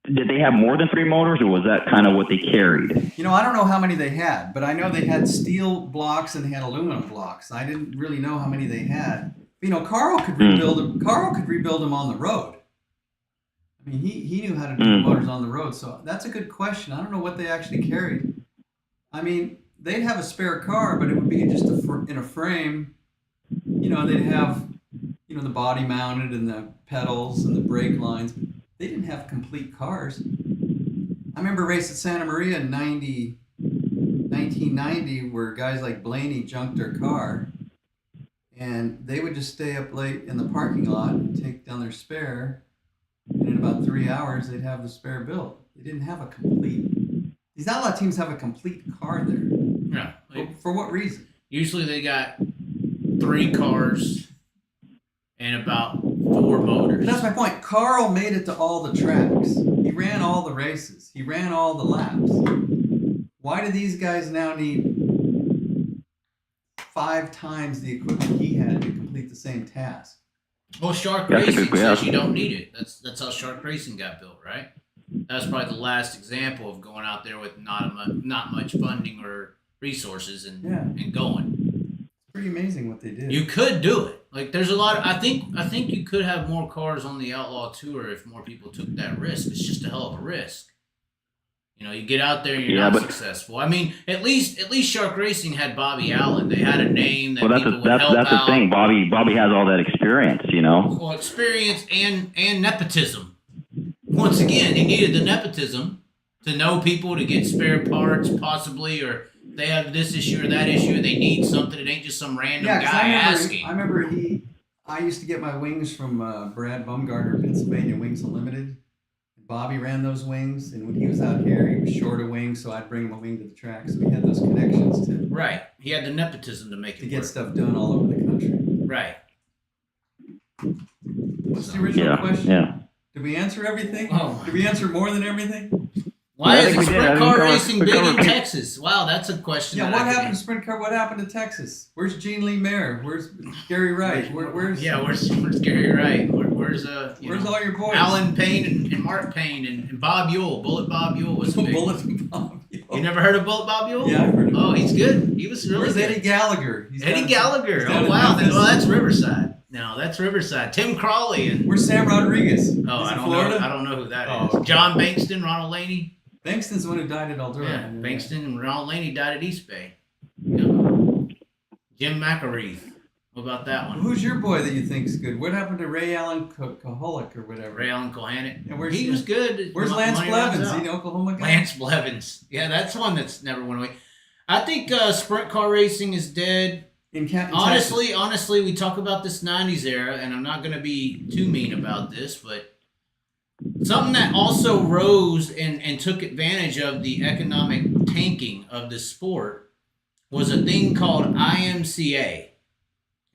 Did they have more than 3 motors, or was that kind of what they carried? You know, I don't know how many they had, but I know they had steel blocks and they had aluminum blocks. I didn't really know how many they had. You know, Carl could rebuild them. Carl could rebuild them on the road. I mean, he knew how to do the motors on the road. So that's a good question. I don't know what they actually carried. I mean, they'd have a spare car, but it would be just in a frame. You know, they'd have, you know, the body mounted and the pedals and the brake lines. They didn't have complete cars. I remember a race at Santa Maria in 1990 where guys like Blaney junked their car, and they would just stay up late in the parking lot and take down their spare, and in about 3 hours they'd have the spare built. They didn't have a complete. These outlaw teams have a complete car there. Yeah. For what reason? Usually they got 3 cars and about 4 motors. That's my point. Carl made it to all the tracks. He ran all the races. He ran all the laps. Why do these guys now need 5 times the equipment he had to complete the same task? Well, Shark That's a Racing good says question. you don't need it. That's how Shark Racing got built, right? That's probably the last example of going out there with not much funding or resources and going. It's pretty amazing what they did. You could do it. Like there's a lot. I think you could have more cars on the Outlaw Tour if more people took that risk. It's just a hell of a risk. You know, you get out there and you're not successful. I mean, at least Shark Racing had Bobby Allen. They had a name that people would help that's out. the thing. Bobby has all that experience, you know. Well, experience and nepotism. Once again, he needed the nepotism to know people to get spare parts, possibly, or they have this issue or that issue, and they need something. It ain't just some random 'cause guy asking. I remember I used to get my wings from Brad Bumgarner, Pennsylvania Wings Unlimited. Bobby ran those wings, and when he was out here, he was short of wings, so I'd bring him a wing to the track. So we had those connections to Right. He had the nepotism to make it get work. stuff done all over the country. Right. What's the original question? Yeah. Did we answer everything? Oh. Did we answer more than everything? Why I is think we did. I sprint think car we covered- racing we big in covered- Texas? Wow, that's a question. Yeah, that what I could happened to answer. sprint car? What happened to Texas? Where's Gene Lee Mayer? Where's Gary Wright? Where's Gary Wright? Where's where's all your boys? Alan Payne and Mark Payne and Bob Yule? Bullet Bob Yule was a big Bullet one. Bob. You never heard of Bullet Bob Yule? Yeah, I've heard of him. Oh, he's good. He was really Where's good. Eddie Gallagher? He's Eddie down- Gallagher. he's down Oh, in wow. Memphis. Well, that's Riverside. No, that's Riverside. Tim Crawley and Where's Sam Rodriguez? oh, Is I it don't Florida? know. I don't know who that is. Oh, okay. John Bankston, Ronald Laney. Bankston's the one who died at Eldora. Yeah, I knew Bankston and Ronald Laney died at East Bay. Yeah. Jim McAreeth. What about that that. one? Who's your boy that you think's good? What happened to Ray Allen Kaholic or whatever? Ray Allen Kohanet. Yeah, where's he he? was good. Where's Money Lance runs Blevins? out. Is he an Oklahoma guy? Lance Blevins. Yeah, that's one that's never went away. I think sprint car racing is dead. In Texas. Honestly, we talk about this 90s era, and I'm not going to be too mean about this, but something that also rose and took advantage of the economic tanking of the sport was a thing called IMCA.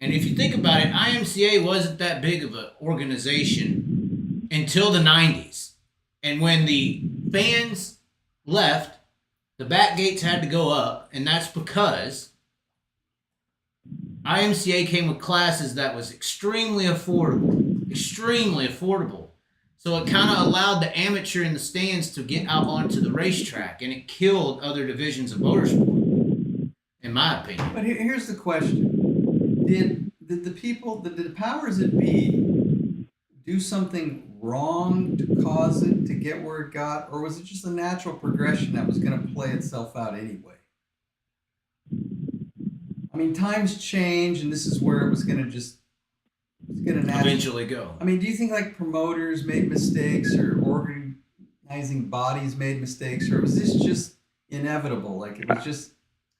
And if you think about it, IMCA wasn't that big of an organization until the 90s. And when the fans left, the back gates had to go up, and that's because IMCA came with classes that was extremely affordable. So it kind of allowed the amateur in the stands to get out onto the racetrack, and it killed other divisions of motorsport, in my opinion. But here's the question: Did the powers that be do something wrong to cause it to get where it got, or was it just a natural progression that was going to play itself out anyway? I mean, times change, and this is where it was going to Eventually go. I mean, do you think like promoters made mistakes or organizing bodies made mistakes, or was this just inevitable? Like it was just.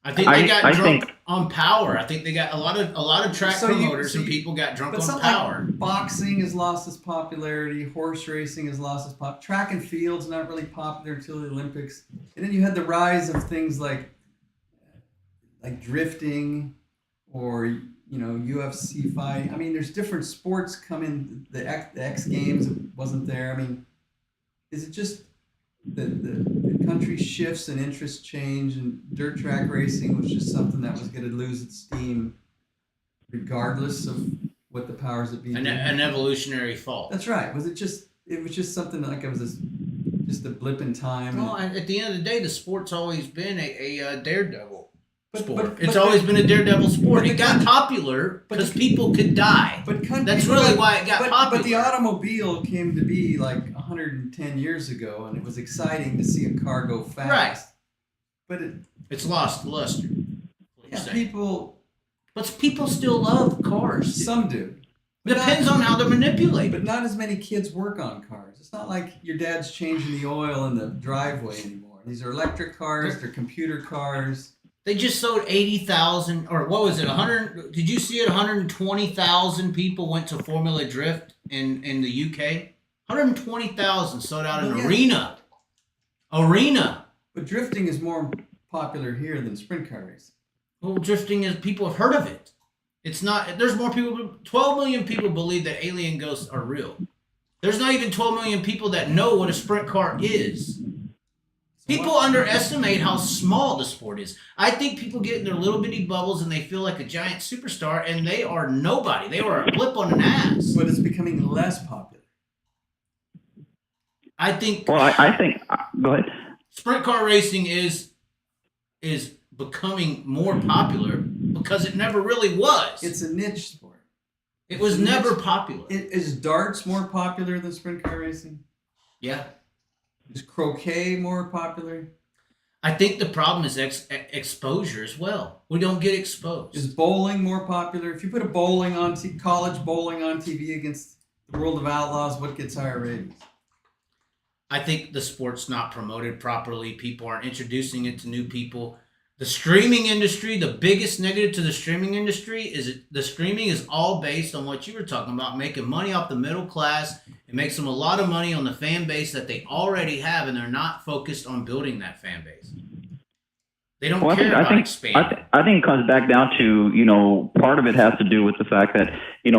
I think they got drunk on power. I think they got a lot of track promoters and people got drunk on power. Like boxing has lost its popularity. Horse racing has lost its pop. Track and field's not really popular until the Olympics. And then you had the rise of things like drifting, or UFC fight. I mean, there's different sports come in. The X Games wasn't there. I mean, is it just the country shifts and interests change, and dirt track racing was just something that was going to lose its steam regardless of what the powers that be did? An evolutionary fault. That's right. It was just something like it was just a blip in time. Well, at the end of the day, the sport's always been a daredevil sport. But it's always been a daredevil sport. but It got popular because people could die. That's really why it got popular. But the automobile came to be like 110 years ago, and it was exciting to see a car go fast. Right. But it's lost luster. people But people still love cars. Some do. Depends on how they're manipulated. But not as many kids work on cars. It's not like your dad's changing the oil in the driveway anymore. These are electric cars. They're computer cars. They just sold 80,000, or what was it, 100? Did you see it? 120,000 people went to Formula Drift in the UK. 120,000 sold out an arena. But drifting is more popular here than sprint car racing. Well, drifting is, people have heard of it. It's not, there's more people, 12 million people believe that alien ghosts are real. There's not even 12 million people that know what a sprint car is. People underestimate how small the sport is. I think people get in their little bitty bubbles and they feel like a giant superstar, and they are nobody. They are a blip on an ass. But it's becoming less popular. I think. Well, I think. Go ahead. Sprint car racing is becoming more popular because it never really was. It's a niche sport. It was never popular. Is darts more popular than sprint car racing? Yeah. Is croquet more popular? I think the problem is exposure as well. We don't get exposed. Is bowling more popular? If you put a bowling on college bowling on TV against the World of Outlaws, what gets higher ratings? I think the sport's not promoted properly. People aren't introducing it to new people. The streaming industry, the biggest negative to the streaming industry is the streaming is all based on what you were talking about, making money off the middle class. It makes them a lot of money on the fan base that they already have, and they're not focused on building that fan base. They don't care about expanding. I think it comes back down to, part of it has to do with the fact that,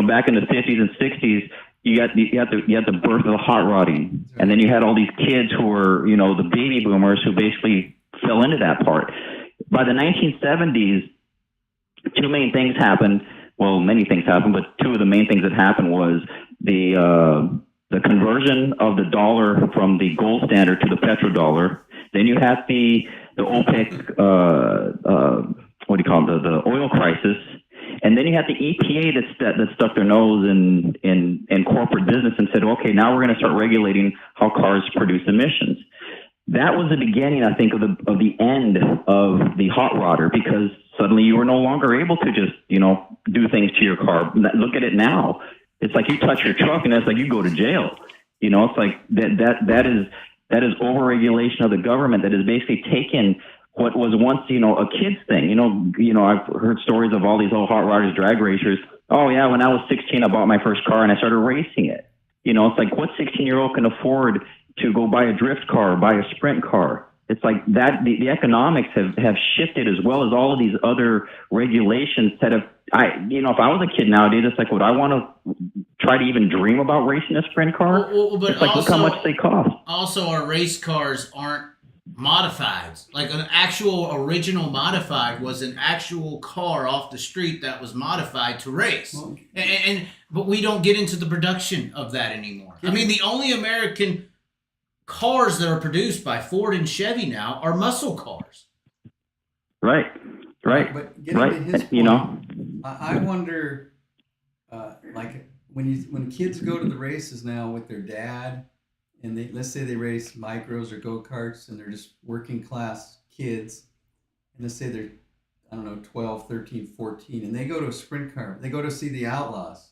back in the 50s and 60s, you had the birth of the hot rodding, and then you had all these kids who were, the baby boomers who basically fell into that part. By the 1970s, two main things happened. Well, many things happened, but two of the main things that happened was the conversion of the dollar from the gold standard to the petrodollar. Then you had the OPEC, the oil crisis. And then you had the EPA that stuck their nose in corporate business and said, okay, now we're going to start regulating how cars produce emissions. That was the beginning, I think, of the end of the hot rodder, because suddenly you were no longer able to just, do things to your car. Look at it now. It's like you touch your truck and it's like you go to jail. It's like that is overregulation of the government that has basically taken what was once, a kid's thing. I've heard stories of all these old hot rodders, drag racers. Oh yeah, when I was 16, I bought my first car and I started racing it. It's like, what 16-year-old can afford to go buy a drift car or buy a sprint car? It's like that. The economics have shifted, as well as all of these other regulations that have. If I was a kid nowadays, it's like, would I want to try to even dream about racing a sprint car? But it's like, look how much they cost. Also, our race cars aren't modified. Like an actual original modified was an actual car off the street that was modified to race. Well, but we don't get into the production of that anymore. I mean, the only American cars that are produced by Ford and Chevy now are muscle cars. Right. But getting to his point, I wonder, like when kids go to the races now with their dad, and let's say they race micros or go-karts, and they're just working class kids, and let's say they're, 12, 13, 14, and they go to a sprint car, they go to see the Outlaws,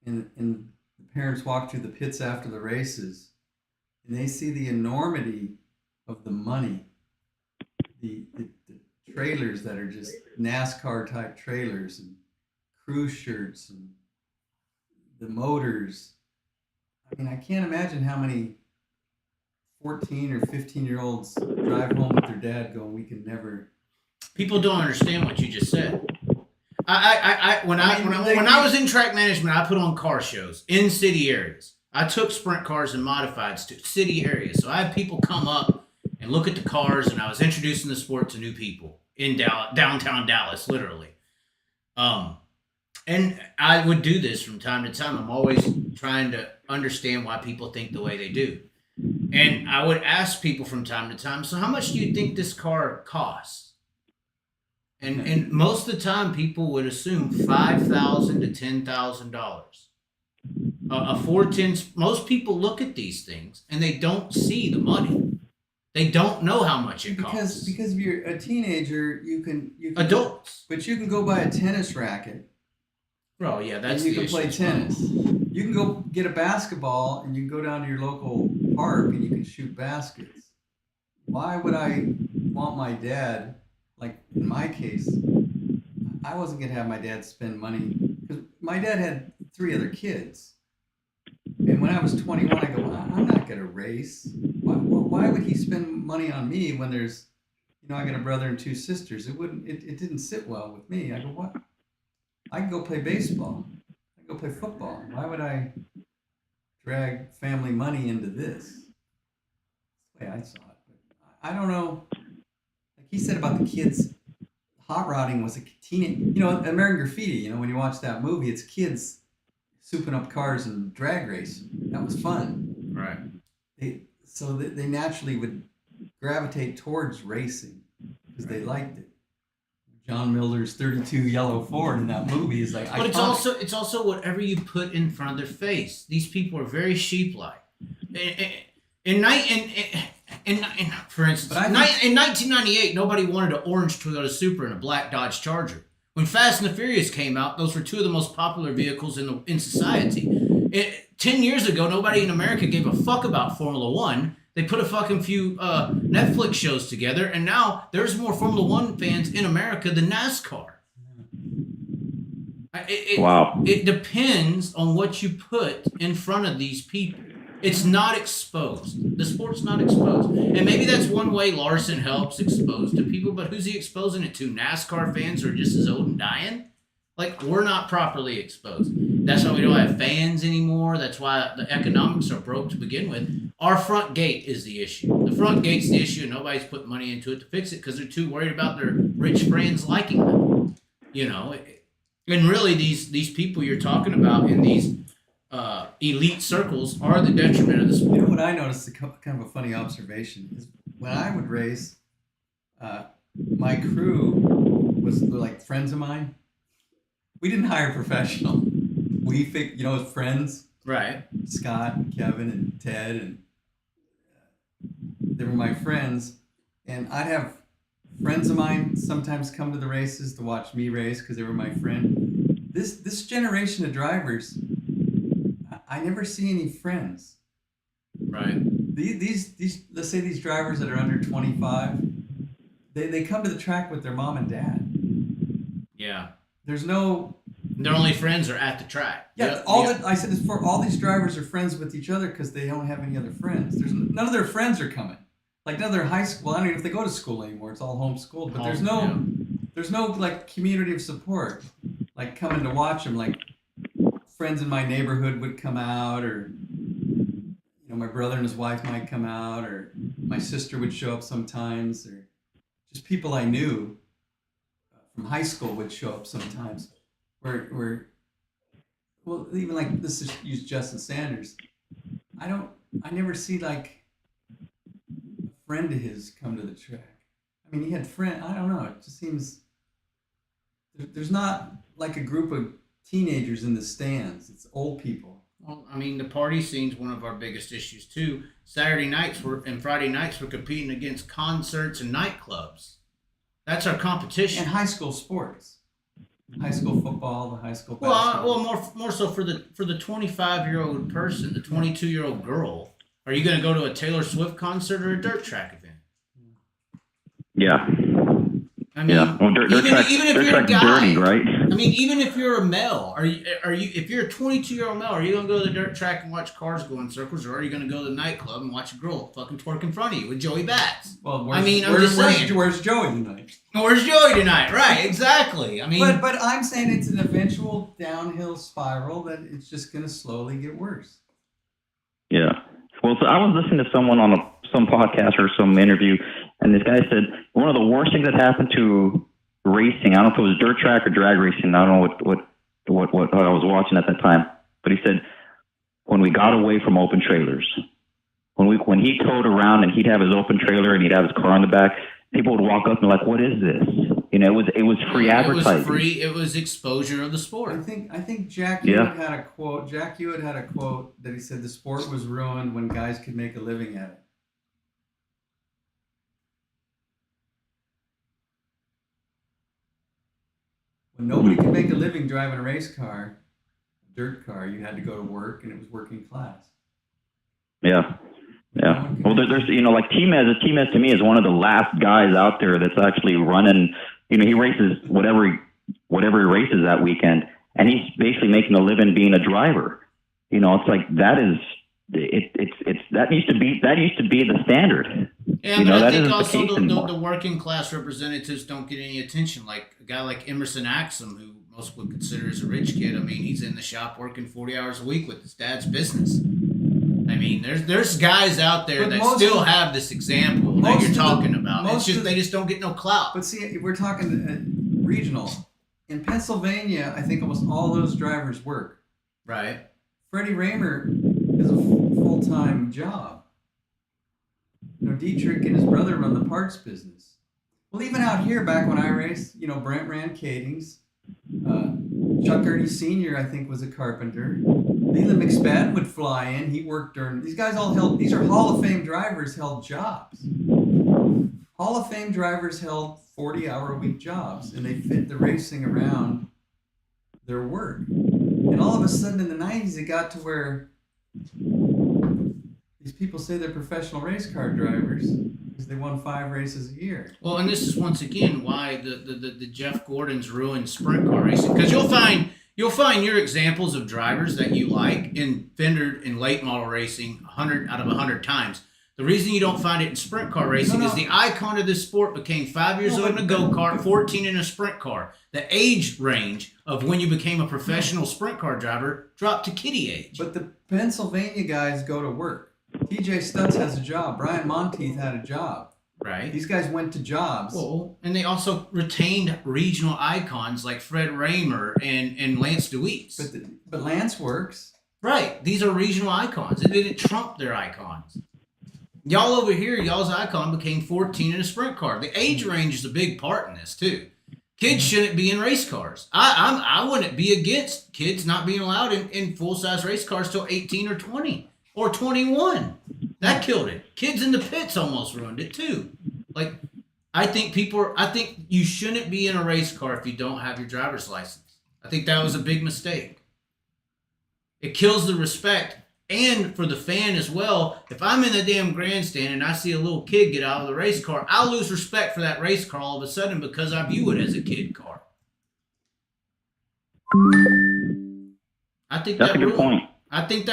and the parents walk through the pits after the races, and they see the enormity of the money, the trailers that are just NASCAR type trailers and cruise shirts and the motors. I mean, I can't imagine how many 14 or 15-year-olds drive home with their dad going, we can never. People don't understand what you just said. When I was in track management, I put on car shows in city areas. I took sprint cars and modifieds to city areas. So I had people come up and look at the cars, and I was introducing the sport to new people in downtown Dallas, literally. And I would do this from time to time. I'm always trying to understand why people think the way they do. And I would ask people from time to time, so how much do you think this car costs? And most of the time, people would assume $5,000 to $10,000. A 410. Most people look at these things and they don't see the money. They don't know how much it costs. Because if you're a teenager, you can adults, but you can go buy a tennis racket Oh yeah, that's and you the can play issue. tennis. You can go get a basketball and you can go down to your local park and you can shoot baskets. Why would I want my dad, like in my case, I wasn't going to have my dad spend money because my dad had 3 other kids. And when I was 21, I go, I'm not going to race. Why would he spend money on me when there's, I got a brother and 2 sisters. It didn't sit well with me. I go, what? I can go play baseball. I can go play football. Why would I drag family money into this? That's the way I saw it. But I don't know. Like he said about the kids, hot rodding was a teenage, American Graffiti, when you watch that movie, it's kids souping up cars and drag racing. That was fun. Right. They naturally would gravitate towards racing because they liked it. John Miller's 32 yellow Ford in that movie is like. But it's also whatever you put in front of their face. These people are very sheep-like. For instance, in 1998, nobody wanted an orange Toyota Supra and a black Dodge Charger. When Fast and the Furious came out, those were 2 of the most popular vehicles in society. 10 years ago, nobody in America gave a fuck about Formula One. They put a fucking few Netflix shows together, and now there's more Formula One fans in America than NASCAR. Wow. It depends on what you put in front of these people. It's not exposed. The sport's not exposed. And maybe that's one way Larson helps expose to people, but who's he exposing it to? NASCAR fans who are just as old and dying? Like, we're not properly exposed. That's why we don't have fans anymore. That's why the economics are broke to begin with. Our front gate is the issue. The front gate's the issue, and nobody's putting money into it to fix it because they're too worried about their rich friends liking them. And really, these people you're talking about in these elite circles are the detriment of the sport. You know what I noticed, kind of a funny observation, is when I would race, my crew was like friends of mine. We didn't hire a professional. We as friends. Right. Scott, and Kevin, and Ted, and they were my friends. And I'd have friends of mine sometimes come to the races to watch me race because they were my friend. This generation of drivers, I never see any friends. Right. These let's say these drivers that are under 25, they come to the track with their mom and dad. Yeah. There's no. Their only friends are at the track. Yeah. I said this before. All these drivers are friends with each other because they don't have any other friends. There's none of their friends are coming. Like none of their high school. I don't even know if they go to school anymore. It's all homeschooled. But there's no like community of support. Like coming to watch them. Like friends in my neighborhood would come out, or my brother and his wife might come out, or my sister would show up sometimes, or just people I knew from high school would show up sometimes. Where even like this is use Justin Sanders. I never see like a friend of his come to the track. I mean, he had friend. I don't know. It just seems there's not like a group of teenagers in the stands. It's old people. Well, I mean, the party scene's one of our biggest issues too. Saturday nights and Friday nights we're competing against concerts and nightclubs. That's our competition. And high school sports. High school football, the high school basketball. Well, more so for the 25-year-old person, the 22-year-old girl. Are you going to go to a Taylor Swift concert or a dirt track event? Yeah. I mean, even if you're a guy, dirty, right? I mean, even if you're a male, if you're a 22-year-old male, are you going to go to the dirt track and watch cars go in circles, or are you going to go to the nightclub and watch a girl fucking twerk in front of you with Joey Bats? Well, I'm just saying. Where's Joey tonight? Where's Joey tonight? Right, exactly. I mean, but I'm saying it's an eventual downhill spiral that it's just going to slowly get worse. Yeah. Well, so I was listening to someone on some podcast or some interview, and this guy said one of the worst things that happened to racing, I don't know if it was dirt track or drag racing, I don't know what I was watching at that time, but he said when we got away from open trailers, when he towed around and he'd have his open trailer and he'd have his car in the back, people would walk up and be like, "What is this?" It was free advertising. It was free. It was exposure of the sport. I think Jack Hewitt had a quote. Jack Hewitt had a quote that he said the sport was ruined when guys could make a living at it. When nobody could make a living driving a race car, a dirt car, you had to go to work, and it was working class. Yeah. Yeah. Well, there's like T-Mez to me is one of the last guys out there that's actually running. He races whatever he races that weekend, and he's basically making a living being a driver. It's like that used to be the standard. Yeah, but I think also the working class representatives don't get any attention. Like a guy like Emerson Axum, who most would consider as a rich kid. I mean, he's in the shop working 40 hours a week with his dad's business. I mean, there's guys out there that still have this example that you're talking about. It's just they just don't get no clout. But see, we're talking regional. In Pennsylvania, I think almost all those drivers work. Right. Freddie Raymer is a full-time job. Dietrich and his brother run the parts business. Well, even out here, back when I raced, Brent ran Kadings. Chuck Ernie Sr., I think, was a carpenter. Leland McSpadden would fly in. He worked during... These guys these are Hall of Fame drivers held jobs. Hall of Fame drivers held 40-hour-a-week jobs, and they fit the racing around their work. And all of a sudden in the 90s, it got to where these people say they're professional race car drivers because they won 5 races a year. Well, and this is once again why the Jeff Gordons ruined sprint car racing, because you'll find your examples of drivers that you like in Fender and late model racing 100 out of 100 times. The reason you don't find it in sprint car racing is the icon of this sport became 5 years old in a go-kart, 14 in a sprint car. The age range of when you became a professional sprint car driver dropped to kiddie age. But the Pennsylvania guys go to work. TJ Stutz has a job. Brian Monteith had a job. Right. These guys went to jobs. Well, and they also retained regional icons like Fred Raymer and Lance DeWeese. But Lance works. Right. These are regional icons. It didn't trump their icons. Y'all over here, y'all's icon became 14 in a sprint car. The age range is a big part in this, too. Kids shouldn't be in race cars. I wouldn't be against kids not being allowed in full-size race cars till 18 or 20 or 21. That killed it. Kids in the pits almost ruined it, too. Like, I think you shouldn't be in a race car if you don't have your driver's license. I think that was a big mistake. It kills the respect. And for the fan as well, if I'm in the damn grandstand and I see a little kid get out of the race car, I'll lose respect for that race car all of a sudden because I view it as a kid car. I think that's a good point. I think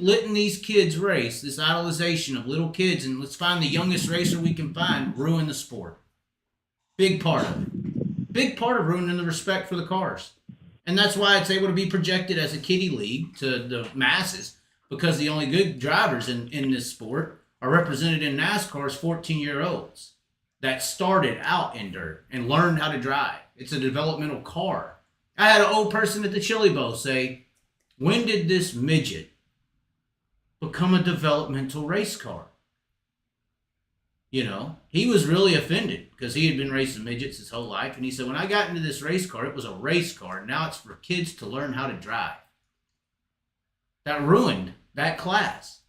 letting these kids race, this idolization of little kids, and let's find the youngest racer we can find, ruin the sport. Big part of it. Big part of ruining the respect for the cars. And that's why it's able to be projected as a kiddie league to the masses. Because the only good drivers in this sport are represented in NASCAR as 14-year-olds that started out in dirt and learned how to drive. It's a developmental car. I had an old person at the Chili Bowl say, when did this midget become a developmental race car? He was really offended because he had been racing midgets his whole life. And he said, when I got into this race car, it was a race car. Now it's for kids to learn how to drive. That ruined that class.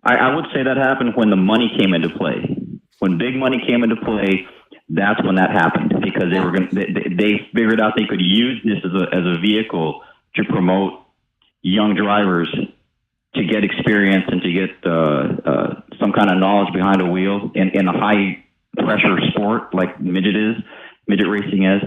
I would say that happened when the money came into play. When big money came into play, that's when that happened because they figured out they could use this as a vehicle to promote young drivers to get experience and to get some kind of knowledge behind a wheel in a high pressure sport like midget racing is.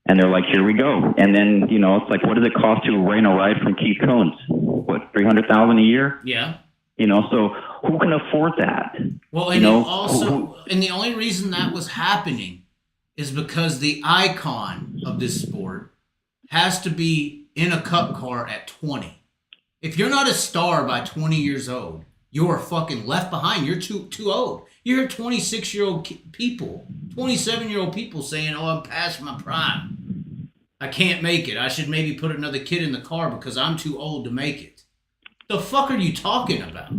And they're like, here we go. And then, it's like, what does it cost to arrange a ride from Keith Coons? What, $300,000 a year? Yeah. So who can afford that? Well, and and the only reason that was happening is because the icon of this sport has to be in a cup car at 20. If you're not a star by 20 years old, you're fucking left behind. You're too old. You hear 26-year-old people, 27-year-old people saying, oh, I'm past my prime. I can't make it. I should maybe put another kid in the car because I'm too old to make it. The fuck are you talking about?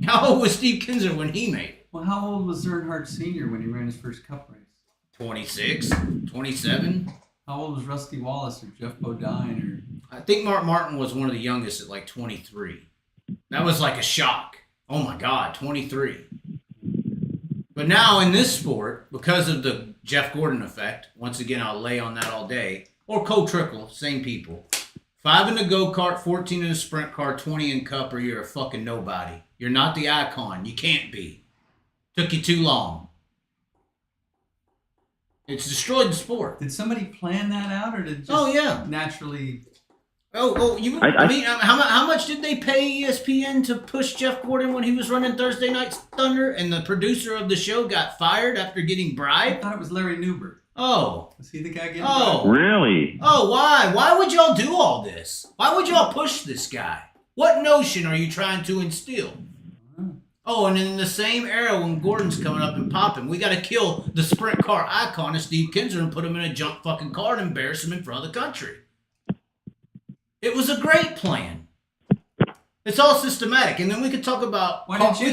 How old was Steve Kinzer when he made it? Well, how old was Earnhardt Sr. when he ran his first cup race? 26, 27. How old was Rusty Wallace or Jeff Bodine? I think Mark Martin was one of the youngest at like 23. That was like a shock. Oh my God, 23. But now in this sport, because of the Jeff Gordon effect, once again, I'll lay on that all day. or Cole Trickle, same people. 5 in the go-kart, 14 in the sprint car, 20 in cup, or you're a fucking nobody. You're not the icon. You can't be. Took you too long. It's destroyed the sport. Did somebody plan that out, or did it just Oh, yeah. naturally? I mean, how much did they pay ESPN to push Jeff Gordon when he was running Thursday Night Thunder, and the producer of the show got fired after getting I bribed? thought it was Larry Newberg. Oh. Was he the guy getting? Oh. bribed? Really? Oh, why? Why would y'all do all this? Why would y'all push this guy? What notion are you trying to instill? Oh, and in the same era when Gordon's coming up and popping, we got to kill the sprint car icon of Steve Kinzer and put him in a junk fucking car and embarrass him in front of the country. It was a great plan. It's all systematic, and then we could talk about. Why didn't you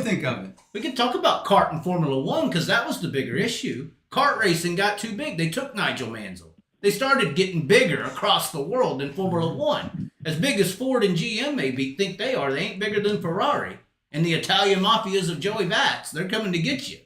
think of it? We could talk about kart and Formula One because that was the bigger issue. Kart racing got too big. They took Nigel Mansell. They started getting bigger across the world than Formula One. As big as Ford and GM think they are, they ain't bigger than Ferrari. And the Italian mafias of Joey Vats, they're coming to get you.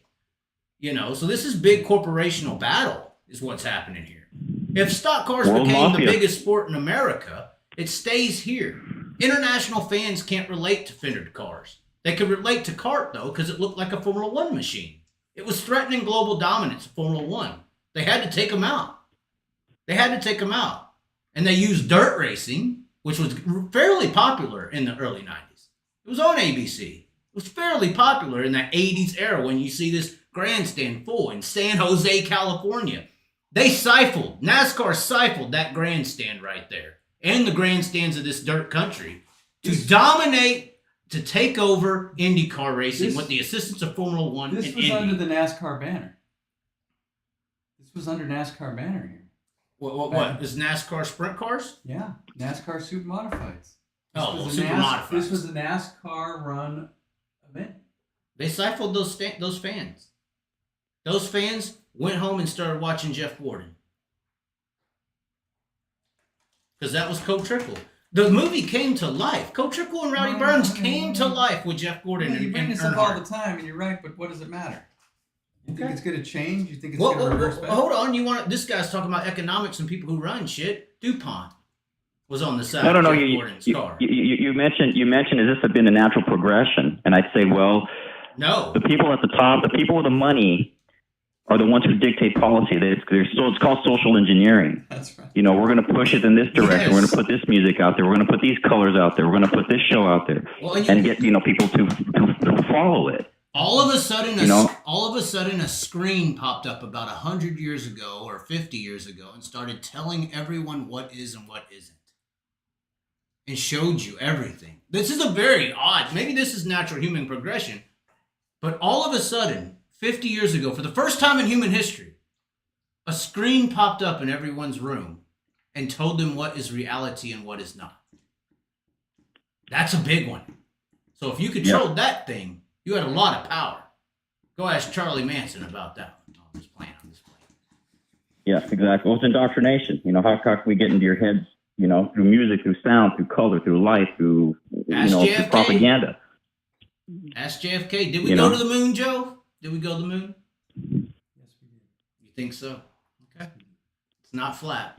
You know, so this is big corporational battle is what's happening here. If stock cars World became mafia. the biggest sport in America, it stays here. International fans can't relate to fendered cars. They could relate to kart, though, because it looked like a Formula One machine. It was threatening global dominance of Formula One. They had to take them out. And they used dirt racing, which was fairly popular in the early 90s. It was on ABC. It was fairly popular in that 80s era when you see this grandstand full in San Jose, California. NASCAR siphoned that grandstand right there and the grandstands of this dirt country to dominate, to take over IndyCar racing with the assistance of Formula One and This was Indy. under the NASCAR banner. This was under NASCAR banner here. What? Is NASCAR sprint cars? Yeah, NASCAR Super Modifieds. Super Modifieds. This was a NASCAR run event. They siphoned those fans. Those fans went home and started watching Jeff Gordon. Because that was Cole Trickle. The movie came to life. Cole Trickle and Rowdy Burns came to life with Jeff Gordon You bring and this up all the Earnhardt. time, and you're right, but what does it matter? You think Okay. it's going to change? You think it's going to reverse back? Hold on. This guy's talking about economics and people who run shit. DuPont was on the side No. of Jeff Gordon's car. You mentioned has this have been a natural progression? And I'd say, well, No. the people at the top, the people with the money, are the ones who dictate policy. It's called social engineering. That's right. You know, we're going to push it in this direction. Yes. We're going to put this music out there. We're going to put these colors out there. We're going to put this show out there, Well, and get people to follow it. All of a sudden, You know? a screen popped up about 100 years ago or 50 years ago and started telling everyone what is and what isn't. And showed you everything. This is a very odd, maybe this is natural human progression, but all of a sudden, 50 years ago, for the first time in human history, a screen popped up in everyone's room and told them what is reality and what is not. That's a big one. So if you controlled that thing, you had a lot of power. Go ask Charlie Manson about that. I'm just playing. Yeah, exactly. Well, it's indoctrination. You know, how can we get into your heads? You know, through music, through sound, through color, through light, through through JFK. propaganda. Ask JFK. Did we go to the moon, Joe? Did we go to the moon? Yes, we did. You think so? Okay. It's not flat.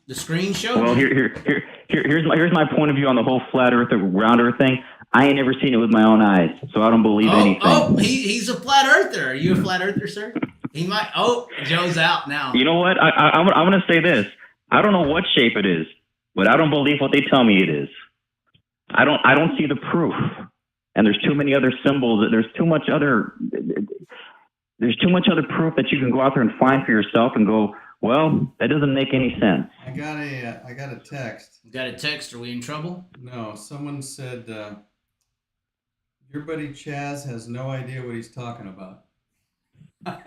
The screen showed. Well, here's my point of view on the whole flat Earth or round Earth thing. I ain't never seen it with my own eyes, so I don't believe anything. Oh, he's a flat earther. Are you a flat earther, sir? He might. Oh, Joe's out now. You know what? I'm going to say this. I don't know what shape it is, but I don't believe what they tell me it is. I don't see the proof, and there's too many other symbols. There's too much other proof that you can go out there and find for yourself and go, well, that doesn't make any sense. I got a text. You got a text? Are we in trouble? No, someone said your buddy Chaz has no idea what he's talking about.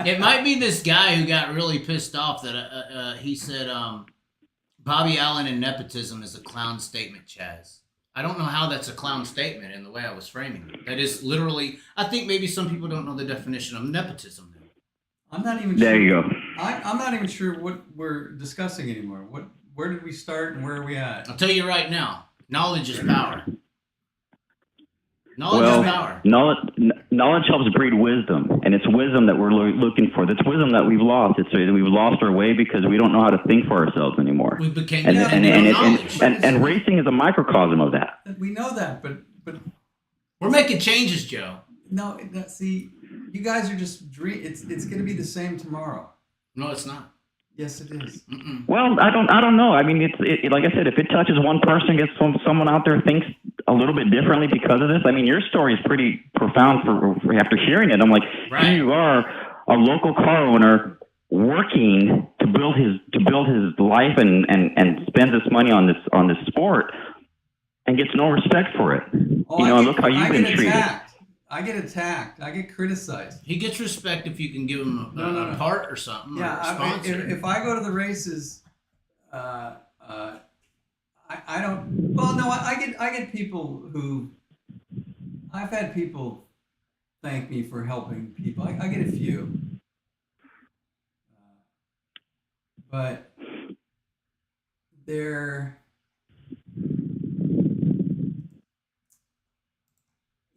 It might be this guy who got really pissed off that he said Bobby Allen and nepotism is a clown statement, Chaz. I don't know how that's a clown statement in the way I was framing it. That is literally, I think maybe some people don't know the definition of nepotism. I'm not even There sure. you go. I'm not even sure what we're discussing anymore. Where did we start and where are we at? I'll tell you right now, knowledge is power. Knowledge is power. knowledge helps breed wisdom, and it's wisdom that we're looking for. That's wisdom that we've lost. We've lost our way because we don't know how to think for ourselves anymore. We became and racing is a microcosm of that. We know that, but we're making changes, Joe. no. See, you guys are just It's going to be the same tomorrow. No, it's not. Yes, it is. Mm-mm. Well, I don't know. I mean, it's like I said, if it touches one person, gets someone out there thinks a little bit differently because of this. I mean, your story is pretty profound for after hearing it. I'm like, Right. Here you are, a local car owner working to build his life and spends this money on this sport and gets no respect for it. Look how you've been treated. I get attacked. I get criticized. He gets respect if you can give him a part or something. Yeah, or a sponsor. if I go to the races, I don't. Well, no, I get people who. I've had people thank me for helping people. I get a few, but they're.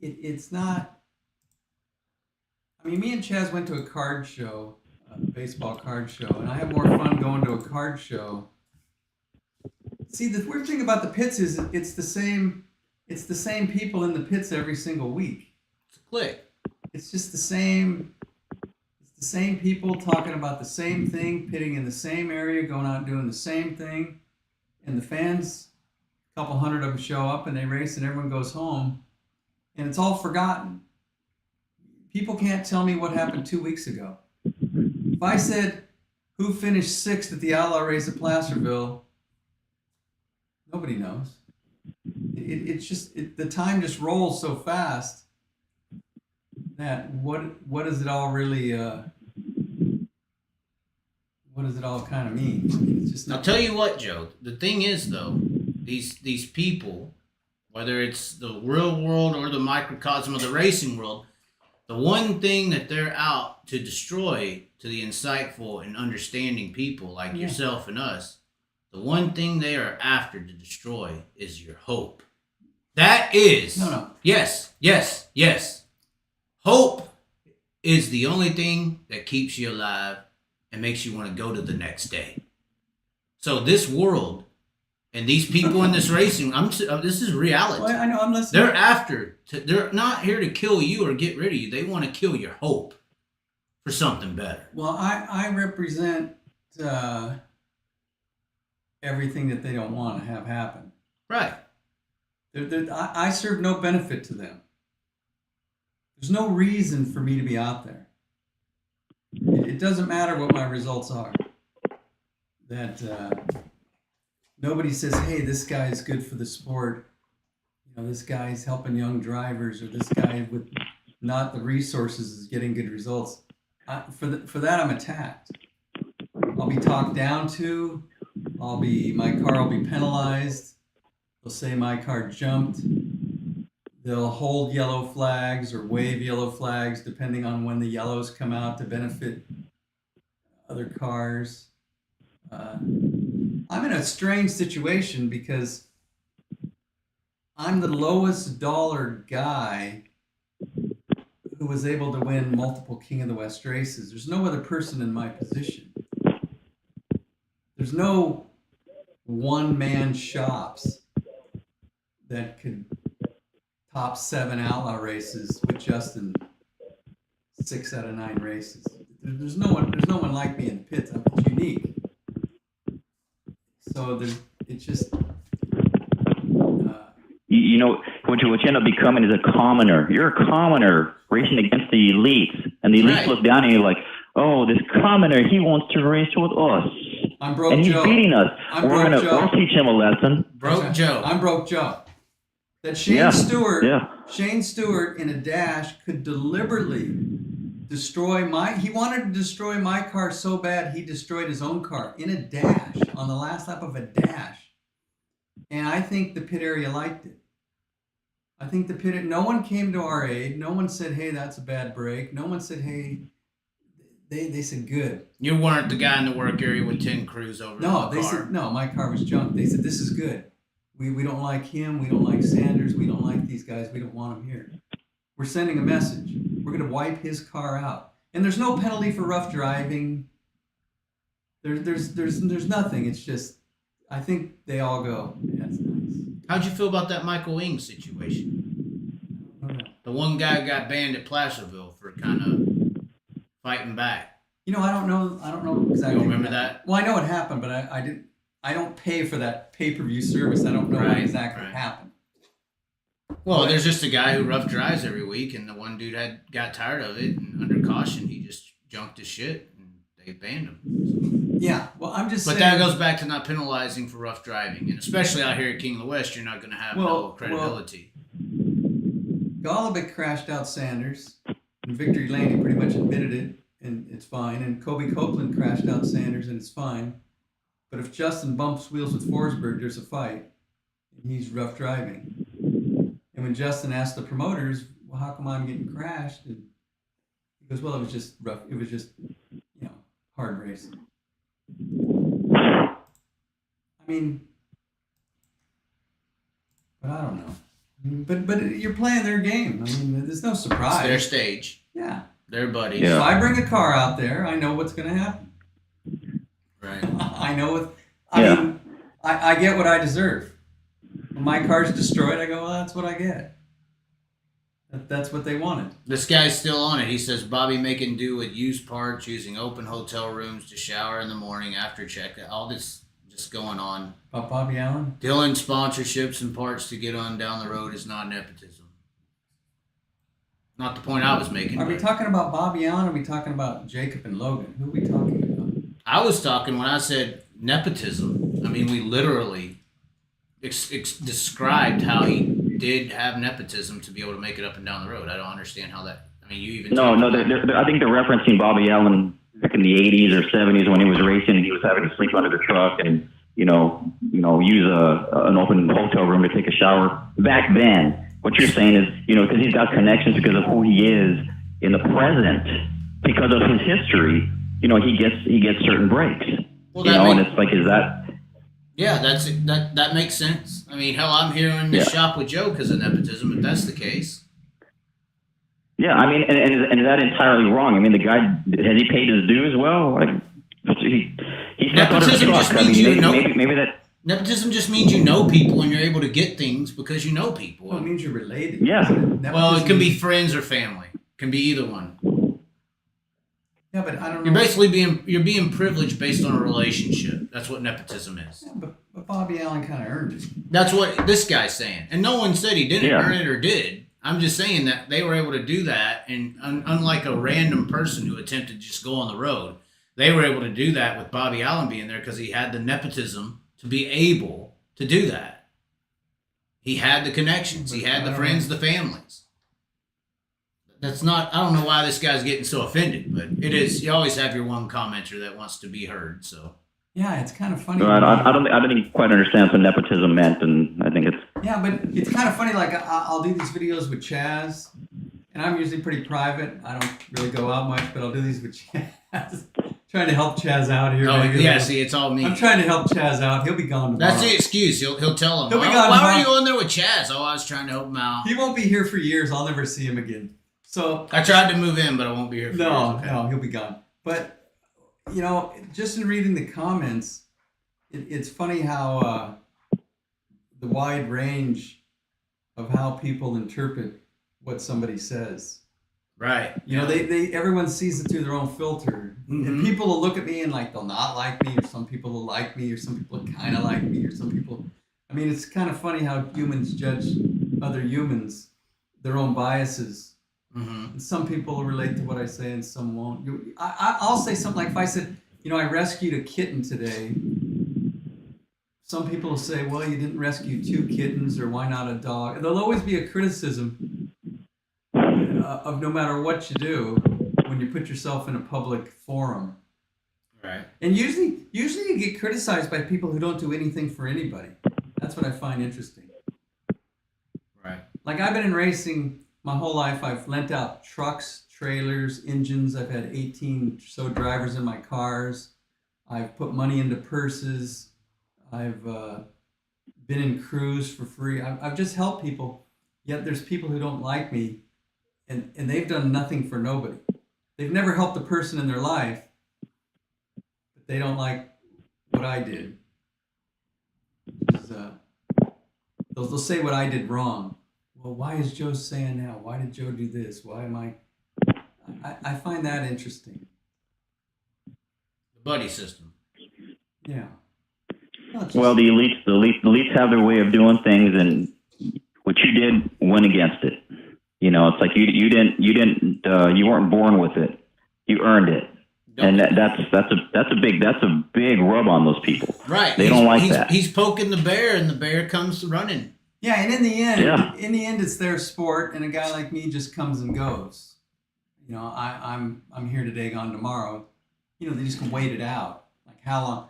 It's not. I mean, me and Chaz went to a card show, a baseball card show, and I have more fun going to a card show. See, the weird thing about the pits is it's the same people in the pits every single week. It's a click. It's just the same. It's the same people talking about the same thing, pitting in the same area, going out and doing the same thing, and the fans, a couple hundred of them show up and they race, and everyone goes home. And it's all forgotten. People can't tell me what happened 2 weeks ago. If I said who finished sixth at the Outlaw race at Placerville, nobody knows. It's just the time just rolls so fast that what does it all really? What does it all kind of mean? It's just I'll tell you what, Joe. The thing is, though, these people. Whether it's the real world or the microcosm of the racing world, the one thing that they're out to destroy to the insightful and understanding people like yourself and us, the one thing they are after to destroy is your hope. That is. No. Yes. Hope is the only thing that keeps you alive and makes you want to go to the next day. So this world and these people in this racing, this is reality. Well, I know, I'm listening. They're not here to kill you or get rid of you. They want to kill your hope for something better. Well, I represent everything that they don't want to have happen. Right. I serve no benefit to them. There's no reason for me to be out there. It doesn't matter what my results are. That nobody says, hey, this guy's good for the sport. This guy's helping young drivers, or this guy with not the resources is getting good results. For that, I'm attacked. I'll be talked down to. My car will be penalized. They'll say my car jumped. They'll hold yellow flags or wave yellow flags depending on when the yellows come out to benefit other cars. I'm in a strange situation because I'm the lowest dollar guy who was able to win multiple King of the West races. There's no other person in my position. There's no one-man shops that could top 7 outlaw races with Justin 6 out of 9 races. There's no one like me in the pits. It's unique. So it's just. What you end up becoming is a commoner. You're a commoner racing against the elites, and the elites look down and you're like, oh, this commoner, he wants to race with us. I'm broke and he's Joe. beating us. We'll teach him a lesson. Broke Joe. I'm broke Joe. That Shane Stewart in a dash could deliberately destroy he wanted to destroy my car so bad he destroyed his own car in a dash, on the last lap of a dash. And I think the pit area liked it. I think no one came to our aid. No one said, hey, that's a bad break. No one said, hey, they said good. You weren't the guy in the work area with 10 crews over the car. Said, no, my car was junk. They said, this is good. We don't like him. We don't like Sanders. We don't like these guys. We don't want them here. we're sending a message. We're going to wipe his car out. And there's no penalty for rough driving. There's nothing. It's just, I think they all go, yeah, that's nice. How'd you feel about that Michael Ings situation? The one guy got banned at Placerville for kind of fighting back. You know, I don't know exactly. You don't remember that? Well, I know it happened, but I don't pay for that pay-per-view service. I don't know what exactly happened. Well, there's just a guy who rough drives every week, and the one dude got tired of it, and under caution, he just junked his shit, and they banned him. So. Yeah, well, I'm just saying. But that goes back to not penalizing for rough driving, and especially out here at King of the West, you're not going to have no credibility. Golovic crashed out Sanders. In Victory Lane, he pretty much admitted it, and it's fine. And Kobe Copeland crashed out Sanders, and it's fine. But if Justin bumps wheels with Forsberg, there's a fight, and he's rough driving. And when Justin asked the promoters, well, how come I'm getting crashed? And he goes, well, it was just rough. It was just, hard racing. I mean, but I don't know. But you're playing their game. I mean, there's no surprise. It's their stage. Yeah. Their buddies. Yeah. If I bring a car out there, I know what's going to happen. Right. I know what. I mean, I get what I deserve. When my car's destroyed, I go, well, that's what I get. That's what they wanted. This guy's still on it. He says Bobby making do with used parts, using open hotel rooms to shower in the morning after check. All this just going on. About Bobby Allen? Dealing sponsorships and parts to get on down the road is not nepotism. Not the point I was making. Are we talking about Bobby Allen or are we talking about Jacob and Logan? Who are we talking about? I was talking when I said nepotism. I mean, we literally described how he did have nepotism to be able to make it up and down the road. I don't understand how that. I mean, you even. No. I think they're referencing Bobby Allen back in the 80s or 70s when he was racing and he was having to sleep under the truck and use an open hotel room to take a shower. Back then, what you're saying is, because he's got connections because of who he is in the present, because of his history, he gets certain breaks. Well, and it's like, is that? Yeah, that makes sense. I mean, hell, I'm here in this shop with Joe because of nepotism, if that's the case. Yeah, I mean, and is that entirely wrong? I mean, the guy, has he paid his dues well? Like, he nepotism just means maybe that. Nepotism just means you know people and you're able to get things because you know people. Well, it means you're related. Yeah. Well, it can be friends or family. It can be either one. Yeah, but I don't know. You're being privileged based on a relationship. That's what nepotism is. Yeah, but Bobby Allen kind of earned it. That's what this guy's saying. And no one said he didn't earn it or did. I'm just saying that they were able to do that, and unlike a random person who attempted to just go on the road, they were able to do that with Bobby Allen being there because he had the nepotism to be able to do that. He had the connections. He had the friends, the families. That's not, I don't know why this guy's getting so offended, but it is. You always have your one commenter that wants to be heard, so. Yeah, it's kind of funny. No, I don't quite understand what nepotism meant, and I think it's. Yeah, but it's kind of funny. Like I'll do these videos with Chaz, and I'm usually pretty private. I don't really go out much, but I'll do these with Chaz, trying to help Chaz out here. Oh yeah, see, it's all me. I'm trying to help Chaz out. He'll be gone tomorrow. That's the excuse. He'll tell him. He'll be gone why tomorrow. were you on there with Chaz? Oh, I was trying to help him out. He won't be here for years. I'll never see him again. So I tried to move in, but I won't be here for years. Okay. No, he'll be gone. But just in reading the comments. It's funny how the wide range of how people interpret what somebody says. Right. Everyone sees it through their own filter. Mm-hmm. And people will look at me and they'll not like me, or some people will like me, or some people kind of like me, or some people. I mean, it's kind of funny how humans judge other humans, their own biases. Mm-hmm. And some people will relate to what I say and some won't. I'll say something like if I said, I rescued a kitten today. Some people will say, well, you didn't rescue 2 kittens, or why not a dog? There'll always be a criticism of no matter what you do when you put yourself in a public forum. Right. And usually you get criticized by people who don't do anything for anybody. That's what I find interesting. Right. Like I've been in racing my whole life. I've lent out trucks, trailers, engines. I've had 18 or so drivers in my cars. I've put money into purses. I've been in crews for free. I've just helped people, yet there's people who don't like me and they've done nothing for nobody. They've never helped a person in their life, but they don't like what I did. They'll say what I did wrong. Well, why is Joe saying that? Why did Joe do this? Why am I find that interesting. The buddy system. Yeah. Well, the elites have their way of doing things, and what you did went against it. You know, it's like you weren't born with it. You earned it. And that's a big rub on those people. Right. They don't like that. He's poking the bear, and the bear comes running. Yeah, and in the end, it's their sport, and a guy like me just comes and goes. You know, I'm here today, gone tomorrow. You know, they just can wait it out. Like how long?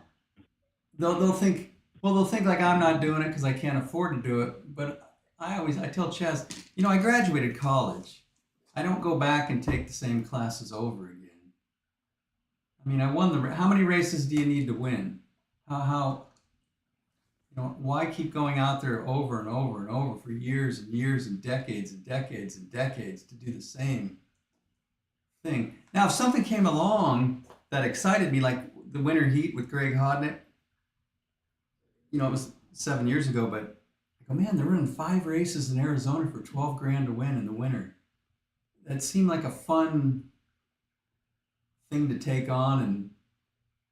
They'll think like I'm not doing it because I can't afford to do it. But I tell Chaz, you know, I graduated college. I don't go back and take the same classes over again. I mean, I won how many races do you need to win? How you know, why keep going out there over and over and over for years and years and decades and decades and decades to do the same thing? Now, if something came along that excited me, like the Winter Heat with Greg Hodnick, you know, it was 7 years ago, but I go, man, they're running 5 races in Arizona for $12,000 to win in the winter. That seemed like a fun thing to take on and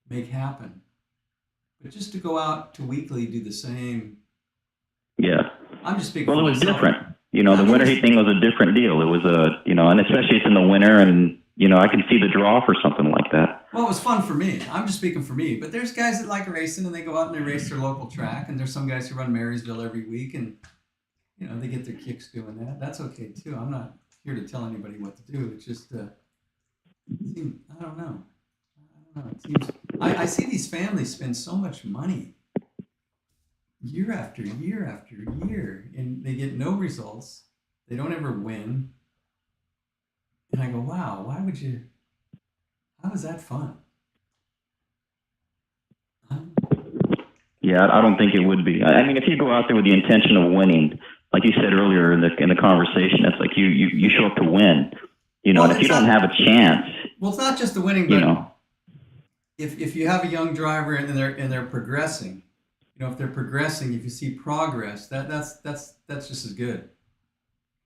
make happen. But just to go out to weekly do the same. Yeah. I'm just speaking. Well, it was myself. different. You know, the winter heat thing was a different deal. It was and especially it's in the winter, and you know, I can see the draw for something like that. Well, it was fun for me. I'm just speaking for me. But there's guys that like racing, and they go out and they race their local track. And there's some guys who run Marysville every week, and you know, they get their kicks doing that. That's okay too. I'm not here to tell anybody what to do. It's just, I don't know. It seems I see these families spend so much money year after year after year, and they get no results. They don't ever win. And I go, wow, why would you? How is that fun? Yeah, I don't think it would be. I mean, if you go out there with the intention of winning, like you said earlier in the conversation, it's like you show up to win. You know, Well, and if you it's don't not- have a chance, Well, it's not just the winning, you but know. if you have a young driver and they're progressing, you know, if they're progressing, if you see progress, that's just as good.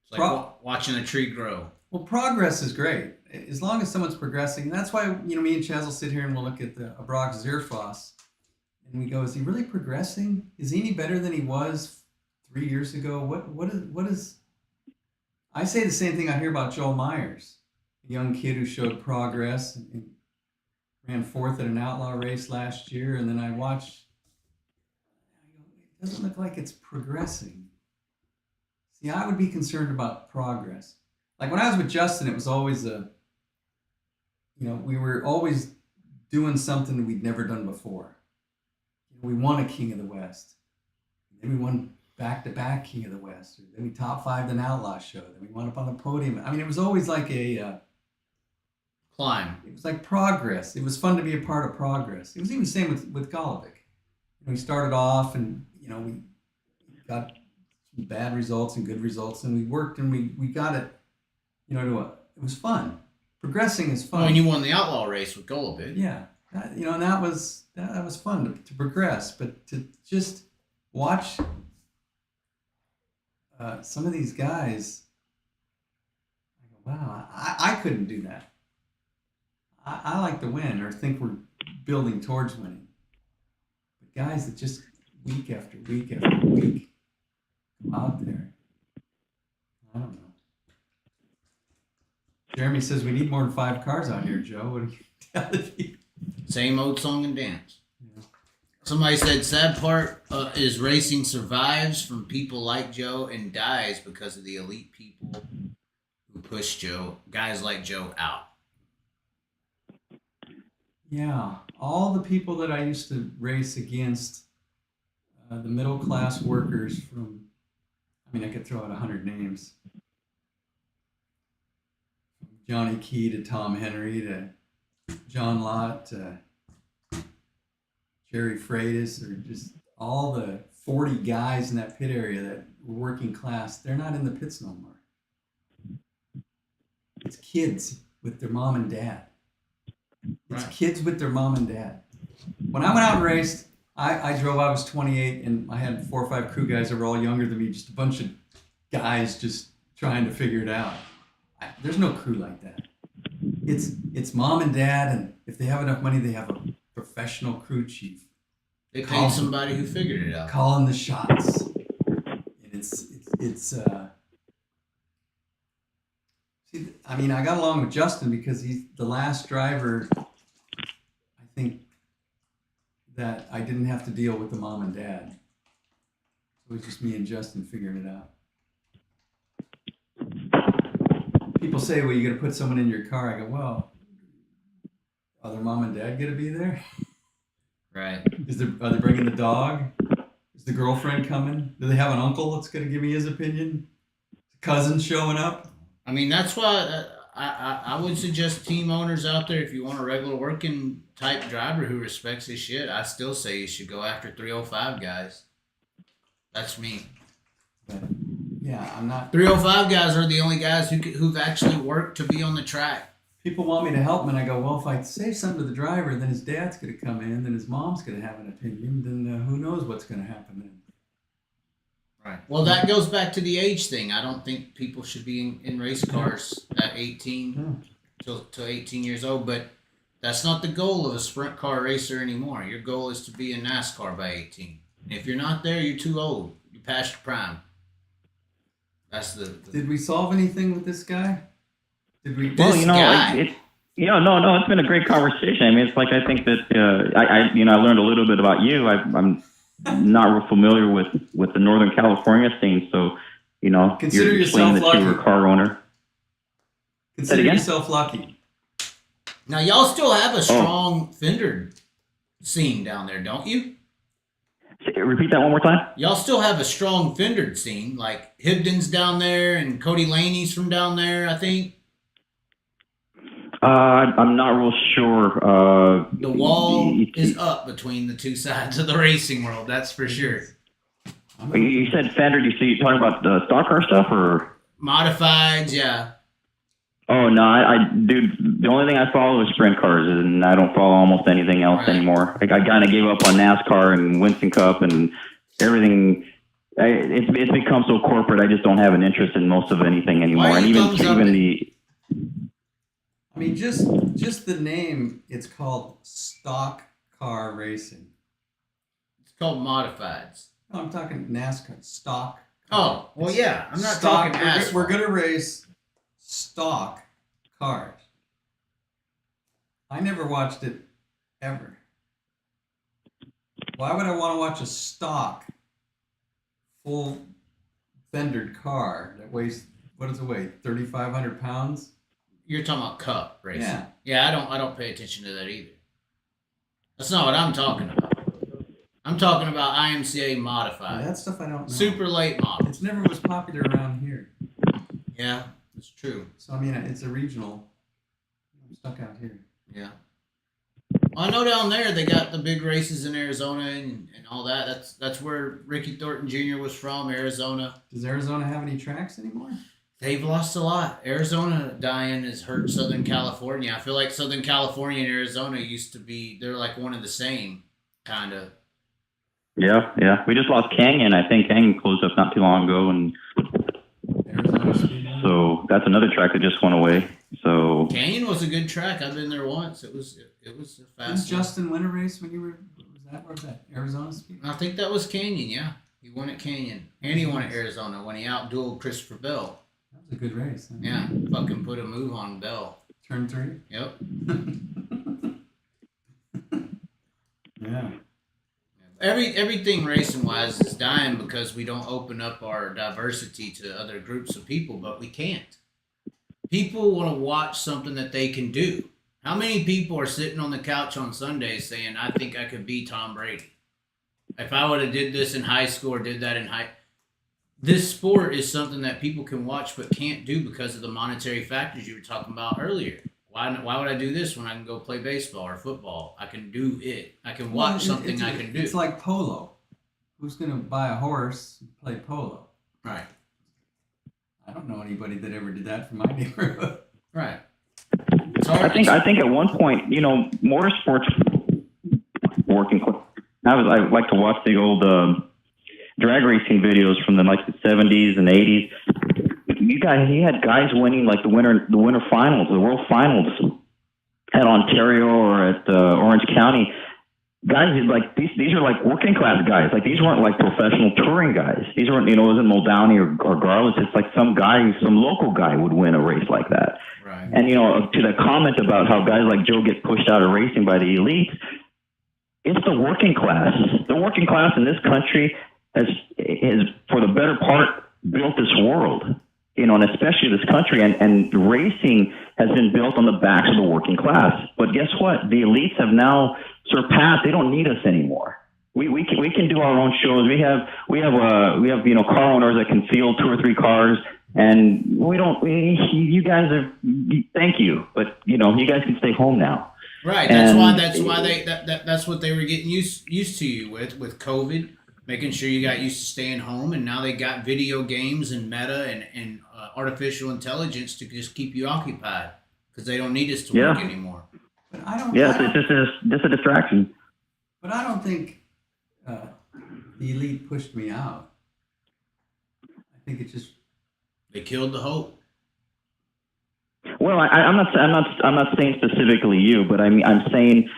It's like watching a tree grow. Well, progress is great as long as someone's progressing. And that's why, you know, me and Chaz will sit here and we'll look at a Brock Zierfoss, and we go, is he really progressing? Is he any better than he was 3 years ago? What is? I say the same thing I hear about Joel Myers, a young kid who showed progress and ran 4th at an outlaw race last year, and then I watch. It doesn't look like it's progressing. See, I would be concerned about progress. Like when I was with Justin, it was always we were always doing something we'd never done before. We won a King of the West. Then we won back-to-back King of the West. Then we top 5'd an outlaw show. Then we won up on the podium. I mean, it was always like a climb. It was like progress. It was fun to be a part of progress. It was even the same with Golovic. You know, we started off, and you know, we got some bad results and good results, and we worked, and we got it. You know, it was fun. Progressing is fun. Well, and you won the outlaw race with Golovic. Yeah, you know, and that was fun to progress, but to just watch some of these guys, I go, wow, I couldn't do that. I like to win or think we're building towards winning. But guys that just week after week after week go out there, I don't know. Jeremy says we need more than 5 cars out here, Joe. What are you telling me? Same old song and dance. Yeah. Somebody said sad part is racing survives from people like Joe and dies because of the elite people who push guys like Joe out. Yeah, all the people that I used to race against, the middle class workers from, I mean, I could throw out 100 names. From Johnny Key to Tom Henry to John Lott to Jerry Freitas, or just all the 40 guys in that pit area that were working class. They're not in the pits no more. It's kids with their mom and dad. It's Right. kids with their mom and dad. When I went out and raced, I drove. I was 28, and I had 4 or 5 crew guys that were all younger than me. Just a bunch of guys just trying to figure it out. There's no crew like that. It's mom and dad, and if they have enough money, they have a professional crew chief They paid somebody who figured it out. calling the shots. And it's see, I mean, I got along with Justin because he's the last driver, I think, that I didn't have to deal with the mom and dad. So it was just me and Justin figuring it out. People say, well, you got to put someone in your car. I go, well, are their mom and dad going to be there? Right. Are they bringing the dog? Is the girlfriend coming? Do they have an uncle that's going to give me his opinion? Cousin showing up? I mean, that's why I would suggest team owners out there, if you want a regular working type driver who respects his shit, I still say you should go after 305 guys. That's me. But, yeah, I'm not. 305 guys are the only guys who've actually worked to be on the track. People want me to help them, and I go, well, if I say something to the driver, then his dad's going to come in, then his mom's going to have an opinion, then who knows what's going to happen then. Right. Well, that goes back to the age thing. I don't think people should be in race cars at 18 till 18 years old, but that's not the goal of a sprint car racer anymore. Your goal is to be in NASCAR by 18. And if you're not there, you're too old. You're past your prime. That's the Did we solve anything with this guy? Did we? Well, Well, no, it's been a great conversation. I mean, it's like, I think that I learned a little bit about you. I'm not real familiar with the Northern California scene, so Consider you're yourself explaining that you were lucky. a car owner. Consider again? yourself lucky. Now, y'all still have a strong fender scene down there, don't you? Repeat that one more time. Y'all still have a strong fendered scene, like Hibden's down there and Cody Laney's from down there, I think. I'm not real sure. The wall is up between the two sides of the racing world, that's for sure. You said fender. You talking about the stock car stuff or? Modifieds, yeah. Oh no, dude. The only thing I follow is sprint cars, and I don't follow almost anything else Right. anymore. I kind of gave up on NASCAR and Winston Cup and everything. It's become so corporate. I just don't have an interest in most of anything anymore. Why are And you even thumbs up the I mean, just the name, it's called stock car racing. It's called modifieds. No, I'm talking NASCAR, stock. Oh, well, yeah. I'm not Stock. talking asphalt. We're going to race stock cars. I never watched it ever. Why would I want to watch a stock, full fendered car that weighs, what does it weigh, 3,500 pounds? You're talking about cup racing. Yeah. Yeah, I don't pay attention to that either. That's not what I'm talking about. I'm talking about IMCA modified. That stuff I don't know. Super late model. It never was popular around here. Yeah, that's true. So, I mean, it's a regional. I'm stuck out here. Yeah. Well, I know down there they got the big races in Arizona and all that. That's where Ricky Thornton Jr. was from, Arizona. Does Arizona have any tracks anymore? They've lost a lot. Arizona dying has hurt Southern California. I feel like Southern California and Arizona used to be, they're like one of the same, kind of. Yeah. We just lost Canyon. I think Canyon closed up not too long ago, and Arizona Speedway? so that's another track that just went away. So Canyon was a good track. I've been there once. It was a Didn't fast one. Justin win a race when you were, where was that? Arizona Speedway? I think that was Canyon, yeah. He won at Canyon. And he won at Arizona when he outdueled Christopher Bell. That was a good race. Huh? Yeah, fucking put a move on Bell. Turn 3? Yep. Yeah. Everything racing wise is dying because we don't open up our diversity to other groups of people, but we can't. People want to watch something that they can do. How many people are sitting on the couch on Sundays saying, I think I could be Tom Brady? If I would have did this in high school or did that in this sport is something that people can watch but can't do because of the monetary factors you were talking about earlier. Why would I do this when I can go play baseball or football? I can do it. I can watch something I can do. It's like polo. Who's going to buy a horse and play polo? Right. I don't know anybody that ever did that from my neighborhood. Right. I think at one point, you know, motorsports working. I like to watch the old drag racing videos from the 70s and 80s. He had guys winning like the winter finals, the world finals at Ontario or at Orange County. Guys like these are like working class guys. Like these weren't like professional touring guys. These weren't, it wasn't Moldani or Garland. It's like some local guy would win a race like that. Right. And to the comment about how guys like Joe get pushed out of racing by the elites, it's the working class. The working class in this country has for the better part built this world. And especially this country, and racing has been built on the backs of the working class. But guess what? The elites have now surpassed. They don't need us anymore. We can do our own shows. We have car owners that can field 2 or 3 cars, and you guys are, thank you, but you guys can stay home now. Right. That's why that's what they were getting used to you with COVID, making sure you got used to staying home, and now they got video games and meta and artificial intelligence to just keep you occupied because they don't need us to work anymore. But I don't. It's just a distraction. But I don't think the elite pushed me out. I think it just they killed the hope. Well, I'm not saying specifically you, but I'm saying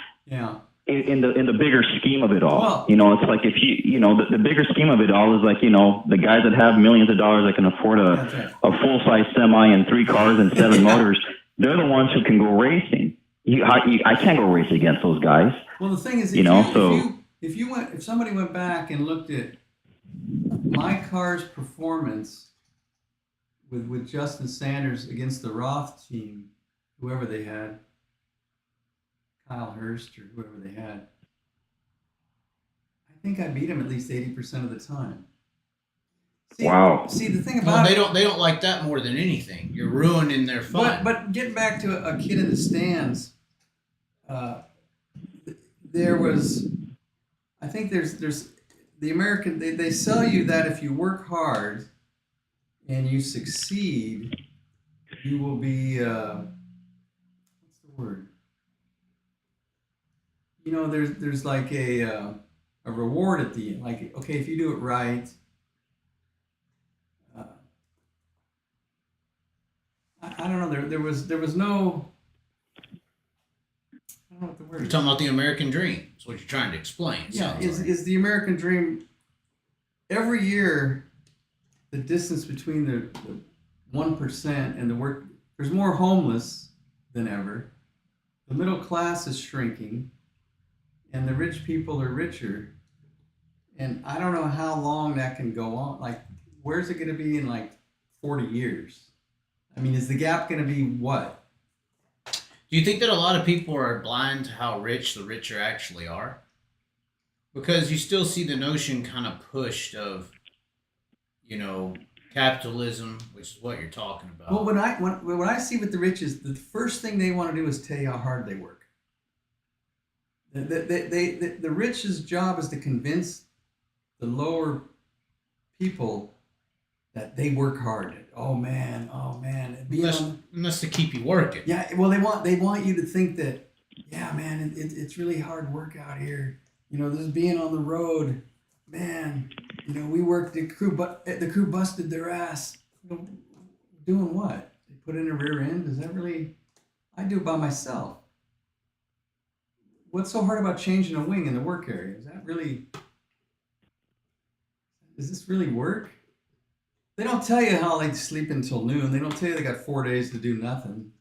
in the bigger scheme of it all. Well, it's like if the bigger scheme of it all is like the guys that have millions of dollars that can afford a full size semi and 3 cars and 7 motors. They're the ones who can go racing. I can't go race against those guys. Well, the thing is, if somebody went back and looked at my car's performance with Justin Sanders against the Roth team, whoever they had, Kyle Hurst or whoever they had, I think I beat him at least 80% of the time. Wow. See, the thing about they don't like that more than anything. You're ruining their fun. But getting back to a kid in the stands, there was, I think there's the American, they sell you that if you work hard and you succeed, you will be, what's the word? There's like a reward at the end. Like, okay, if you do it right, I don't know. There was no. I don't know what the word. You're talking about the American dream. That's what you're trying to explain. Is the American dream every year? The distance between the 1% and the work. There's more homeless than ever. The middle class is shrinking, and the rich people are richer. And I don't know how long that can go on. Like, where's it going to be in like 40 years? I mean, is the gap going to be what? Do you think that a lot of people are blind to how rich the richer actually are? Because you still see the notion kind of pushed of, capitalism, which is what you're talking about. Well, when I see with the rich is the first thing they want to do is tell you how hard they work. The rich's job is to convince the lower people that they work hard. Oh man. Unless to keep you working. Yeah, well, they want you to think that, yeah, man, it's really hard work out here. This is being on the road, man. We worked the crew busted their ass. Doing what? They put in a rear end. Is that really? I do it by myself. What's so hard about changing a wing in the work area? Is this really work? They don't tell you how they sleep until noon. They don't tell you they got 4 days to do nothing.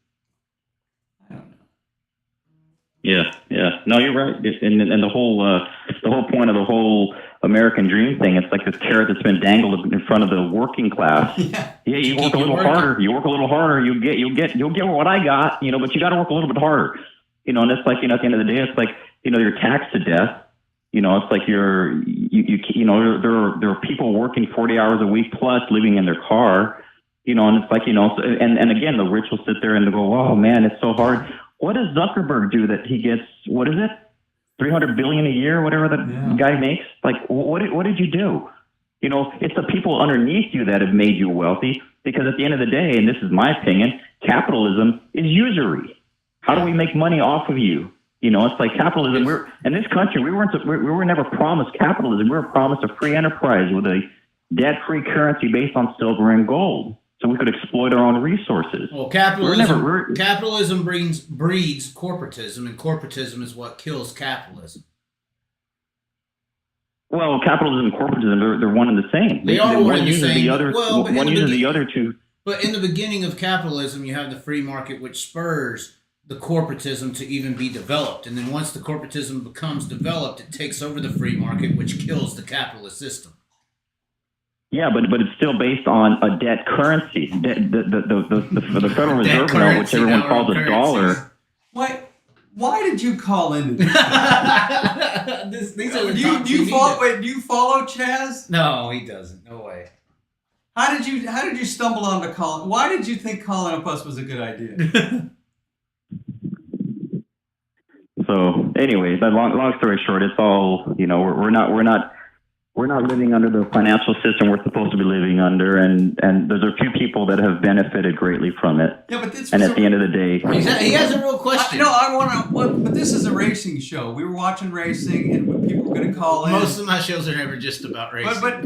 I don't know. Yeah. No, you're right. And the whole point of the whole American dream thing, it's like this carrot that's been dangled in front of the working class. Yeah, you work a little harder. You work a little harder. You'll get what I got. But you got to work a little bit harder. And it's like, at the end of the day, it's like, you're taxed to death. It's like there are people working 40 hours a week plus living in their car, and it's like, and again, the rich will sit there and go, oh man, it's so hard. What does Zuckerberg do that he gets, what is it? $300 billion a year, whatever that guy makes? Like, what did you do? You know, it's the people underneath you that have made you wealthy, because at the end of the day, and this is my opinion, capitalism is usury. How do we make money off of you? You know, it's like capitalism. We're in this country. We were never promised capitalism. We were promised a free enterprise with a debt-free currency based on silver and gold, so we could exploit our own resources. Well, capitalism breeds corporatism, and corporatism is what kills capitalism. Well, capitalism and corporatism, they're one and the same. They are one and the same. One uses the other two. But in the beginning of capitalism, you have the free market, which spurs the corporatism to even be developed. And then once the corporatism becomes developed, it takes over the free market, which kills the capitalist system. Yeah, but it's still based on a debt currency. The Federal Reserve note, which everyone calls a dollar. Why did you call into this? These are the do you follow Chaz? No, he doesn't. No way. How did you stumble onto calling? Why did you think calling up us was a good idea? So, anyways, long story short, it's all, you know, we're not living under the financial system we're supposed to be living under, and there's a few people that have benefited greatly from it. Yeah, but this and at the end of the day, he has a real question. But this is a racing show. We were watching racing, and people were going to call in. Most of my shows are never just about racing. But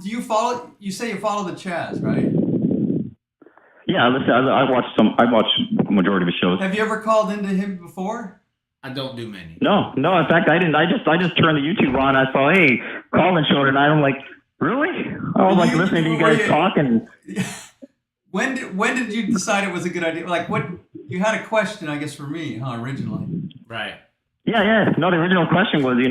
do you follow? You say you follow the Chaz, right? Yeah, listen, I watch majority of his shows. Have you ever called into him before? I don't do many. No. In fact, I didn't. I just turned the YouTube on. I saw, hey, Colin showed it, and I'm like, really? I was listening to you guys talking. When did you decide it was a good idea? Like, what you had a question, I guess, for me, huh? Originally, right? Yeah. No, the original question was, the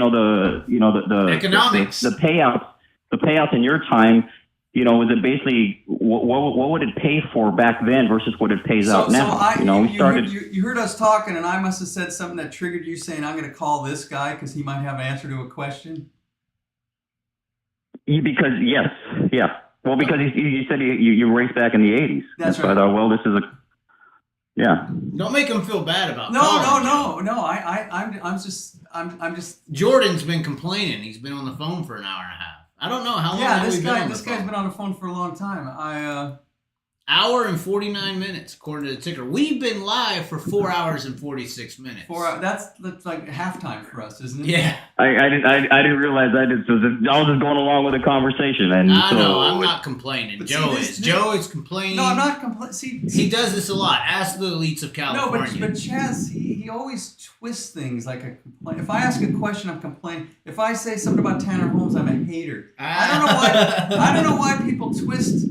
economics, the payouts in your time. You know, was it basically what would it pay for back then versus what it pays out now? You heard us talking, and I must have said something that triggered you saying, I'm going to call this guy because he might have an answer to a question. Because you said you raced back in the 80s. That's right. So I thought, well, this is yeah. Don't make him feel bad about. No. I'm just. Jordan's been complaining. He's been on the phone for an hour and a half. I don't know how long. Yeah, this guy's been on the phone for a long time. Hour and 49 minutes, according to the ticker. We've been live for 4 hours and 46 minutes. That's like halftime for us, isn't it? Yeah. I didn't realize I was just going along with the conversation, and no, I'm not complaining. Joe is complaining. No, I'm not complaining. He does this a lot. Ask the elites of California. No, but Chaz, he always twists things like a complaint. If I ask a question, I'm complaining. If I say something about Tanner Holmes, I'm a hater. I don't know why people twist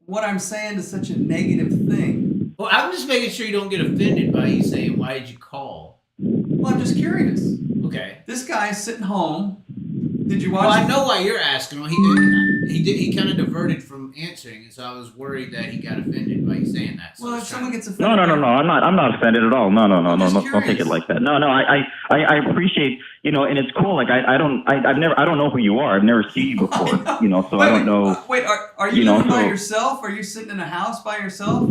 what I'm saying to such a negative thing. Well, I'm just making sure you don't get offended by you saying, why did you call? Well, I'm just curious. Okay. This guy's sitting home. Did you watch? Well, I know why you're asking. Well, he kind of diverted from answering, and so I was worried that he got offended by you saying that. So well, if someone gets offended. No. I'm not offended at all. No. Don't take it like that. No. I appreciate, and it's cool. Like I don't know who you are. I've never seen you before. So I don't know. Wait, are you living by yourself? Are you sitting in a house by yourself?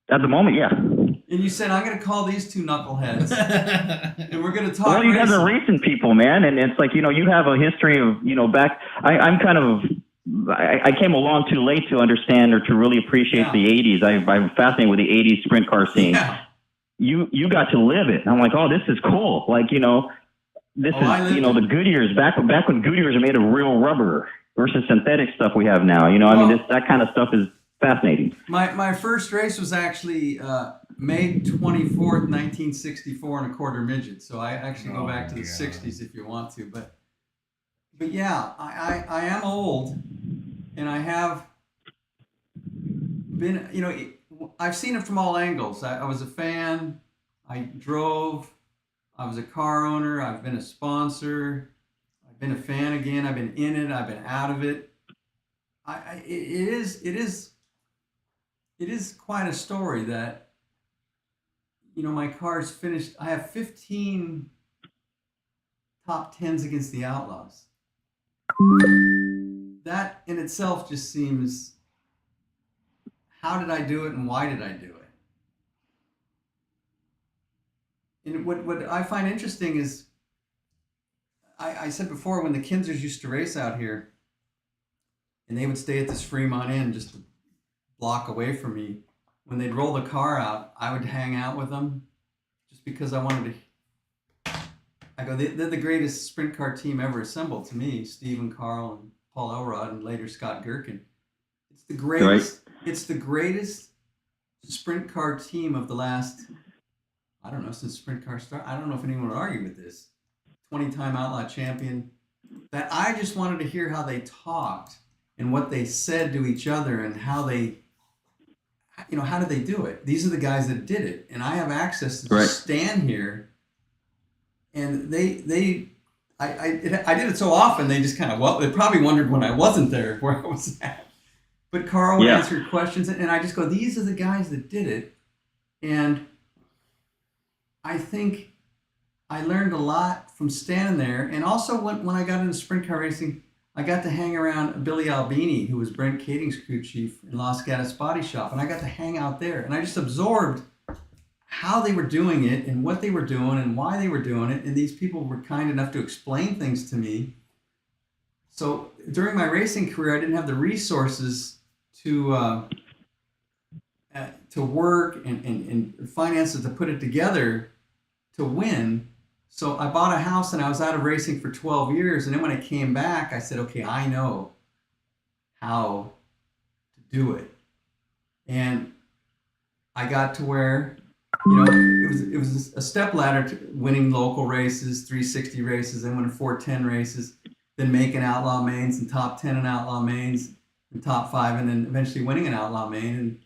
At the moment, yeah. And you said, I'm going to call these two knuckleheads, and we're going to talk. Well, you guys are racing people, man, and it's like, you have a history of, back. I came along too late to understand or to really appreciate the 80s. I'm fascinated with the 80s sprint car scene. Yeah. You got to live it. I'm like, oh, this is cool. Like, this is, the Goodyears, back when Goodyears are made of real rubber versus synthetic stuff we have now. That kind of stuff is fascinating. My first race was actually May 24th, 1964 in a quarter midget. So I actually go back to the 60s if you want to. But yeah, I am old, and I have been, I've seen it from all angles. I was a fan. I drove. I was a car owner. I've been a sponsor. I've been a fan again. I've been in it. I've been out of it. It is quite a story that, my car's finished. I have 15 top 10s against the Outlaws. That in itself just seems, how did I do it and why did I do it? And what I find interesting is, I said before, when the Kinsers used to race out here, and they would stay at this Fremont Inn just a block away from me, when they'd roll the car out, I would hang out with them just because I wanted to. I go, they're the greatest sprint car team ever assembled to me. Steve and Carl and Paul Elrod and later Scott Gherkin. It's the greatest. Right. It's the greatest sprint car team of the last, I don't know, since sprint car started. I don't know if anyone would argue with this. 20-time Outlaw champion. That I just wanted to hear how they talked and what they said to each other and how they, how did they do it? These are the guys that did it. And I have access to just stand here. And I did it so often, they just kind of, they probably wondered when I wasn't there where I was at. But Carl would answer questions, and I just go, these are the guys that did it. And I think I learned a lot from standing there. And also when I got into sprint car racing, I got to hang around Billy Albini, who was Brent Kading's crew chief in Los Gatos Body Shop. And I got to hang out there. And I just absorbed how they were doing it and what they were doing and why they were doing it. And these people were kind enough to explain things to me. So during my racing career, I didn't have the resources to work and finances to put it together to win. So I bought a house and I was out of racing for 12 years. And then when I came back, I said, okay, I know how to do it. And I got to where, it was a step ladder to winning local races, 360 races, then winning 410 races, then making outlaw mains and top 10 in outlaw mains and top 5, and then eventually winning an outlaw main. And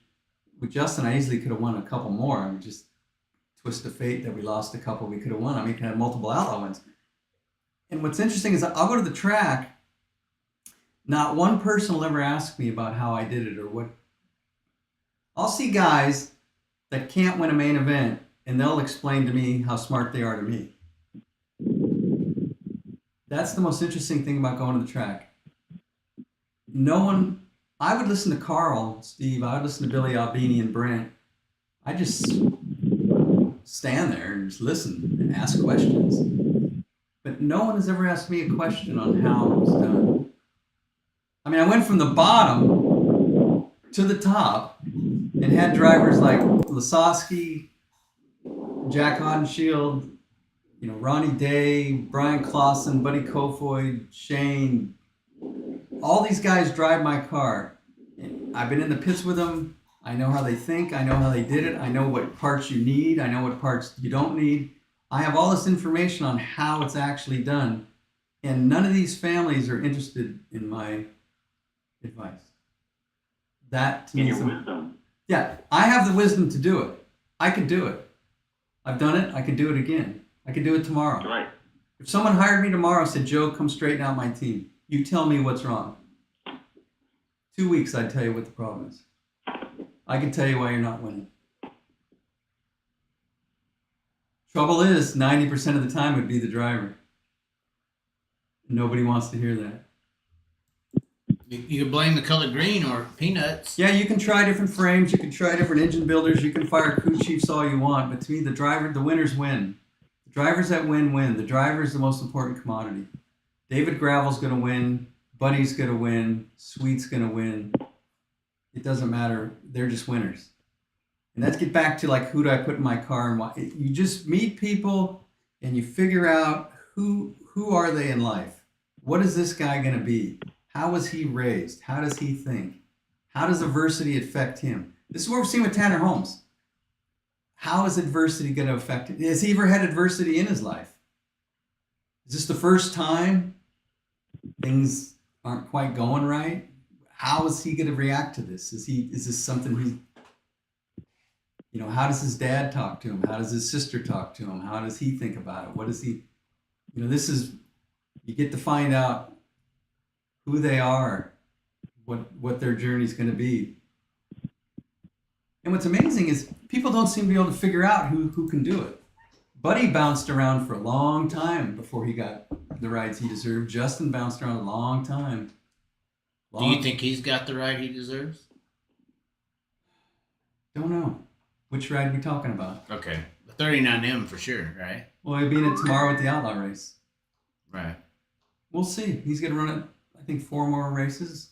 with Justin, I easily could have won a couple more. I mean, just twist of fate that we lost a couple we could have won. I mean, we could have multiple outlaw wins. And what's interesting is I'll go to the track. Not one person will ever ask me about how I did it or what. I'll see guys that can't win a main event, and they'll explain to me how smart they are to me. That's the most interesting thing about going to the track. I would listen to Carl, Steve, I would listen to Billy Albini and Brent. I just stand there and just listen and ask questions. But no one has ever asked me a question on how it was done. I mean, I went from the bottom to the top and had drivers like Lasowski, Jack Hodenshield, Ronnie Day, Brian Clausen, Buddy Kofoid, Shane. All these guys drive my car. I've been in the pits with them. I know how they think. I know how they did it. I know what parts you need. I know what parts you don't need. I have all this information on how it's actually done. And none of these families are interested in my advice. That to me is wisdom. Yeah, I have the wisdom to do it. I could do it. I've done it. I can do it again. I can do it tomorrow. Right. If someone hired me tomorrow and said, Joe, come straighten out my team. You tell me what's wrong. 2 weeks, I'd tell you what the problem is. I can tell you why you're not winning. Trouble is, 90% of the time it would be the driver. Nobody wants to hear that. You can blame the color green or peanuts. Yeah, you can try different frames. You can try different engine builders. You can fire crew chiefs all you want. But to me, the winners win. The drivers that win. The driver is the most important commodity. David Gravel's going to win. Buddy's going to win. Sweet's going to win. It doesn't matter. They're just winners. And let's get back to who do I put in my car and why. You just meet people and you figure out who are they in life. What is this guy going to be? How was he raised? How does he think? How does adversity affect him? This is what we're seeing with Tanner Holmes. How is adversity going to affect him? Has he ever had adversity in his life? Is this the first time things aren't quite going right? How is he going to react to this? Is this something how does his dad talk to him? How does his sister talk to him? How does he think about it? What is he, you get to find out who they are, what their journey's going to be. And what's amazing is people don't seem to be able to figure out who can do it. Buddy bounced around for a long time before he got the rides he deserved. Justin bounced around a long time. Do you think he's got the ride he deserves? Don't know. Which ride are we talking about? Okay. The 39M for sure, right? Well, he'll be in it tomorrow at the Outlaw race. Right. We'll see. He's going to run it, I think, 4 more races.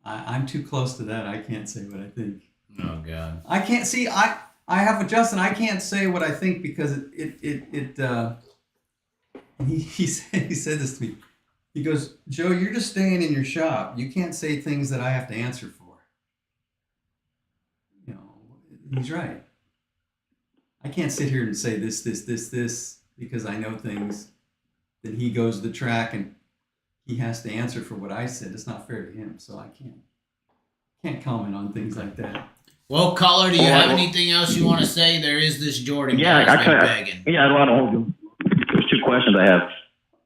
I'm too close to that. I can't say what I think. Oh God. I can't see. I have with Justin. I can't say what I think because he said this to me. He goes, Joe, you're just staying in your shop. You can't say things that I have to answer for. You know, he's right. I can't sit here and say this because I know things. Then he goes to the track and he has to answer for what I said. It's not fair to him, so I can't comment on things like that. Well, caller, do you have anything else you want to say? There is this Jordan Yeah, guy that's been begging. I don't want to hold you. There's 2 questions I have.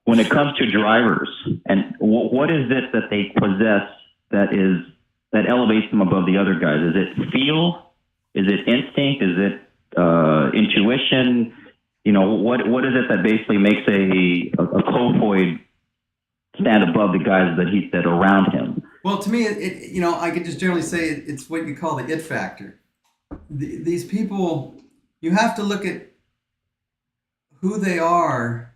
When it comes to drivers, and what is it that they possess that elevates them above the other guys? Is it feel? Is it instinct? Is it intuition? You know, what is it that basically makes a Kofoid stand above the guys that are around him? Well, to me, I could just generally say it's what you call the it factor. These people, you have to look at who they are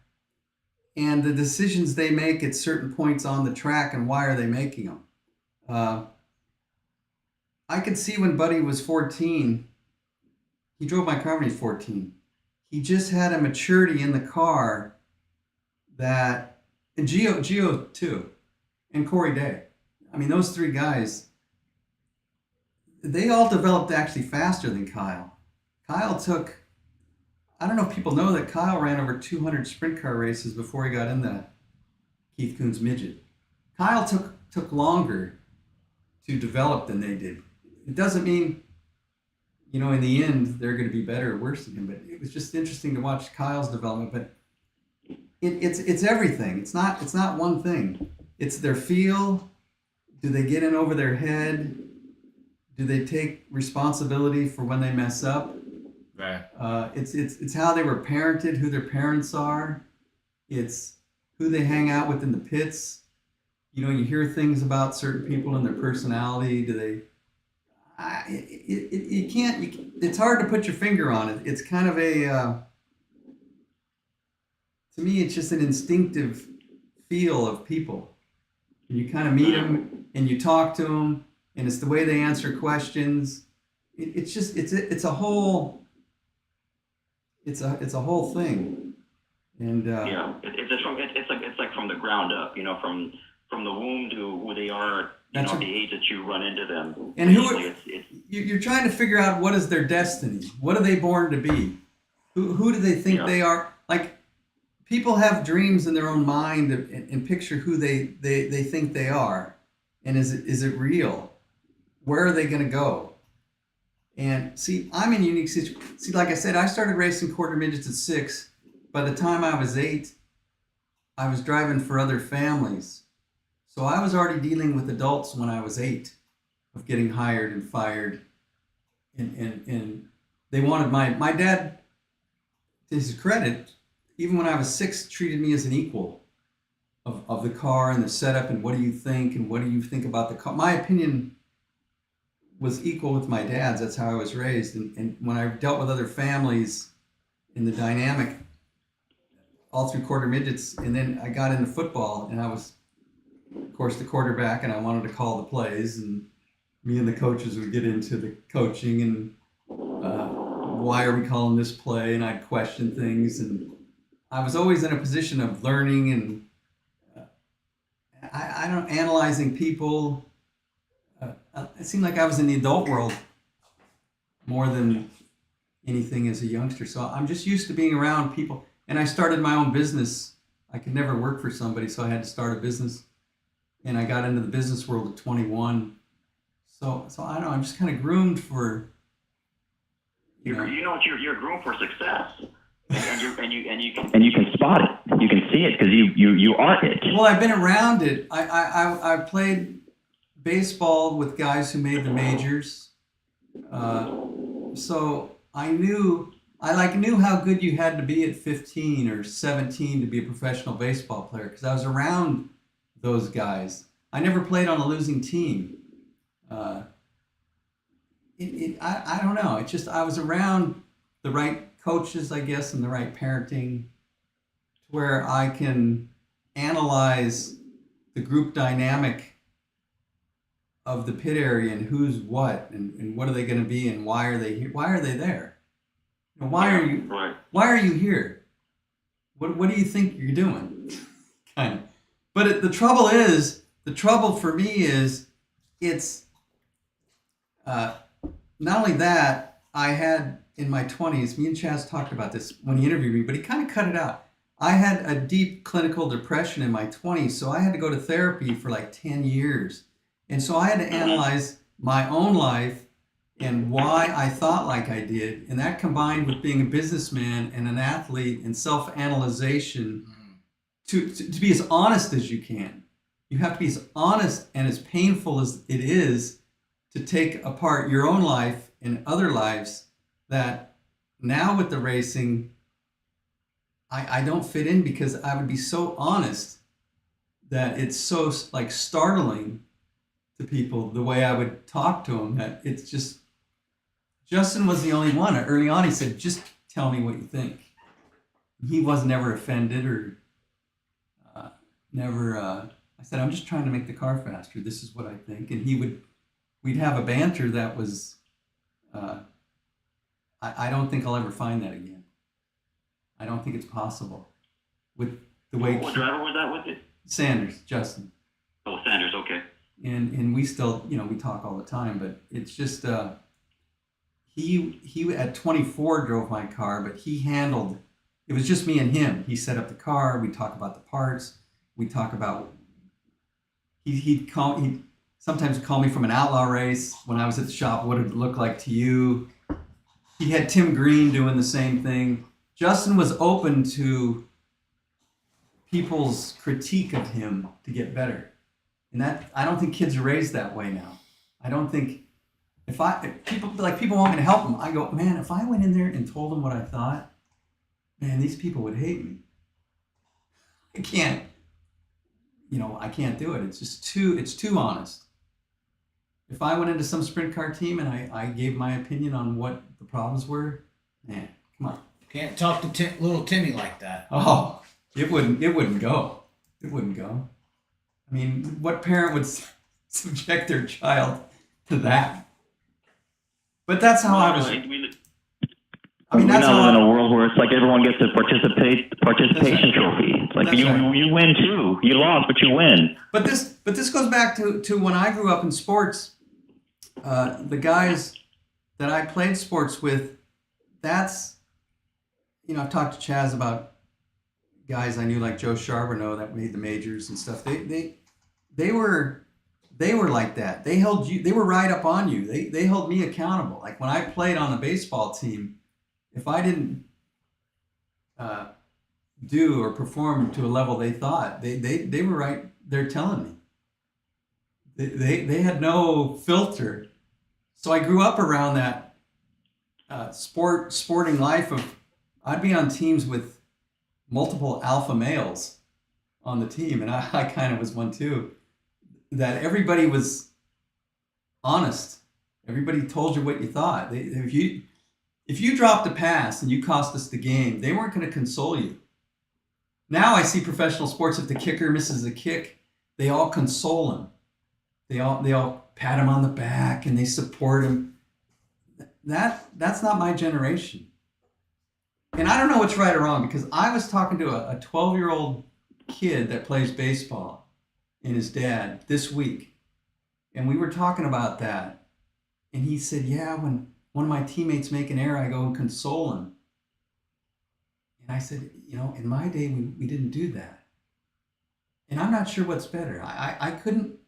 and the decisions they make at certain points on the track and why are they making them. I could see when Buddy was 14, he drove my car when he was 14. He just had a maturity in the car that, and Gio too, and Corey Day. I mean, those 3 guys, they all developed actually faster than Kyle. Kyle took, I don't know if people know that Kyle ran over 200 sprint car races before he got in the Keith Kunz midget. Kyle took longer to develop than they did. It doesn't mean, in the end, they're going to be better or worse than him, but it was just interesting to watch Kyle's development. But it's everything. It's not one thing. It's their feel. Do they get in over their head? Do they take responsibility for when they mess up? Right. It's how they were parented, who their parents are. It's who they hang out with in the pits. You hear things about certain people and their personality. Do they? You can't. It's hard to put your finger on it. It's kind of a. To me, it's just an instinctive feel of people. And you kind of meet them and you talk to them, and it's the way they answer questions. It's a whole. It's a whole thing, and it's like from the ground up, from the womb to who they are, the age that you run into them, and you're trying to figure out what is their destiny, what are they born to be, who do they think they are? Like, people have dreams in their own mind and picture who they think they are, and is it real? Where are they going to go? And see, I'm in a unique situation. See, like I said, I started racing quarter midgets at 6. By the time I was 8, I was driving for other families. So I was already dealing with adults when I was 8, of getting hired and fired. And they wanted my dad, to his credit, even when I was 6, treated me as an equal of the car and the setup and what do you think and what do you think about the car. My opinion was equal with my dad's. That's how I was raised. And when I dealt with other families in the dynamic, all through quarter midgets, and then I got into football, and I was, of course, the quarterback, and I wanted to call the plays, and me and the coaches would get into the coaching and why are we calling this play, and I'd question things, and I was always in a position of learning and I don't analyzing people. It seemed like I was in the adult world more than anything as a youngster. So I'm just used to being around people. And I started my own business. I could never work for somebody, so I had to start a business. And I got into the business world at 21. So I don't know. I'm just kind of groomed for. You're groomed for success, and you can spot it. You can see it because you are it. Well, I've been around it. I played baseball with guys who made the majors, so I knew how good you had to be at 15 or 17 to be a professional baseball player because I was around those guys. I never played on a losing team. I don't know. It's just I was around the right coaches, I guess, and the right parenting to where I can analyze the group dynamic of the pit area and who's what and what are they going to be and why are they here? Why are they there? You know, why are you here? What do you think you're doing? Kind of. But the trouble for me is it's not only that. I had in my 20s, me and Chaz talked about this when he interviewed me, but he kind of cut it out. I had a deep clinical depression in my 20s, so I had to go to therapy for like 10 years. And so I had to analyze my own life and why I thought like I did. And that combined with being a businessman and an athlete and self-analyzation to be as honest as you can. You have to be as honest and as painful as it is to take apart your own life and other lives, that now with the racing, I don't fit in because I would be so honest that it's so like startling to people the way I would talk to them, that it's just, Justin was the only one. Early on he said, just tell me what you think. He was never offended or I said, I'm just trying to make the car faster. This is what I think. And we'd have a banter that was, I don't think I'll ever find that again. I don't think it's possible with the way. What driver was that with you? Sanders, Justin. Oh, Sanders, okay. And we still, we talk all the time, but it's just, he at 24 drove my car, but he handled, it was just me and him. He set up the car. We talk about the parts. We talk about, he'd sometimes call me from an outlaw race when I was at the shop. What did it look like to you? He had Tim Green doing the same thing. Justin was open to people's critique of him to get better. And that, I don't think kids are raised that way now. I don't think, if people want me to help them, I go, man, if I went in there and told them what I thought, man, these people would hate me. I can't do it. It's just too honest. If I went into some sprint car team and I gave my opinion on what the problems were, man, come on. Can't talk to little Timmy like that. Oh, it wouldn't go. It wouldn't go. I mean, what parent would subject their child to that? But that's how I was. I mean, that's we now live in a world where it's like everyone gets a participation trophy. It's like you win too. You lost, but you win. But this goes back to when I grew up in sports. The guys that I played sports with, that's, I've talked to Chaz about guys I knew like Joe Charbonneau that made the majors and stuff. They were like that. They held you. They were right up on you. They held me accountable. Like when I played on the baseball team, if I didn't do or perform to a level they thought, they were right there telling me. They had no filter. So I grew up around that sporting life of, I'd be on teams with multiple alpha males on the team, and I kind of was one too, that everybody was honest. Everybody told you what you thought. If you dropped a pass and you cost us the game, they weren't going to console you. Now I see professional sports, if the kicker misses a kick, they all console him. They all pat him on the back and they support him. That's not my generation. And I don't know what's right or wrong, because I was talking to a 12-year-old kid that plays baseball and his dad this week. And we were talking about that. And he said, yeah, when one of my teammates make an error, I go and console him. And I said, in my day, we didn't do that. And I'm not sure what's better. I couldn't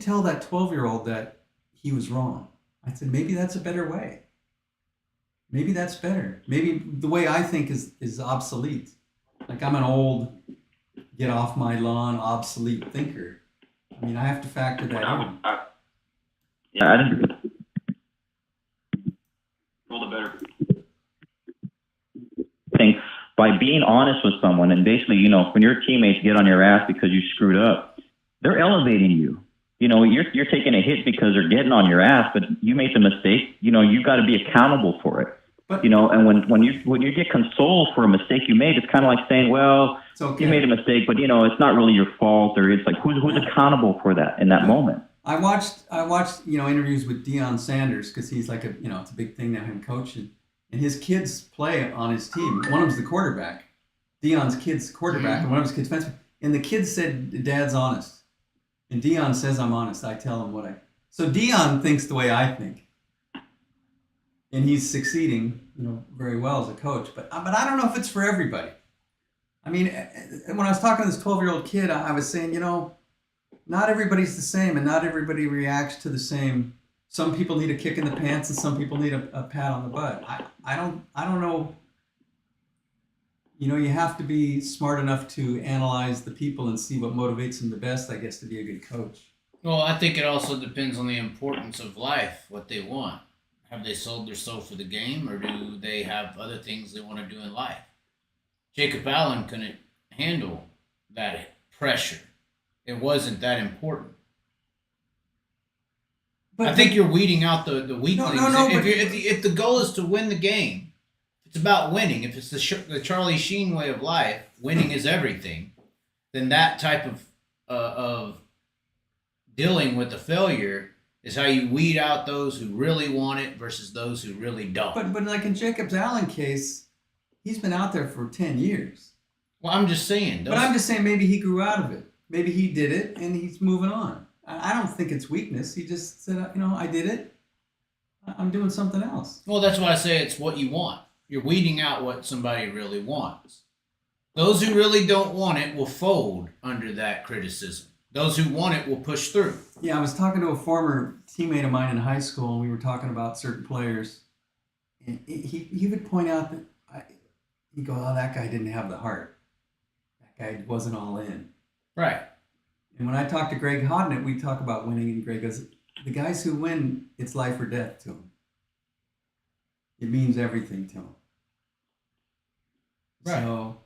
tell that 12-year-old that he was wrong. I said, maybe that's a better way. Maybe that's better. Maybe the way I think is obsolete. Like I'm an old, get off my lawn, obsolete thinker. I mean, I have to factor that in. I didn't. All the better. Think by being honest with someone, and basically, when your teammates get on your ass because you screwed up, they're elevating you. You're taking a hit because they're getting on your ass, but you made the mistake. You got to be accountable for it. But You know, and when you get consoled for a mistake you made, it's kind of like saying, well, it's okay. you made a mistake, but you know, it's not really your fault, or it's like who's accountable for that in that moment. I watched interviews with Deion Sanders because he's like it's a big thing now, him coaching, and his kids play on his team. One of them's the quarterback, Deion's kid's quarterback, and one of his kids fence. And the kid said, "Dad's honest," and Deion says, "I'm honest. I tell him what I." So Deion thinks the way I think, and he's succeeding, very well as a coach. But I don't know if it's for everybody. I mean, when I was talking to this 12-year-old kid, I was saying, not everybody's the same, and not everybody reacts to the same. Some people need a kick in the pants, and some people need a pat on the butt. I don't know. You have to be smart enough to analyze the people and see what motivates them the best, I guess, to be a good coach. Well, I think it also depends on the importance of life, what they want. Have they sold their soul for the game, or do they have other things they want to do in life? Jacob Allen couldn't handle that pressure. It wasn't that important. But I think you're weeding out the weaklings. No, if the goal is to win the game, it's about winning. If it's the Charlie Sheen way of life, winning is everything, then that type of dealing with the failure is how you weed out those who really want it versus those who really don't. But like in Jacob's Allen case, he's been out there for 10 years. Well, I'm just saying. But I'm just saying maybe he grew out of it. Maybe he did it and he's moving on. I don't think it's weakness. He just said, I did it. I'm doing something else. Well, that's why I say it's what you want. You're weeding out what somebody really wants. Those who really don't want it will fold under that criticism. Those who want it will push through. Yeah, I was talking to a former teammate of mine in high school, and we were talking about certain players. And he would point out that, he'd go, oh, that guy didn't have the heart. That guy wasn't all in. Right. And when I talk to Greg Hodnett, we talk about winning, and Greg goes, the guys who win, it's life or death to them. It means everything to them. Right. So,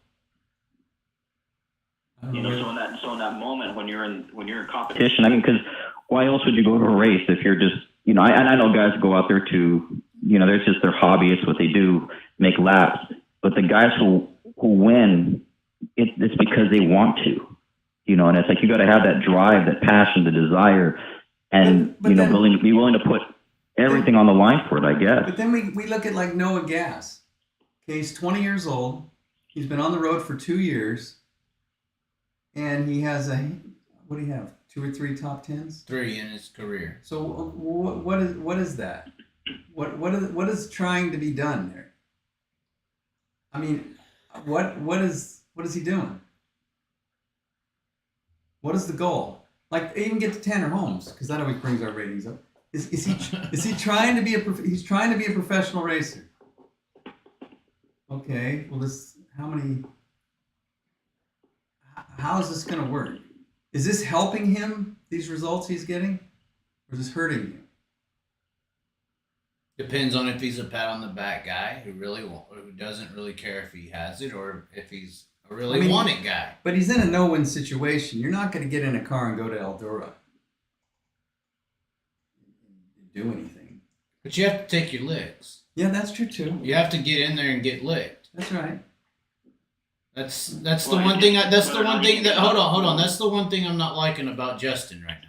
So in that moment when you're in competition, I mean, because why else would you go to a race if you're just, I know guys go out there to, that's just their hobby. It's what they do, make laps. But the guys who win, it's because they want to, and it's like you got to have that drive, that passion, the desire, and be willing to put everything on the line for it, I guess. But then we look at like Noah Gass. Okay, he's 20 years old. He's been on the road for 2 years. And he has what do you have? 2 or 3 top 10s? 3 in his career. So what is that? What is trying to be done there? I mean, what is he doing? What is the goal? Like even get to Tanner Holmes, because that always brings our ratings up. Is he trying to be he's trying to be a professional racer? Okay, well how is this going to work? Is this helping him, these results he's getting? Or is this hurting him? Depends on if he's a pat on the back guy who doesn't really care if he has it, or if he's a really want it guy. But he's in a no-win situation. You're not going to get in a car and go to Eldora and do anything. But you have to take your licks. Yeah, that's true too. You have to get in there and get licked. That's right. That's the one thing. That's the one thing that. Hold on. That's the one thing I'm not liking about Justin right now.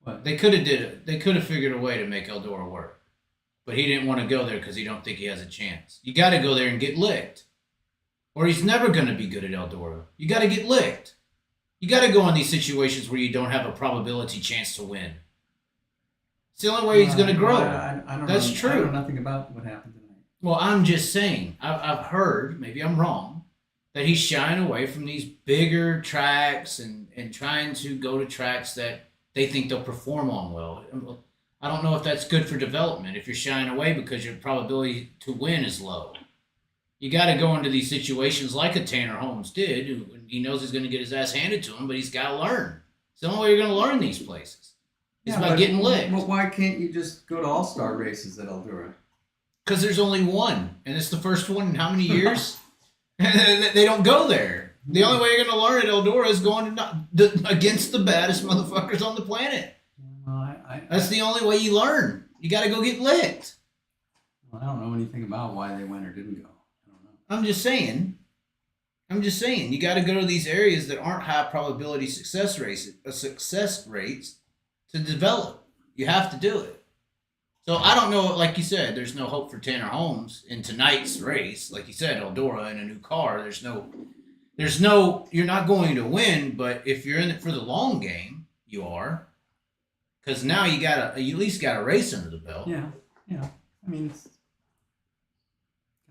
What? They could have did it. They could have figured a way to make Eldora work, but he didn't want to go there because he don't think he has a chance. You got to go there and get licked, or he's never going to be good at Eldora. You got to get licked. You got to go in these situations where you don't have a probability chance to win. It's the only way he's going to grow. That's true. I know nothing about what happened tonight. Well, I'm just saying, I've heard, maybe I'm wrong, that he's shying away from these bigger tracks and trying to go to tracks that they think they'll perform on well. I don't know if that's good for development, if you're shying away because your probability to win is low. You got to go into these situations like a Tanner Holmes did, who he knows he's going to get his ass handed to him, but he's got to learn. It's the only way you're going to learn these places. It's by getting licked. Well, why can't you just go to all-star races at Eldora? Because there's only one, and it's the first one in how many years? They don't go there. The only way you're going to learn at Eldora is going against the baddest motherfuckers on the planet. That's the only way you learn. You got to go get licked. I don't know anything about why they went or didn't go. I don't know. I'm just saying, you got to go to these areas that aren't high probability success rates to develop. You have to do it. So I don't know, like you said, there's no hope for Tanner Holmes in tonight's race. Like you said, Eldora in a new car, there's no, you're not going to win, but if you're in it for the long game, you are. Because now you at least got a race under the belt. Yeah. I mean, it's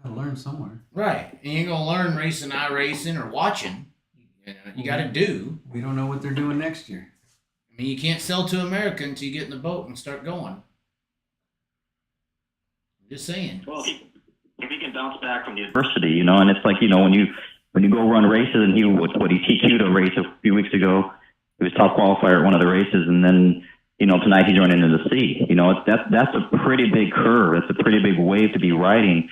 got to learn somewhere. Right. And you're going to learn racing, iRacing, or watching. You got to do. We don't know what they're doing next year. I mean, you can't sell to America until you get in the boat and start going. I'm just saying. Well, if he can bounce back from the adversity, and it's like, when you go run races, and he teach you to race a few weeks ago. He was top qualifier at one of the races, and then, tonight he's running into the sea. That's a pretty big curve. It's a pretty big wave to be riding.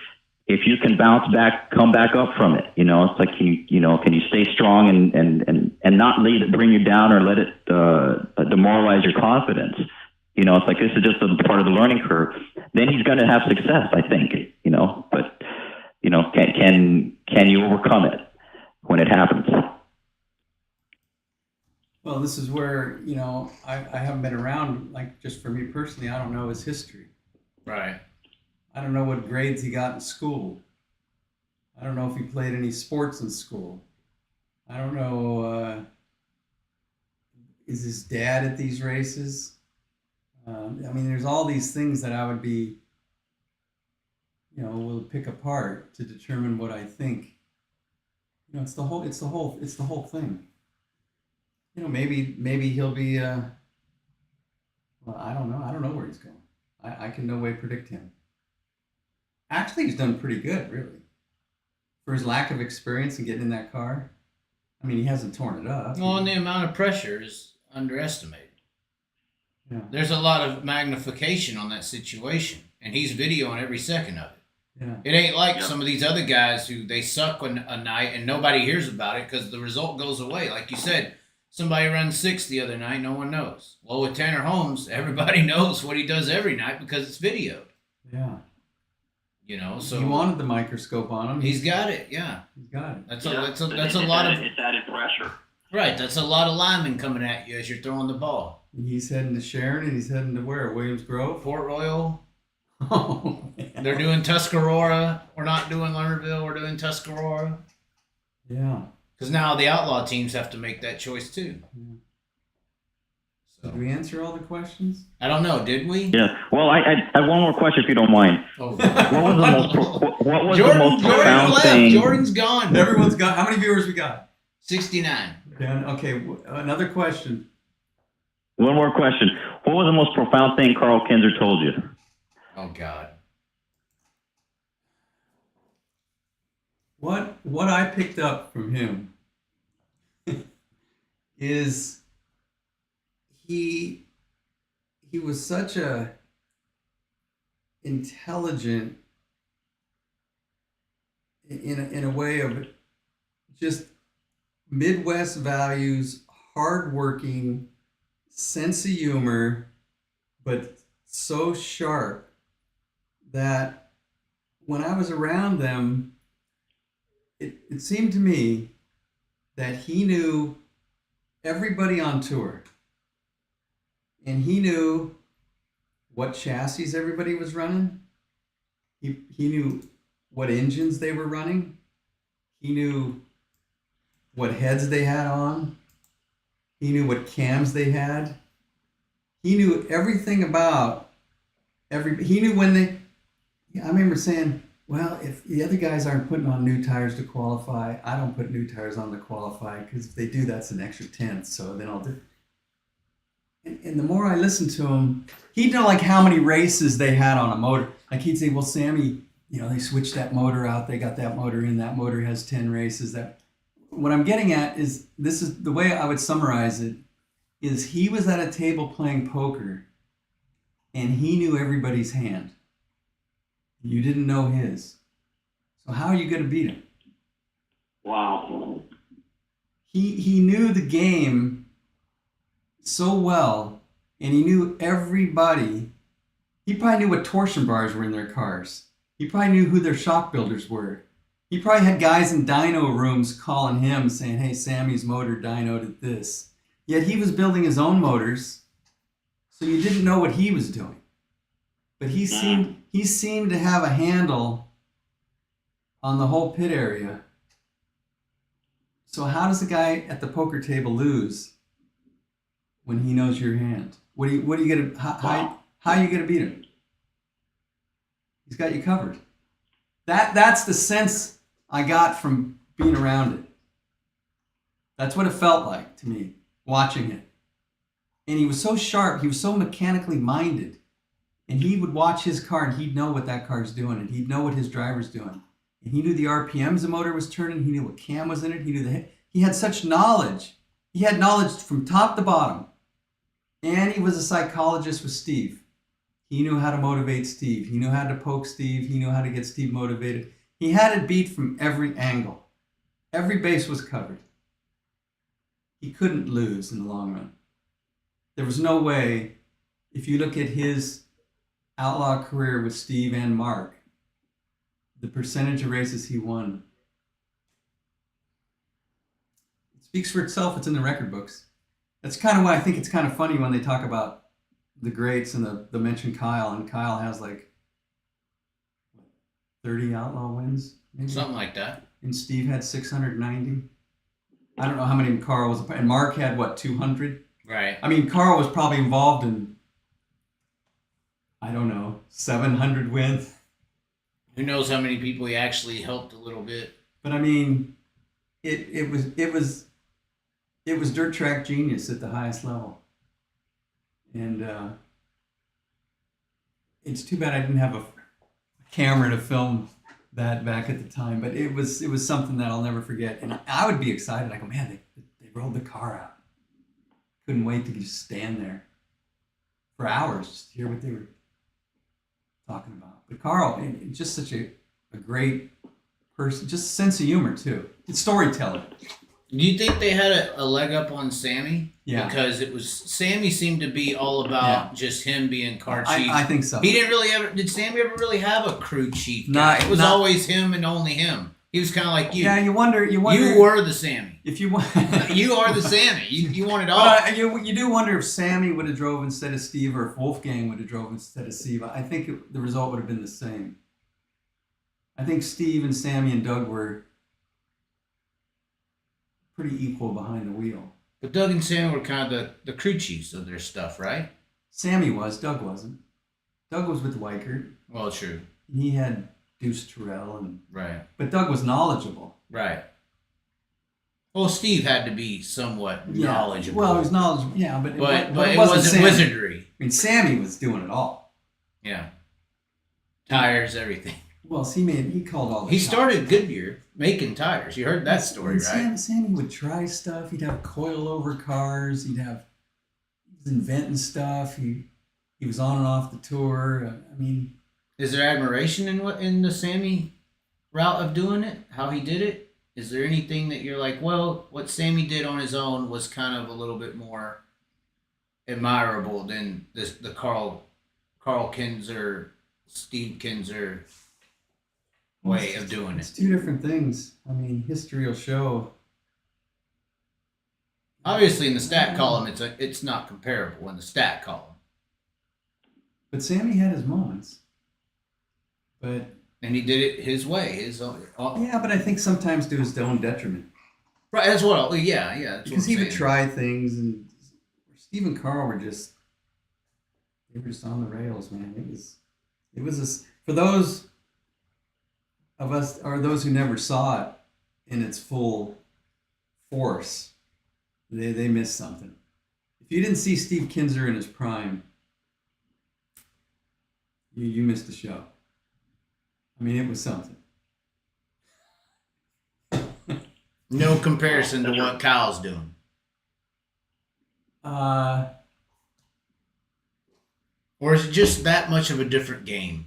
If you can bounce back, come back up from it, it's like, can you stay strong and not let it bring you down or let it demoralize your confidence? It's like, this is just a part of the learning curve. Then he's going to have success, I think, but, can you overcome it when it happens? Well, this is where, I haven't been around, like, just for me personally, I don't know his history. Right. I don't know what grades he got in school. I don't know if he played any sports in school. I don't know, is his dad at these races? There's all these things that I would be, will pick apart to determine what I think. It's the whole thing. Maybe he'll be, well, I don't know. I don't know where he's going. I can no way predict him. Actually, he's done pretty good, really. For his lack of experience in getting in that car. He hasn't torn it up. Well, and the amount of pressure is underestimated. Yeah. There's a lot of magnification on that situation, and he's videoing every second of it. Yeah. It ain't like some of these other guys who they suck a night and nobody hears about it because the result goes away. Like you said, somebody runs 6 the other night, no one knows. Well, with Tanner Holmes, everybody knows what he does every night because it's videoed. Yeah. So he wanted the microscope on him. He's got it. Yeah. He's got it. That's a lot of. It's added pressure. Right. That's a lot of linemen coming at you as you're throwing the ball. And he's heading to Sharon, and he's heading to where? Williams Grove? Port Royal. Oh, man. They're doing Tuscarora. We're not doing Lernerville. We're doing Tuscarora. Yeah. Because now the outlaw teams have to make that choice too. Yeah. So Did we answer all the questions? I don't know. Did we? Yeah. Well, I have one more question, if you don't mind. Oh, What was the most profound thing? Jordan's gone. Everyone's got. How many viewers we got? 69. Okay. Another question. One more question. What was the most profound thing Carl Kinzer told you? Oh God. What I picked up from him is he was such a intelligent in a way of just Midwest values, hardworking, sense of humor, but so sharp that when I was around them, it seemed to me that he knew everybody on tour. And he knew what chassis everybody was running. He knew what engines they were running. He knew what heads they had on. He knew what cams they had. He knew everything about he knew when they, I remember saying, well, if the other guys aren't putting on new tires to qualify, I don't put new tires on to qualify, because if they do, that's an extra 10th, so then I'll do. And the more I listened to him, he'd know like how many races they had on a motor. Like he'd say, well, Sammy, they switched that motor out, they got that motor in, that motor has 10 races. What I'm getting at is, this is the way I would summarize it, is he was at a table playing poker and he knew everybody's hand. You didn't know his. So how are you going to beat him? Wow. He knew the game so well, and he knew everybody. He probably knew what torsion bars were in their cars. He probably knew who their shock builders were. He probably had guys in dyno rooms calling him saying, hey, Sammy's motor dynoed at this. Yet he was building his own motors, so you didn't know what he was doing. But he seemed to have a handle on the whole pit area. So how does a guy at the poker table lose when he knows your hand? What are you gonna how are you gonna beat him? He's got you covered. That's the sense I got from being around it. That's what it felt like to me, watching it. And he was so sharp, he was so mechanically minded. And he would watch his car and he'd know what that car's doing and he'd know what his driver's doing. And he knew the RPMs the motor was turning, he knew what cam was in it, he had such knowledge. He had knowledge from top to bottom. And he was a psychologist with Steve. He knew how to motivate Steve. He knew how to poke Steve. He knew how to get Steve motivated. He had it beat from every angle. Every base was covered. He couldn't lose in the long run. There was no way, if you look at his outlaw career with Steve and Mark, the percentage of races he won, it speaks for itself. It's in the record books. That's kind of why I think it's kind of funny when they talk about the greats and the mention Kyle, and Kyle has like 30 outlaw wins, maybe? Something like that. And Steve had 690. I don't know how many Carl was, and Mark had what, 200? Right. I mean, Carl was probably involved in, I don't know, 700 wins. Who knows how many people he actually helped a little bit. But I mean, it was dirt track genius at the highest level. And it's too bad I didn't have a camera to film that back at the time. But it was something that I'll never forget. And I would be excited. I go, man, they rolled the car out. Couldn't wait to just stand there for hours just to hear what they were talking about. But Carl, just such a great person, just a sense of humor too. It's storytelling. Do you think they had a leg up on Sammy? Yeah. Because Sammy seemed to be all about just him being car chief. I think so. He didn't really did Sammy ever really have a crew chief? Not- It was not- always him and only him. He was kind of like you. Yeah, you wonder. You were the Sammy. If you want, You are the Sammy. You want it all. But you do wonder if Sammy would have drove instead of Steve, or if Wolfgang would have drove instead of Steve. I think the result would have been the same. I think Steve and Sammy and Doug were pretty equal behind the wheel. But Doug and Sammy were kind of the crew chiefs of their stuff, right? Sammy was, Doug wasn't. Doug was with Weichert. Well, true. He had Deuce Terrell, Right. but Doug was knowledgeable. Right. Well, Steve had to be somewhat knowledgeable. Well, he was knowledgeable, yeah, but it wasn't wasn't Sammy. wizardry. I mean, Sammy was doing it all. Yeah. Tires, everything. Well, he called all the He shots. started Goodyear making tires. You heard that story, right? Sammy would try stuff. He'd have coil-over cars. He was inventing stuff. He was on and off the tour. I mean, Is there admiration in the Sammy route of doing it? How he did it? Is there anything that you're like, well, what Sammy did on his own was kind of a little bit more admirable than the Carl Kinzer, Steve Kinzer way of doing it's it? two different things. I mean, history will show. Obviously, in the stat column, it's not comparable in the stat column. But Sammy had his moments. But And he did it his way, his own. yeah, but I think sometimes to his own detriment. Right, that's what. Yeah. That's Because what he I'm would saying. try things, and Steve and Carl were just on the rails, man. It was for those of us, or those who never saw it in its full force, they missed something. If you didn't see Steve Kinzer in his prime, you missed the show. I mean, it was something. No comparison to what Kyle's doing. Or is it just that much of a different game?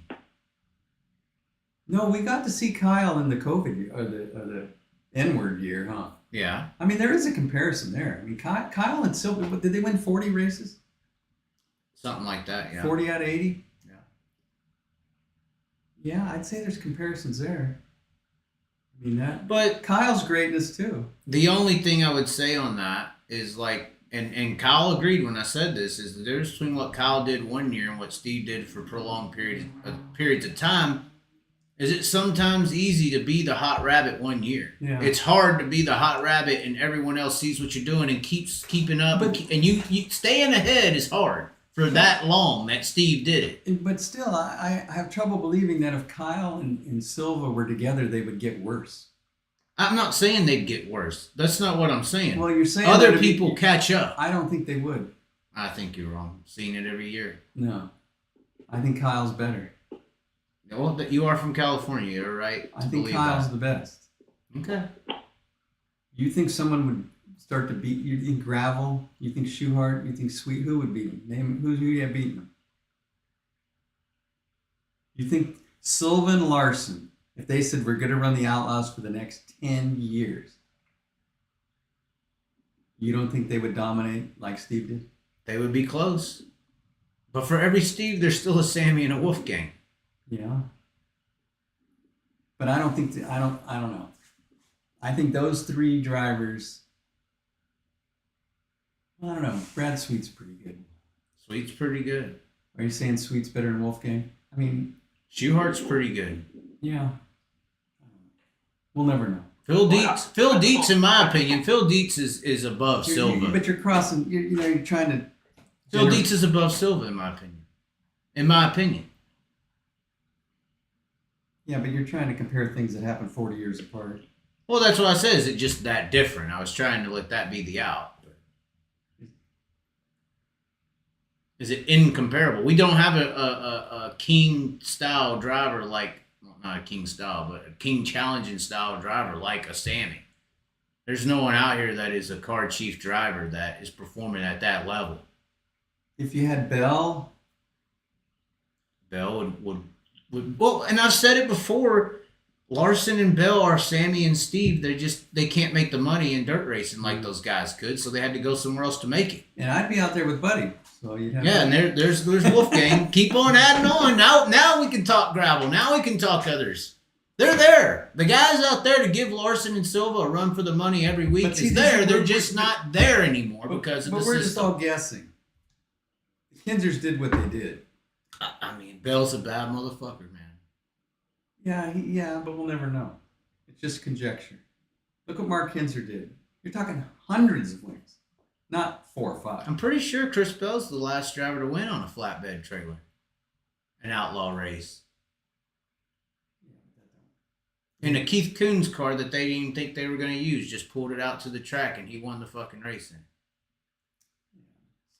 No, we got to see Kyle in the COVID year, or the N-word year, huh? Yeah. I mean, there is a comparison there. I mean, Kyle and Silver, did they win 40 races? Something like that, yeah. 40 out of 80? Yeah. Yeah, I'd say there's comparisons there. I mean that, But Kyle's greatness too. the only thing I would say on that is like, and Kyle agreed when I said this, is the difference between what Kyle did one year and what Steve did for prolonged periods of time is it's sometimes easy to be the hot rabbit one year. Yeah. It's hard to be the hot rabbit and everyone else sees what you're doing and keeps keeping up. And you staying ahead is hard for that long that Steve did it. But still, I have trouble believing that if Kyle and Silva were together, they would get worse. I'm not saying they'd get worse. That's not what I'm saying. Well, you're saying other that people catch up. I don't think they would. I think you're wrong. Seeing it every year. No, I think Kyle's better. Well, you are from California, you're right. I think Kyle's the best. Okay. You think someone would start to beat you? You think Gravel? You think Schuhart? You think Sweet? Who would beat him? Name who you have beaten him? You think Silva and Larson, if they said we're going to run the Outlaws for the next 10 years, you don't think they would dominate like Steve did? They would be close. But for every Steve, there's still a Sammy and a Wolfgang. Yeah. But I don't think I don't know. I think those three drivers, I don't know. Brad Sweet's pretty good. Sweet's pretty good. Are you saying Sweet's better than Wolfgang? I mean, Schuhart's pretty good. yeah. We'll never know. Phil Dietz, in my opinion, Phil Dietz is above Silva. But you're crossing. You're trying to. Phil Dietz is above Silva, in my opinion. In my opinion. Yeah, but you're trying to compare things that happened 40 years apart. Well, that's what I said. Is it just that different? I was trying to let that be the out. Is it incomparable? We don't have a King style driver like, well, not a King style, but a King challenging style driver like a Sammy. There's no one out here that is a car chief driver that is performing at that level. If you had Bell would well, and I've said it before. Larson and Bell are Sammy and Steve. They can't make the money in dirt racing like those guys could, so they had to go somewhere else to make it. and I'd be out there with Buddy. So you'd have Yeah, and there's Wolfgang. Keep on adding on. Now we can talk gravel. Now we can talk others. They're there. The guys out there to give Larson and Silva a run for the money every week But see, is this there. is- They're we're- just not there anymore because of But the we're just system. all guessing. The Kinzers did what they did. I mean, Bell's a bad motherfucker, man. Yeah, but we'll never know. It's just conjecture. Look what Mark Kinzer did. You're talking hundreds of wins, not 4 or 5. I'm pretty sure Chris Bell's the last driver to win on a flatbed trailer, an outlaw race. In a Keith Coons car that they didn't even think they were going to use, just pulled it out to the track and he won the fucking race in.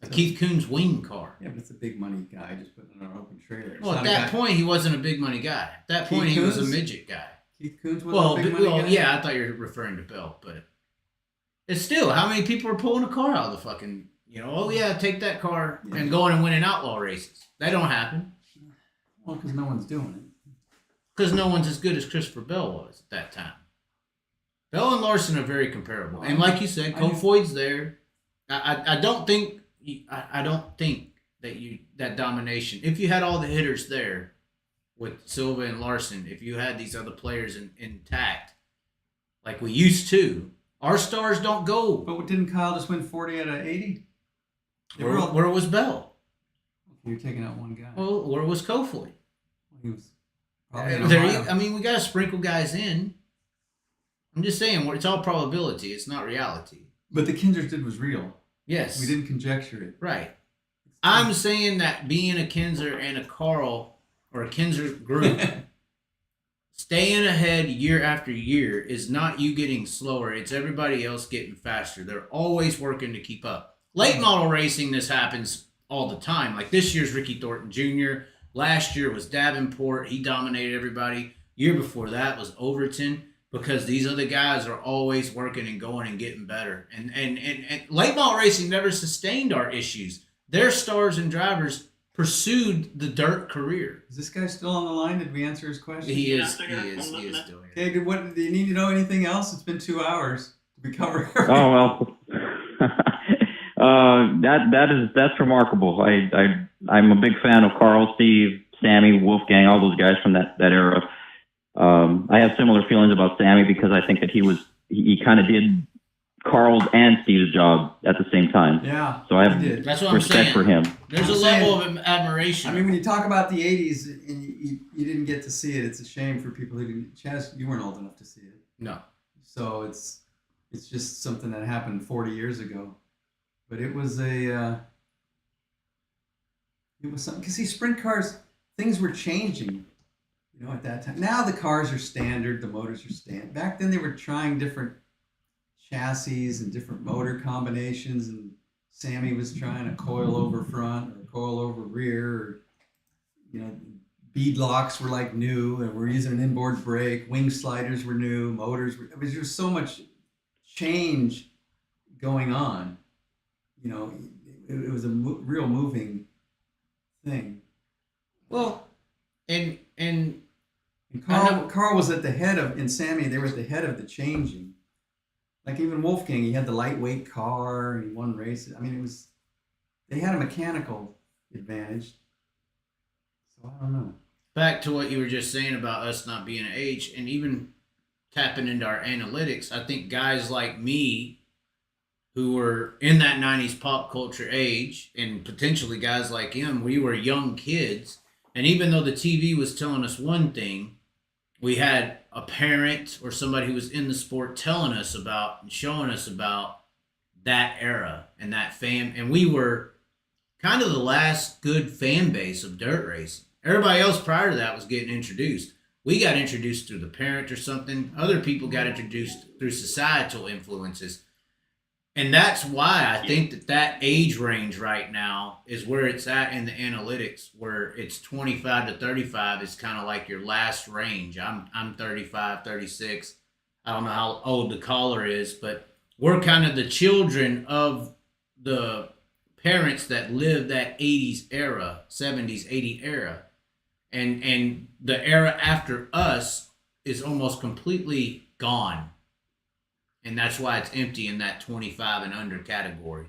A Keith Coons wing car. Yeah, but it's a big money guy just putting it on an open trailer. It's Well, not at a that guy- point, he wasn't a big money guy. At that point, Keith he was a Coons? midget guy. Keith Coons was a big money guy? Yeah, I thought you were referring to Bell, but it's still, how many people are pulling a car out of the fucking, oh yeah, take that car and going and winning outlaw races. That don't happen. Well, because no one's doing it. Because no one's as good as Christopher Bell was at that time. Bell and Larson are very comparable. And like you said, Kofoid's there. I don't think that domination, if you had all the hitters there with Silva and Larson, if you had these other players intact, like we used to, our stars don't go. But didn't Kyle just win 40 out of 80? Where was Bell? You're taking out one guy. Well, where was Kofoid? He was probably in Ohio. I mean, we got to sprinkle guys in. I'm just saying, it's all probability. It's not reality. But the Kinzers did was real. Yes. We didn't conjecture it. Right. I'm saying that being a Kinzer and a Carl or a Kinzer group, staying ahead year after year is not you getting slower. It's everybody else getting faster. They're always working to keep up. Late model racing, this happens all the time. Like this year's Ricky Thornton Jr. Last year was Davenport. He dominated everybody. Year before that was Overton, because these other guys are always working and going and getting better. And late model racing never sustained our issues. Their stars and drivers pursued the dirt career. Is this guy still on the line? Did we answer his question? He is still here. Okay, do you need to know anything else? It's been 2 hours to be covered. Oh well, that's remarkable. I'm a big fan of Carl, Steve, Sammy, Wolfgang, all those guys from that era. I have similar feelings about Sammy because I think that he kind of did Carl's and Steve's job at the same time. Yeah. So I he did. have That's what I'm respect saying. for him. There's I'm a saying- level of admiration. I mean, when you talk about the 80s and you didn't get to see it, it's a shame for people who didn't. Chaz, you weren't old enough to see it. no. So it's just something that happened 40 years ago. But it was something, because see, sprint cars, things were changing, at that time. Now the cars are standard, the motors are standard. Back then they were trying different chassis and different motor combinations, and Sammy was trying a coil over front or coil over rear, or, bead locks were like new, and we're using an inboard brake, wing sliders were new, motors were, it was just so much change going on. It was a real moving thing. Well, and And Carl was at the head of, and Sammy, they were at the head of the changing. Like even Wolfgang, he had the lightweight car and he won races. I mean, they had a mechanical advantage. So I don't know. back to what you were just saying about us not being an age, and even tapping into our analytics, I think guys like me who were in that 90s pop culture age, and potentially guys like him, we were young kids. And even though the TV was telling us one thing, we had a parent or somebody who was in the sport telling us about and showing us about that era and that fan. And we were kind of the last good fan base of dirt racing. Everybody else prior to that was getting introduced. We got introduced through the parent or something. Other people got introduced through societal influences. And that's why I think that age range right now is where it's at in the analytics, where it's 25 to 35 is kind of like your last range. I'm 35, 36. I don't know how old the caller is, but we're kind of the children of the parents that lived that 80s era, 70s, 80s era. And the era after us is almost completely gone. And that's why it's empty in that 25 and under category,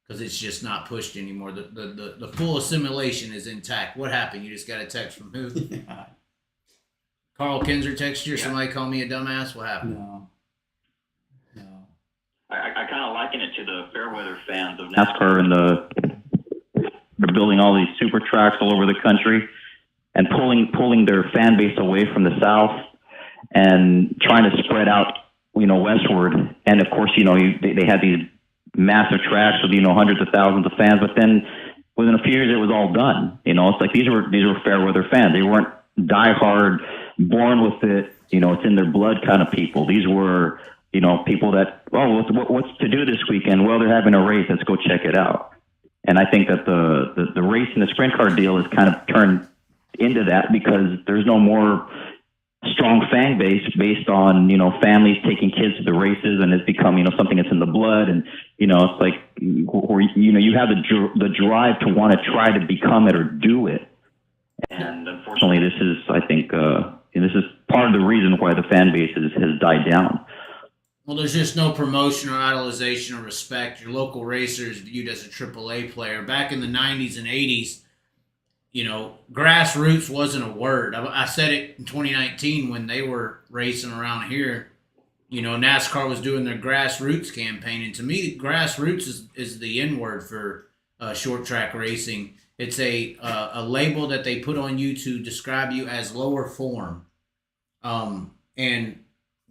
because it's just not pushed anymore. The full assimilation is intact. What happened? You just got a text from who? Yeah. Carl Kinzer texted you, or somebody called me a dumbass? What happened? No. I kind of liken it to the Fairweather fans of NASCAR, and they're building all these super tracks all over the country and pulling their fan base away from the South and trying to spread out, westward. And of course, they had these massive tracks with, hundreds of thousands of fans, but then within a few years it was all done. It's like these were Fairweather fans. They weren't diehard, born with it, it's in their blood kind of people. These were, people that, what's to do this weekend? Well, they're having a race. Let's go check it out. And I think that the race and the sprint car deal has kind of turned into that, because there's no more strong fan base based on, families taking kids to the races, and it's become, something that's in the blood. And, it's like, where, you have the drive to want to try to become it or do it. And unfortunately, this is, I think, this is part of the reason why the fan base has died down. Well, there's just no promotion or idolization or respect. Your local racer is viewed as a AAA player. Back in the 90s and 80s, grassroots wasn't a word. I said it in 2019 when they were racing around here. NASCAR was doing their grassroots campaign. And to me, grassroots is the N-word for short track racing. It's a label that they put on you to describe you as lower form. And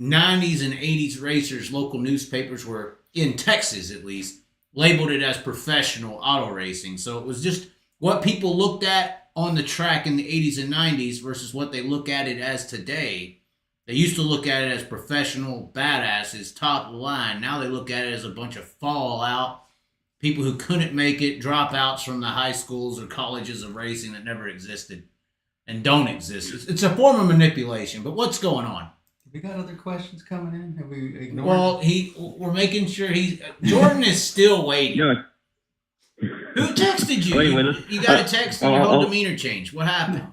90s and 80s racers, local newspapers were, in Texas at least, labeled it as professional auto racing. So it was just what people looked at on the track in the 80s and 90s versus what they look at it as today. They used to look at it as professional badasses, top line. Now they look at it as a bunch of fallout, people who couldn't make it, dropouts from the high schools or colleges of racing that never existed and don't exist. It's a form of manipulation, but what's going on? We got other questions coming in? Have we ignored? Well, we're making sure Jordan is still waiting. Yeah. Who texted you? You got a text and your whole demeanor changed. What happened?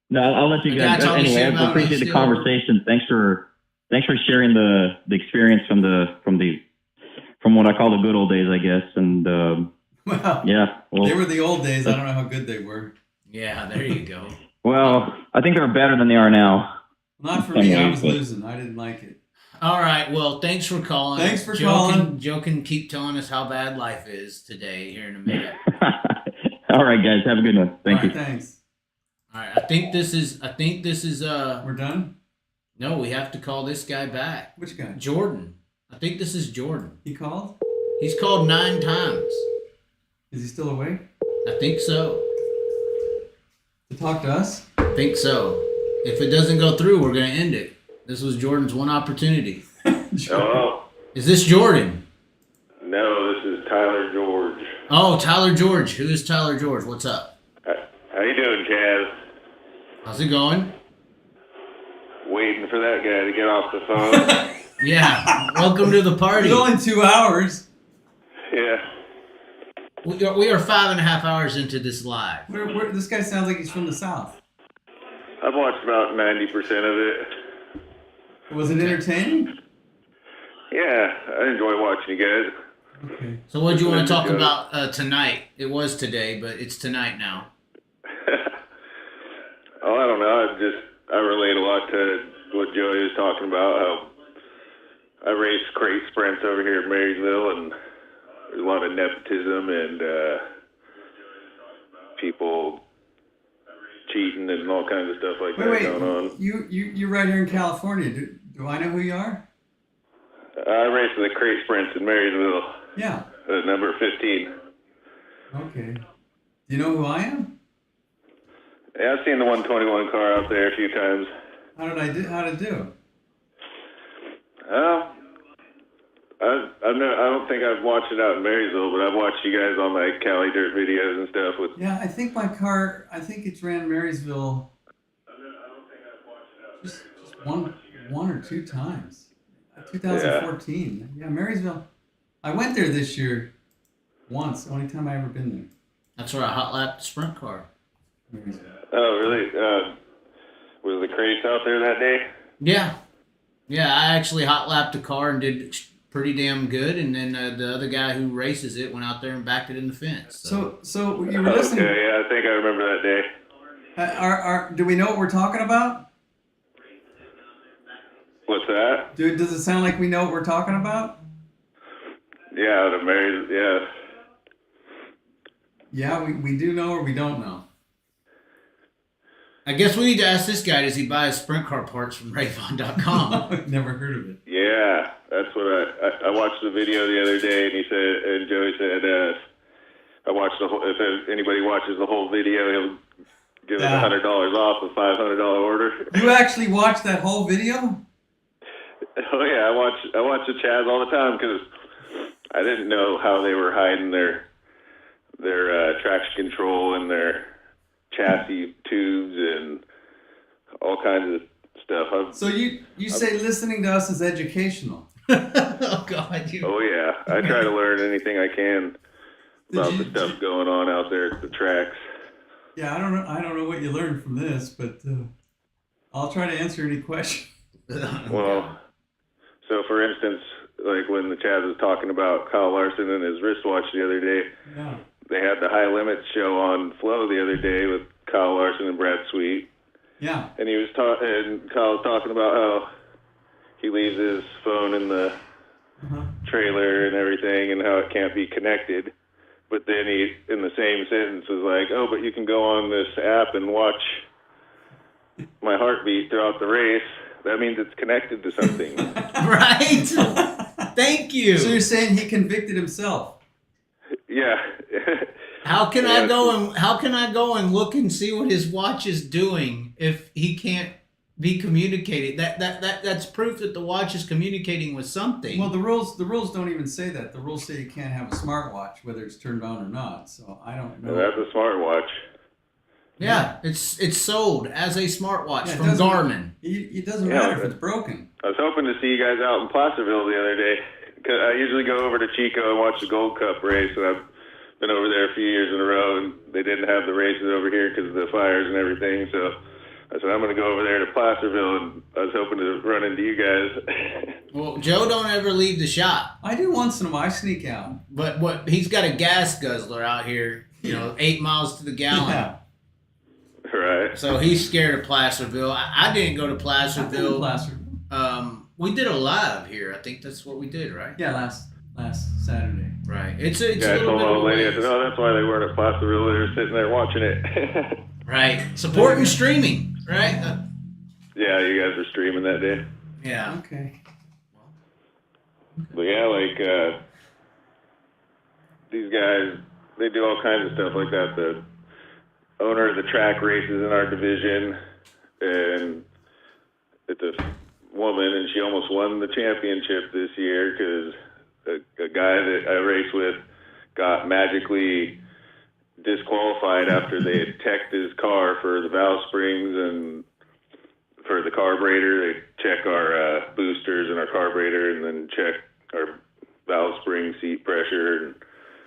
No, I'll let you The guys. guy told me Anyway, shit I about me appreciate the still. conversation. Thanks for sharing the experience from what I call the good old days, I guess. And Well, yeah, well, they were the old days. I don't know how good they were. Yeah, there you go. Well, I think they're better than they are now. Not for me. I was But- losing. I didn't like it. All right. Well, thanks for calling. Thanks for Joe calling. Joe can keep telling us how bad life is today here in a minute. All right, guys. Have a good one. Thank you. Thanks. All right. I think this is. We're done? No, we have to call this guy back. Which guy? Jordan. I think this is Jordan. He called? He's called 9 times. Is he still awake? I think so. To talk to us? I think so. If it doesn't go through, we're going to end it. This was Jordan's one opportunity. Hello? Is this Jordan? No, this is Tyler George. Oh, Tyler George. Who is Tyler George? What's up? How you doing, Chaz? How's it going? Waiting for that guy to get off the phone. Yeah. Welcome to the party. It's only 2 hours. Yeah. We are 5.5 hours into this live. This guy sounds like he's from the South. I've watched about 90% of it. Was it entertaining? Yeah, I enjoy watching you guys. Okay. So what do you want to talk about tonight? It was today, but it's tonight now. Oh, I don't know. I relate a lot to what Joey was talking about, how I race crate sprints over here in Marysville, and there's a lot of nepotism and people cheating and all kinds of stuff like that going on. You're right here in California. Do I know who you are? I race the crate sprints in Marysville. Yeah. Number 15. Okay. Do you know who I am? Yeah, I've seen the 121 car out there a few times. How did it do? I don't think I've watched it out in Marysville, but I've watched you guys on like Cali dirt videos and stuff with. Yeah, I think my car. I think it's ran Marysville. Just one or two times. 2014. Yeah, Marysville. I went there this year once. The only time I ever been there. That's where I hot lapped the sprint car. Marysville. Oh, really? Was the crates out there that day? Yeah. Yeah, I actually hot lapped the car and did pretty damn good, and then the other guy who races it went out there and backed it in the fence. So you were listening. Okay, yeah, I think I remember that day. Do we know what we're talking about? What's that? Does it sound like we know what we're talking about? Yeah, the Marysville, yeah. Yeah, we do know or we don't know. I guess we need to ask this guy, does he buy his sprint car parts from Wrayvon.com? I've never heard of it. Yeah, that's what I watched the video the other day, and he said, and Joey said, I watched the whole. If anybody watches the whole video, he'll give us $100 off a $500 order. You actually watched that whole video? Oh yeah, I watch the Chaz all the time because I didn't know how they were hiding their traction control and their chassis tubes and all kinds of stuff. So you say listening to us is educational? Oh God! Oh yeah, I try to learn anything I can about the stuff going on out there at the tracks. Yeah, I don't know what you learned from this, but I'll try to answer any question. Well, so for instance, like when the Chaz was talking about Kyle Larson and his wristwatch the other day, Yeah. they had the High Limits show on Flow the other day with Kyle Larson and Brad Sweet. Yeah. And he was and Kyle was talking about how he leaves his phone in the trailer and everything, and how it can't be connected. But then he, in the same sentence, was like, "Oh, but you can go on this app and watch my heartbeat throughout the race. That means it's connected to something." Right? Thank you. So you're saying he convicted himself? Yeah. How can I go and look and see what his watch is doing if he can't be communicating? That's proof that the watch is communicating with something. Well, the rules don't even say that. The rules say you can't have a smartwatch whether it's turned on or not. So I don't know. That's a smartwatch. Yeah, it's sold as a smartwatch Yeah, from Garmin. It doesn't matter if it's broken. I was hoping to see you guys out in Placerville the other day. 'Cause I usually go over to Chico and watch the Gold Cup race, and I've been over there a few years in a row, and they didn't have the races over here because of the fires and everything. So I said, I'm going to go over there to Placerville, and I was hoping to run into you guys. Well, Joe don't ever leave the shop. I do once in a while. I sneak out. But he's got a gas guzzler out here, 8 miles to the gallon. Yeah. Right. So he's scared of Placerville. I didn't go to Placerville. We did a live here. I think that's what we did, right? Yeah, last Saturday. Right. It's a I little told bit my of a old lady, I ways. said, oh, that's why they weren't at Placerville. They were sitting there watching it. Right. Supporting streaming, right? Yeah, you guys were streaming that day. Yeah. Okay. But yeah, like, these guys, they do all kinds of stuff like that. The owner of the track races in our division, and it's a woman, and she almost won the championship this year because a guy that I race with got magically disqualified after they had teched his car for the valve springs and for the carburetor. They check our boosters and our carburetor, and then check our valve spring seat pressure. And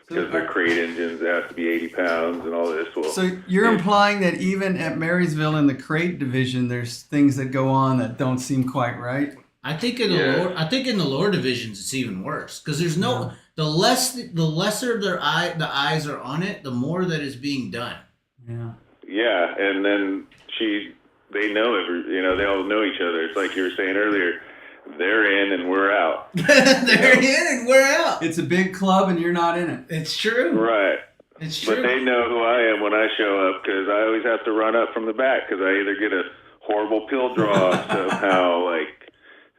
because they're crate engines, they have to be 80 pounds and all this. Well, So you're implying that even at Marysville in the crate division, there's things that go on that don't seem quite right? I think in the lower divisions it's even worse because there's no the lesser the eyes are on it, the more that is being done. Yeah. Yeah, and then they know they all know each other. It's like you were saying earlier, they're in and we're out. They're in and we're out. It's a big club and you're not in it. It's true. Right. It's true. But they know who I am when I show up because I always have to run up from the back because I either get a horrible pill draw somehow,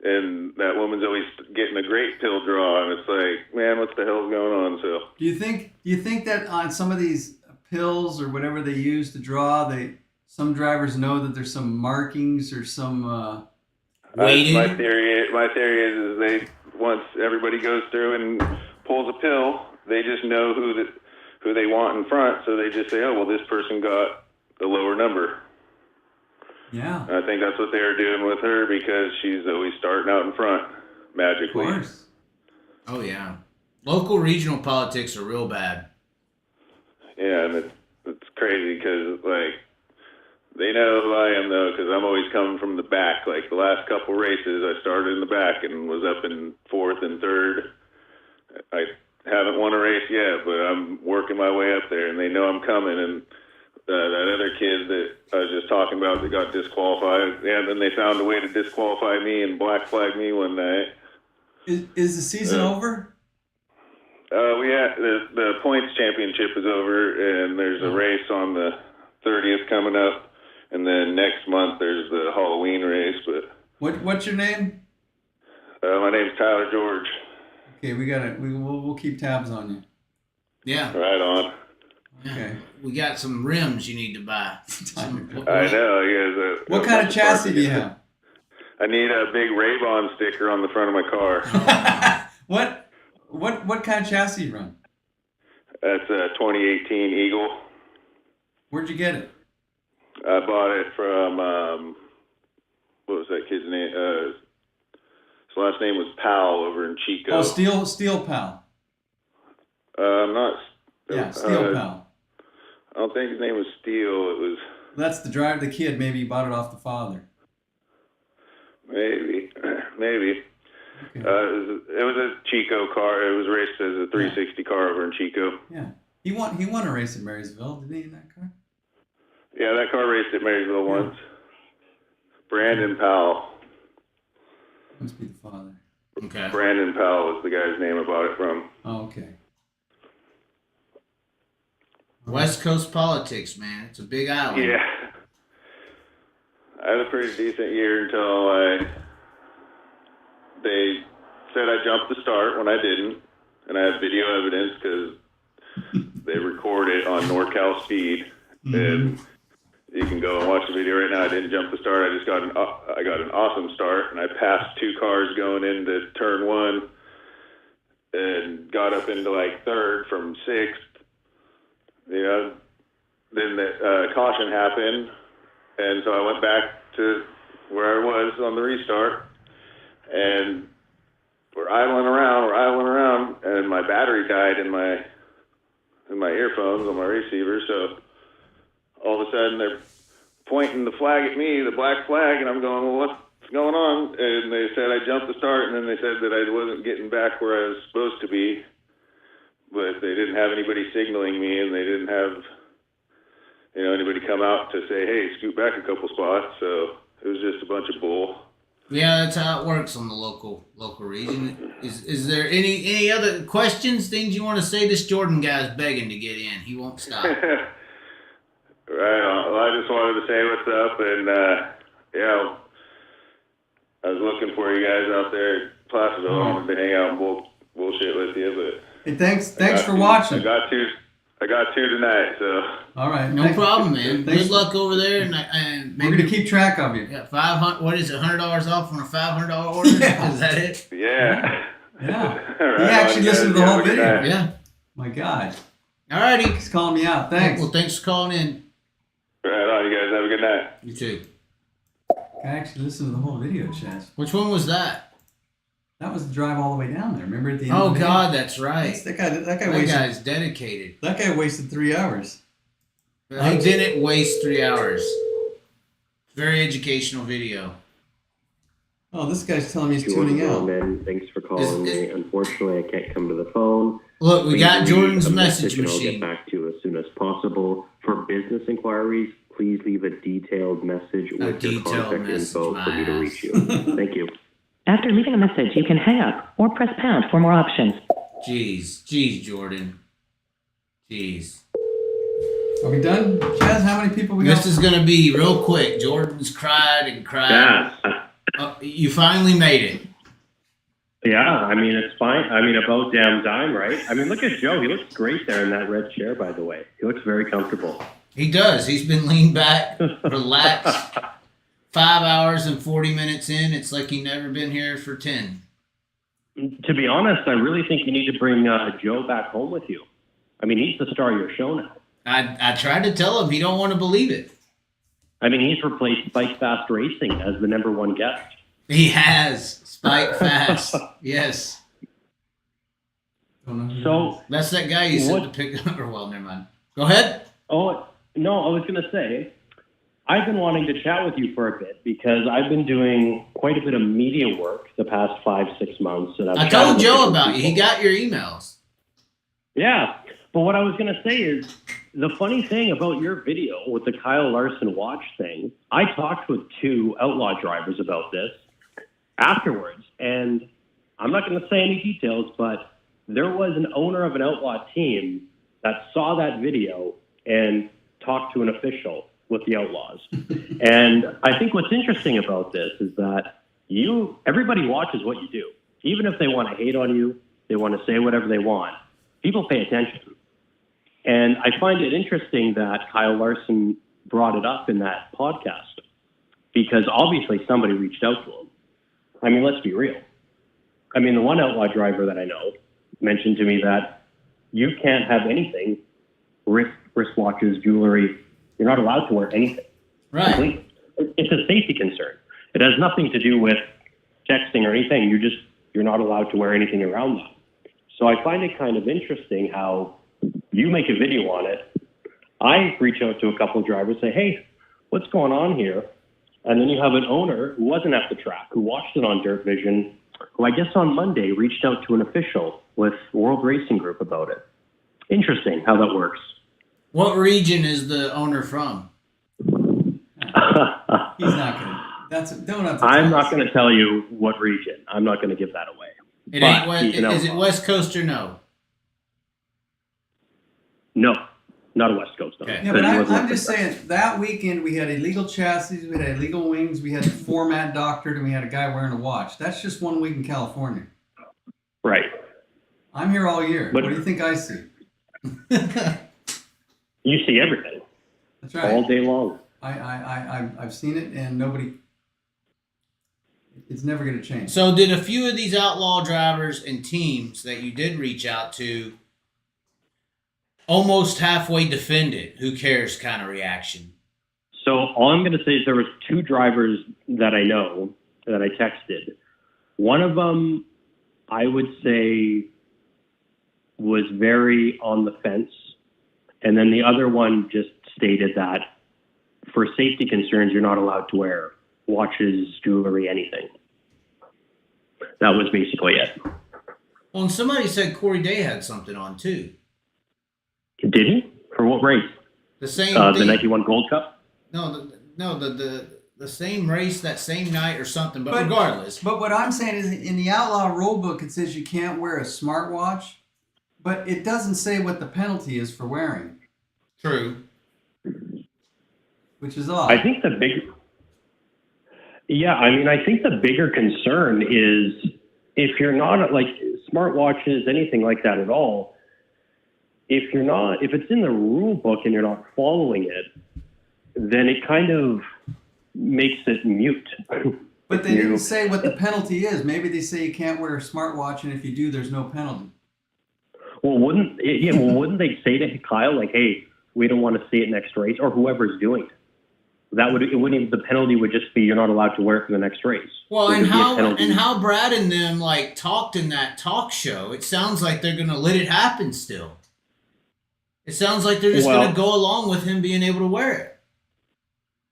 and that woman's always getting a great pill draw, and it's like, man, what the hell's going on? So Do you think that on some of these pills or whatever they use to draw, some drivers know that there's some markings or some Weighted? my theory is they once everybody goes through and pulls a pill, they just know who they want in front, so they just say, oh well, this person got the lower number. Yeah. I think that's what they were doing with her because she's always starting out in front magically. Of course. Oh yeah. Local regional politics are real bad. Yeah, and it's crazy because they know who I am though because I'm always coming from the back. Like the last couple races, I started in the back and was up in fourth and third. I haven't won a race yet, but I'm working my way up there, and they know I'm coming. And that other kid that I was just talking about that got disqualified, yeah, then they found a way to disqualify me and black flag me one night. Is the season over? The points championship is over, and there's a race on the 30th coming up, and then next month there's the Halloween race. But What's your name? my name's Tyler George. Okay, we'll keep tabs on you. Yeah. Right on. Okay. We got some rims you need to buy. I know. You guys, What kind of chassis do you have? I need a big Wrayvon sticker on the front of my car. What kind of chassis you run? That's a 2018 Eagle. Where'd you get it? I bought it from what was that kid's name? His last name was Powell over in Chico. Oh, Steel Pal. Not. Yeah, Steel Pal. I don't think his name was Steel. It was. That's the driver, the kid. Maybe he bought it off the father. Maybe. Okay. It was a Chico car. It was raced as a 360 car over in Chico. Yeah. He won a race at Marysville, didn't he, in that car? Yeah, that car raced at Marysville once. Brandon Powell. Must be the father. Okay. Brandon Powell was the guy's name I bought it from. Oh, okay. West Coast politics, man. It's a big island. Yeah. I had a pretty decent year until they said I jumped the start when I didn't, and I have video evidence because they record it on NorCal Speed, and you can go and watch the video right now. I didn't jump the start. I just got an awesome start, and I passed two cars going into turn one, and got up into third from sixth. You know, then the caution happened, and so I went back to where I was on the restart, and we're idling around, and my battery died in my earphones on my receiver. So all of a sudden they're pointing the flag at me, the black flag, and I'm going, well, what's going on? And they said I jumped the start, and then they said that I wasn't getting back where I was supposed to be, but they didn't have anybody signaling me, and they didn't have anybody anybody come out to say, hey, scoot back a couple spots. So it was just a bunch of bull. Yeah, that's how it works on the local region. Is there any other questions, things you want to say? This Jordan guy's begging to get in. He won't stop. Right on. Well, I just wanted to say what's up, and yeah, I was looking for you guys out there at Placerville. I wanted to hang out and bullshit with you, but Hey, thanks for watching. I got two tonight, so. All right. No problem, man. Thanks. Good luck over there, and We're gonna keep track of you. Yeah, 500. What is it? $100 off on a $500 order? Yeah. Is that it? Yeah. Yeah. Right He actually on, listened to guys. the whole Have a good video. night. Yeah. My God. Alrighty. He's calling me out. Thanks. Well, thanks for calling in. Right on, you guys. Have a good night. You too. I actually listened to the whole video, Chaz. Which one was that? That was the drive all the way down there. Remember at the end? Oh of the video? God, that's right. That guy That wasted. guy's dedicated. That guy wasted 3 hours. He didn't waste 3 hours. Very educational video. Oh, this guy's telling me he's tuning out. Man, thanks for calling me. Unfortunately, I can't come to the phone. Look, we Please got leave Jordan's a message and I'll machine. get back to you as soon as possible. For business inquiries, please leave a detailed message with your detailed contact message, info my for me to ass. reach you. Thank you. After leaving a message, you can hang up or press pound for more options. Jeez, Jordan. Jeez. Are we done? Chaz, how many people we got? This is gonna be real quick. Jordan's cried and cried. Yeah. You finally made it. Yeah, I mean, it's fine. I mean, about damn time, right? I mean, look at Joe. He looks great there in that red chair, by the way. He looks very comfortable. He does. He's been leaned back, relaxed. 5 hours and 40 minutes in. It's like he never been here for 10. To be honest, I really think you need to bring Joe back home with you. I mean, he's the star of your show now. I tried to tell him. He don't want to believe it. I mean, he's replaced Spike Fast Racing as the #1 guest. He has. Spike Fast. Yes. So That's that guy you said to pick up. Well, never mind. Go ahead. Oh, no, I was going to say, I've been wanting to chat with you for a bit because I've been doing quite a bit of media work the past 5-6 months. And I told Joe about you. He got your emails. Yeah, but what I was going to say is, the funny thing about your video with the Kyle Larson watch thing, I talked with 2 outlaw drivers about this afterwards, and I'm not going to say any details, but there was an owner of an outlaw team that saw that video and talked to an official with the Outlaws. And I think what's interesting about this is that everybody watches what you do. Even if they want to hate on you, they want to say whatever they want, people pay attention. And I find it interesting that Kyle Larson brought it up in that podcast because obviously somebody reached out to him. I mean, let's be real. I mean, the one outlaw driver that I know mentioned to me that you can't have anything, wristwatches, jewelry. You're not allowed to wear anything. Right. It's a safety concern. It has nothing to do with texting or anything. You're not allowed to wear anything around them. So I find it kind of interesting how you make a video on it. I reach out to a couple of drivers, say, hey, what's going on here? And then you have an owner who wasn't at the track, who watched it on Dirt Vision, who I guess on Monday reached out to an official with World Racing Group about it. Interesting how that works. What region is the owner from? He's not gonna. Don't have to. I'm not going to tell you what region. I'm not going to give that away. It But ain't West, he's an is it outlaw. West Coast or no? No, not a West Coast. No. Okay. Yeah, but He wasn't I'm at the just track. saying, that weekend we had illegal chassis, we had illegal wings, we had the format doctored, and we had a guy wearing a watch. That's just 1 week in California. Right. I'm here all year. But- What do you think I see? You see everything That's right. all day long. I've seen it, and nobody. It's never going to change. So did a few of these outlaw drivers and teams that you did reach out to almost halfway defend it? Who cares kind of reaction? So all I'm going to say is there was 2 drivers that I know that I texted. One of them, I would say, was very on the fence. And then the other one just stated that for safety concerns, you're not allowed to wear watches, jewelry, anything. That was basically it. Well, and somebody said Corey Day had something on too. Did he? For what race? The same the thing. 91 Gold Cup? The same race that same night or something, but regardless. But what I'm saying is in the Outlaw rulebook, it says you can't wear a smartwatch, but it doesn't say what the penalty is for wearing. True. Which is odd. I think the bigger concern is if you're not like smartwatches, anything like that at all, if it's in the rule book and you're not following it, then it kind of makes it mute. But they didn't say what the penalty is. Maybe they say you can't wear a smartwatch, and if you do, there's no penalty. Well, wouldn't they say to Kyle, like, hey, we don't want to see it next race, or whoever's doing it? The penalty would just be you're not allowed to wear it for the next race. Well, and how Brad and them like talked in that talk show, it sounds like they're gonna let it happen still. It sounds like they're just gonna go along with him being able to wear it.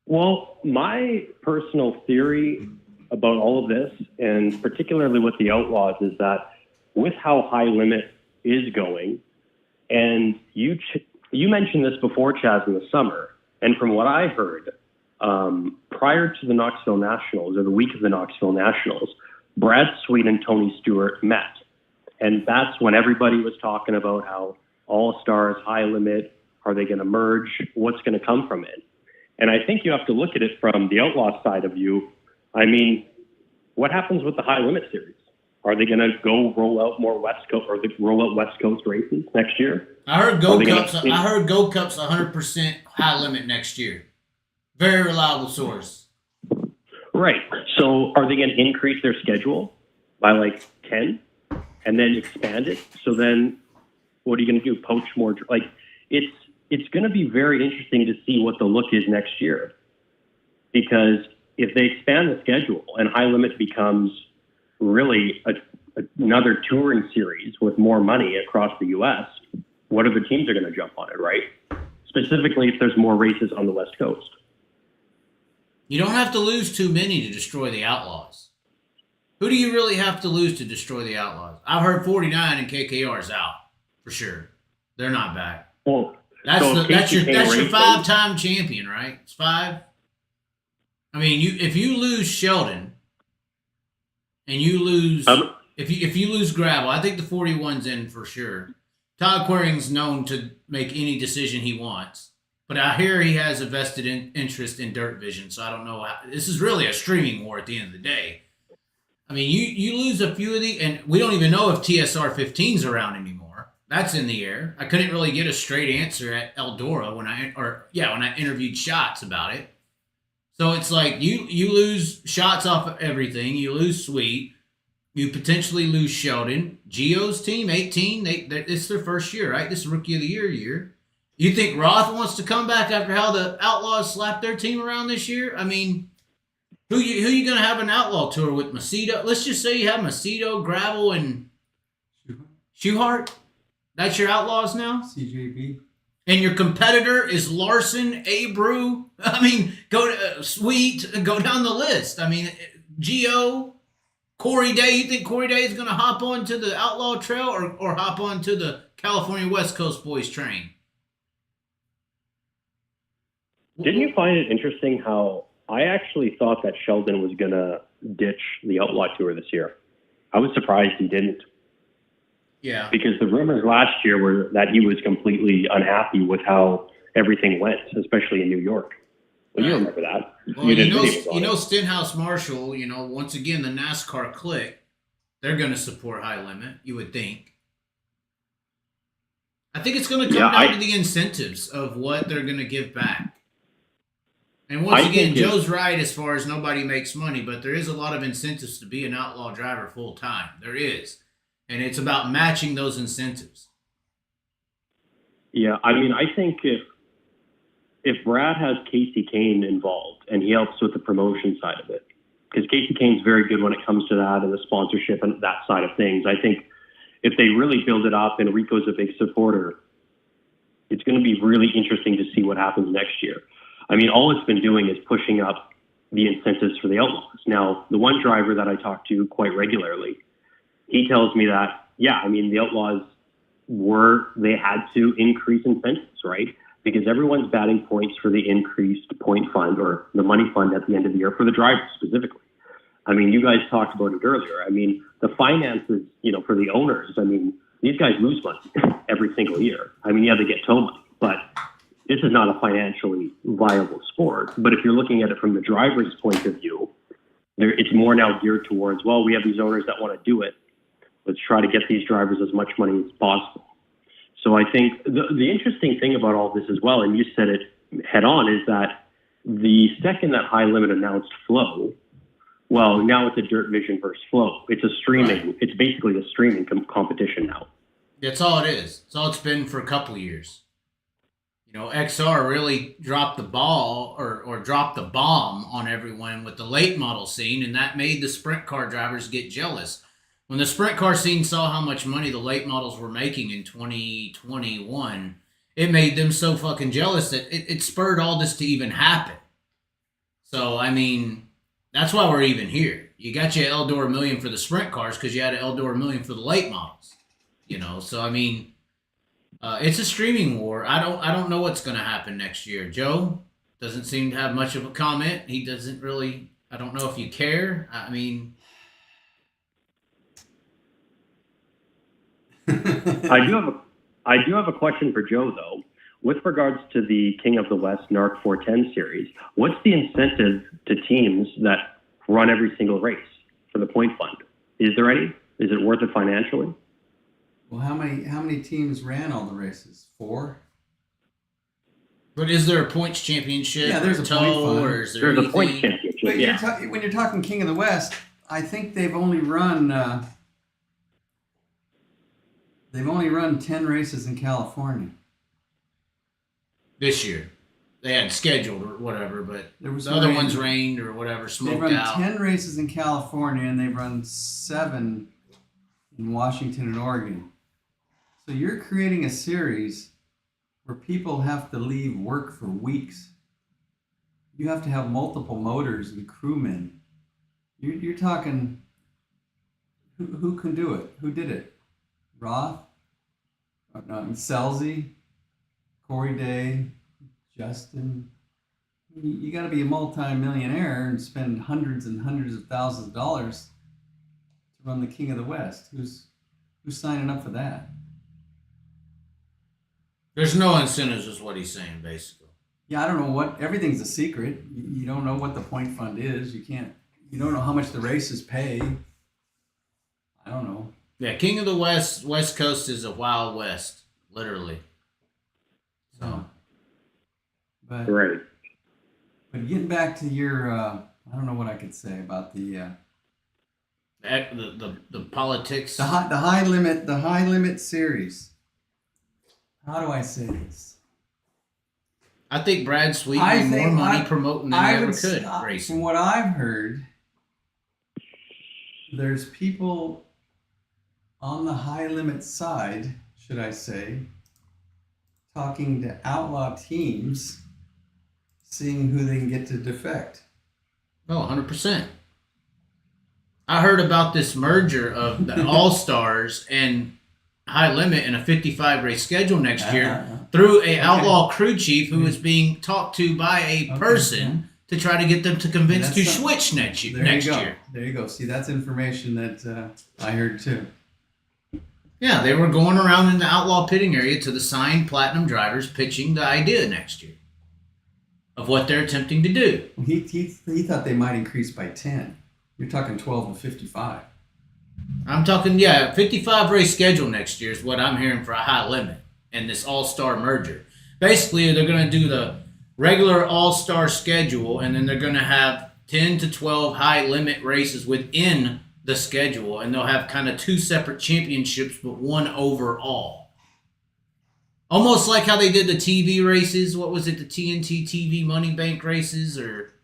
Well, my personal theory about all of this, and particularly with the Outlaws, is that with how high limit is going, and you mentioned this before, Chaz, in the summer, and from what I heard, prior to the Knoxville Nationals, or the week of the Knoxville Nationals, Brad Sweet and Tony Stewart met. And that's when everybody was talking about how All-Stars, high limit, are they going to merge? What's going to come from it? And I think you have to look at it from the Outlaw side of you. I mean, what happens with the high limit series? Are they going to go roll out more West Coast, or roll out West Coast races next year? I heard Gold Cup's 100% high limit next year. Very reliable source. Right. So are they going to increase their schedule by like 10 and then expand it? So then what are you going to do? Poach more? Like it's going to be very interesting to see what the look is next year, because if they expand the schedule and high limit becomes really another touring series with more money across the U.S., what other teams are going to jump on it, right? Specifically, if there's more races on the West Coast. You don't have to lose too many to destroy the Outlaws. Who do you really have to lose to destroy the Outlaws? I've heard 49 and KKR is out for sure. They're not back. Well, that's your 5-time champion, right? It's 5. I mean, if you lose Sheldon and you lose if you lose Gravel, I think the 41's in for sure. Todd Quiring's known to make any decision he wants. But I hear he has a vested interest in Dirt Vision, so I don't know. This is really a streaming war at the end of the day. I mean, you lose a few of these, and we don't even know if TSR 15's around anymore. That's in the air. I couldn't really get a straight answer at Eldora when I interviewed Shots about it. So it's like you lose Shots off of everything. You lose Sweet. You potentially lose Sheldon. Gio's team, 18. It's their first year, right? This is Rookie of the Year. You think Roth wants to come back after how the Outlaws slapped their team around this year? I mean, who you going to have an Outlaw tour with? Macedo? Let's just say you have Macedo, Gravel, and Schuhart. That's your Outlaws now? CJB. And your competitor is Larson, Abreu. I mean, go to Sweet, go down the list. I mean, Gio, Corey Day. You think Corey Day is going to hop onto the Outlaw trail or hop onto the California West Coast boys train? Didn't you find it interesting how I actually thought that Sheldon was going to ditch the Outlaw Tour this year? I was surprised he didn't. Yeah. Because the rumors last year were that he was completely unhappy with how everything went, especially in New York. Well, you remember that. Well, you know Stenhouse Marshall, once again, the NASCAR clique, they're going to support high limit, you would think. I think it's going to come down to the incentives of what they're going to give back. And once again, Joe's right as far as nobody makes money, but there is a lot of incentives to be an Outlaw driver full time. There is. And it's about matching those incentives. Yeah, I mean, I think if Brad has Casey Kane involved and he helps with the promotion side of it, because Casey Kane's very good when it comes to that and the sponsorship and that side of things. I think if they really build it up and Rico's a big supporter, it's going to be really interesting to see what happens next year. I mean, all it's been doing is pushing up the incentives for the Outlaws. Now, the one driver that I talk to quite regularly, he tells me that, the Outlaws they had to increase incentives, right? because everyone's batting points for the increased point fund or the money fund at the end of the year for the drivers specifically. I mean, you guys talked about it earlier. I mean, the finances, for the owners, I mean, these guys lose money every single year. I mean, yeah, they get tow money, but this is not a financially viable sport. But if you're looking at it from the driver's point of view, it's more now geared towards, well, we have these owners that want to do it. Let's try to get these drivers as much money as possible. So I think the interesting thing about all this as well, and you said it head on, is that the second that High Limit announced Flow, well, now it's a Dirt Vision versus Flow. It's a streaming. It's basically a streaming competition now. That's all it is. That's all it's been for a couple of years. XR really dropped the ball or dropped the bomb on everyone with the late model scene, and that made the sprint car drivers get jealous. When the sprint car scene saw how much money the late models were making in 2021, it made them so fucking jealous that it spurred all this to even happen. So, I mean, that's why we're even here. You got your Eldora million for the sprint cars because you had an Eldora million for the late models. So I mean, it's a streaming war. I don't know what's going to happen next year. Joe doesn't seem to have much of a comment. He doesn't really. I don't know if you care. I mean, I do have a question for Joe though. With regards to the King of the West NARC 410 series, what's the incentive to teams that run every single race for the point fund? Is there any? Is it worth it financially? Well, how many teams ran all the races? 4? But is there a points championship? Yeah, there's a point fund. Or is there There's anything? a points championship. But Yeah. when you're talking King of the West, I think they've only run 10 races in California. This year. They had scheduled or whatever, but There was the other rain. ones rained or whatever, They've smoked run out. 10 races in California, and they've run 7 in Washington and Oregon. So you're creating a series where people have to leave work for weeks. You have to have multiple motors and crewmen. You're talking, who can do it? Who did it? Roth? Selzy? Corey Day? Justin? You got to be a multi-millionaire and spend hundreds and hundreds of thousands of dollars to run the King of the West. Who's signing up for that? There's no incentives, is what he's saying, basically. Yeah, I don't know what. Everything's a secret. You don't know what the point fund is. You don't know how much the races pay. I don't know. Yeah, King of the West Coast is a Wild West, literally. So, But Right. but getting back to your, I don't know what I could say about the politics. the high limit series. How do I say this? I think Brad Sweet made more money promoting than he ever could racing. From what I've heard, there's people on the high limit side, should I say, talking to outlaw teams, seeing who they can get to defect. Oh, 100%. I heard about this merger of the All-Stars and High Limit in a 55 race schedule next year through a outlaw crew chief who is being talked to by a person to try to get them to convince to switch next year. There you go. See, that's information that I heard too. Yeah, they were going around in the outlaw pitting area to the signed platinum drivers pitching the idea next year of what they're attempting to do. He thought they might increase by 10. You're talking 12 to 55. I'm talking, 55 race schedule next year is what I'm hearing for a High Limit and this all-star merger. Basically, they're going to do the regular all-star schedule, and then they're going to have 10 to 12 High Limit races within the schedule, and they'll have kind of 2 separate championships, but one overall. Almost like how they did the TV races. What was it, the TNT TV Money Bank races, or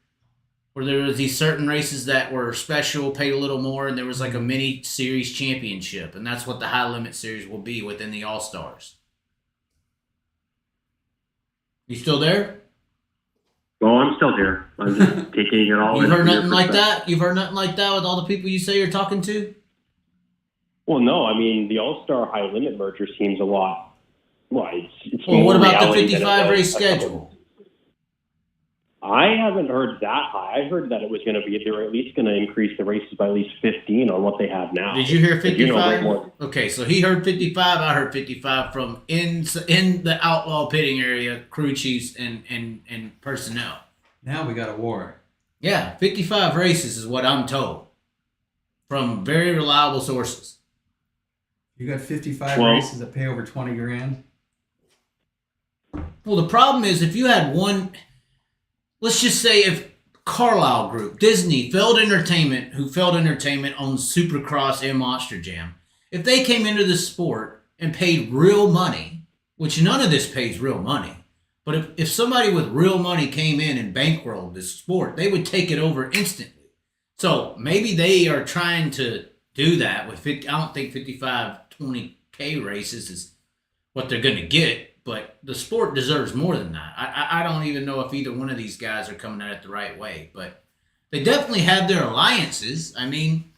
where there was these certain races that were special, paid a little more, and there was like a mini series championship, and that's what the High Limit series will be within the All-Stars. You still there? Well, I'm still here. I'm just taking it all in. You've heard nothing like that? You've heard nothing like that with all the people you say you're talking to? Well, no. I mean, the All-Star High Limit merger seems a lot Well, it's Well, what more about the reality than it 55 was race a couple- schedule? I haven't heard that high. I heard that it was going to be, they were at least going to increase the races by at least 15 on what they have now. Did you hear But you know way 55? more. Okay, so he heard 55. I heard 55 from in the outlaw pitting area, crew chiefs and personnel. Now we got a war. Yeah, 55 races is what I'm told from very reliable sources. You got 55 Well- races that pay over 20 grand. Well, the problem is if you had one, let's just say if Carlisle Group, Disney, Feld Entertainment, who Feld Entertainment owns Supercross and Monster Jam, if they came into the sport and paid real money, which none of this pays real money, but if somebody with real money came in and bankrolled this sport, they would take it over instantly. So maybe they are trying to do that with 50. I don't think 55 20K races is what they're going to get. But the sport deserves more than that. I don't even know if either one of these guys are coming at it the right way. But they definitely have their alliances. I mean,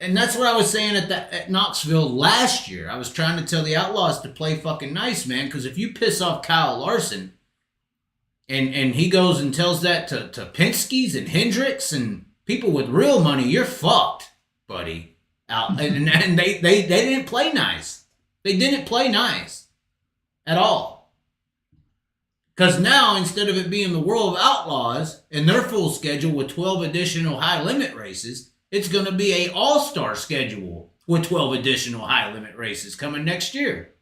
and that's what I was saying at Knoxville last year. I was trying to tell the Outlaws to play fucking nice, man. Because if you piss off Kyle Larson and he goes and tells that to Penske's and Hendricks and people with real money, you're fucked, buddy. And they didn't play nice. They didn't play nice. At all. Because now, instead of it being the World of Outlaws and their full schedule with 12 additional high-limit races, it's going to be a all-star schedule with 12 additional high-limit races coming next year.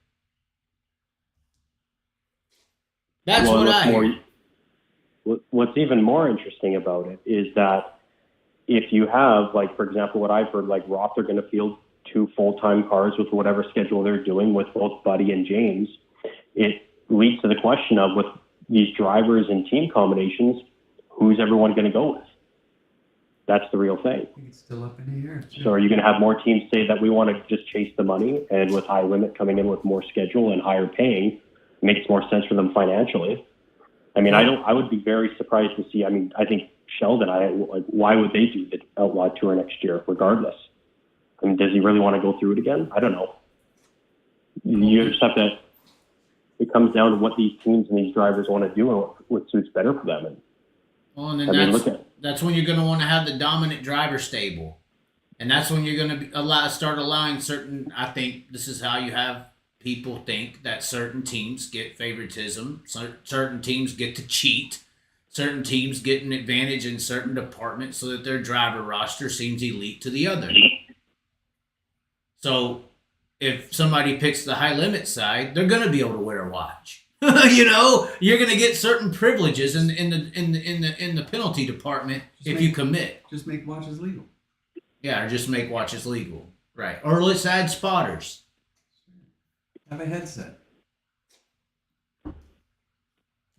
That's Well, what I hear. What's even more interesting about it is that if you have, like, for example, what I've heard, like Roth are going to field 2 full-time cars with whatever schedule they're doing with both Buddy and James, it leads to the question of, with these drivers and team combinations, who's everyone going to go with? That's the real thing. I think it's still up in the air. So are you going to have more teams say that we want to just chase the money, and with high limit coming in with more schedule and higher paying, makes more sense for them financially? I mean, I would be very surprised to see, I mean, I think Sheldon, why would they do the Outlaw Tour next year regardless? I mean, does he really want to go through it again? I don't know. You just have to, it comes down to what these teams and these drivers want to do and what suits better for them. And, Well, and then that's when you're going to want to have the dominant driver stable. And that's when you're going to start allowing certain, I think this is how you have people think that certain teams get favoritism, certain teams get to cheat, certain teams get an advantage in certain departments so that their driver roster seems elite to the other. So if somebody picks the high limit side, they're going to be able to wear a watch. You know, you're going to get certain privileges in the penalty department you commit. Just make watches legal. Yeah, or just make watches legal, right? Or let's add spotters. Have a headset.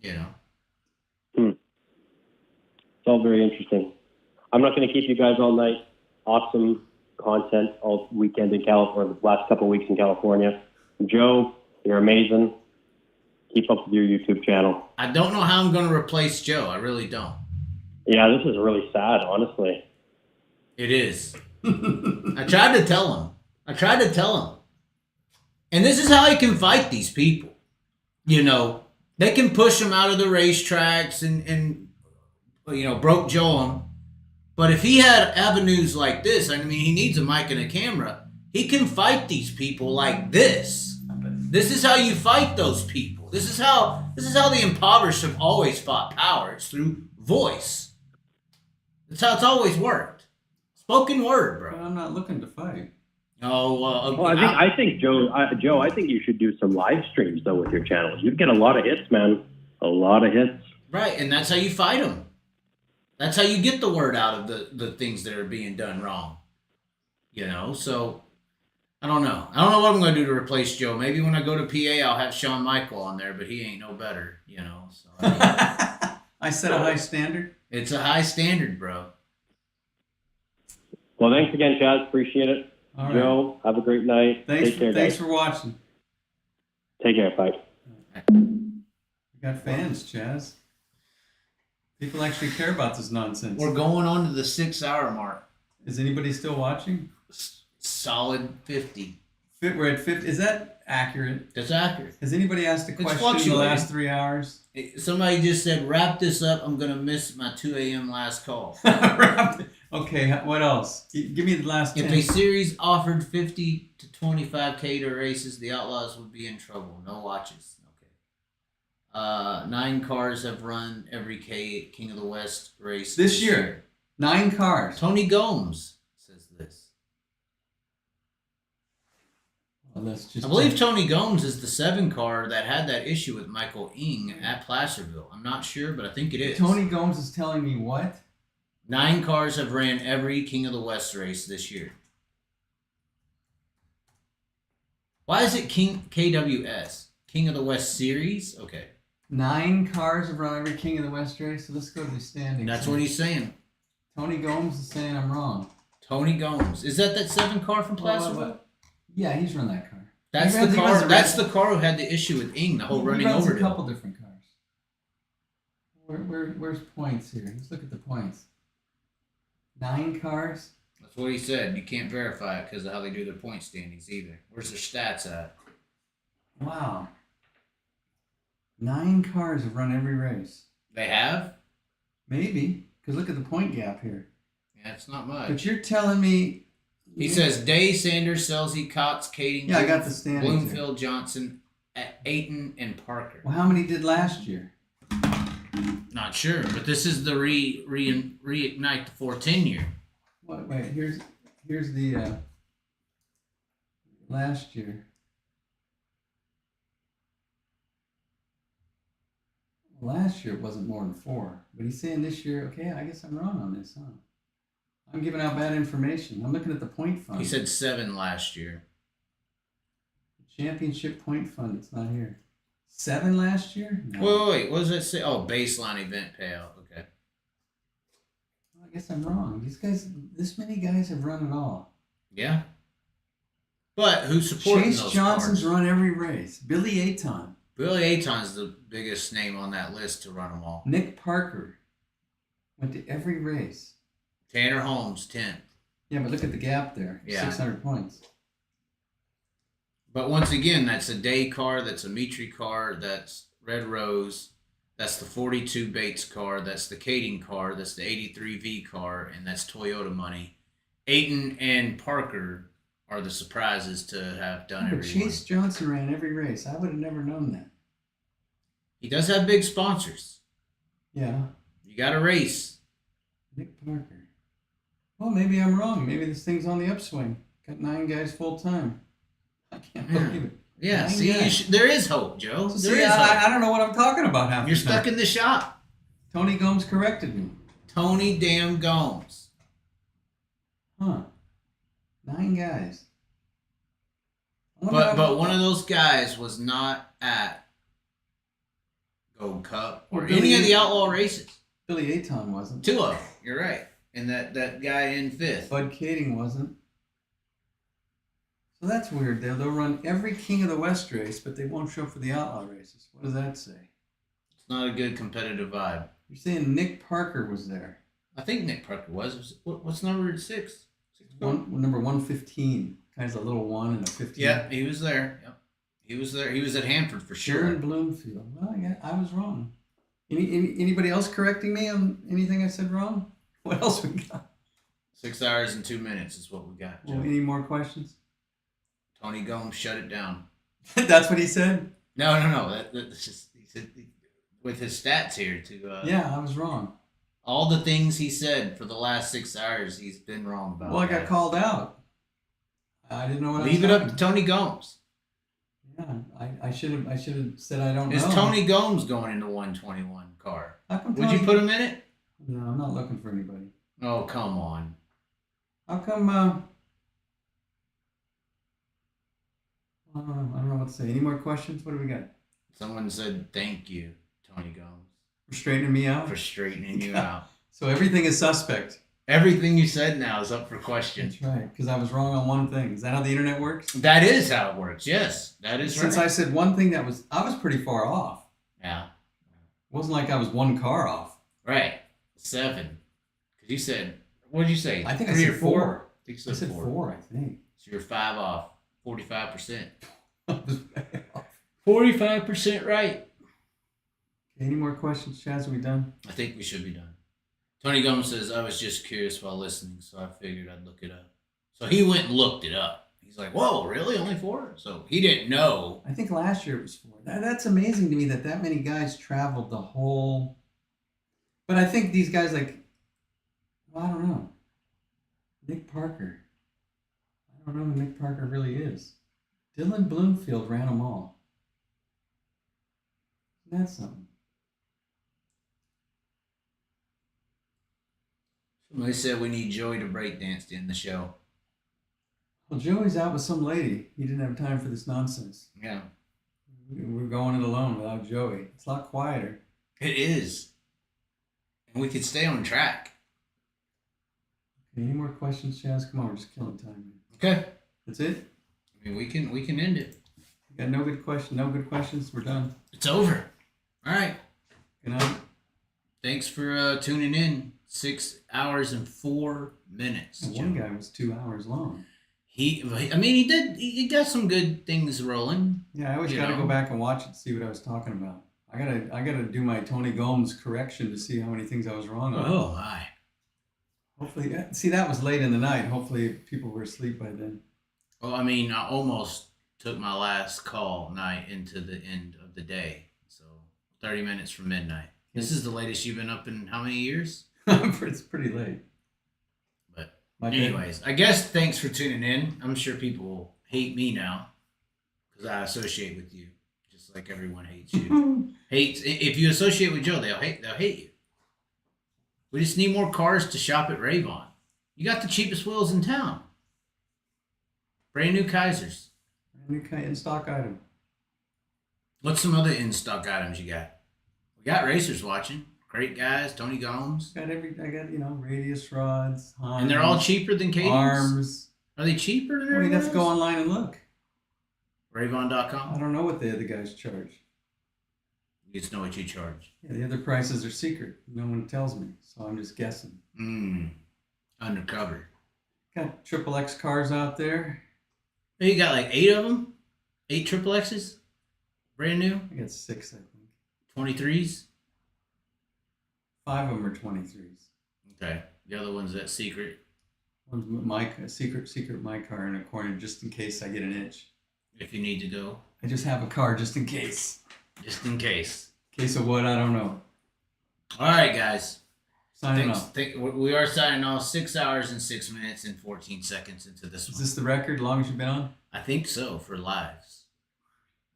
You know. It's all very interesting. I'm not going to keep you guys all night. Awesome content all weekend in California, the last couple of weeks in California. Joe, you're amazing. Keep up with your YouTube channel. I don't know how I'm going to replace Joe. I really don't. Yeah, this is really sad, honestly. It is. I tried to tell him. And this is how he can fight these people. You know, they can push him out of the racetracks and you know, broke Joe him. But if he had avenues like this, I mean, he needs a mic and a camera. He can fight these people like this. This is how you fight those people. This is how the impoverished have always fought power. It's through voice. That's how it's always worked. Spoken word, bro. But I'm not looking to fight. Oh, Well, I think Joe, I think you should do some live streams though with your channel. You'd get a lot of hits, man. A lot of hits. right, and that's how you fight them. That's how you get the word out of the things that are being done wrong. You know, so I don't know. I don't know what I'm going to do to replace Joe. Maybe when I go to PA, I'll have Shawn Michael on there, but he ain't no better, you know. So I set a high standard. It's a high standard, bro. Well, thanks again, Chaz. Appreciate it. All right. Joe, have a great night. Take care, Thanks guys. for watching. Take care. Bye. We got fans, Chaz. People actually care about this nonsense. We're going on to the 6 hour mark. Is anybody still watching? Solid 50. We're at 50. Is that accurate? That's accurate. Has anybody asked a It's question in the fluctuating. last 3 hours? Somebody just said, wrap this up. I'm going to miss my 2 a.m. last call. Okay, what else? Give me the last 10. If a series offered 50 to 25K to races, the Outlaws would be in trouble. No watches. Okay. 9 cars have run every King of the West race This year. 9 cars. Tony Gomes says this. Well, let's just I believe Tony Gomes is the 7 car that had that issue with Michael Ing at Placerville. I'm not sure, but I think it is. Tony Gomes is telling me what? 9 cars have ran every King of the West race this year. Why is it KWS? King of the West Series? Okay. 9 cars have run every King of the West race, so let's go to the standings. That's what he's saying. Tony Gomes is saying I'm wrong. Tony Gomes. Is that 7 car from Placerville? Yeah, he's run that car. That's He the runs- he car. runs a That's red- the car who had the issue with Ing, the whole He running runs over a to him. couple different cars. Where's points here? Let's look at the points. 9 cars. That's what he said. You can't verify it because of how they do their point standings either. Where's their stats at? Wow. 9 cars have run every race. They have? Maybe, because look at the point gap here. Yeah, it's not much. But you're telling me. He says Day, Sanders, Selzy, Cox, Kading, Yeah, I got the standings here. Bloomfield, Johnson, Ayton, and Parker. Well, how many did last year? Not sure, but this is the reignite the 410 year. Wait, here's the last year. Last year it wasn't more than 4, but he's saying this year. Okay, I guess I'm wrong on this, huh? I'm giving out bad information. I'm looking at the point fund. He said 7 last year. Championship point fund. It's not here. 7 last year? No. Wait. What does that say? Oh, baseline event payout. Okay. Well, I guess I'm wrong. These guys, this many guys have run it all. Yeah. But who's supporting Chase those Johnson's cars? run every race. Billy Ayton. Billy Ayton's the biggest name on that list to run them all. Nick Parker went to every race. Tanner Holmes, 10th. Yeah, but look at the gap there. Yeah. 600 points. But once again, that's a Day car, that's a Mitri car, that's Red Rose, that's the 42 Bates car, that's the Kading car, that's the 83V car, and that's Toyota money. Ayton and Parker are the surprises to have done But every Chase one. Johnson ran every race. I would have never known that. He does have big sponsors. Yeah. You got to race. Nick Parker. Well, maybe I'm wrong. Maybe this thing's on the upswing. Got 9 guys full time. I can't believe it. Yeah, 9 see, guys. there is hope, Joe. So There see, is hope. I don't know what I'm talking about half You're the time. stuck in the shop. Tony Gomes corrected me. Tony damn Gomes. Huh. 9 guys. I wonder how- But one of those guys was not at Gold Cup or Well, any Billy- of the outlaw races. Billy Ayton wasn't. 2 of them. You're right. And that guy in 5th. Bud Kading wasn't. So that's weird. They'll run every King of the West race, but they won't show up for the outlaw races. What does that say? It's not a good competitive vibe. You're saying Nick Parker was there. I think Nick Parker was. What's number 6? Number 115. Kind of a little 1 and a 15. Yeah, he was there. Yep. He was there. He was at Hanford for sure. Sharon Bloomfield. Well, I was wrong. Anybody else correcting me on anything I said wrong? What else we got? 6 hours and 2 minutes is what we got, Joe. Well, any more questions? Tony Gomes shut it down. That's what he said? No. That's just he said with his stats here to. Yeah, I was wrong. All the things he said for the last 6 hours, he's been wrong about. Well, I got called out. I didn't know what Leave I it was up to Tony Gomes. Yeah, I should have said I don't know. Is Tony Gomes going into 121 car? How come Would you put him in it? No, I'm not looking for anybody. Oh, come on. How come? I don't know what to say. Any more questions? What do we got? Someone said thank you, Tony Gomes, For straightening me out? for straightening you out. So everything is suspect. Everything you said now is up for question. That's right, because I was wrong on one thing. Is that how the internet works? That is how it works. Yes, that is Since right. I said one thing I was pretty far off. Yeah, It wasn't like I was 1 car off. right. 7. Because you said, what did you say? I think 3 I or said 4? 4. I think you I said said 4. 4, I think. So you're 5 off. 45%. That was way off. 45% right. Any more questions, Chaz? Are we done? I think we should be done. Tony Gomes says, I was just curious while listening, so I figured I'd look it up. So he went and looked it up. He's like, whoa, really? Only 4? So he didn't know. I think last year it was 4. That's amazing to me that many guys traveled the whole. But I think these guys, like, well, I don't know. Nick Parker. I don't know who Nick Parker really is. Dylan Bloomfield ran them all. Isn't that something? Somebody said we need Joey to breakdance to end the show. Well, Joey's out with some lady. He didn't have time for this nonsense. Yeah. We're going it alone without Joey. It's a lot quieter. It is. And we could stay on track. Okay, any more questions, Chaz? Come on, we're just killing time here. Okay. That's it? I mean, we can end it. Got no good questions. We're done. It's over. All right. Good night. Thanks for tuning in. 6 hours and 4 minutes. And one guy was 2 hours long. He got some good things rolling. Yeah, I always got to go back and watch it to see what I was talking about. I gotta do my Tony Gomes correction to see how many things I was wrong on. Oh my! Hopefully, see, that was late in the night. Hopefully, people were asleep by then. Well, I mean, I almost took my last call night into the end of the day. So 30 minutes from midnight. This is the latest you've been up in how many years? It's pretty late. But anyways, I guess thanks for tuning in. I'm sure people will hate me now because I associate with you, just like everyone hates you. If you associate with Joe, they'll hate you. We just need more cars to shop at Wrayvon. You got the cheapest wheels in town. Brand new Kaisers. Brand new in-stock item. What's some other in-stock items you got? We got racers watching. Great guys, Tony Gomes. I got radius rods, Hans, and they're all cheaper than Katie's? Arms. Are they cheaper than Well, you have to go else? online and look. Wrayvon.com? I don't know what the other guys charge. You just know what you charge. Yeah, the other prices are secret. No one tells me, so I'm just guessing. Undercover. Got triple X cars out there. Hey, you got like 8 of them? 8 triple X's? Brand new? I got 6, I think. 23s? 5 of them are 23s. Okay. The other one's that secret. One's my secret my car in a corner just in case I get an itch. If you need to go. I just have a car just in case. Just in case. Case of what? I don't know. All right, guys. Signing off. We are signing off 6 hours and 6 minutes and 14 seconds into this one. Is this the record? Longest you've been on? I think so for lives.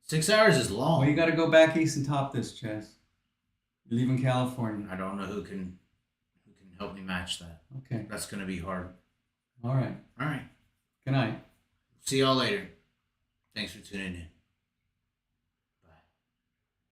6 hours is long. Well, you got to go back east and top this, Chaz. You're leaving California. I don't know who can help me match that. Okay. That's going to be hard. All right. All right. Good night. See y'all later. Thanks for tuning in.